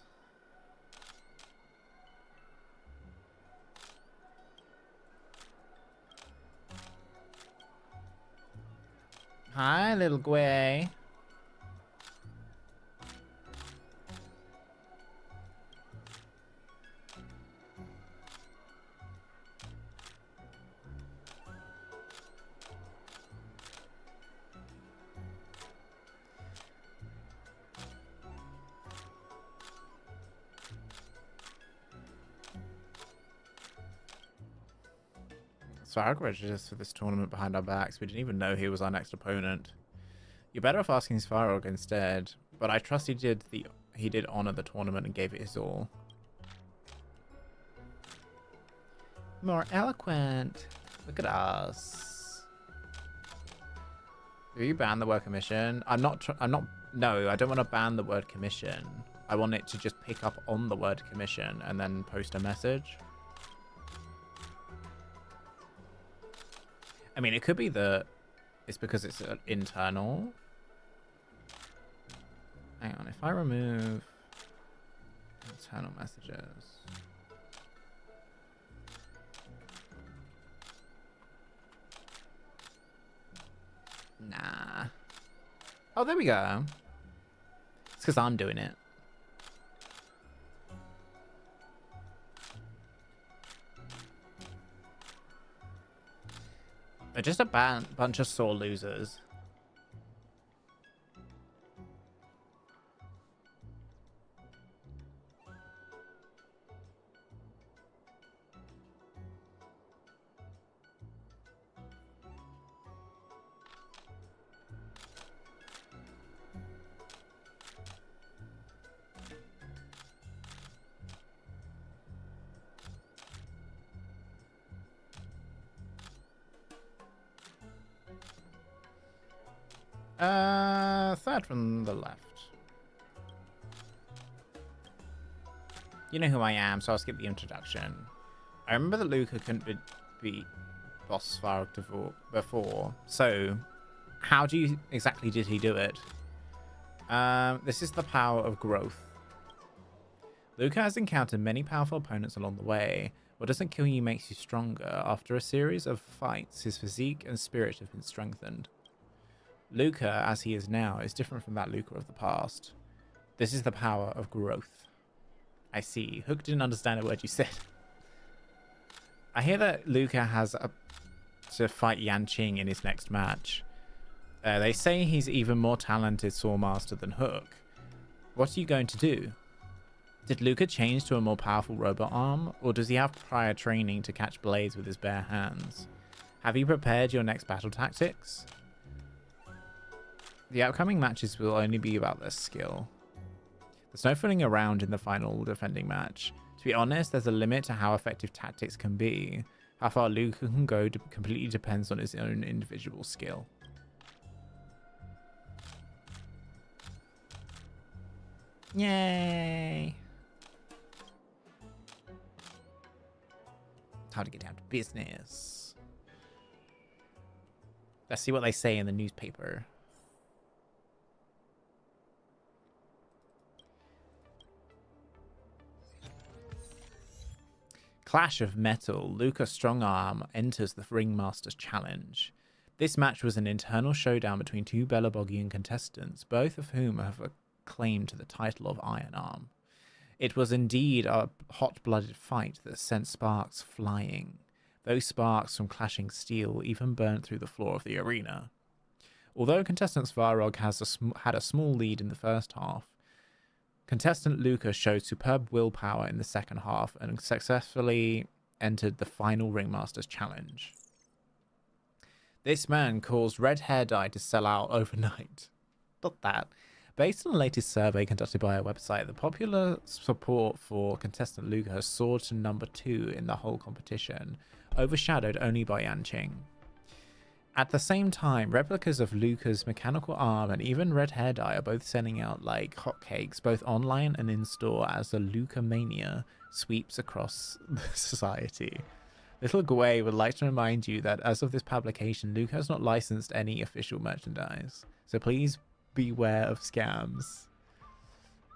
Hi, little Gwei. So I registered for this tournament behind our backs. We didn't even know he was our next opponent. You're better off asking Svarog instead, but I trust he did honor the tournament and gave it his all. More eloquent. Look at us. Do you ban the word commission? No, I don't want to ban the word commission. I want it to just pick up on the word commission and then post a message. I mean, it could be that it's because it's internal. Hang on, if I remove internal messages. Nah. Oh, there we go. It's because I'm doing it. They're just a bunch of sore losers. Third from the left. You know who I am, so I'll skip the introduction. I remember that Luca couldn't beat Boss Svarog before, so how exactly did he do it? This is the power of growth. Luca has encountered many powerful opponents along the way. What doesn't kill you makes you stronger. After a series of fights, his physique and spirit have been strengthened. Luca, as he is now, is different from that Luca of the past. This is the power of growth. I see. Hook didn't understand a word you said. I hear that Luca has to fight Yanqing in his next match. They say he's even more talented Sword Master than Hook. What are you going to do? Did Luca change to a more powerful robot arm, or does he have prior training to catch blades with his bare hands? Have you prepared your next battle tactics? The upcoming matches will only be about their skill. There's no fooling around in the final defending match. To be honest, there's a limit to how effective tactics can be. How far Luca can go completely depends on his own individual skill. Yay! Time to get down to business. Let's see what they say in the newspaper. Clash of Metal. Luca's strong arm enters the Ringmaster's Challenge. This match was an internal showdown between two Belabogian contestants, both of whom have a claim to the title of Iron Arm. It was indeed a hot-blooded fight that sent sparks flying. Those sparks from clashing steel even burnt through the floor of the arena. Although contestant Svarog had a small lead in the first half, contestant Luca showed superb willpower in the second half and successfully entered the final Ringmaster's Challenge. This man caused red hair dye to sell out overnight. Not that. Based on the latest survey conducted by our website, the popular support for contestant Luca has soared to number 2 in the whole competition, overshadowed only by Yanqing. At the same time, replicas of Luca's mechanical arm and even red hair dye are both selling out like hotcakes, both online and in store, as the Luca mania sweeps across the society. Little Gwei would like to remind you that as of this publication, Luca has not licensed any official merchandise, so please beware of scams.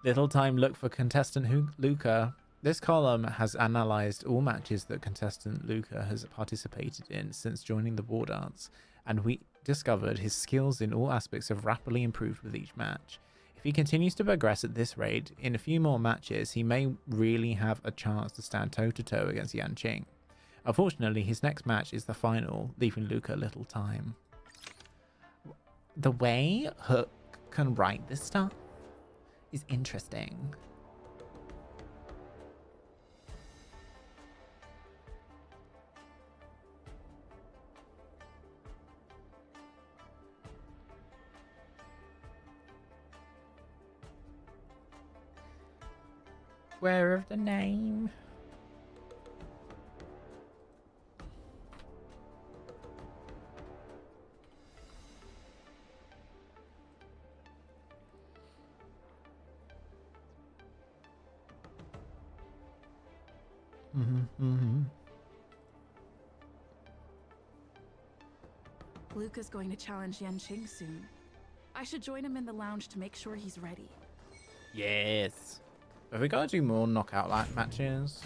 Little time look for contestant Luca. This column has analysed all matches that contestant Luca has participated in since joining the Wardance, and we discovered his skills in all aspects have rapidly improved with each match. If he continues to progress at this rate, in a few more matches, he may really have a chance to stand toe-to-toe against Yanqing. Unfortunately, his next match is the final, leaving Luca little time. The way Hook can write this stuff is interesting. Where of the name? Luca's going to challenge Yanqing soon. I should join him in the lounge to make sure he's ready. Yes. Have we got to do more knockout matches?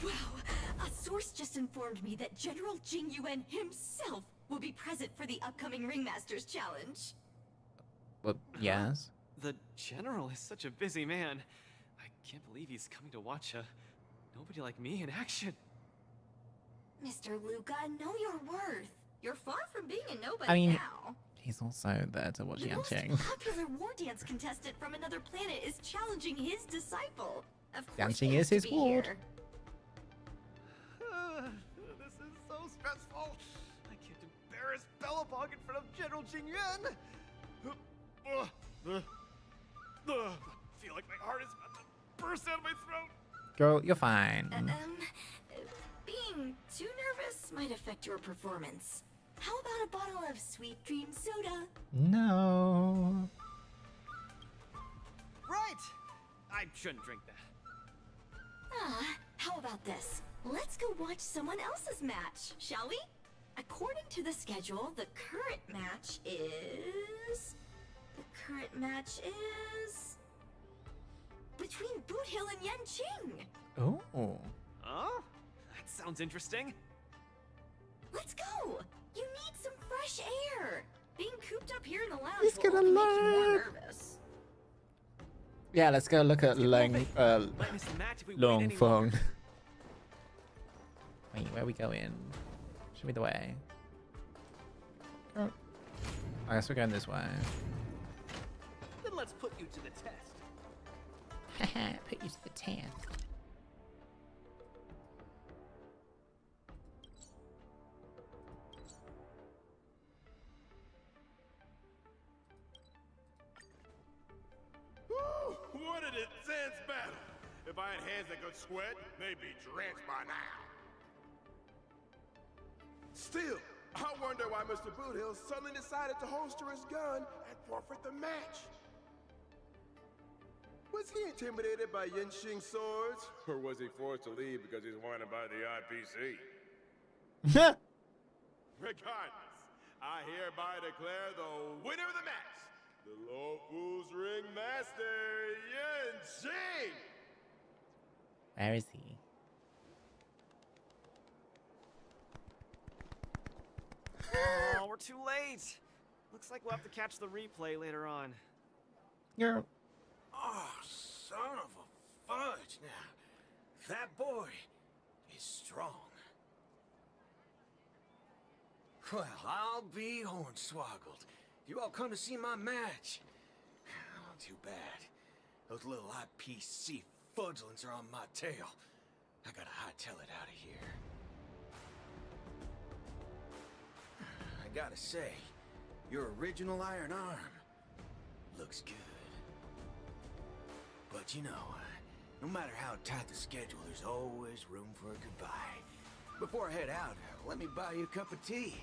Wow, a source just informed me that General Jing Yuan himself will be present for the upcoming Ringmasters Challenge. Well, yes. The General is such a busy man. I can't believe he's coming to watch a nobody like me in action. Mr. Luca, know your worth. You're far from being a nobody I mean, now. he's also there to watch The most Yanqing. popular Wardance contestant from another planet is challenging his disciple. Of course, Yanqing he has is his to be ward. here. This is so stressful. I can't embarrass Bellabog in front of General Jing Yuan. I feel like my heart is about to burst out of my throat. Girl, you're fine. Being too nervous might affect your performance. How about a bottle of Sweet Dream soda? No. Right! I shouldn't drink that. How about this? Let's go watch someone else's match, shall we? According to the schedule, the current match is... between Boot Hill and Yanqing. Oh. Huh? That sounds interesting. Let's go! You need some fresh air! Being cooped up here in the lounge He's will gonna only make you more learn. nervous. Yeah, let's go look at Long Fong. Wait, where are we going? Show me the way. Oh. I guess we're going this way. Then let's put you to the test. Haha, put you to the test. What an intense battle! If I had hands that could sweat, they'd be drenched by now. Still, I wonder why Mr. Boothill suddenly decided to holster his gun and forfeit the match. Was he intimidated by Yanqing's swords? Or was he forced to leave because he's wanted by the IPC? Regardless, I hereby declare the winner of the match, the Lofu's Ringmaster, Yanqing! Where is he? Oh, we're too late. Looks like we'll have to catch the replay later on. Yeah. Oh, son of a fudge. Now, that boy is strong. Well, I'll be hornswoggled. You all come to see my match. Oh, too bad. Those little IPC fudglings are on my tail. I gotta hightail it out of here. I gotta say, your original iron arm looks good. But you know, no matter how tight the schedule, there's always room for a goodbye. Before I head out, let me buy you a cup of tea.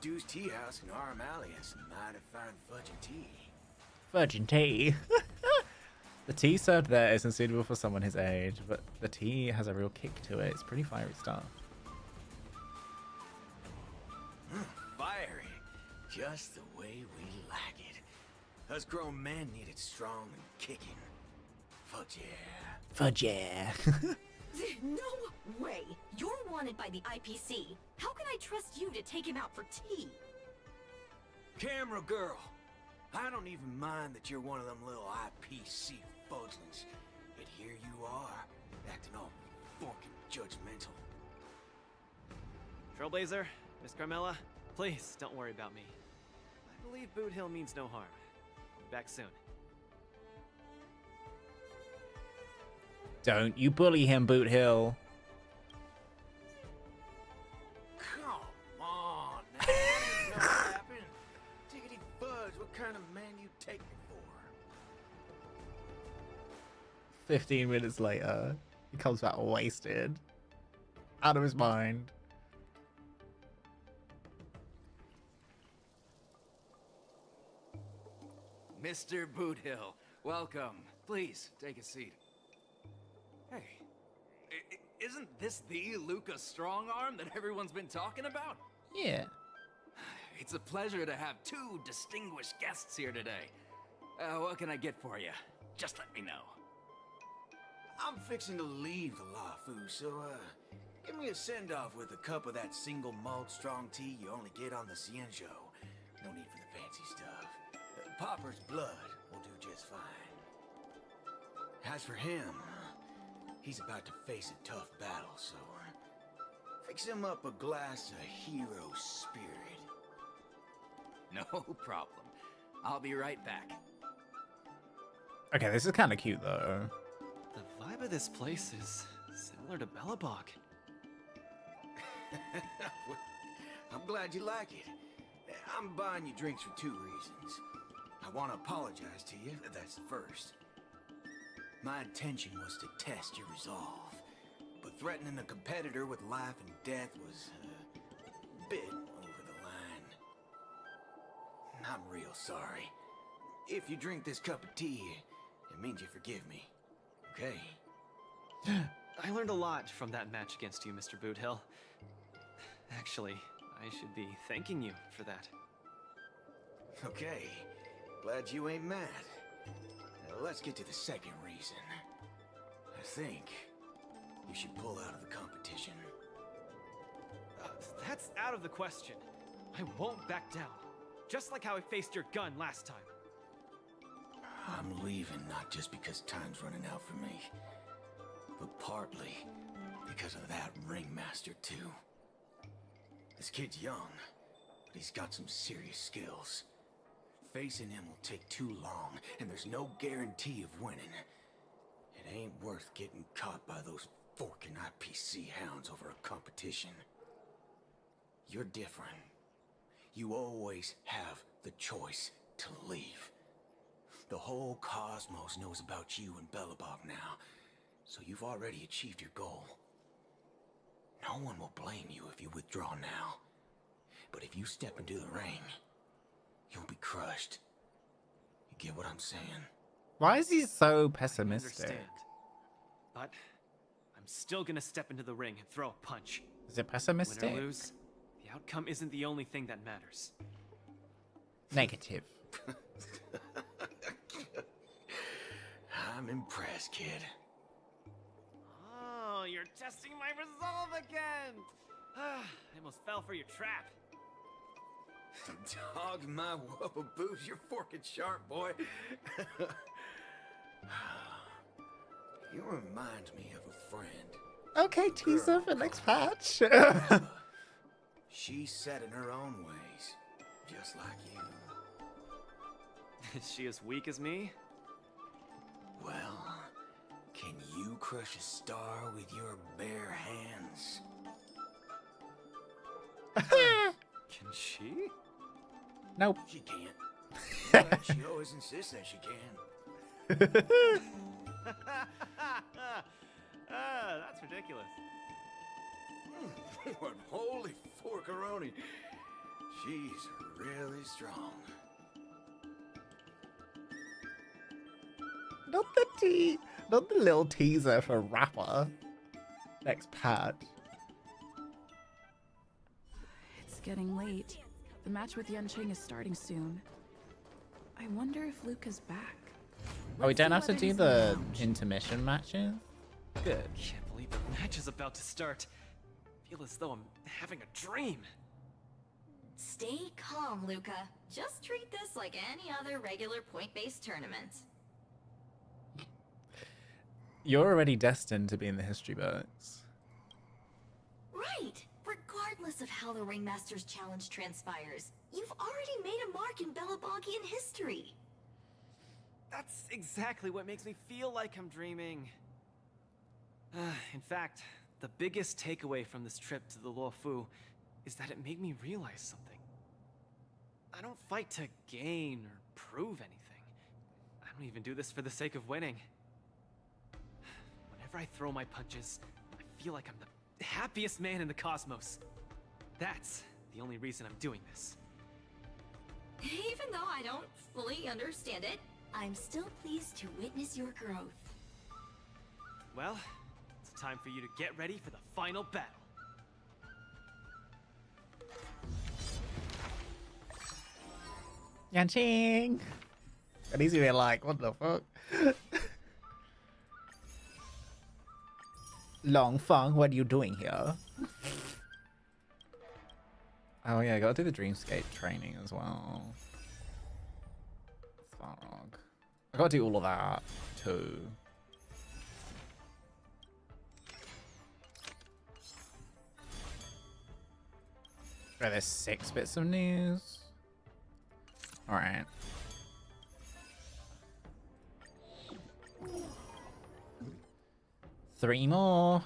Dew's Tea House in Arm Alley has some mighty fine fudge and tea. Virgin tea. The tea served there isn't suitable for someone his age, but the tea has a real kick to it. It's pretty fiery stuff. Fiery. Just the way we like it. Us grown men need it strong and kicking. Fudge yeah. Fudge yeah. No way! You're wanted by the IPC. How can I trust you to take him out for tea? Camera girl, I don't even mind that you're one of them little IPC fudglings. Yet here you are, acting all fucking judgmental. Trailblazer, Miss Carmela, please don't worry about me. I believe Boot Hill means no harm. I'll be back soon. Don't you bully him, Boot Hill. Come on, now. I didn't know what happened. Diggity fudge, what kind of man you take me for? 15 minutes later, he comes back wasted. Out of his mind. Mr. Boot Hill, welcome. Please, take a seat. Hey, isn't this the Luca Strongarm that everyone's been talking about? Yeah. It's a pleasure to have two distinguished guests here today. What can I get for you? Just let me know. I'm fixing to leave the LaFu, so, give me a send-off with a cup of that single malt strong tea you only get on the Cienzo. No need for the fancy stuff. Popper's blood will do just fine. As for him, he's about to face a tough battle, so fix him up a glass of hero spirit. No problem. I'll be right back. Okay, this is kind of cute, though. The vibe of this place is similar to Belobog. I'm glad you like it. I'm buying you drinks for two reasons. I want to apologize to you, that's the first. My intention was to test your resolve, but threatening a competitor with life and death was a bit over the line. I'm real sorry. If you drink this cup of tea, it means you forgive me, okay? I learned a lot from that match against you, Mr. Boot Hill. Actually, I should be thanking you for that. Okay, glad you ain't mad. Now let's get to the second reason. I think you should pull out of the competition. That's out of the question. I won't back down. Just like how I faced your gun last time. I'm leaving not just because time's running out for me, but partly because of that ringmaster too. This kid's young, but he's got some serious skills. Facing him will take too long, and there's no guarantee of winning. It ain't worth getting caught by those forking IPC hounds over a competition. You're different. You always have the choice to leave. The whole cosmos knows about you and Belobog now, so you've already achieved your goal. No one will blame you if you withdraw now. But if you step into the ring, you'll be crushed. You get what I'm saying? Why is he so pessimistic? I understand. But I'm still gonna step into the ring and throw a punch. Is it pessimistic? Win or lose, the outcome isn't the only thing that matters. Negative. I'm impressed, kid. Oh, you're testing my resolve again! I almost fell for your trap. Dog my whoa boots, you're forking sharp, boy. You remind me of a friend. Okay, teaser for next patch. She's set in her own ways, just like you. Is she as weak as me? Well, can you crush a star with your bare hands? Can she? Nope. She can't. But she always insists that she can. That's ridiculous. What holy forkaroni. She's really strong. Not the little teaser for Rapper. Next patch. It's getting late. The match with Yanqing is starting soon. I wonder if Luca's back. Oh, we don't have to Let's do see whether the he's in intermission matches? Good. Can't believe the match is about to start. Feel as though I'm having a dream. Stay calm, Luca. Just treat this like any other regular point-based tournament. You're already destined to be in the history books. Right! Regardless of how the Ringmaster's Challenge transpires, you've already made a mark in Belabogian history. That's exactly what makes me feel like I'm dreaming. In fact, the biggest takeaway from this trip to the Luofu is that it made me realize something. I don't fight to gain or prove anything. I don't even do this for the sake of winning. Whenever I throw my punches, I feel like I'm the happiest man in the cosmos. That's the only reason I'm doing this. Even though I don't fully understand it, I'm still pleased to witness your growth. Well, it's time for you to get ready for the final battle. Yanqing! And he's even like, what the fuck? Long Feng, what are you doing here? Oh yeah, I gotta do the Dreamscape training as well. Fuck. I gotta do all of that too. Right, there's 6 bits of news. Alright. Three more.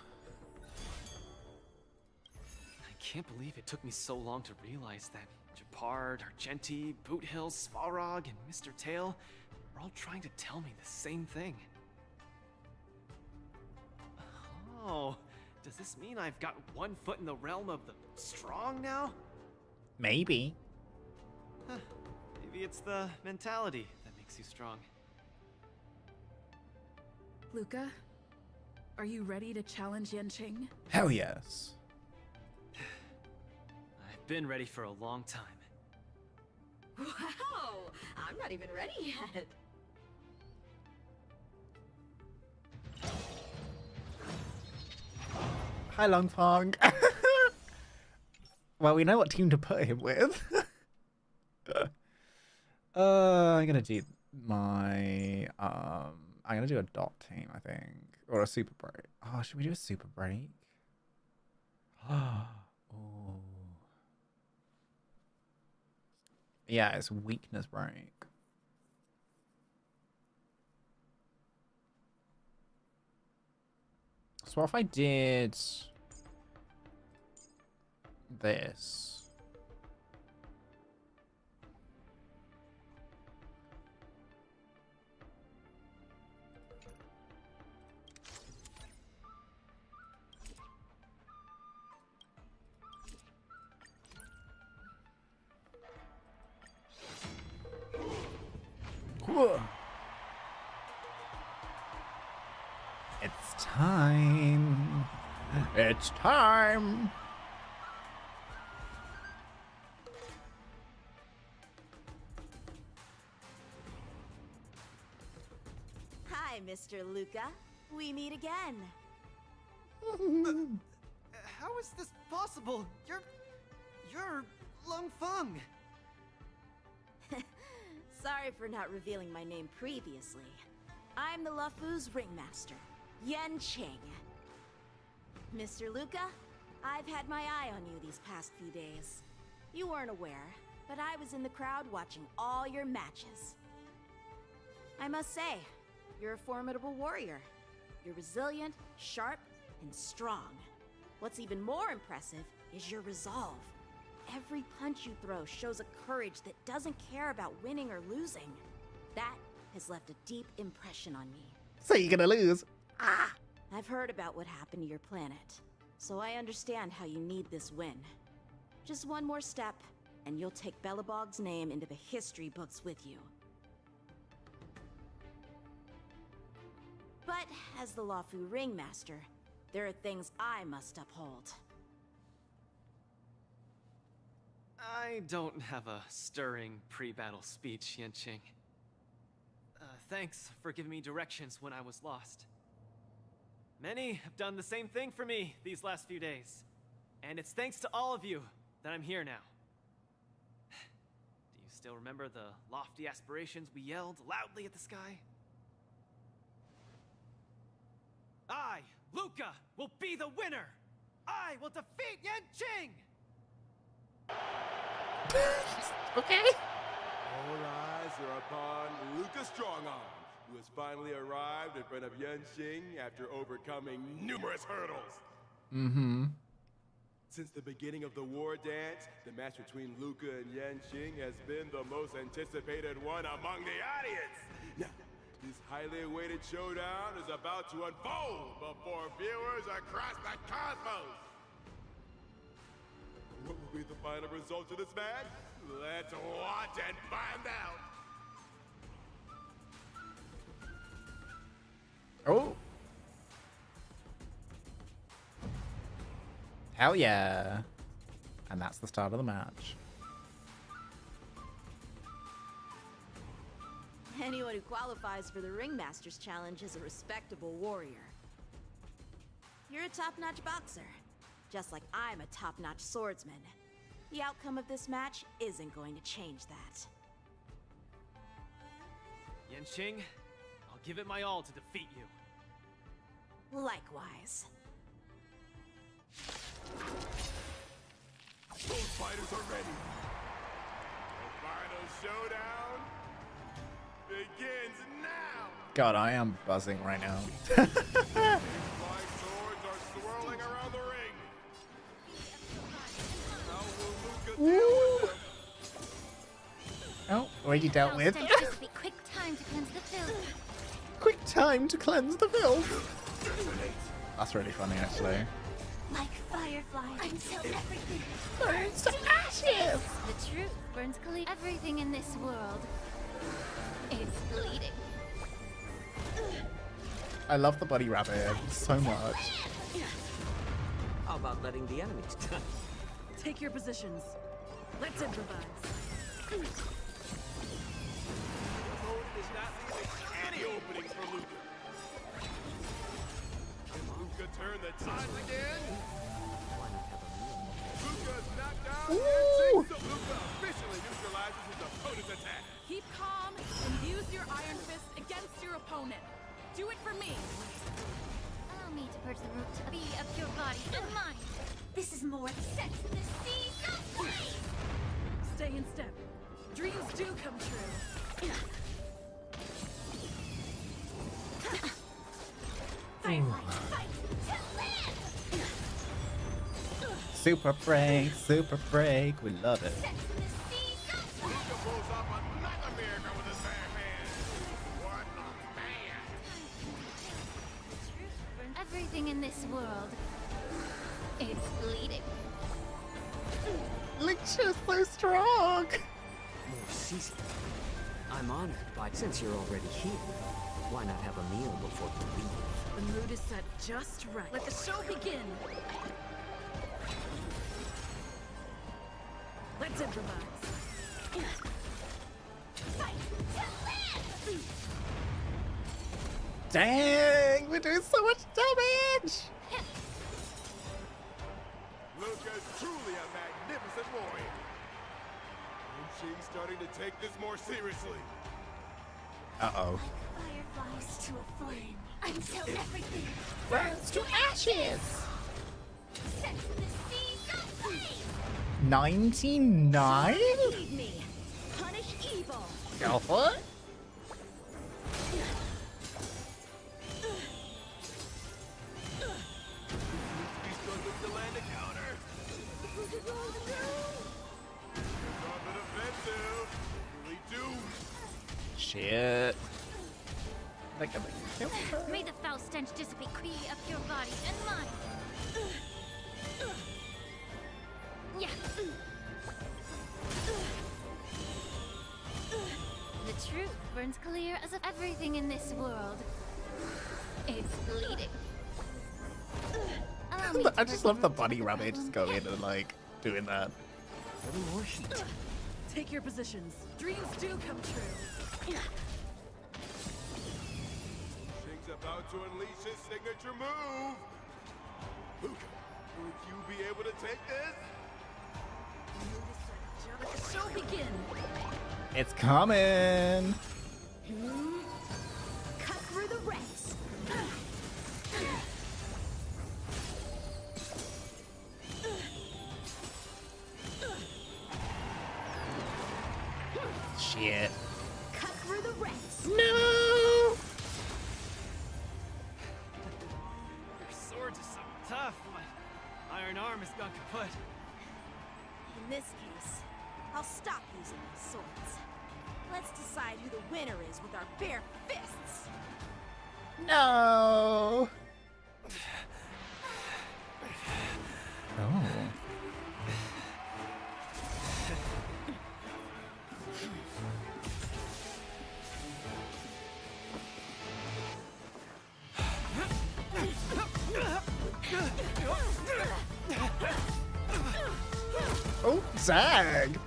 I can't believe it took me so long to realize that Gepard, Argenti, Boothill, Svarog, and Mr. Tail are all trying to tell me the same thing. Oh, does this mean I've got one foot in the realm of the strong now? Maybe. Huh. Maybe it's the mentality that makes you strong. Luca, are you ready to challenge Yanqing? Hell yes. I've been ready for a long time. Wow! I'm not even ready yet. Hi, Long Feng. Well, we know what team to put him with. I'm gonna do my I'm gonna do a dot team, I think, or a super break. Oh, should we do a super break? Oh, yeah, it's weakness break. So what if I did this? Whoa. It's time. It's time. Hi, Mr. Luca. We meet again. How is this possible? You're Long Feng. Sorry for not revealing my name previously. I'm the Luofu's ringmaster, Yanqing. Mr. Luca, I've had my eye on you these past few days. You weren't aware, but I was in the crowd watching all your matches. I must say, you're a formidable warrior. You're resilient, sharp, and strong. What's even more impressive is your resolve. Every punch you throw shows a courage that doesn't care about winning or losing. That has left a deep impression on me. So you're gonna lose. I've heard about what happened to your planet. so I understand how you need this win. Just one more step, and you'll take Belobog's name into the history books with you. But as the Lawfu Ringmaster, there are things I must uphold. I don't have a stirring pre-battle speech, Yanqing. Thanks for giving me directions when I was lost. Many have done the same thing for me these last few days. And it's thanks to all of you that I'm here now. Do you still remember the lofty aspirations we yelled loudly at the sky? I, Luca, will be the winner! I will defeat Yanqing! Okay. All eyes are upon Luca Strongarm, who has finally arrived in front of Yanqing after overcoming numerous hurdles. Mm-hmm. Since the beginning of the Wardance, the match between Luca and Yanqing has been the most anticipated one among the audience. Now, this highly awaited showdown is about to unfold before viewers across the cosmos. What will be the final result of this match? Let's watch and find out. Oh. Hell yeah. And that's the start of the match. Anyone who qualifies for the Ringmaster's Challenge is a respectable warrior. You're a top-notch boxer, just like I'm a top-notch swordsman. The outcome of this match isn't going to change that. Yanqing, I'll give it my all to defeat you. Likewise. Both fighters are ready. The final showdown begins now. God, I am buzzing right now. Flying swords are swirling around the ring. How will Luca deal with them? Oh, already dealt with. Just be quick time to cleanse the filth. Quick time to cleanse the filth. That's really funny, actually. Like fireflies until everything burns to ashes. The truth burns clean. Everything in this world is bleeding. I love the buddy rabbit so much. How about letting the enemies die? Take your positions. Let's improvise. The opponent is not leaving any openings for Luca. Can Luca turn the tide again? Luca's knocked down Yanqing, so Luca officially neutralizes his opponent's attack. Keep calm and use your Iron Fist against your opponent. Do it for me. Allow me to purge the root to be of your body and mind. This is more than Sex in the Sea. No way! Stay in step. Dreams do come true. Super break, we love it. Luca pulls off another miracle with his bad man. What a man! Everything in this world is bleeding. Lucia's so strong. More season. I'm honored, but since you're already here, why not have a meal before you leave? The mood is set just right. Let the show begin. Let's improvise. Dang, we're doing so much damage. Luca's truly a magnificent warrior. Yanqing's starting to take this more seriously. Uh-oh. Fireflies to a flame until everything burns to ashes. Sex in the Sea. No way! 99? Lead me. Punish evil. Go for it. He's struggling to land a counter. On the defensive. Really do. Shit. They're gonna kill her. May the foul stench dissipate free of your body and mind. Yeah. The truth burns clear as of everything in this world. It's bleeding. Allow me I just love the bunny rabbit just going in and like doing that. A little more heat. Take your positions. Dreams do come true. Shing's about to unleash his signature move. Luca, would you be able to take this? Let the show begin. It's coming. Cut through the ranks. Shit. Cut through the ranks. No. Your swords are so tough. My iron arm has gone kaput. In this case, I'll stop using my swords. Let's decide who the winner is with our bare fists. No. Oh. Oh, zag.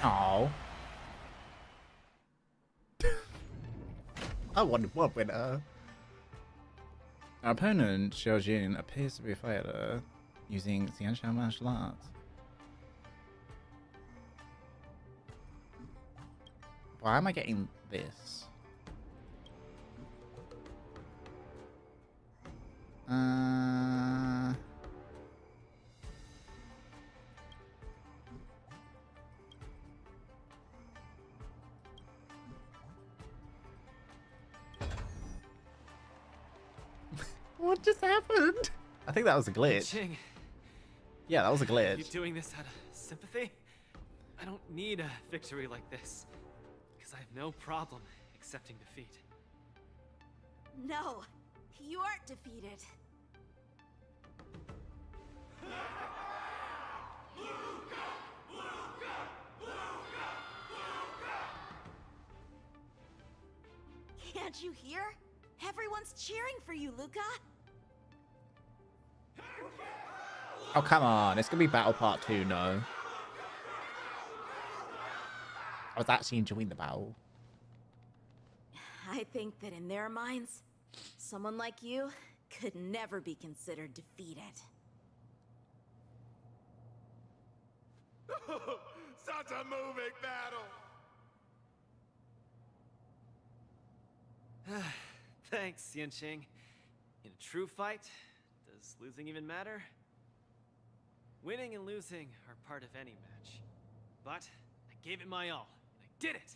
Oh. I won one winner. Our opponent, Xiaojin, appears to be a fighter using Xianshan martial arts. Why am I getting this? What just happened? I think that was a glitch. Ching, Yeah, that was a you glitch. doing this out of sympathy? I don't need a victory like this, because I have no problem accepting defeat. No, you aren't defeated. Can't you hear? Everyone's cheering for you, Luca. Oh, come on. It's going to be Battle Part 2, no. I was actually enjoying the battle. I think that in their minds, someone like you could never be considered defeated. Such a moving battle. Thanks, Yanqing. In a true fight, does losing even matter? Winning and losing are part of any match. But I gave it my all, and I did it!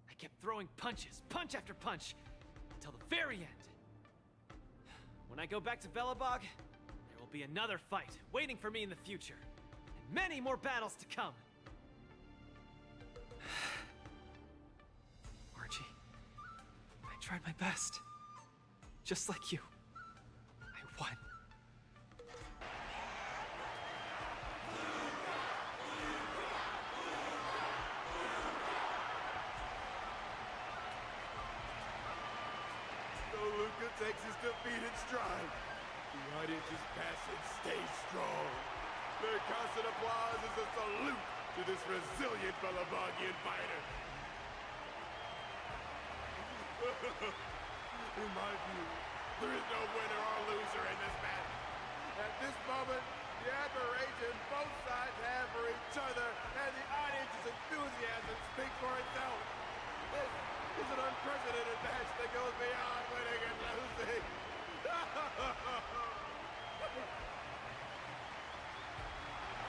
I kept throwing punches, punch after punch, until the very end. When I go back to Belobog, there will be another fight waiting for me in the future, and many more battles to come. Archie, I tried my best. Just like you. I won. So Luca takes his defeat in stride. The audience's passion stays strong. Their constant applause is a salute to this resilient Belabogian fighter. In my view, there is no winner or loser in this match. At this moment, the admiration both sides have for each other and the audience's enthusiasm speaks for itself. This is an unprecedented match that goes beyond winning and losing.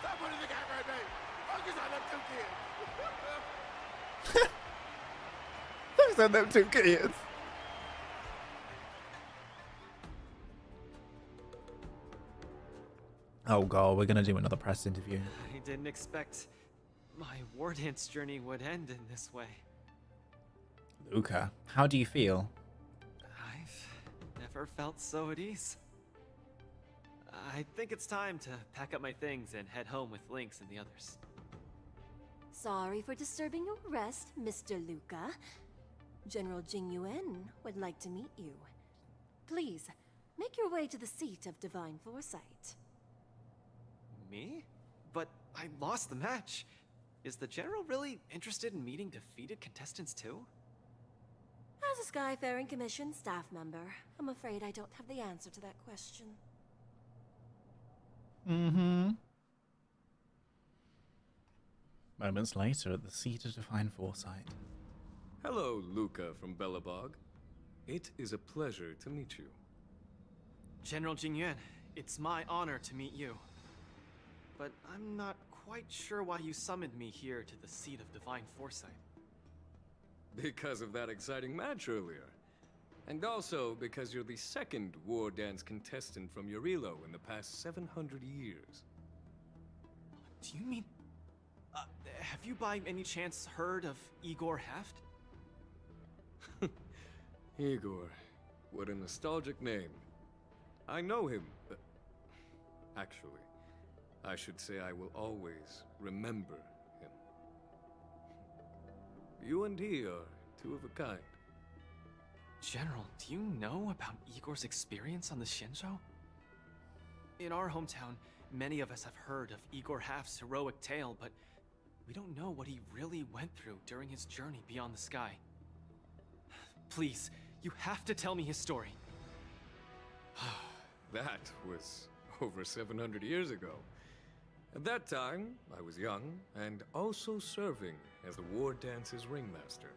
Stop putting the camera at me. Focus on them two kids. Those are them two kids. Oh god, we're gonna do another press interview. I didn't expect my Wardance journey would end in this way. Luca, how do you feel? I've never felt so at ease. I think it's time to pack up my things and head home with Lynx and the others. Sorry for disturbing your rest, Mr. Luca. General Jingyuan would like to meet you. Please, make your way to the seat of Divine Foresight. Me? But I lost the match. Is the General really interested in meeting defeated contestants too? As a Skyfaring Commission staff member, I'm afraid I don't have the answer to that question. Mm-hmm. Moments later at the seat of Divine Foresight. Hello, Luca from Belobog. It is a pleasure to meet you. General Jingyuan, it's my honor to meet you. But I'm not quite sure why you summoned me here to the seat of Divine Foresight. Because of that exciting match earlier. And also because you're the second Wardance contestant from Eurilo in the past 700 years. Do you mean... have you by any chance heard of Igor Heft? Igor, what a nostalgic name. I know him, but... Actually, I should say I will always remember him. You and he are two of a kind. General, do you know about Igor's experience on the Shinjo? In our hometown, many of us have heard of Igor Half's heroic tale, but we don't know what he really went through during his journey beyond the sky. Please, you have to tell me his story. That was over 700 years ago. At that time, I was young and also serving as the Wardance's ringmaster.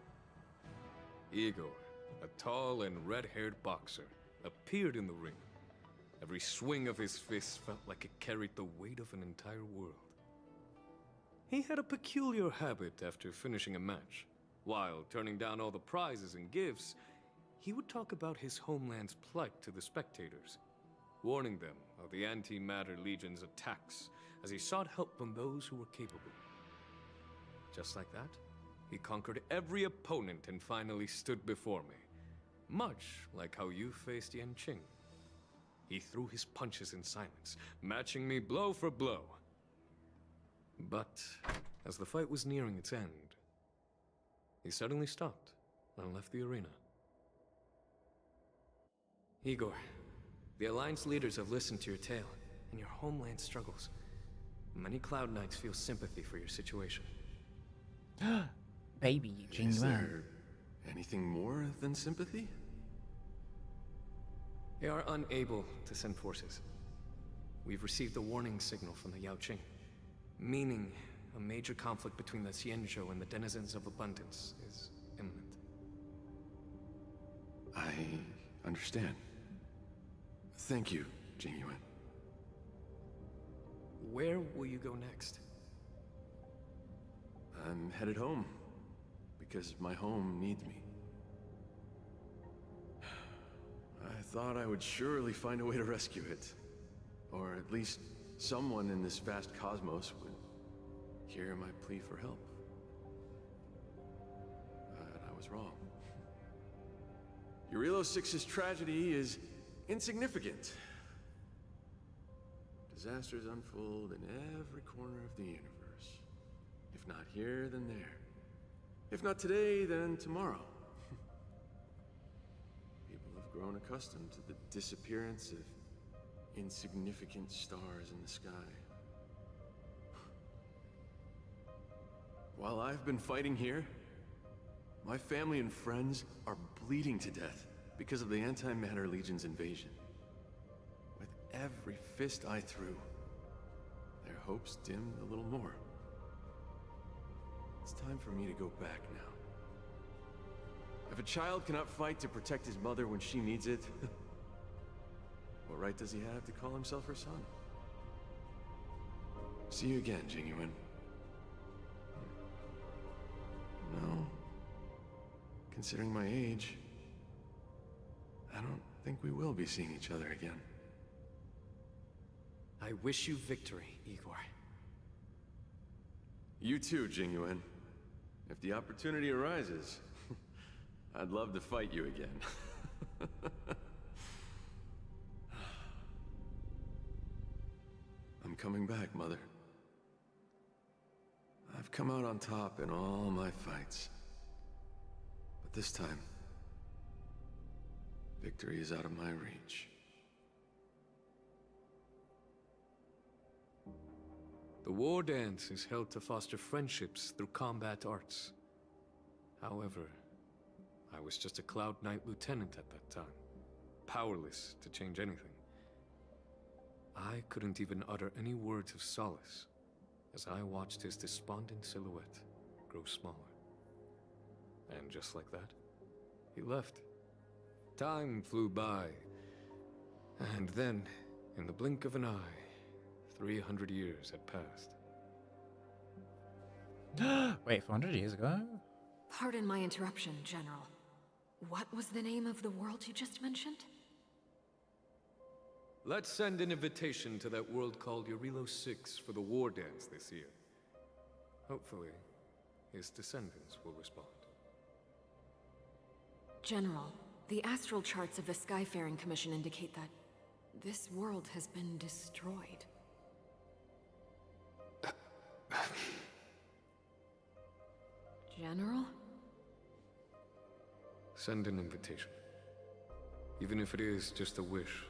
Igor, a tall and red-haired boxer, appeared in the ring. Every swing of his fist felt like it carried the weight of an entire world. He had a peculiar habit after finishing a match. While turning down all the prizes and gifts, he would talk about his homeland's plight to the spectators, warning them of the Antimatter Legion's attacks as he sought help from those who were capable. Just like that, he conquered every opponent and finally stood before me. Much like how you faced Yanqing. He threw his punches in silence, matching me blow for blow. But as the fight was nearing its end, he suddenly stopped and left the arena. Igor, the Alliance leaders have listened to your tale and your homeland struggles. Many Cloud Knights feel sympathy for your situation. Baby Jingyuan. Is there anything more than sympathy? They are unable to send forces. We've received a warning signal from the Yaoqing, meaning a major conflict between the Xianzhou and the denizens of Abundance is imminent. I understand. Thank you, Jingyuan. Where will you go next? I'm headed home, because my home needs me. I thought I would surely find a way to rescue it. Or at least someone in this vast cosmos would hear my plea for help. But I was wrong. Eurilo 6's tragedy is insignificant. Disasters unfold in every corner of the universe. If not here, then there. If not today, then tomorrow. People have grown accustomed to the disappearance of insignificant stars in the sky. While I've been fighting here, my family and friends are bleeding to death because of the Antimatter Legion's invasion. With every fist I threw, their hopes dimmed a little more. It's time for me to go back now. If a child cannot fight to protect his mother when she needs it, what right does he have to call himself her son? See you again, Jingyuan. No. considering my age, I don't think we will be seeing each other again. I wish you victory, Igor. You too, Jingyuan. If the opportunity arises, I'd love to fight you again. I'm coming back, Mother. I've come out on top in all my fights. But this time, victory is out of my reach. The Wardance is held to foster friendships through combat arts. However, I was just a Cloud Knight lieutenant at that time, powerless to change anything. I couldn't even utter any words of solace as I watched his despondent silhouette grow smaller. And just like that, he left. Time flew by, and then, in the blink of an eye, 300 years had passed. Wait, 400 years ago? Pardon my interruption, General. What was the name of the world you just mentioned? Let's send an invitation to that world called Eurilo 6 for the Wardance this year. Hopefully, his descendants will respond. General, the astral charts of the Skyfaring Commission indicate that this world has been destroyed. General? Send an invitation. Even if it is just a wish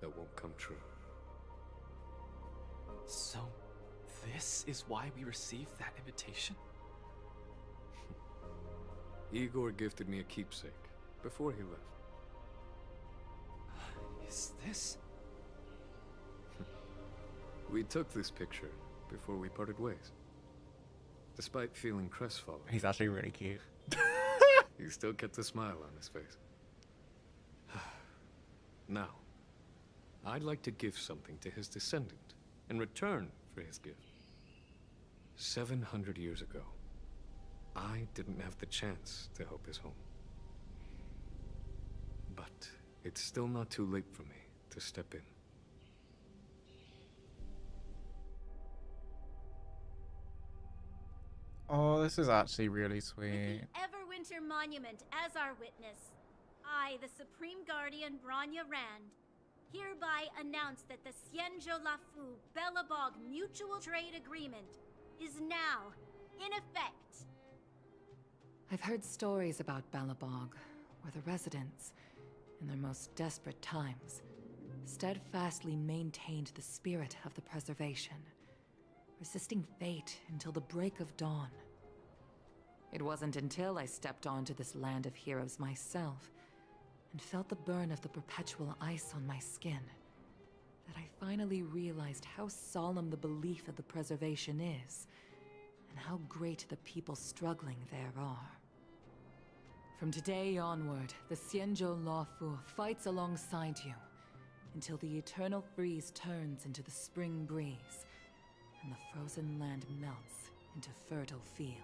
that won't come true. So, this is why we received that invitation? Igor gifted me a keepsake before he left. Is this? We took this picture before we parted ways. Despite feeling crestfallen. He's actually really cute. He still kept a smile on his face. Now, I'd like to give something to his descendant in return for his gift. 700 years ago, I didn't have the chance to help his home. But it's still not too late for me to step in. Oh, this is actually really sweet. Everwinter Monument as our witness, I, the Supreme Guardian Bronya Rand, hereby announce that the Xianzhou Lafu Belobog Mutual Trade Agreement is now in effect. I've heard stories about Belobog, where the residents, in their most desperate times, steadfastly maintained the spirit of the preservation, resisting fate until the break of dawn. It wasn't until I stepped onto this land of heroes myself and felt the burn of the perpetual ice on my skin that I finally realized how solemn the belief of the preservation is and how great the people struggling there are. From today onward, the Xianzhou Lafu fights alongside you until the eternal freeze turns into the spring breeze and the frozen land melts into fertile fields.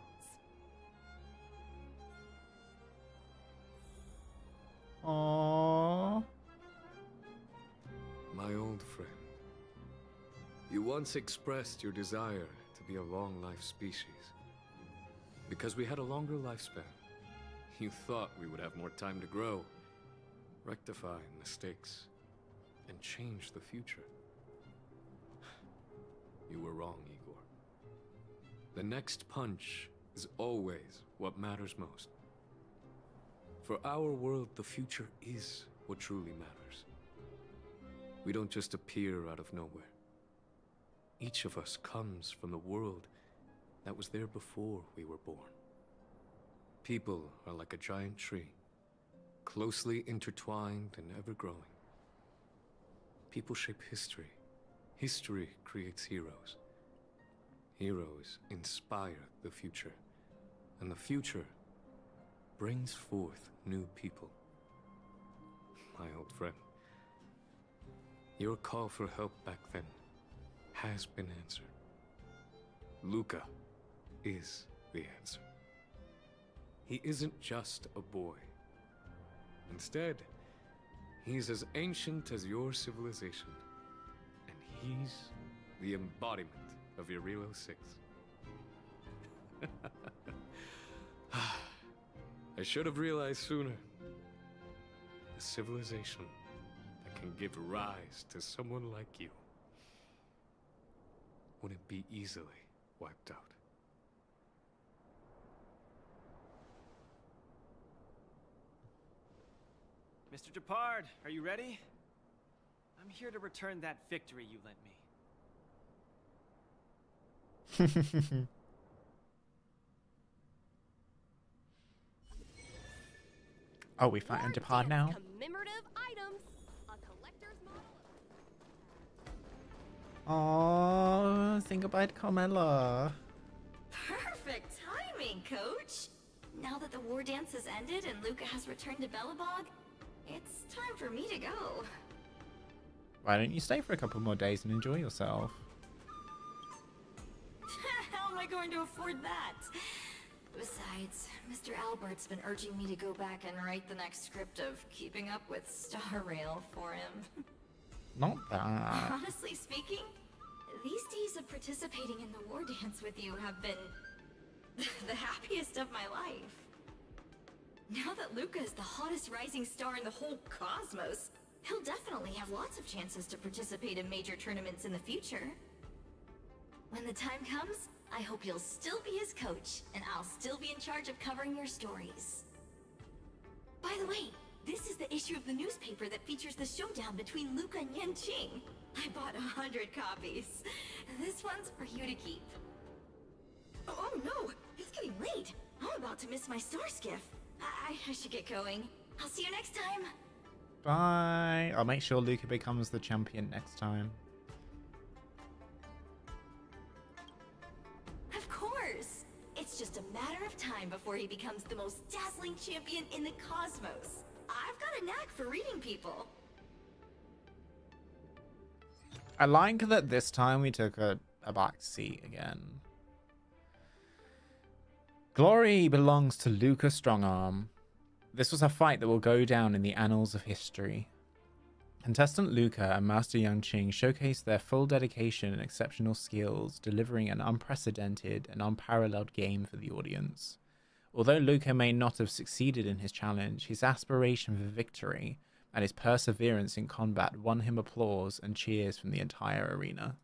Aww. My old friend, you once expressed your desire to be a long-life species. Because we had a longer lifespan, you thought we would have more time to grow, rectify mistakes, and change the future. You were wrong, Igor. The next punch is always what matters most. For our world, the future is what truly matters. We don't just appear out of nowhere. Each of us comes from the world that was there before we were born. People are like a giant tree, closely intertwined and ever-growing. People shape history. History creates heroes. Heroes inspire the future. And the future brings forth new people. My old friend, your call for help back then has been answered. Luca is the answer. he isn't just a boy. Instead, he's as ancient as your civilization. And he's the embodiment of your Relo 6. I should have realized sooner. A civilization that can give rise to someone like you wouldn't be easily wiped out. Mr. Depard, are you ready? I'm here to return that victory you lent me. Oh, we find Depard now? Commemorative items. A collector's model. Oh, think about Carmela. Perfect timing, Coach. Now that the war dance has ended and Luca has returned to Belobog, it's time for me to go. Why don't you stay for a couple more days and enjoy yourself? How am I going to afford that? Besides, Mr. Albert's been urging me to go back and write the next script of Keeping Up with Star Rail for him. Not that. Honestly speaking, these days of participating in the war dance with you have been the happiest of my life. Now that Luca is the hottest rising star in the whole cosmos, he'll definitely have lots of chances to participate in major tournaments in the future. When the time comes, I hope you'll still be his coach, and I'll still be in charge of covering your stories. By the way, this is the issue of the newspaper that features the showdown between Luca and Yanqing. I bought 100 copies. This one's for you to keep. Oh no, it's getting late. I'm about to miss my star skiff. I should get going. I'll see you next time. Bye. I'll make sure Luca becomes the champion next time. Of course. It's just a matter of time before he becomes the most dazzling champion in the cosmos. I've got a knack for reading people. I like that this time we took a back seat again. Glory belongs to Luca Strongarm. This was a fight that will go down in the annals of history. Contestant Luca and Master Yanqing showcased their full dedication and exceptional skills, delivering an unprecedented and unparalleled game for the audience. Although Luca may not have succeeded in his challenge, his aspiration for victory and his perseverance in combat won him applause and cheers from the entire arena.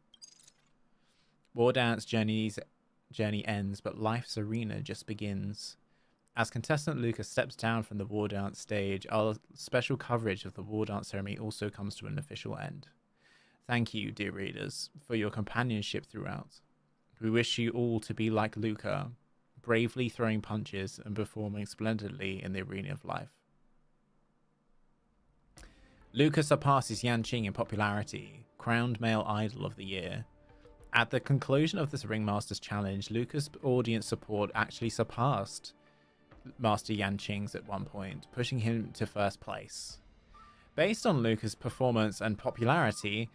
Wardance journey ends, but life's arena just begins. As contestant Luca steps down from the war dance stage, our special coverage of the war dance ceremony also comes to an official end. Thank you, dear readers, for your companionship throughout. We wish you all to be like Luca, bravely throwing punches and performing splendidly in the arena of life. Luca surpasses Yanqing in popularity, crowned male idol of the year. At the conclusion of this Ringmaster's challenge, Luca's audience support actually surpassed Master Yanqing's at one point, pushing him to first place. Based on Luca's performance and popularity,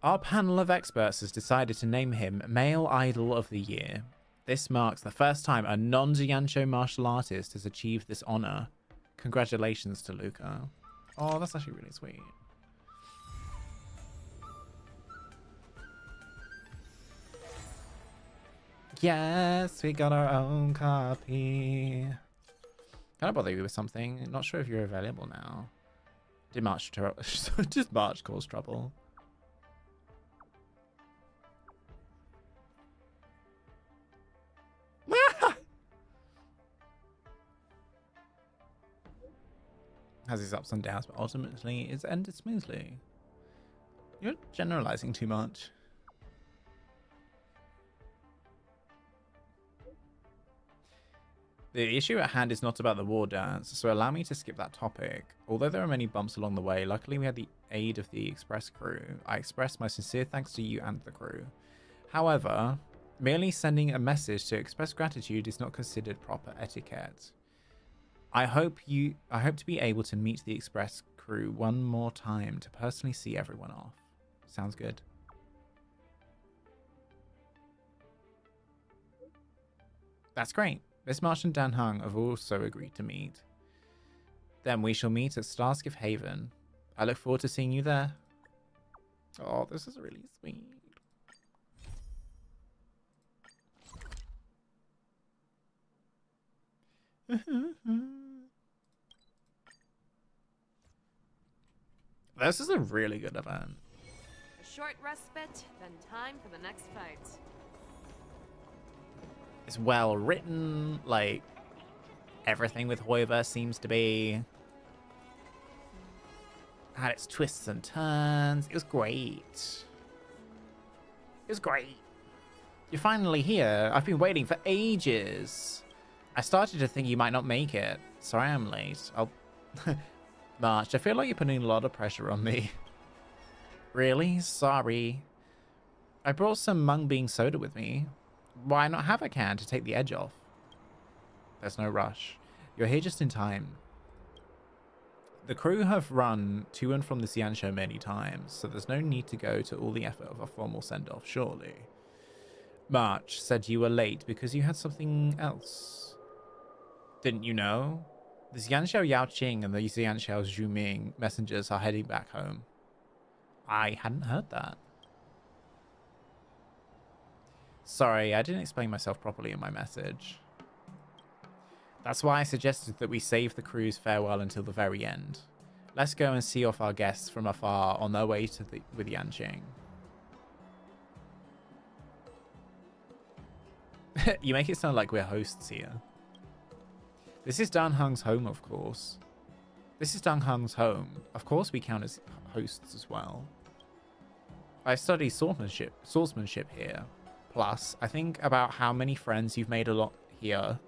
our panel of experts has decided to name him Male Idol of the Year. This marks the first time a non-Jianzhou martial artist has achieved this honor. Congratulations to Luca. Oh, that's actually really sweet. Yes, we got our own copy. Can I bother you with something? Not sure if you're available now. Did March just March cause trouble? Has its ups and downs, but ultimately it's ended smoothly. You're generalizing too much. The issue at hand is not about the war dance, so allow me to skip that topic. Although there are many bumps along the way, luckily we had the aid of the Express crew. I express my sincere thanks to you and the crew. However, merely sending a message to express gratitude is not considered proper etiquette. I hope to be able to meet the Express crew one more time to personally see everyone off. Sounds good. That's great. Miss Marsh and Dan Hung have also agreed to meet. Then we shall meet at Starskiff Haven. I look forward to seeing you there. Oh, this is really sweet. This is a really good event. A short respite, then time for the next fight. It's well written, like everything with hoyoverse seems to be. Had its twists and turns. It was great. It was great. You're finally here. I've been waiting for ages. I started to think you might not make it. Sorry I'm late. I'll... March, I feel like you're putting a lot of pressure on me. Really? Sorry. I brought some mung bean soda with me. Why not have a can to take the edge off? There's no rush. You're here just in time. The crew have run to and from the Xian show many times, so there's no need to go to all the effort of a formal send-off, surely. March said you were late because you had something else. Didn't you know? The Xianxiao Yao Qing and the Xianxiao Zhu Ming messengers are heading back home. I hadn't heard that. Sorry, I didn't explain myself properly in my message. That's why I suggested that we save the crew's farewell until the very end. Let's go and see off our guests from afar on their way to with Yanqing. You make it sound like we're hosts here. This is Dan Hung's home, of course. This is Dan Hung's home. Of course we count as hosts as well. I study swordsmanship here. Plus, I think about how many friends you've made a lot here.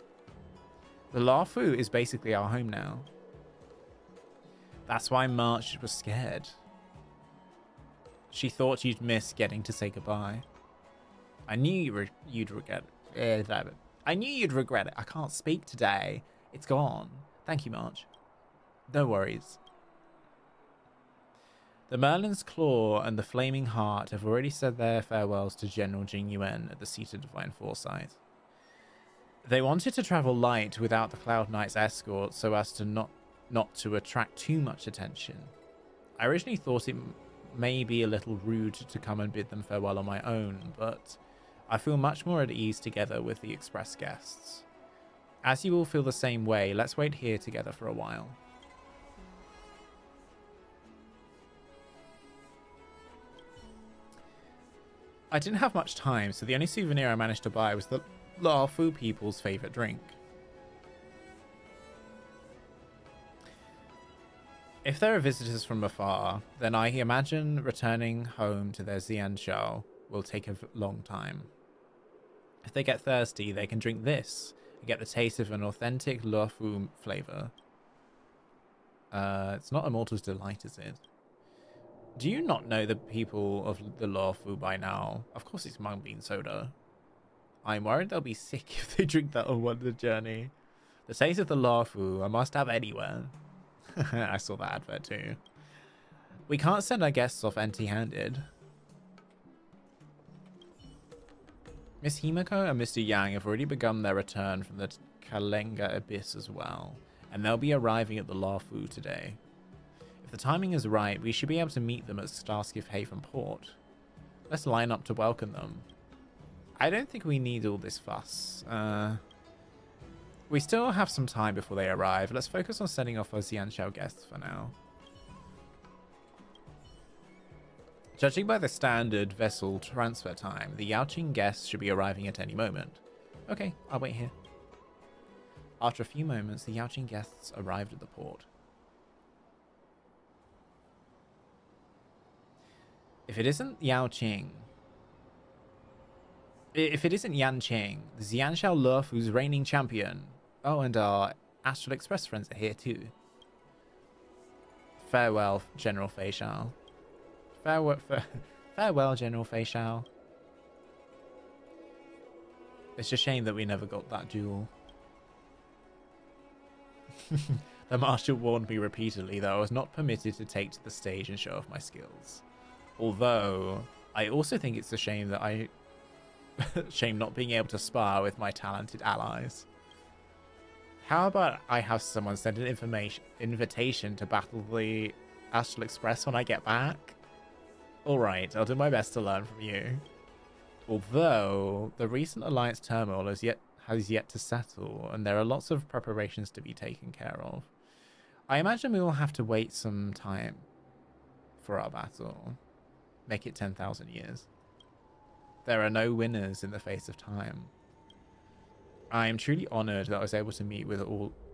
The Lafu is basically our home now. That's why March was scared. She thought you'd miss getting to say goodbye. I knew you'd regret it. I knew you'd regret it. I can't speak today. It's gone. Thank you, March. No worries. The Merlin's Claw and the Flaming Heart have already said their farewells to General Jing Yuan at the seat of Divine Foresight. They wanted to travel light without the Cloud Knight's escort so as to not to attract too much attention. I originally thought it may be a little rude to come and bid them farewell on my own, but I feel much more at ease together with the express guests. As you all feel the same way, let's wait here together for a while. I didn't have much time, so the only souvenir I managed to buy was the Lafu people's favorite drink. If there are visitors from afar, then I imagine returning home to their Xianxiao will take a long time. If they get thirsty, they can drink this and get the taste of an authentic Lafu flavor. It's not Immortal's Delight, is it? Do you not know the people of the Lafu by now? Of course it's mung bean soda. I'm worried they'll be sick if they drink that on the journey. The taste of the Lafu I must have anywhere. I saw that advert too. We can't send our guests off empty-handed. Miss Himiko and Mr. Yang have already begun their return from the Kalenga Abyss as well, and they'll be arriving at the Lafu today. If the timing is right, we should be able to meet them at Starskiff Haven Port. Let's line up to welcome them. I don't think we need all this fuss. We still have some time before they arrive. Let's focus on sending off our Xianxiao guests for now. Judging by the standard vessel transfer time, the Yaoqing guests should be arriving at any moment. Okay, I'll wait here. After a few moments, the Yaoqing guests arrived at the port. If it isn't Yanqing, the Xianxiao Luofu's reigning champion. Oh, and our Astral Express friends are here too. Farewell, General Fei Shao. Farewell, General Fei Shao. It's a shame that we never got that duel. The Marshal warned me repeatedly that I was not permitted to take to the stage and show off my skills. Although, I also think it's a shame that shame not being able to spar with my talented allies. How about I have someone send an invitation to battle the Astral Express when I get back? Alright, I'll do my best to learn from you. Although, the recent Alliance turmoil has yet to settle, and there are lots of preparations to be taken care of. I imagine we will have to wait some time for our battle. Make it 10,000 years. There are no winners in the face of time. I am truly honored that I was able to meet with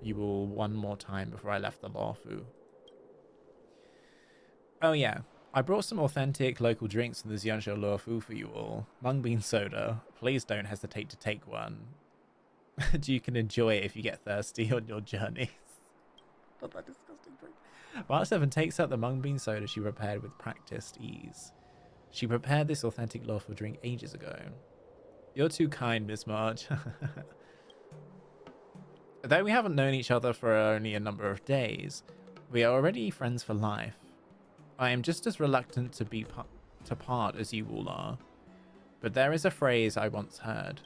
you all one more time before I left the Lawfu. Oh yeah, I brought some authentic local drinks from the Xianzhou Lawfu for you all. Mung bean soda. Please don't hesitate to take one. You can enjoy it if you get thirsty on your journeys. Not that disgusting drink. March 7 takes out the mung bean soda she prepared with practiced ease. She prepared this authentic lawful drink ages ago. You're too kind, Miss March. Though we haven't known each other for only a number of days, we are already friends for life. I am just as reluctant to part as you all are. But there is a phrase I once heard.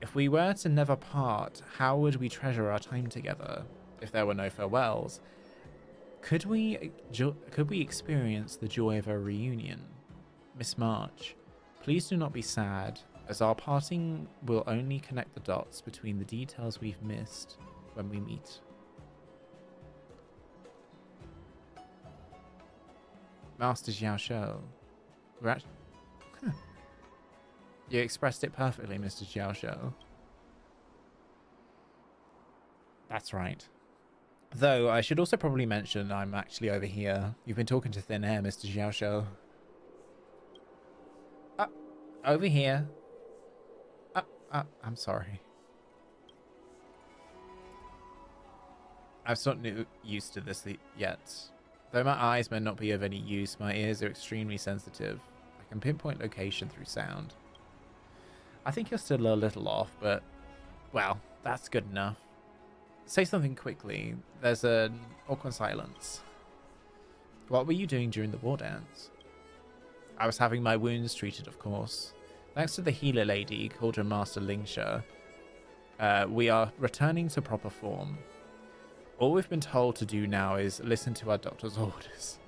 If we were to never part, how would we treasure our time together? If there were no farewells, could we experience the joy of a reunion? Miss March, please do not be sad, as our parting will only connect the dots between the details we've missed when we meet. Master Xiaoshou. You expressed it perfectly, Mr. Xiaoshou. That's right. Though, I should also probably mention I'm actually over here. You've been talking to thin air, Mr. Xiaoshou. Over here. I'm sorry. I'm not used to this yet. Though my eyes may not be of any use, my ears are extremely sensitive. I can pinpoint location through sound. I think you're still a little off, but, well, that's good enough. Say something quickly. There's an awkward silence. What were you doing during the Wardance? I was having my wounds treated, of course. Thanks to the healer lady, called her Master Lingsha, we are returning to proper form. All we've been told to do now is listen to our doctor's orders.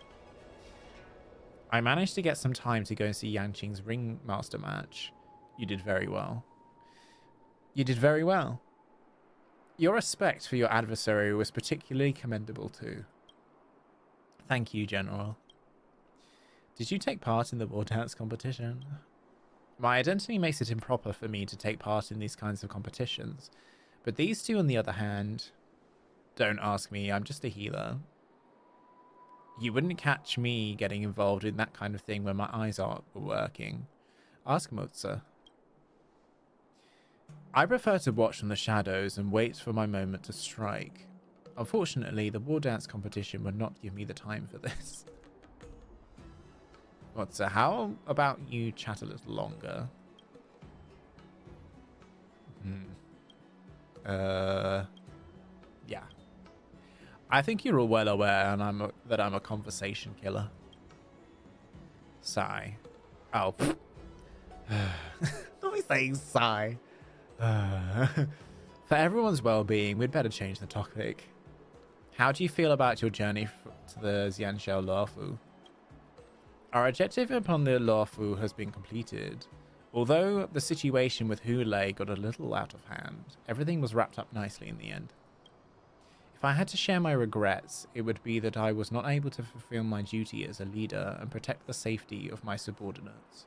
I managed to get some time to go and see Yanqing's ringmaster match. You did very well. You did very well. Your respect for your adversary was particularly commendable too. Thank you, General. Did you take part in the Wardance competition? My identity makes it improper for me to take part in these kinds of competitions, but these two, on the other hand, don't ask me, I'm just a healer. You wouldn't catch me getting involved in that kind of thing when my eyes were working. Ask Motsa. I prefer to watch from the shadows and wait for my moment to strike. Unfortunately, the Wardance competition would not give me the time for this. Motsa, how about you chat a little longer? Yeah. I think you're all well aware that I'm a conversation killer. Sigh. Oh. Don't be saying sigh. For everyone's well-being, we'd better change the topic. How do you feel about your journey to the Xianzhou Lawfu? Our objective upon the Lawfu has been completed. Although the situation with Hulei got a little out of hand, everything was wrapped up nicely in the end. If I had to share my regrets, it would be that I was not able to fulfill my duty as a leader and protect the safety of my subordinates.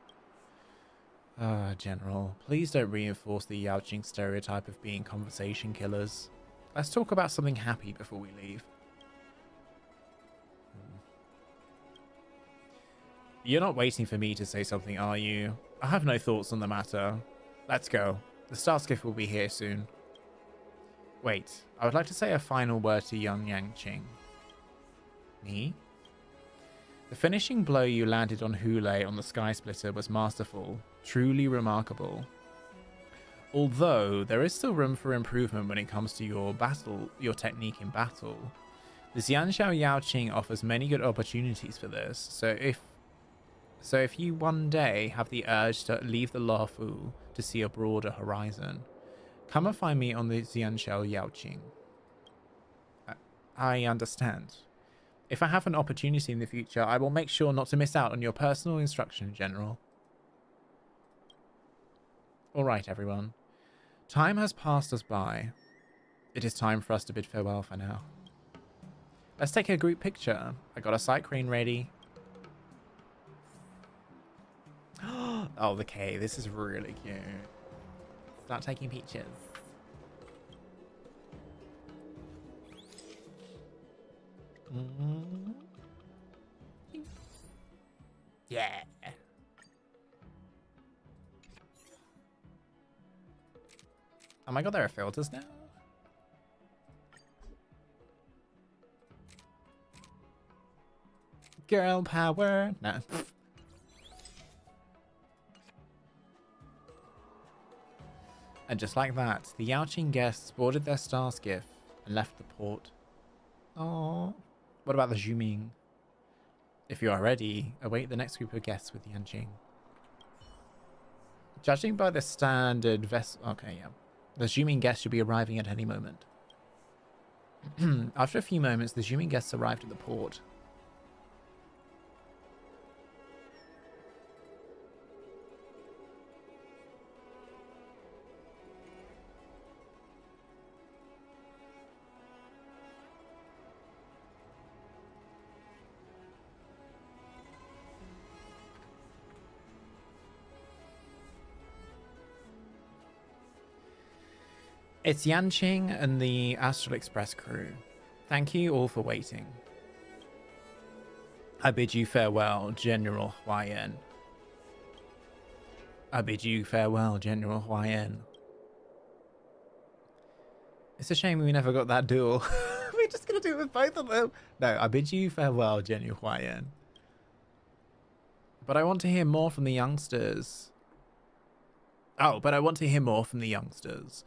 General, please don't reinforce the Yaoqing stereotype of being conversation killers. Let's talk about something happy before we leave. You're not waiting for me to say something, are you? I have no thoughts on the matter. Let's go. The Starskiff will be here soon. Wait, I would like to say a final word to young Yanqing. Me? The finishing blow you landed on Hulei on the Sky Splitter was masterful, truly remarkable. Although there is still room for improvement when it comes to your technique in battle. The Xianzhou Yaoqing offers many good opportunities for this, so if you one day have the urge to leave the Lawfu to see a broader horizon, Come and find me on the Xianshao Yaoqing. I understand. If I have an opportunity in the future, I will make sure not to miss out on your personal instruction, General. Alright, everyone. Time has passed us by. It is time for us to bid farewell for now. Let's take a group picture. I got a sight crane ready. Oh, okay, this is really cute. Start taking pictures. Yeah. Oh my god, there are filters now? Girl power. No. And just like that, the Yaoqing guests boarded their star skiff and left the port. Oh, what about the Zhuming? If you are ready, await the next group of guests with Yanqing. Judging by the standard vessel... Okay, yeah. The Zhuming guests should be arriving at any moment. After a few moments, the Zhuming guests arrived at the port. It's Yanqing and the Astral Express crew. Thank you all for waiting. I bid you farewell, General Huayan. I bid you farewell, General Huayan. It's a shame we never got that duel. We're just going to do it with both of them. No, I bid you farewell, General Huayan. But I want to hear more from the youngsters. Oh, but I want to hear more from the youngsters.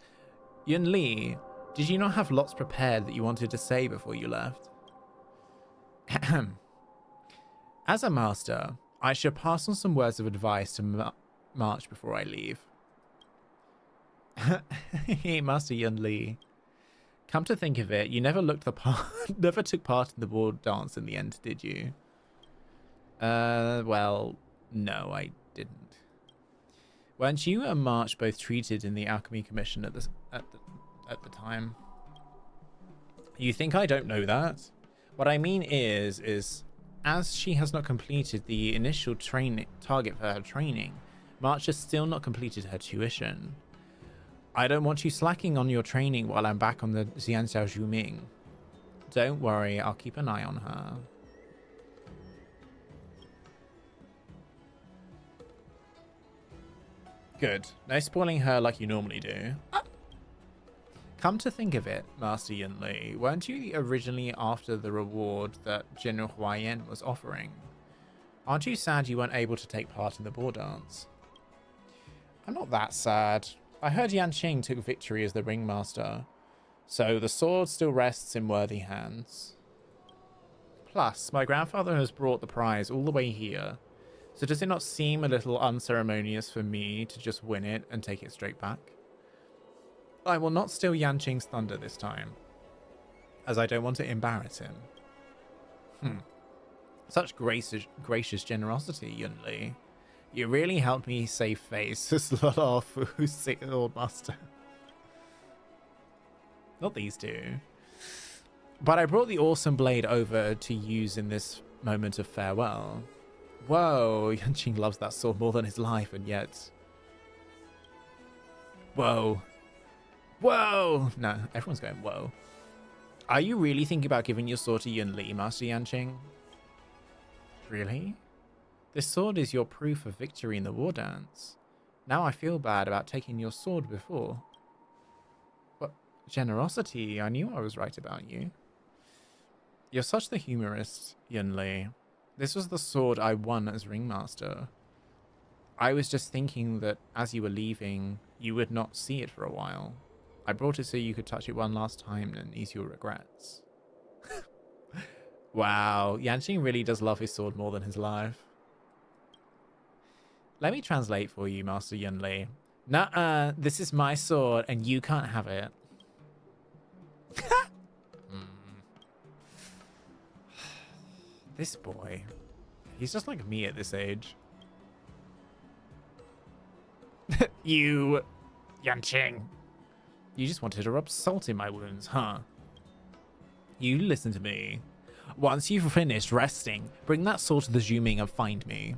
Yun Li, did you not have lots prepared that you wanted to say before you left? As a master, I should pass on some words of advice to March before I leave. Master Yun Li, come to think of it, you never never took part in the ward dance in the end, did you? Well, no, I didn't. Weren't you and March both treated in the Alchemy Commission at the time? You think I don't know that? What I mean is as she has not completed the initial target for her training, March has still not completed her tuition. I don't want you slacking on your training while I'm back on the Xianxiao Zhuming. Don't worry, I'll keep an eye on her. Good. No spoiling her like you normally do. Come to think of it, Master Yun Li, weren't you originally after the reward that General Huayan was offering? Aren't you sad you weren't able to take part in the boar dance? I'm not that sad. I heard Yanqing took victory as the ringmaster, so the sword still rests in worthy hands. Plus, my grandfather has brought the prize all the way here. So does it not seem a little unceremonious for me to just win it and take it straight back? I will not steal Yanqing's thunder this time, as I don't want to embarrass him. Such gracious generosity, Yun Li. You really helped me save face as Lolafu's old master. Not these two. But I brought the awesome blade over to use in this moment of farewell. Whoa, Yanqing loves that sword more than his life, and yet... Whoa. Whoa! No, everyone's going, whoa. Are you really thinking about giving your sword to Yun Li, Master Yanqing? Really? This sword is your proof of victory in the war dance. Now I feel bad about taking your sword before. What? Generosity? I knew I was right about you. You're such the humorist, Yun Li. This was the sword I won as ringmaster. I was just thinking that as you were leaving, you would not see it for a while. I brought it so you could touch it one last time and ease your regrets. Wow, Yanqing really does love his sword more than his life. Let me translate for you, Master Yun Li. Nuh-uh, this is my sword and you can't have it. This boy, he's just like me at this age. You, Yanqing. You just wanted to rub salt in my wounds, huh? You listen to me. Once you've finished resting, bring that sword to the Zhuming and find me.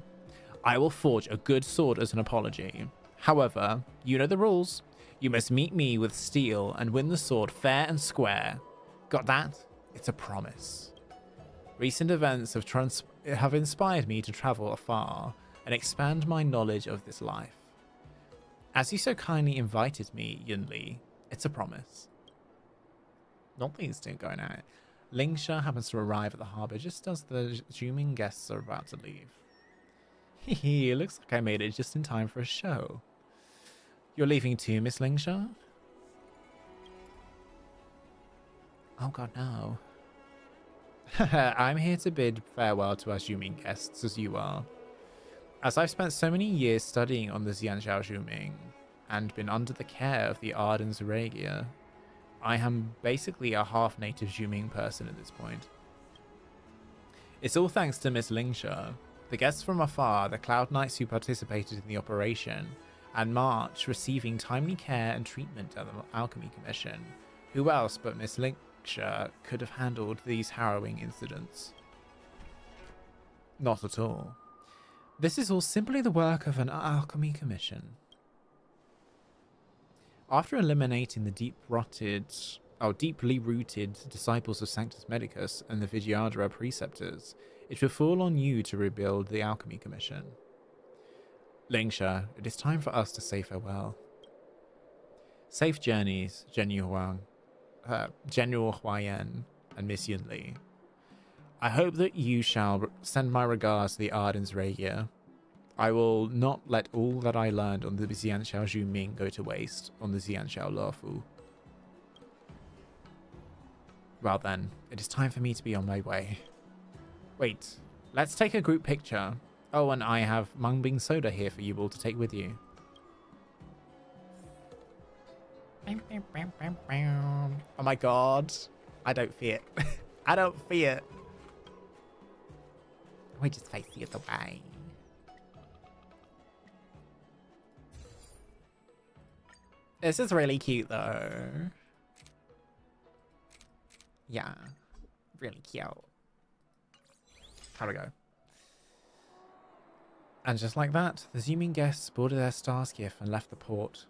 I will forge a good sword as an apology. However, you know the rules. You must meet me with steel and win the sword fair and square. Got that? It's a promise. Recent events have inspired me to travel afar and expand my knowledge of this life. As you so kindly invited me, Yunli, it's a promise. Not these two going out. Lingsha happens to arrive at the harbour just as the Zhuming guests are about to leave. Hehe, it looks like I made it just in time for a show. You're leaving too, Miss Lingsha? Oh god, no. I'm here to bid farewell to our Zhuming guests, as you are. As I've spent so many years studying on the Xianxiao Zhuming, and been under the care of the Ardens Regia, I am basically a half-native Zhuming person at this point. It's all thanks to Miss Lingsha, the guests from afar, the Cloud Knights who participated in the operation, and March receiving timely care and treatment at the Alchemy Commission. Who else but Miss Lingsha could have handled these harrowing incidents? Not at all. This is all simply the work of an Alchemy Commission. After eliminating the deeply rooted disciples of Sanctus Medicus and the Vidyadhara preceptors, it will fall on you to rebuild the Alchemy Commission. Lingsha, it is time for us to say farewell. Safe journeys, General Huayan and Miss Yunli. I hope that you shall send my regards to the Ardens Regia. I will not let all that I learned on the Xianxiao Zhuming go to waste on the Xianxiao Luofu. Well then, it is time for me to be on my way. Wait, let's take a group picture. Oh, and I have mung bean soda here for you all to take with you. Oh my god. I don't fear it. I don't fear it. We just face the other way. This is really cute though. Yeah. Really cute. How do we go? And just like that, the Zhuming guests boarded their star skiff and left the port,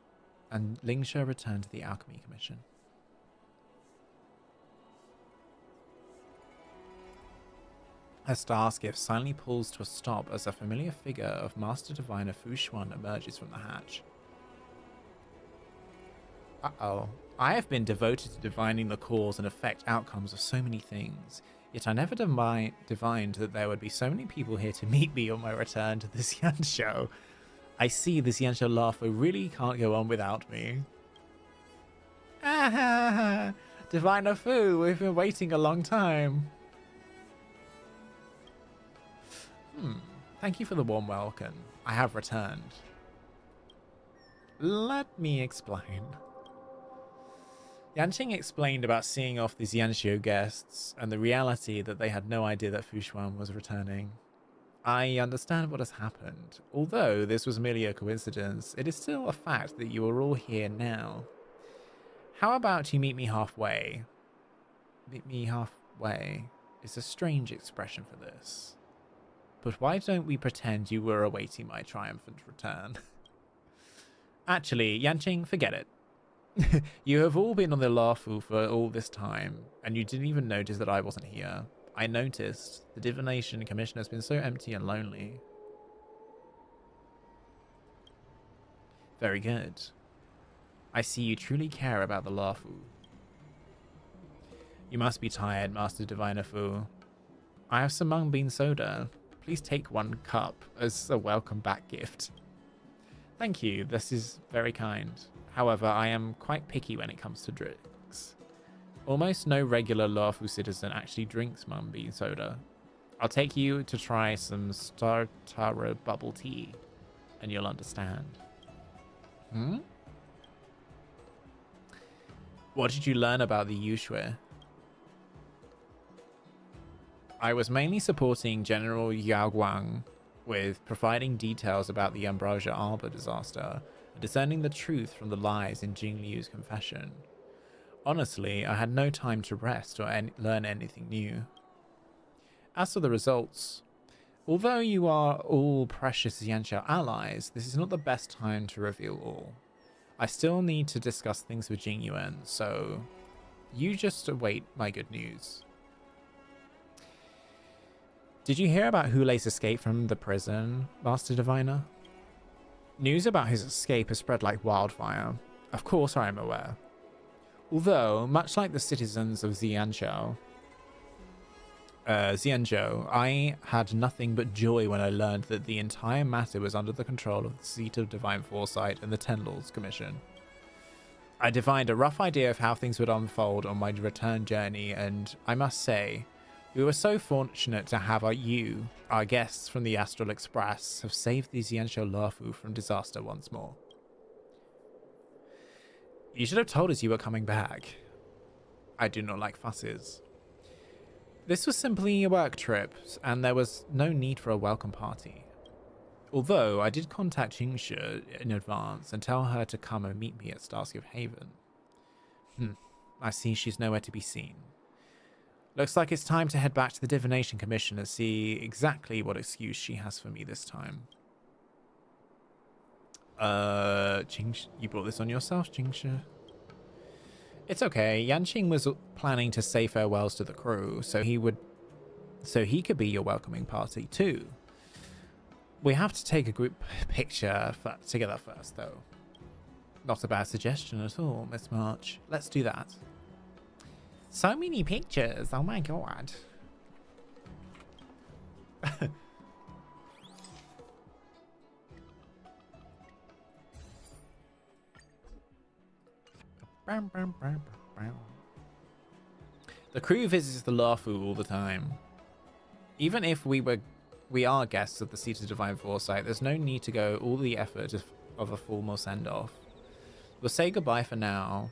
and Lingsha returned to the Alchemy Commission. Her star skiff silently pulls to a stop as a familiar figure of Master Diviner Fu Xuan emerges from the hatch. Uh-oh. I have been devoted to divining the cause and effect outcomes of so many things, yet I never divined that there would be so many people here to meet me on my return to the Xianxiao. I see the Xianxiao Luofu really can't go on without me. Ah, Diviner Fu, we've been waiting a long time. Thank you for the warm welcome. I have returned. Let me explain. Yanqing explained about seeing off the Xianxiao guests and the reality that they had no idea that Fu Xuan was returning. I understand what has happened. Although this was merely a coincidence, it is still a fact that you are all here now. How about you meet me halfway? Meet me halfway is a strange expression for this. But why don't we pretend you were awaiting my triumphant return? Actually, Yanqing, forget it. You have all been on the Luofu for all this time, and you didn't even notice that I wasn't here. I noticed. The Divination Commission has been so empty and lonely. Very good. I see you truly care about the Luofu. You must be tired, Master Diviner Fu. I have some mung bean soda. Please take 1 cup as a welcome back gift. Thank you, this is very kind. However, I am quite picky when it comes to drinks. Almost no regular Luofu citizen actually drinks mung bean soda. I'll take you to try some Startara bubble tea, and you'll understand. Hmm? What did you learn about the Yushui? I was mainly supporting General Yao Guang with providing details about the Ambrosia Arbor disaster and discerning the truth from the lies in Jing Liu's confession. Honestly, I had no time to rest or learn anything new. As for the results, although you are all precious Xianxiao allies, this is not the best time to reveal all. I still need to discuss things with Jing Yuan, so you just await my good news. Did you hear about Hulei's escape from the prison, Master Diviner? News about his escape has spread like wildfire. Of course I am aware. Although, much like the citizens of Xianzhou, I had nothing but joy when I learned that the entire matter was under the control of the Seat of Divine Foresight and the Ten Lords Commission. I divined a rough idea of how things would unfold on my return journey, and I must say, we were so fortunate to have our guests from the Astral Express, have saved the Xianzhou Luofu from disaster once more. You should have told us you were coming back. I do not like fusses. This was simply a work trip, and there was no need for a welcome party. Although, I did contact Jingshi in advance and tell her to come and meet me at Starscape Haven. I see she's nowhere to be seen. Looks like it's time to head back to the Divination Commission and see exactly what excuse she has for me this time. Jingshi, you brought this on yourself, Jingshi? It's okay. Yanqing was planning to say farewells to the crew, so he could be your welcoming party too. We have to take a group picture together first, though. Not a bad suggestion at all, Miss March. Let's do that. So many pictures. Oh my god. The crew visits the Luofu all the time. Even if we are guests of the Seat of Divine Foresight, there's no need to go all the effort of a formal send-off. We'll say goodbye for now,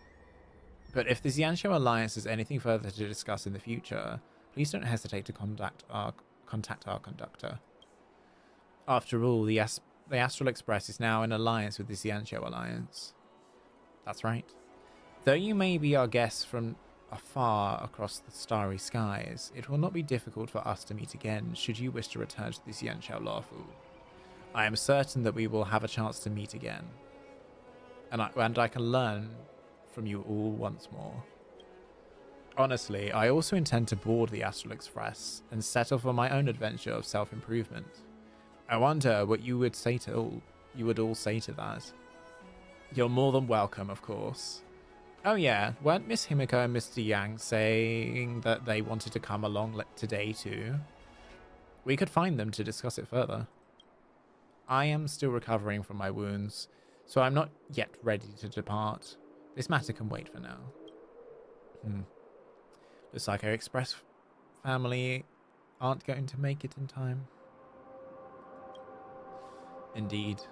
but if the Xianzhou Alliance has anything further to discuss in the future, please don't hesitate to contact our conductor. After all, the Astral Express is now in alliance with the Xianzhou Alliance. That's right. Though you may be our guests from afar across the starry skies, it will not be difficult for us to meet again should you wish to return to the Xianzhou Luofu. I am certain that we will have a chance to meet again, and I can learn from you all once more. Honestly, I also intend to board the Astral Express and set off on my own adventure of self-improvement. I wonder what you would all say to that. You're more than welcome, of course. Oh yeah, weren't Miss Himiko and Mr. Yang saying that they wanted to come along today too? We could find them to discuss it further. I am still recovering from my wounds, so I'm not yet ready to depart. This matter can wait for now. The Psycho Express family aren't going to make it in time. Indeed.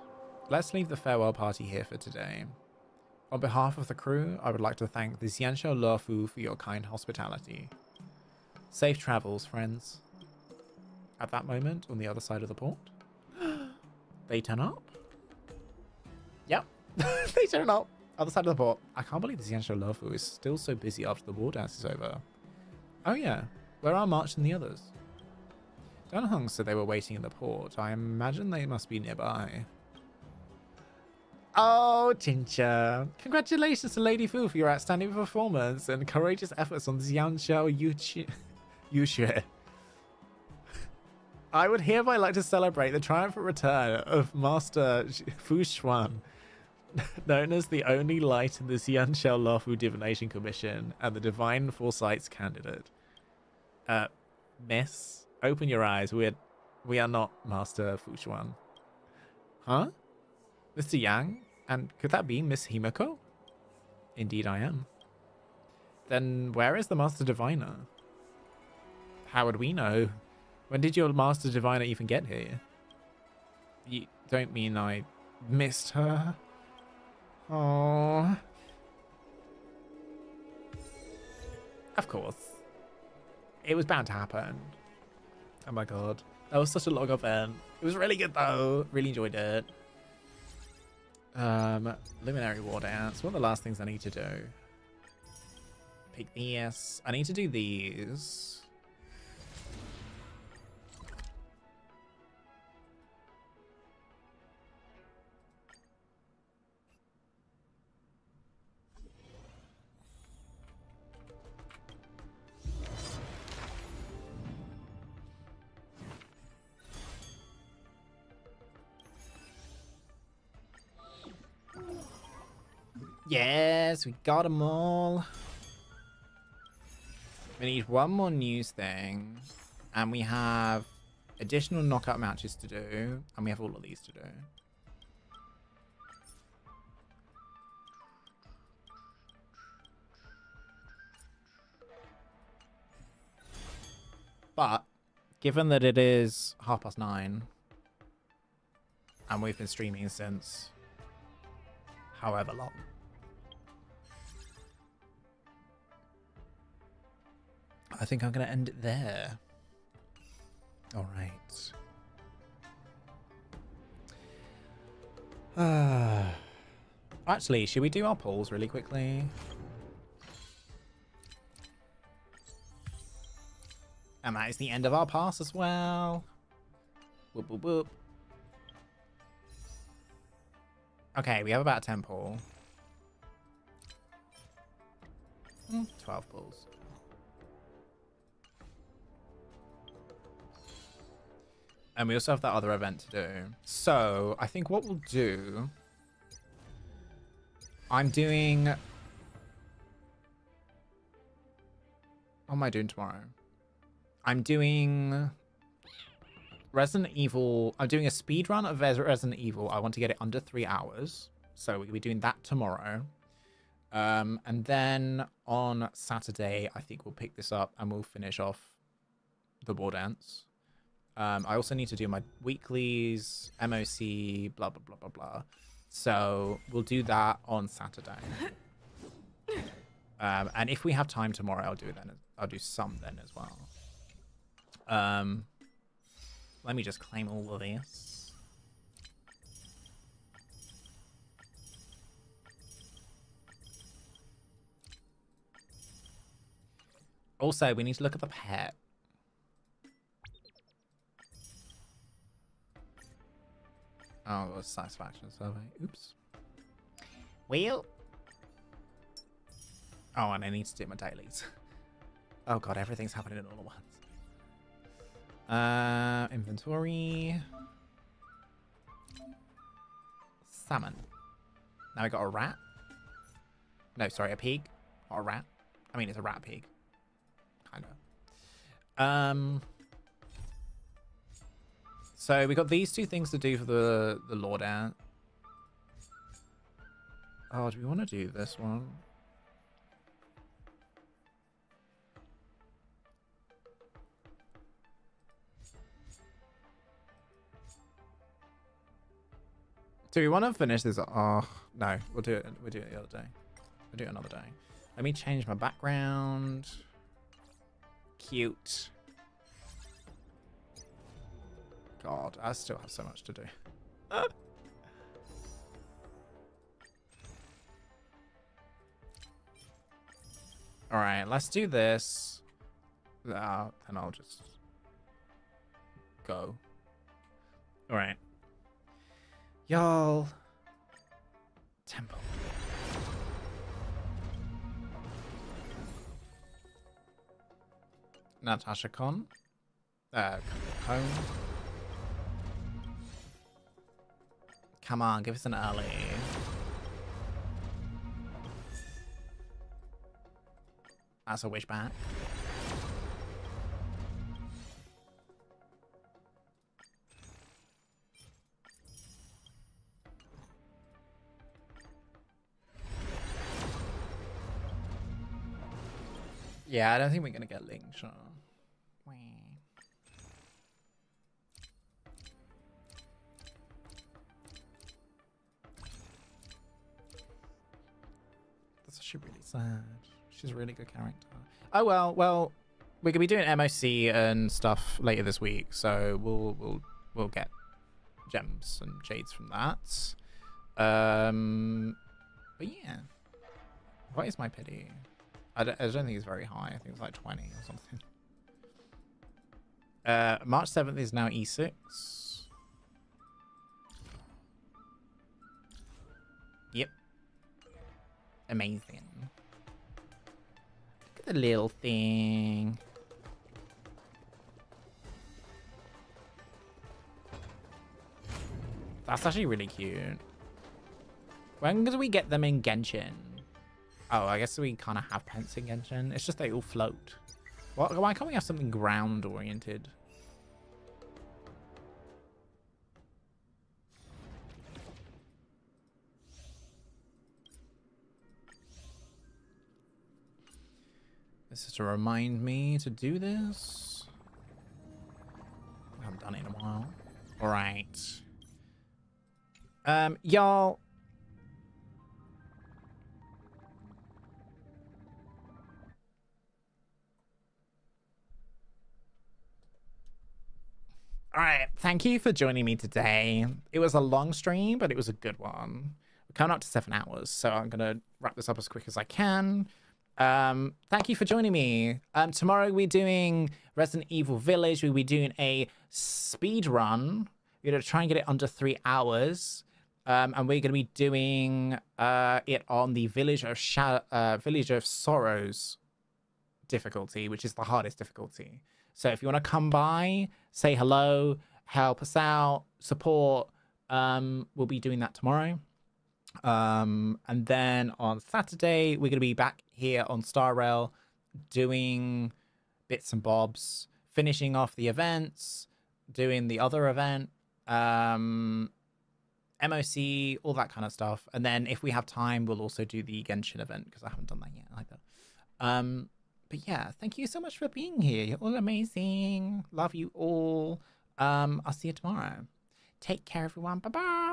Let's leave the farewell party here for today. On behalf of the crew, I would like to thank the Xianzhou Luofu for your kind hospitality. Safe travels, friends. At that moment, on the other side of the port, they turn up. Yep, they turn up. Other side of the port. I can't believe the Xianzhou Luofu is still so busy after the Wardance is over. Oh yeah, where are March and the others? Dunhung said they were waiting in the port. I imagine they must be nearby. Oh, Chincha. Congratulations to Lady Fu for your outstanding performance and courageous efforts on the Xianzhou Yushui. I would hereby like to celebrate the triumphant return of Master Fu Xuan, known as the only light in the Xianzhou Luofu Divination Commission and the Divine Foresight's candidate. Miss, open your eyes. We are not Master Fu Xuan. Huh? Mr. Yang? And could that be Miss Himiko? Indeed I am. Then where is the Master Diviner? How would we know? When did your Master Diviner even get here? You don't mean I missed her? Oh. Of course. It was bound to happen. Oh my god. That was such a long event. It was really good though. Really enjoyed it. Luminary Wardance. What are the last things I need to do? Pick these. I need to do these. Yes, we got them all. We need one more news thing. And we have additional knockout matches to do. And we have all of these to do. But, given that it is 9:30, and we've been streaming since however long, I think I'm going to end it there. All right. Actually, should we do our polls really quickly? And that is the end of our pass as well. Whoop, whoop, whoop. Okay, we have about 10 poll. 12 polls. And we also have that other event to do. So, I think what we'll do... I'm doing... What am I doing tomorrow? I'm doing... Resident Evil... I'm doing a speed run of Resident Evil. I want to get it under 3 hours. So, we'll be doing that tomorrow. And then on Saturday, I think we'll pick this up and we'll finish off the Wardance. I also need to do my weeklies, MOC, blah, blah, blah, blah, blah. So we'll do that on Saturday. And if we have time tomorrow, I'll do it then. I'll do some then as well. Let me just claim all of this. Also, we need to look at the pet. Oh, it was satisfaction survey. Oops. Well. Oh, and I need to do my dailies. Oh god, everything's happening all at once. Inventory. Salmon. Now we got a rat. No, sorry, a pig. Not a rat. I mean, it's a rat pig. Kinda. So we got these two things to do for the Lord Ant. Oh, do we want to do this one? Do we want to finish this? Oh no, we'll do it. We'll do it the other day. We'll do it another day. Let me change my background. Cute. God, I still have so much to do. Alright, let's do this. And I'll just go. Alright. Y'all. Temple. Natasha Con. Home. Come on, give us an early. That's a wish back. Yeah, I don't think we're gonna get Ling Shaw. That's actually really sad. She's a really good character. Oh well, we're gonna be doing MOC and stuff later this week, so we'll get gems and jades from that. But yeah, what is my pity? I don't think it's very high. I think it's like 20 or something. March 7th is now E6. Yep. Amazing. Look at the little thing. That's actually really cute. When do we get them in Genshin? Oh, I guess we kind of have pence in Genshin. It's just they all float. Why can't we have something ground-oriented? This is to remind me to do this. I haven't done it in a while. All right. Y'all. All right, thank you for joining me today. It was a long stream, but it was a good one. We're coming up to 7 hours, so I'm gonna wrap this up as quick as I can. Thank you for joining me. Tomorrow we're doing Resident Evil Village. We'll be doing a speed run. We're gonna try and get it under 3 hours. And we're gonna be doing it on the Village of Sorrows difficulty, which is the hardest difficulty. So if you want to come by, say hello, help us out, support, we'll be doing that tomorrow. And then on Saturday, we're going to be back here on Star Rail doing bits and bobs, finishing off the events, doing the other event, MOC, all that kind of stuff. And then if we have time, we'll also do the Genshin event because I haven't done that yet either. But yeah, thank you so much for being here. You're all amazing. Love you all. I'll see you tomorrow. Take care, everyone. Bye-bye.